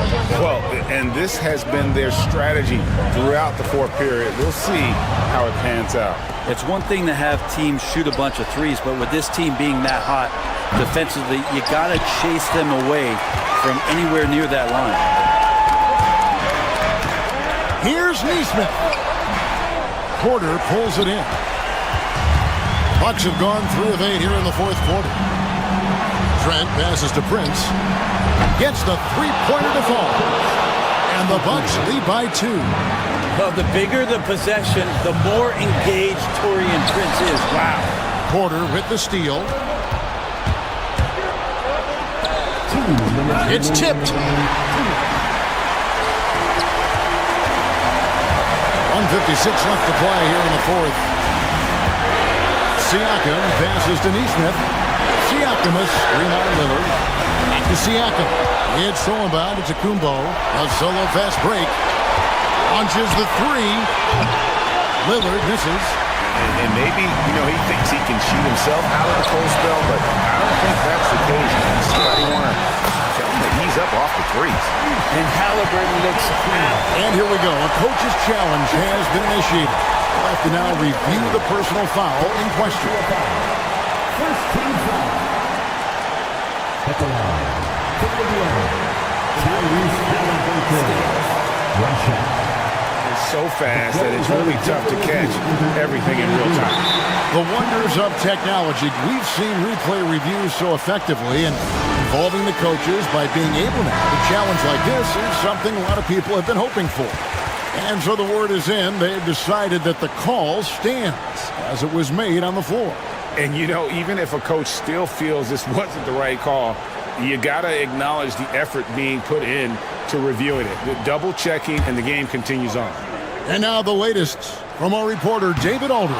Speaker 12: Well, and this has been their strategy throughout the fourth period. We'll see how it pans out.
Speaker 15: It's one thing to have teams shoot a bunch of threes, but with this team being that hot defensively, you got to chase them away from anywhere near that line.
Speaker 8: Here's Neesmith. Porter pulls it in. Bucks have gone 3 of 8 here in the fourth quarter. Trent passes to Prince. Gets the three-pointer to fall. And the Bucks lead by 2.
Speaker 15: Well, the bigger the possession, the more engaged Taurean Prince is. Wow.
Speaker 8: Porter with the steal. It's tipped. 1:56 left to play here in the fourth. Siakam passes to Neesmith. Siakam a screen on Lillard. Back to Siakam. It's thrown by to Kumbo. A solo fast break. Launches the 3. Lillard misses.
Speaker 12: And maybe, he thinks he can shoot himself out of the cold spell, but I don't think that's the case. Somebody want to tell him that he's up off the threes.
Speaker 15: And Halliburton looks out.
Speaker 8: And here we go. A coach's challenge has been initiated. We'll have to now review the personal foul in question.
Speaker 14: First team foul. At the line. Tyrese Halliburton. Russia.
Speaker 12: It's so fast that it's really tough to catch everything in real time.
Speaker 8: The wonders of technology. We've seen replay reviews so effectively, and involving the coaches by being able now to challenge like this is something a lot of people have been hoping for. And so the word is in. They've decided that the call stands as it was made on the floor.
Speaker 12: And, even if a coach still feels this wasn't the right call, you got to acknowledge the effort being put in to reviewing it. The double checking, and the game continues on.
Speaker 8: And now the latest from our reporter, David Aldridge.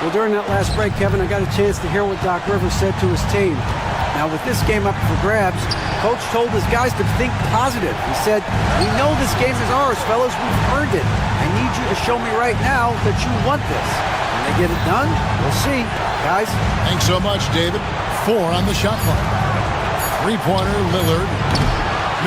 Speaker 11: Well, during that last break, Kevin, I got a chance to hear what Doc Rivers said to his team. Now, with this game up for grabs, Coach told his guys to think positive. He said, "We know this game is ours, fellas. We've earned it. I need you to show me right now that you want this." When they get it done, we'll see. Guys.
Speaker 8: Thanks so much, David. 4 on the shot clock. Three-pointer, Lillard.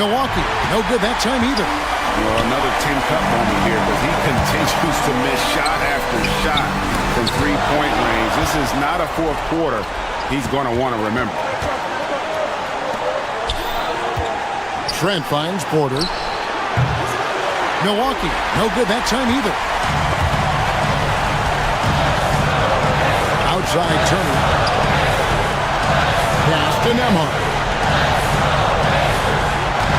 Speaker 8: Milwaukee, no good that time either.
Speaker 12: Well, another tin cup moment here, but he continues to miss shot after shot from three-point range. This is not a fourth quarter he's going to want to remember.
Speaker 8: Trent finds Porter. Milwaukee, no good that time either. Outside Turner. Pass to Nembhard.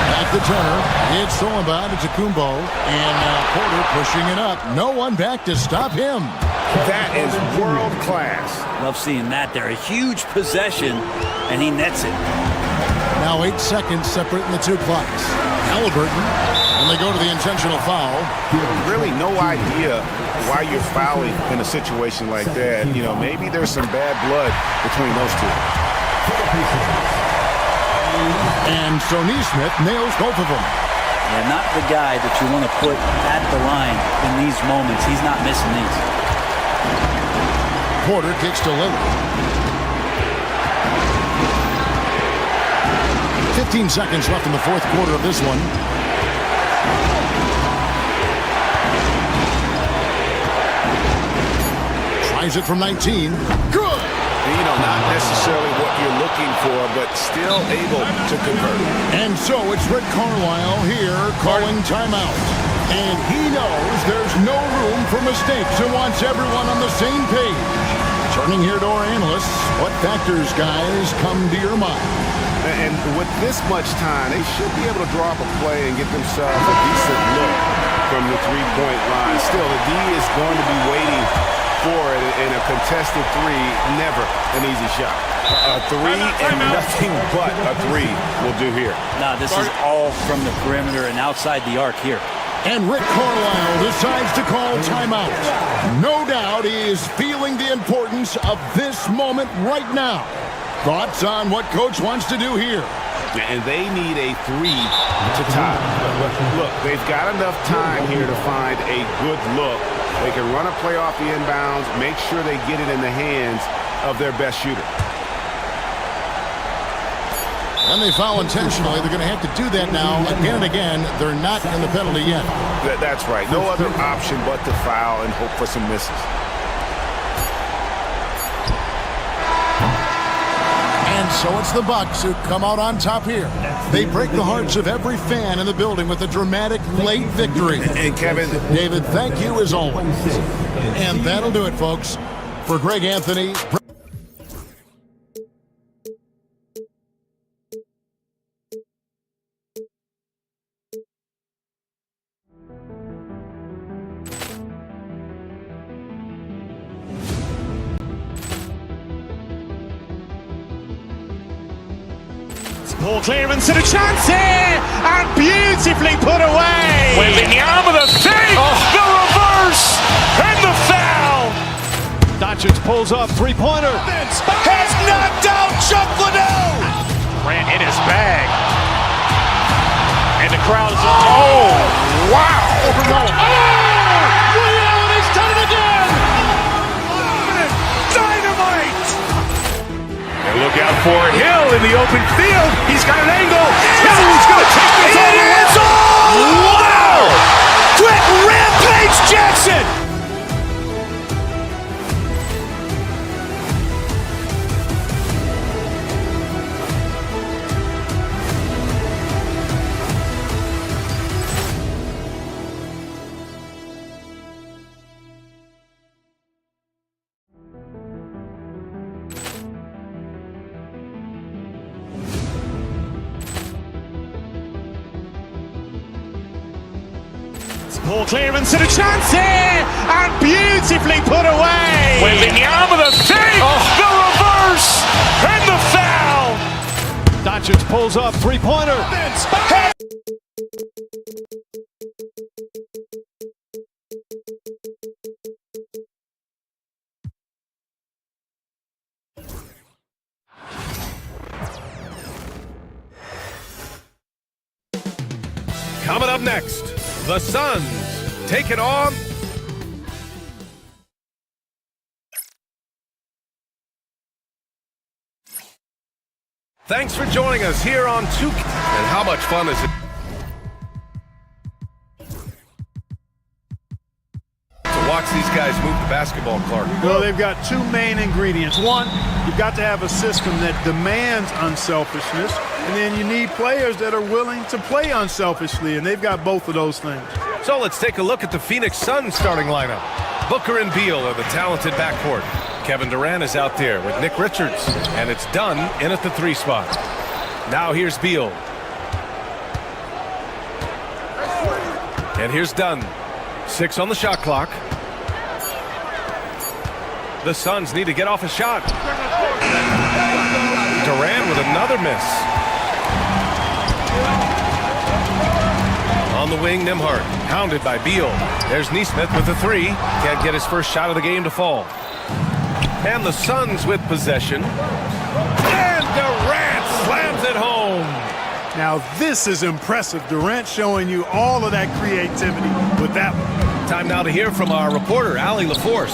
Speaker 8: Back to Turner. It's stolen by Kumbo. And now Porter pushing it up. No one back to stop him.
Speaker 12: That is world class.
Speaker 15: Love seeing that there. A huge possession, and he nets it.
Speaker 8: Now 8 seconds separating the two clocks. Halliburton, and they go to the intentional foul.
Speaker 12: Really no idea why you're fouling in a situation like that. You know, maybe there's some bad blood between those two.
Speaker 8: And so Neesmith nails both of them.
Speaker 15: Yeah, not the guy that you want to put at the line in these moments. He's not missing these.
Speaker 8: Porter kicks to Lillard. 15 seconds left in the fourth quarter of this one. Tries it from 19. Good!
Speaker 12: You know, not necessarily what you're looking for, but still able to convert.
Speaker 8: And so it's Rick Carlisle here calling timeout. And he knows there's no room for mistakes and wants everyone on the same page. Turning here to our analysts, what factors, guys, come to your mind?
Speaker 12: And with this much time, they should be able to draw up a play and get themselves a decent look from the three-point line. Still, the D is going to be waiting for it, in a contested three, never an easy shot. A three and nothing but a three will do here.
Speaker 15: Nah, this is all from the perimeter and outside the arc here.
Speaker 8: And Rick Carlisle decides to call timeout. No doubt he is feeling the importance of this moment right now. Thoughts on what Coach wants to do here?
Speaker 12: And they need a three to tie. Look, they've got enough time here to find a good look. They can run a play off the inbounds, make sure they get it in the hands of their best shooter.
Speaker 8: And they foul intentionally. They're going to have to do that now again and again. They're not in the penalty yet.
Speaker 12: That's right. No other option but to foul and hope for some misses.
Speaker 8: And so it's the Bucks who come out on top here. They break the hearts of every fan in the building with a dramatic late victory.
Speaker 12: And Kevin,
Speaker 8: David, thank you as always. And that'll do it, folks. For Greg Anthony.
Speaker 3: Ball clearance and a chance here, and beautifully put away.
Speaker 2: Wembanyama the fake, the reverse, and the foul.
Speaker 3: Doncic pulls up, three-pointer.
Speaker 2: Has knocked out Chuck Liddell. Ran in his bag, and the crowd is. Oh, wow!
Speaker 3: Leon has done it again.
Speaker 2: Dynamite!
Speaker 1: And look out for Hill in the open field. He's got an angle. Hill's going to take this all the way.
Speaker 2: Wow! Quick Rampage Jackson!
Speaker 3: Ball clearance and a chance here, and beautifully put away.
Speaker 2: Wembanyama the fake, the reverse, and the foul.
Speaker 3: Doncic pulls up, three-pointer.
Speaker 4: Coming up next, the Suns take it on. Thanks for joining us here on 2K. And how much fun is it to watch these guys move the basketball, Clark?
Speaker 16: Well, they've got two main ingredients. One, you've got to have a system that demands unselfishness, and then you need players that are willing to play unselfishly, and they've got both of those things.
Speaker 4: So let's take a look at the Phoenix Suns starting lineup. Booker and Beal are the talented backcourt. Kevin Durant is out there with Nick Richards, and it's Dunn in at the 3 spot. Now here's Beal. And here's Dunn. 6 on the shot clock. The Suns need to get off a shot. Durant with another miss. On the wing, Nembhard, hounded by Beal. There's Nesmith with the 3. Can't get his first shot of the game to fall. And the Suns with possession. And Durant slams it home.
Speaker 16: Now this is impressive. Durant showing you all of that creativity with that one.
Speaker 4: Time now to hear from our reporter, Allie LaForce.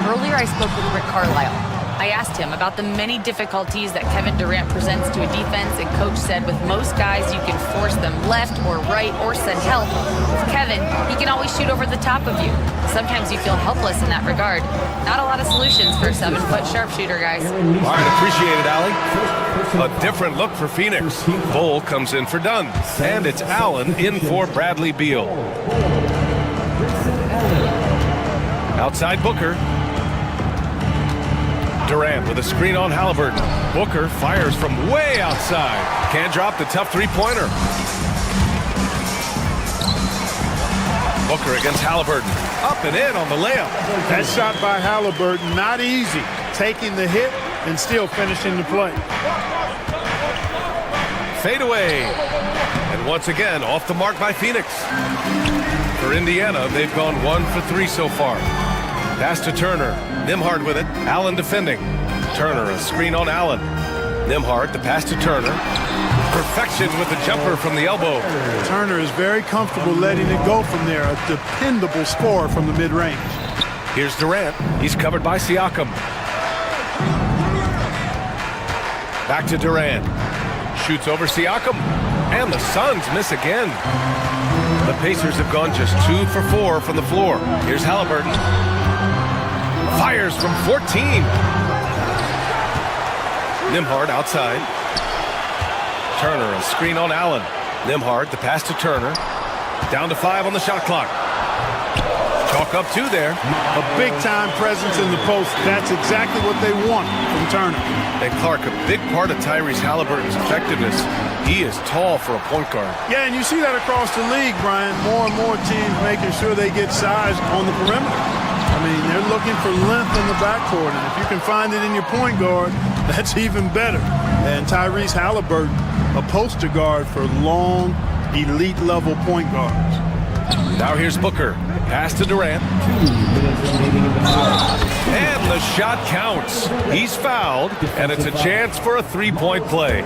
Speaker 6: Earlier, I spoke with Rick Carlisle. I asked him about the many difficulties that Kevin Durant presents to a defense, and Coach said with most guys, you can force them left or right or send help. With Kevin, he can always shoot over the top of you. Sometimes you feel helpless in that regard. Not a lot of solutions for a 7-foot sharpshooter, guys.
Speaker 4: All right, appreciate it, Allie. A different look for Phoenix. Bull comes in for Dunn, and it's Allen in for Bradley Beal. Outside Booker. Durant with a screen on Halliburton. Booker fires from way outside. Can't drop the tough 3-pointer. Booker against Halliburton. Up and in on the layup.
Speaker 16: That shot by Halliburton, not easy. Taking the hit and still finishing the play.
Speaker 4: Fade away. And once again, off the mark by Phoenix. For Indiana, they've gone 1 for 3 so far. Pass to Turner. Nembhard with it. Allen defending. Turner, a screen on Allen. Nembhard, the pass to Turner. Perfection with the jumper from the elbow.
Speaker 16: Turner is very comfortable letting it go from there. A dependable scorer from the mid-range.
Speaker 4: Here's Durant. He's covered by Siakam. Back to Durant. Shoots over Siakam. And the Suns miss again. The Pacers have gone just 2 for 4 from the floor. Here's Halliburton. Fires from 14. Nembhard outside. Turner, a screen on Allen. Nembhard, the pass to Turner. Down to 5 on the shot clock. Chalk up 2 there.
Speaker 16: A big-time presence in the post. That's exactly what they want from Turner.
Speaker 4: And Clark, a big part of Tyrese Halliburton's effectiveness, he is tall for a point guard.
Speaker 16: Yeah, and you see that across the league, Brian. More and more teams making sure they get size on the perimeter. I mean, they're looking for length in the backcourt, and if you can find it in your point guard, that's even better. And Tyrese Halliburton, a poster guard for long, elite-level point guards.
Speaker 4: Now here's Booker. Pass to Durant. And the shot counts. He's fouled, and it's a chance for a 3-point play.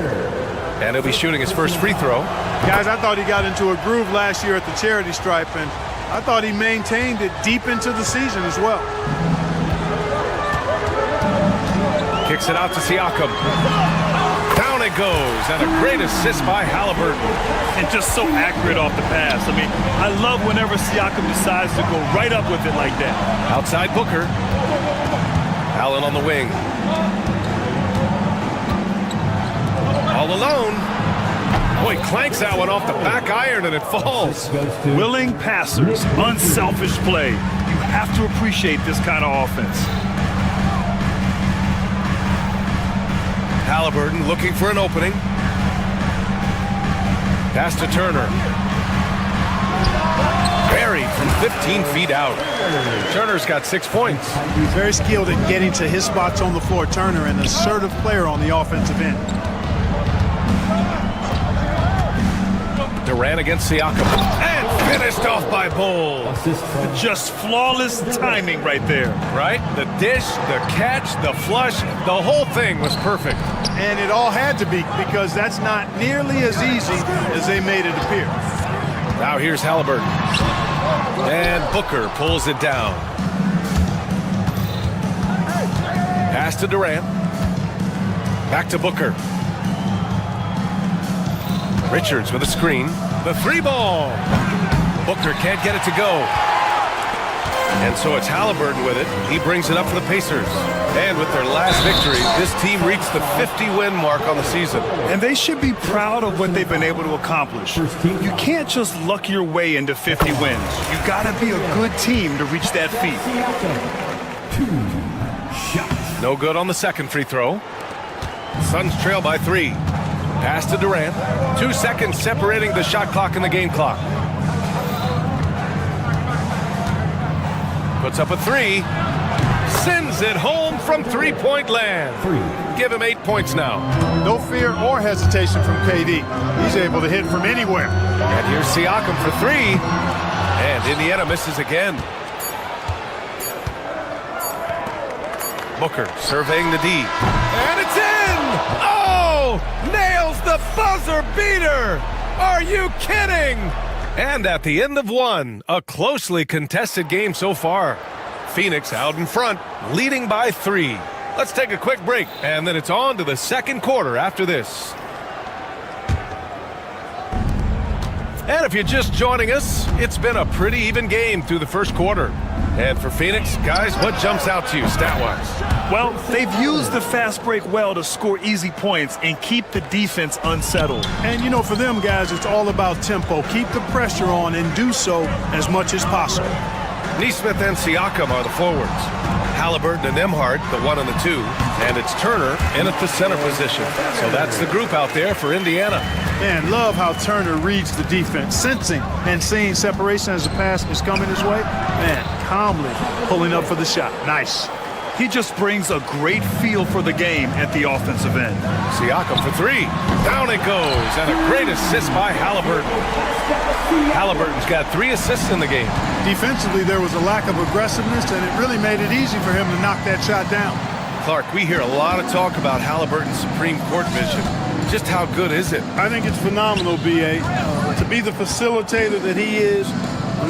Speaker 4: And he'll be shooting his first free throw.
Speaker 16: Guys, I thought he got into a groove last year at the charity stripe, and I thought he maintained it deep into the season as well.
Speaker 4: Kicks it out to Siakam. Down it goes, and a great assist by Halliburton.
Speaker 5: And just so accurate off the pass. I mean, I love whenever Siakam decides to go right up with it like that.
Speaker 4: Outside Booker. Allen on the wing. All alone. Oh, he clanks that one off the back iron and it falls.
Speaker 5: Willing passers, unselfish play. You have to appreciate this kind of offense.
Speaker 4: Halliburton looking for an opening. Pass to Turner. Buried from 15 feet out. Turner's got 6 points.
Speaker 16: He's very skilled at getting to his spots on the floor. Turner, an assertive player on the offensive end.
Speaker 4: Durant against Siakam. And finished off by Bull.
Speaker 5: Just flawless timing right there.
Speaker 4: Right? The dish, the catch, the flush, the whole thing was perfect.
Speaker 16: And it all had to be, because that's not nearly as easy as they made it appear.
Speaker 4: Now here's Halliburton. And Booker pulls it down. Pass to Durant. Back to Booker. Richards with a screen. The three ball. Booker can't get it to go. And so it's Halliburton with it. He brings it up for the Pacers. And with their last victory, this team reached the 50-win mark on the season.
Speaker 5: And they should be proud of what they've been able to accomplish. You can't just luck your way into 50 wins. You got to be a good team to reach that feat.
Speaker 4: No good on the second free throw. Suns trail by 3. Pass to Durant. 2 seconds separating the shot clock and the game clock. Puts up a 3. Sends it home from three-point land. Give him 8 points now.
Speaker 16: No fear or hesitation from KD. He's able to hit from anywhere.
Speaker 4: And here's Siakam for 3. And Indiana misses again. Booker surveying the D. And it's in! Oh! Nails the buzzer beater! Are you kidding? And at the end of one, a closely contested game so far. Phoenix out in front, leading by 3. Let's take a quick break, and then it's on to the second quarter after this. And if you're just joining us, it's been a pretty even game through the first quarter. And for Phoenix, guys, what jumps out to you stat-wise?
Speaker 5: Well, they've used the fast break well to score easy points and keep the defense unsettled.
Speaker 16: And, you know, for them, guys, it's all about tempo. Keep the pressure on and do so as much as possible.
Speaker 4: Nesmith and Siakam are the forwards. Halliburton and Nembhard, the 1 and the 2. And it's Turner in at the center position. So that's the group out there for Indiana.
Speaker 16: Man, love how Turner reads the defense, sensing and seeing separation as the pass is coming his way. Man, calmly pulling up for the shot. Nice.
Speaker 5: He just brings a great feel for the game at the offensive end.
Speaker 4: Siakam for 3. Down it goes. And a great assist by Halliburton. Halliburton's got 3 assists in the game.
Speaker 16: Defensively, there was a lack of aggressiveness, and it really made it easy for him to knock that shot down.
Speaker 4: Clark, we hear a lot of talk about Halliburton's Supreme Court vision. Just how good is it?
Speaker 16: I think it's phenomenal, B.A. To be the facilitator that he is,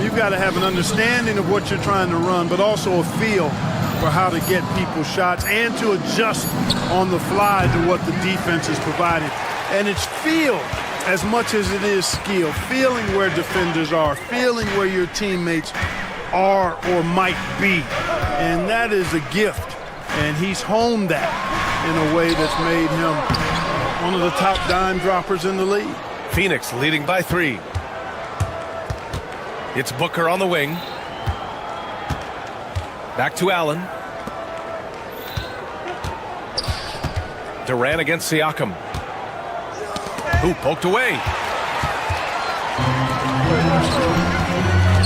Speaker 16: you've got to have an understanding of what you're trying to run, but also a feel for how to get people shots and to adjust on the fly to what the defense is providing. And it's feel as much as it is skill, feeling where defenders are, feeling where your teammates are or might be. And that is a gift. And he's honed that in a way that's made him one of the top dime droppers in the league.
Speaker 4: Phoenix leading by 3. It's Booker on the wing. Back to Allen. Durant against Siakam. Who poked away.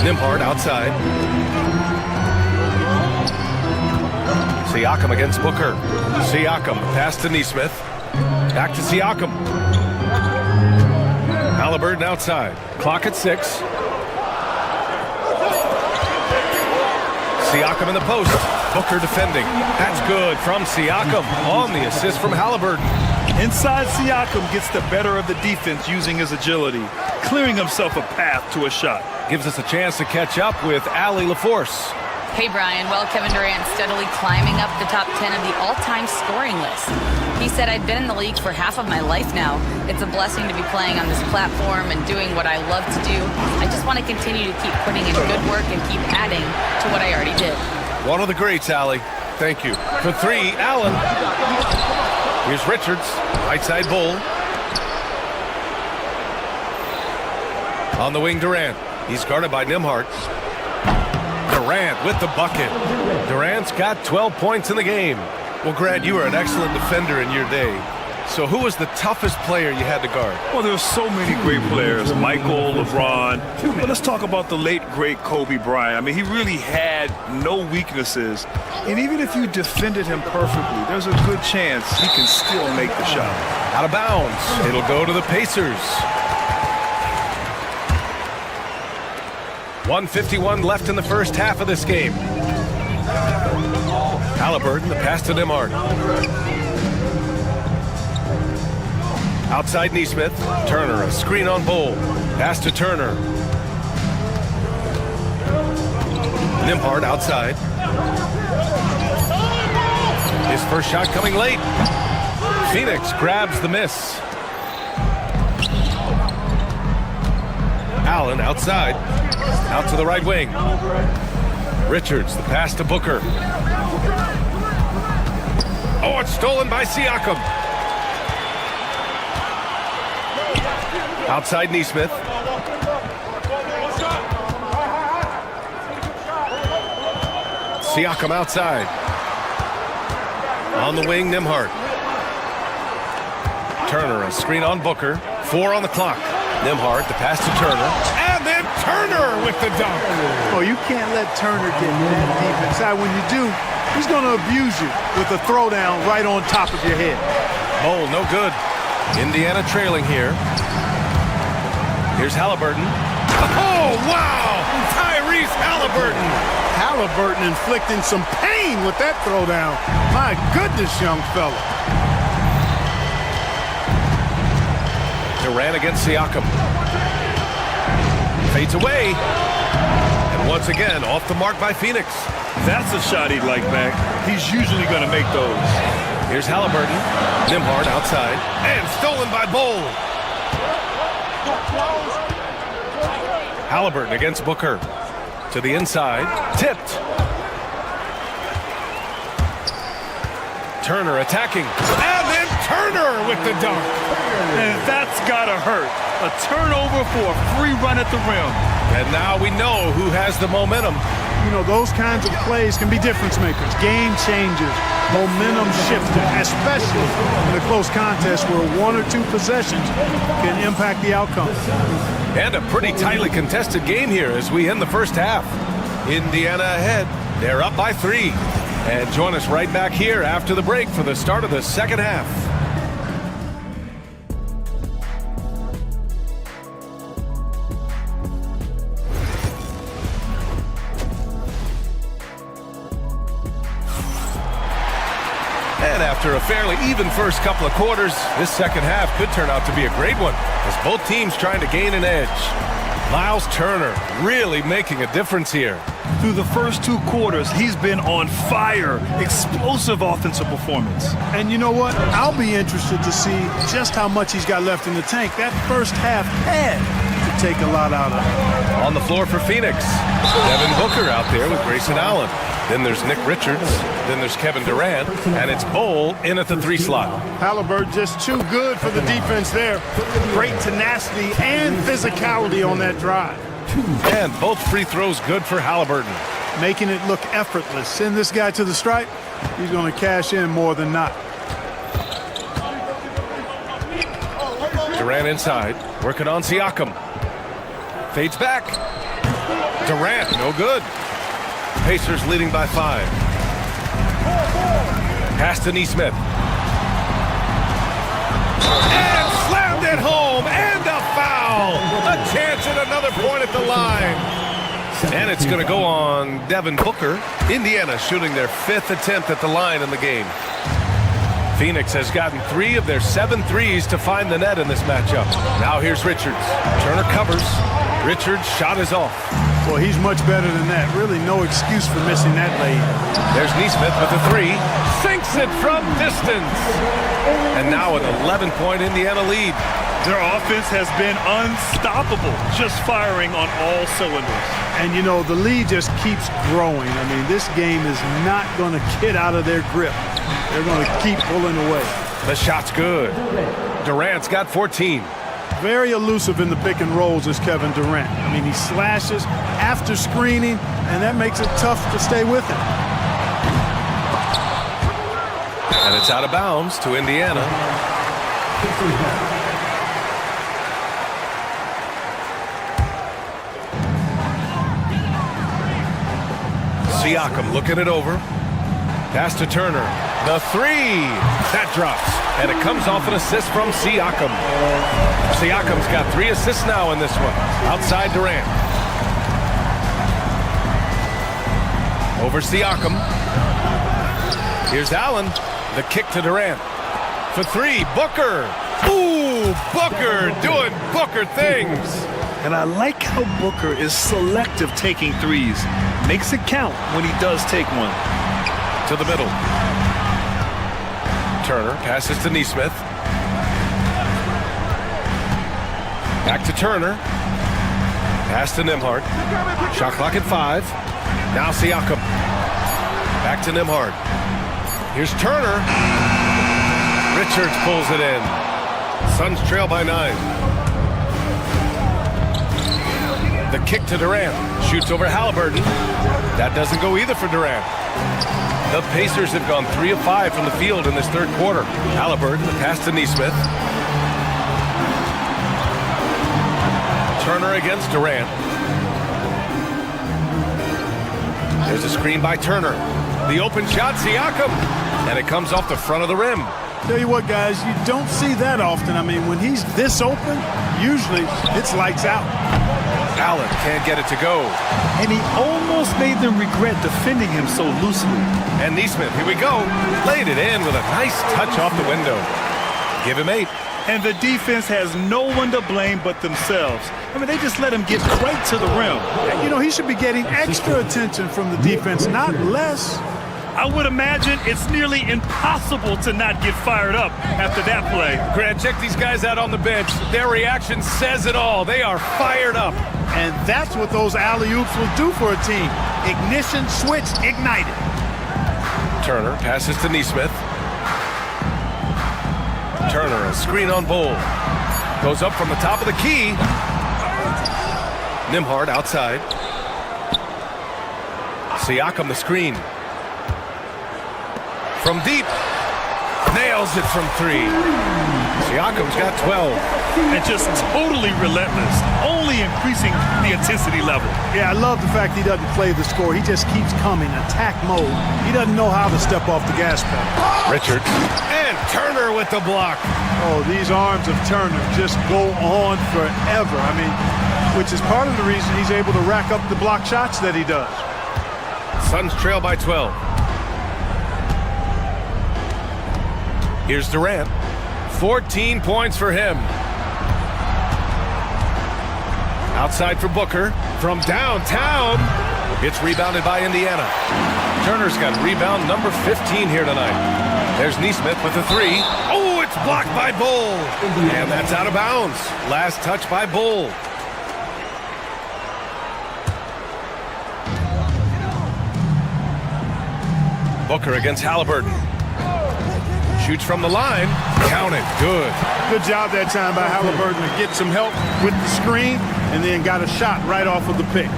Speaker 4: Nembhard outside. Siakam against Booker. Siakam pass to Nesmith. Back to Siakam. Halliburton outside. Clock at 6. Siakam in the post. Booker defending. That's good from Siakam on the assist from Halliburton.
Speaker 5: Inside, Siakam gets the better of the defense using his agility, clearing himself a path to a shot.
Speaker 4: Gives us a chance to catch up with Allie LaForce.
Speaker 6: Hey, Brian. Well, Kevin Durant steadily climbing up the top 10 of the all-time scoring list. He said, I've been in the league for half of my life now. It's a blessing to be playing on this platform and doing what I love to do. I just want to continue to keep putting in good work and keep adding to what I already did.
Speaker 4: One of the greats, Allie. Thank you. For 3, Allen. Here's Richards. Right side Bull. On the wing, Durant. He's guarded by Nembhard. Durant with the bucket. Durant's got 12 points in the game. Well, Grant, you were an excellent defender in your day. So who was the toughest player you had to guard?
Speaker 5: Well, there's so many great players, Michael, LeBron. But let's talk about the late, great Kobe Bryant. I mean, he really had no weaknesses. And even if you defended him perfectly, there's a good chance he can still make the shot.
Speaker 4: Out of bounds. It'll go to the Pacers. 1:51 left in the first half of this game. Halliburton, the pass to Nembhard. Outside Nesmith. Turner, a screen on Bull. Pass to Turner. Nembhard outside. His first shot coming late. Phoenix grabs the miss. Allen outside. Out to the right wing. Richards, the pass to Booker. Oh, it's stolen by Siakam. Outside Neesmith. Siakam outside. On the wing, Nembhard. Turner, a screen on Booker. 4 on the clock. Nembhard, the pass to Turner. And then Turner with the dunk.
Speaker 16: Oh, you can't let Turner get that deep inside. When you do, he's going to abuse you with a throwdown right on top of your head.
Speaker 4: Oh, no good. Indiana trailing here. Here's Halliburton. Oh, wow! Tyrese Halliburton.
Speaker 16: Halliburton inflicting some pain with that throwdown. My goodness, young fella.
Speaker 4: Durant against Siakam. Fades away. And once again, off the mark by Phoenix.
Speaker 5: That's a shot he'd like back. He's usually going to make those.
Speaker 4: Here's Halliburton. Nembhard outside. And stolen by Bol. Halliburton against Booker. To the inside. Tipped. Turner attacking. And then Turner with the dunk.
Speaker 5: And that's got to hurt. A turnover for a free run at the rim.
Speaker 4: And now we know who has the momentum.
Speaker 16: You know, those kinds of plays can be difference makers, game changers, momentum shifter, especially in a close contest where 1 or 2 possessions can impact the outcome.
Speaker 4: And a pretty tightly contested game here as we end the first half. Indiana ahead. They're up by 3. And join us right back here after the break for the start of the second half. And after a fairly even first couple of quarters, this second half could turn out to be a great one as both teams trying to gain an edge. Miles Turner really making a difference here.
Speaker 5: Through the first 2 quarters, he's been on fire. Explosive offensive performance.
Speaker 16: And you know what? I'll be interested to see just how much he's got left in the tank. That first half had to take a lot out of him.
Speaker 4: On the floor for Phoenix, Devin Booker out there with Grayson Allen. Then there's Nick Richards. Then there's Kevin Durant. And it's Bol in at the 3 slot.
Speaker 16: Halliburton just too good for the defense there. Great tenacity and physicality on that drive.
Speaker 4: And both free throws good for Halliburton.
Speaker 16: Making it look effortless. Send this guy to the stripe. He's going to cash in more than not.
Speaker 4: Durant inside. Working on Siakam. Fades back. Durant, no good. Pacers leading by 5. Pass to Neesmith. And slammed it home. And a foul. A chance at another point at the line. And it's going to go on Devin Booker. Indiana shooting their 5th attempt at the line in the game. Phoenix has gotten 3 of their 7 threes to find the net in this matchup. Now here's Richards. Turner covers. Richards' shot is off.
Speaker 16: Well, he's much better than that. Really no excuse for missing that lane.
Speaker 4: There's Neesmith with a 3. Sinks it from distance. And now an 11-point Indiana lead.
Speaker 5: Their offense has been unstoppable, just firing on all cylinders.
Speaker 16: And, you know, the lead just keeps growing. I mean, this game is not going to get out of their grip. They're going to keep pulling away.
Speaker 4: The shot's good. Durant's got 14.
Speaker 16: Very elusive in the pick and rolls is Kevin Durant. I mean, he slashes after screening, and that makes it tough to stay with him.
Speaker 4: And it's out of bounds to Indiana. Siakam looking it over. Pass to Turner. The 3. That drops. And it comes off an assist from Siakam. Siakam's got 3 assists now in this one. Outside Durant. Over Siakam. Here's Allen. The kick to Durant. For 3. Booker. Ooh, Booker doing Booker things.
Speaker 5: And I like how Booker is selective taking threes. makes it count when he does take one.
Speaker 4: To the middle. Turner passes to Neesmith. Back to Turner. Pass to Nembhard. Shot clock at 5. Now Siakam. Back to Nembhard. Here's Turner. Richards pulls it in. Suns trail by 9. The kick to Durant. Shoots over Halliburton. That doesn't go either for Durant. The Pacers have gone 3 of 5 from the field in this third quarter. Halliburton, the pass to Neesmith. Turner against Durant. There's a screen by Turner. The open shot, Siakam. And it comes off the front of the rim.
Speaker 16: Tell you what, guys, you don't see that often. I mean, when he's this open, usually it's lights out.
Speaker 4: Allen can't get it to go.
Speaker 5: And he almost made them regret defending him so loosely.
Speaker 4: And Neesmith, here we go. Laid it in with a nice touch off the window. Give him 8.
Speaker 5: And the defense has no one to blame but themselves. I mean, they just let him get right to the rim.
Speaker 16: You know, he should be getting extra attention from the defense, not less.
Speaker 5: I would imagine it's nearly impossible to not get fired up after that play.
Speaker 4: Grant, check these guys out on the bench. Their reaction says it all. They are fired up.
Speaker 16: And that's what those alley-oops will do for a team. Ignition switch ignited.
Speaker 4: Turner passes to Neesmith. Turner, a screen on Bull. Goes up from the top of the key. Nembhard outside. Siakam the screen. From deep. Nails it from 3. Siakam's got 12.
Speaker 5: And just totally relentless. Only increasing the intensity level.
Speaker 16: Yeah, I love the fact he doesn't play the score. He just keeps coming, attack mode. He doesn't know how to step off the gas pedal.
Speaker 4: Richards. And Turner with the block.
Speaker 16: Oh, these arms of Turner just go on forever. I mean, which is part of the reason he's able to rack up the block shots that he does.
Speaker 4: Suns trail by 12. Here's Durant. 14 points for him. Outside for Booker. From downtown. It's rebounded by Indiana. Turner's got rebound number 15 here tonight. There's Neesmith with a 3. Oh, it's blocked by Bull. And that's out of bounds. Last touch by Bull. Booker against Halliburton. Shoots from the line. Counted. Good.
Speaker 16: Good job that time by Halliburton to get some help with the screen and then got a shot right off of the pick.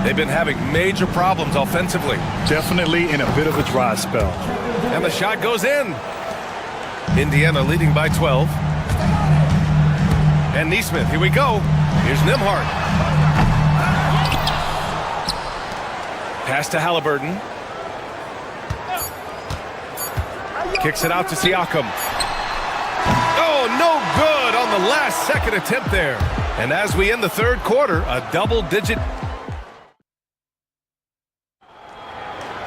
Speaker 4: They've been having major problems offensively.
Speaker 5: Definitely in a bit of a dry spell.
Speaker 4: And the shot goes in. Indiana leading by 12. And Neesmith, here we go. Here's Nembhard. Pass to Halliburton. Kicks it out to Siakam. Oh, no good on the last second attempt there. And as we end the third quarter, a double-digit.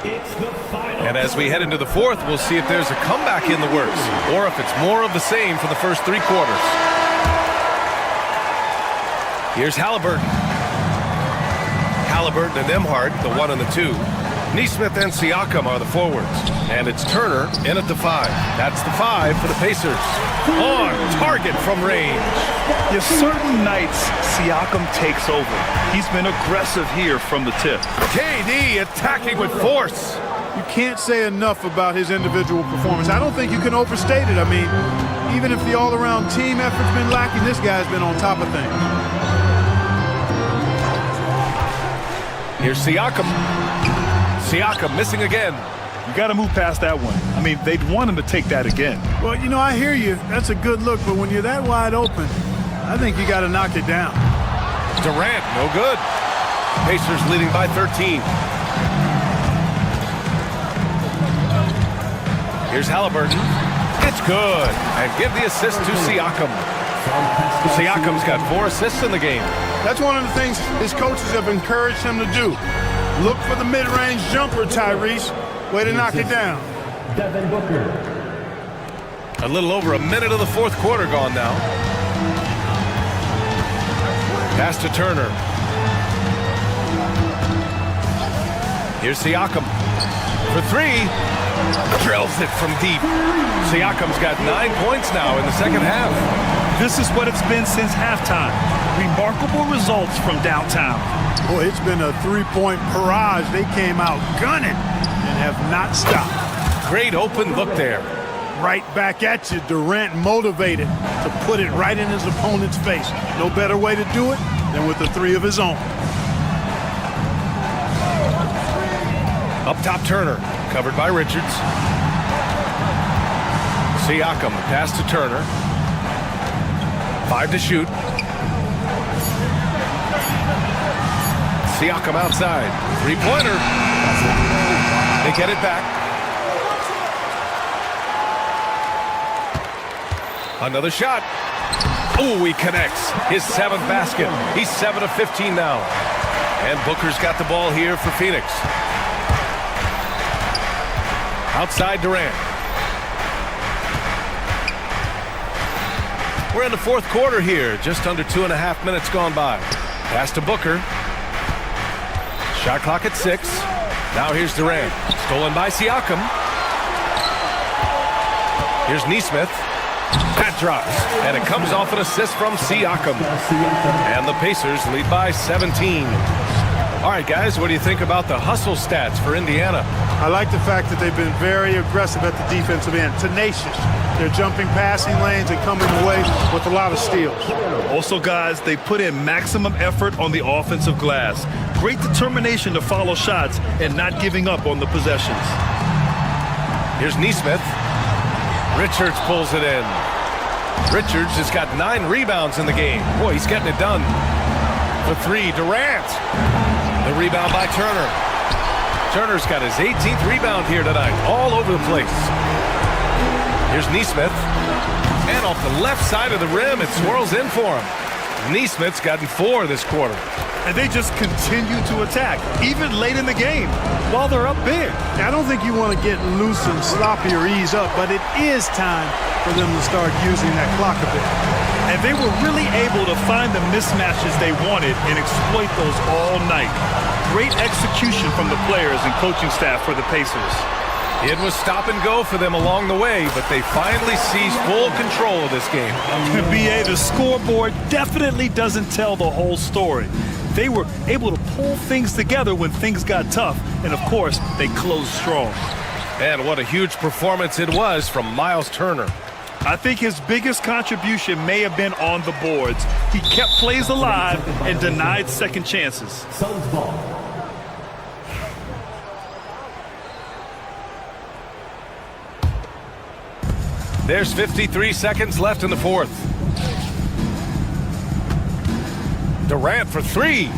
Speaker 4: And as we head into the fourth, we'll see if there's a comeback in the works or if it's more of the same for the first 3 quarters. Here's Halliburton. Halliburton and Nembhard, the 1 and the 2. Neesmith and Siakam are the forwards. And it's Turner in at the 5. That's the 5 for the Pacers. On target from range.
Speaker 5: Yeah, certain nights, Siakam takes over. He's been aggressive here from the tip.
Speaker 4: KD attacking with force.
Speaker 16: You can't say enough about his individual performance. I don't think you can overstate it. I mean, even if the all-around team effort's been lacking, this guy's been on top of things.
Speaker 4: Here's Siakam. Siakam missing again.
Speaker 5: You got to move past that one. I mean, they'd want him to take that again.
Speaker 16: Well, you know, I hear you. That's a good look, but when you're that wide open, I think you got to knock it down.
Speaker 4: Durant, no good. Pacers leading by 13. Here's Halliburton. It's good. And give the assist to Siakam. Siakam's got 4 assists in the game.
Speaker 16: That's one of the things his coaches have encouraged him to do. Look for the mid-range jumper, Tyrese. Way to knock it down.
Speaker 4: A little over a minute of the fourth quarter gone now. Pass to Turner. Here's Siakam for three. Drills it from deep. Siakam's got 9 points now in the second half.
Speaker 5: This is what it's been since halftime. Remarkable results from downtown.
Speaker 16: Boy, it's been a three-point barrage. They came out gunning and have not stopped.
Speaker 4: Great open look there.
Speaker 16: Right back at you. Durant motivated to put it right in his opponent's face. No better way to do it than with the three of his own.
Speaker 4: Up top, Turner, covered by Richards. Siakam, pass to Turner. 5 to shoot. Siakam outside. Three-pointer. They get it back. Another shot. Oh, he connects. His 7th basket. He's 7 of 15 now. And Booker's got the ball here for Phoenix. Outside Durant. We're in the fourth quarter here. Just under 2.5 minutes gone by. Pass to Booker. Shot clock at 6. Now here's Durant. Stolen by Siakam. Here's Nesmith. That drops. And it comes off an assist from Siakam. And the Pacers lead by 17. All right, guys, what do you think about the hustle stats for Indiana?
Speaker 16: I like the fact that they've been very aggressive at the defensive end. Tenacious. They're jumping passing lanes and coming away with a lot of steals.
Speaker 5: Also, guys, they put in maximum effort on the offensive glass. Great determination to follow shots and not giving up on the possessions.
Speaker 4: Here's Nesmith. Richards pulls it in. Richards has got 9 rebounds in the game. Boy, he's getting it done. For 3, Durant. The rebound by Turner. Turner's got his 18th rebound here tonight, all over the place. Here's Nesmith. And off the left side of the rim, it swirls in for him. Nesmith's gotten 4 this quarter.
Speaker 5: And they just continue to attack, even late in the game, while they're up big.
Speaker 16: I don't think you want to get loose and sloppy or ease up, but it is time for them to start using that clock a bit.
Speaker 5: And they were really able to find the mismatches they wanted and exploit those all night. Great execution from the players and coaching staff for the Pacers.
Speaker 4: It was stop and go for them along the way, but they finally seized full control of this game.
Speaker 5: BA, the scoreboard definitely doesn't tell the whole story. They were able to pull things together when things got tough, and of course, they closed strong.
Speaker 4: And what a huge performance it was from Miles Turner.
Speaker 5: I think his biggest contribution may have been on the boards. He kept plays alive and denied second chances.
Speaker 14: Suns ball.
Speaker 4: There's 53 seconds left in the fourth. Durant for 3.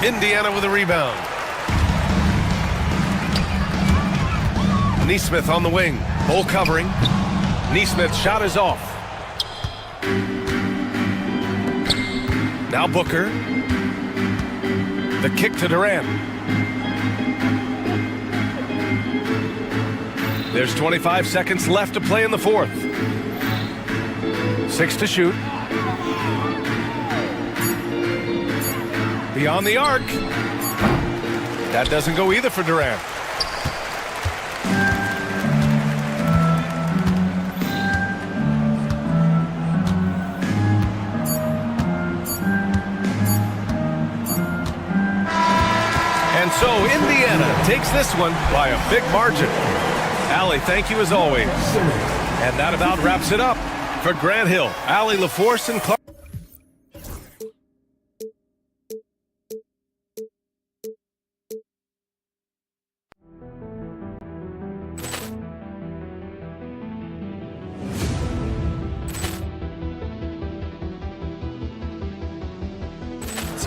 Speaker 4: Indiana with a rebound. Nesmith on the wing. Bull covering. Nesmith's shot is off. Now Booker. The kick to Durant. There's 25 seconds left to play in the fourth. 6 to shoot. Beyond the arc. That doesn't go either for Durant. And so Indiana takes this one by a big margin. Allie, thank you as always. And that about wraps it up. For Grant Hill, Allie LaForce, and Clark.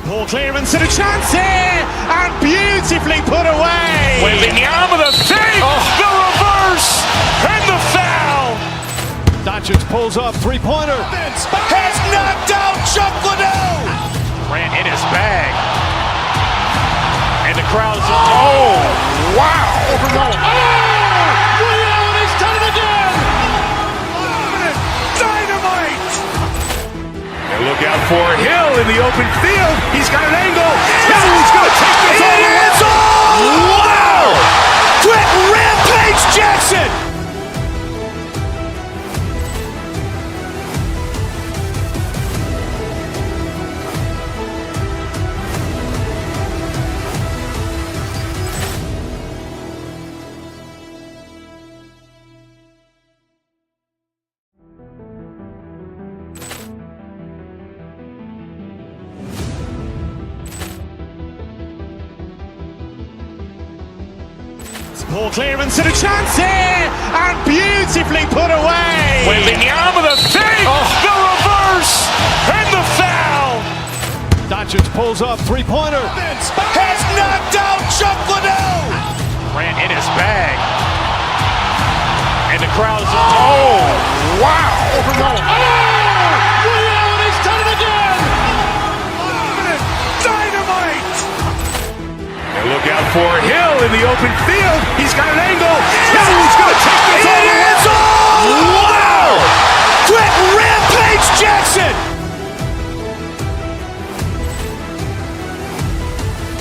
Speaker 3: Ball clearance and a chance here, and beautifully put away.
Speaker 2: Wembanyama the save, the reverse, and the foul.
Speaker 3: Doncic pulls up, three-pointer.
Speaker 2: Has knocked out Chuck Liddell. Ran in his bag. And the crowd is, oh, wow.
Speaker 3: Leon has done it again.
Speaker 2: Dynamite.
Speaker 1: And look out for Hill in the open field. He's got an angle. He's going to take this all the way.
Speaker 3: Ball clearance and a chance here, and beautifully put away.
Speaker 2: Wembanyama with a fake, the reverse, and the foul.
Speaker 3: Doncic pulls up, three-pointer.
Speaker 2: Has knocked out Chuck Liddell. Ran in his bag. And the crowd is, oh, wow.
Speaker 3: And he's done it again.
Speaker 2: Dynamite.
Speaker 1: And look out for Hill in the open field. He's got an angle. Hill's going to take this all the way.
Speaker 2: Wow. Quit Rampage Jackson.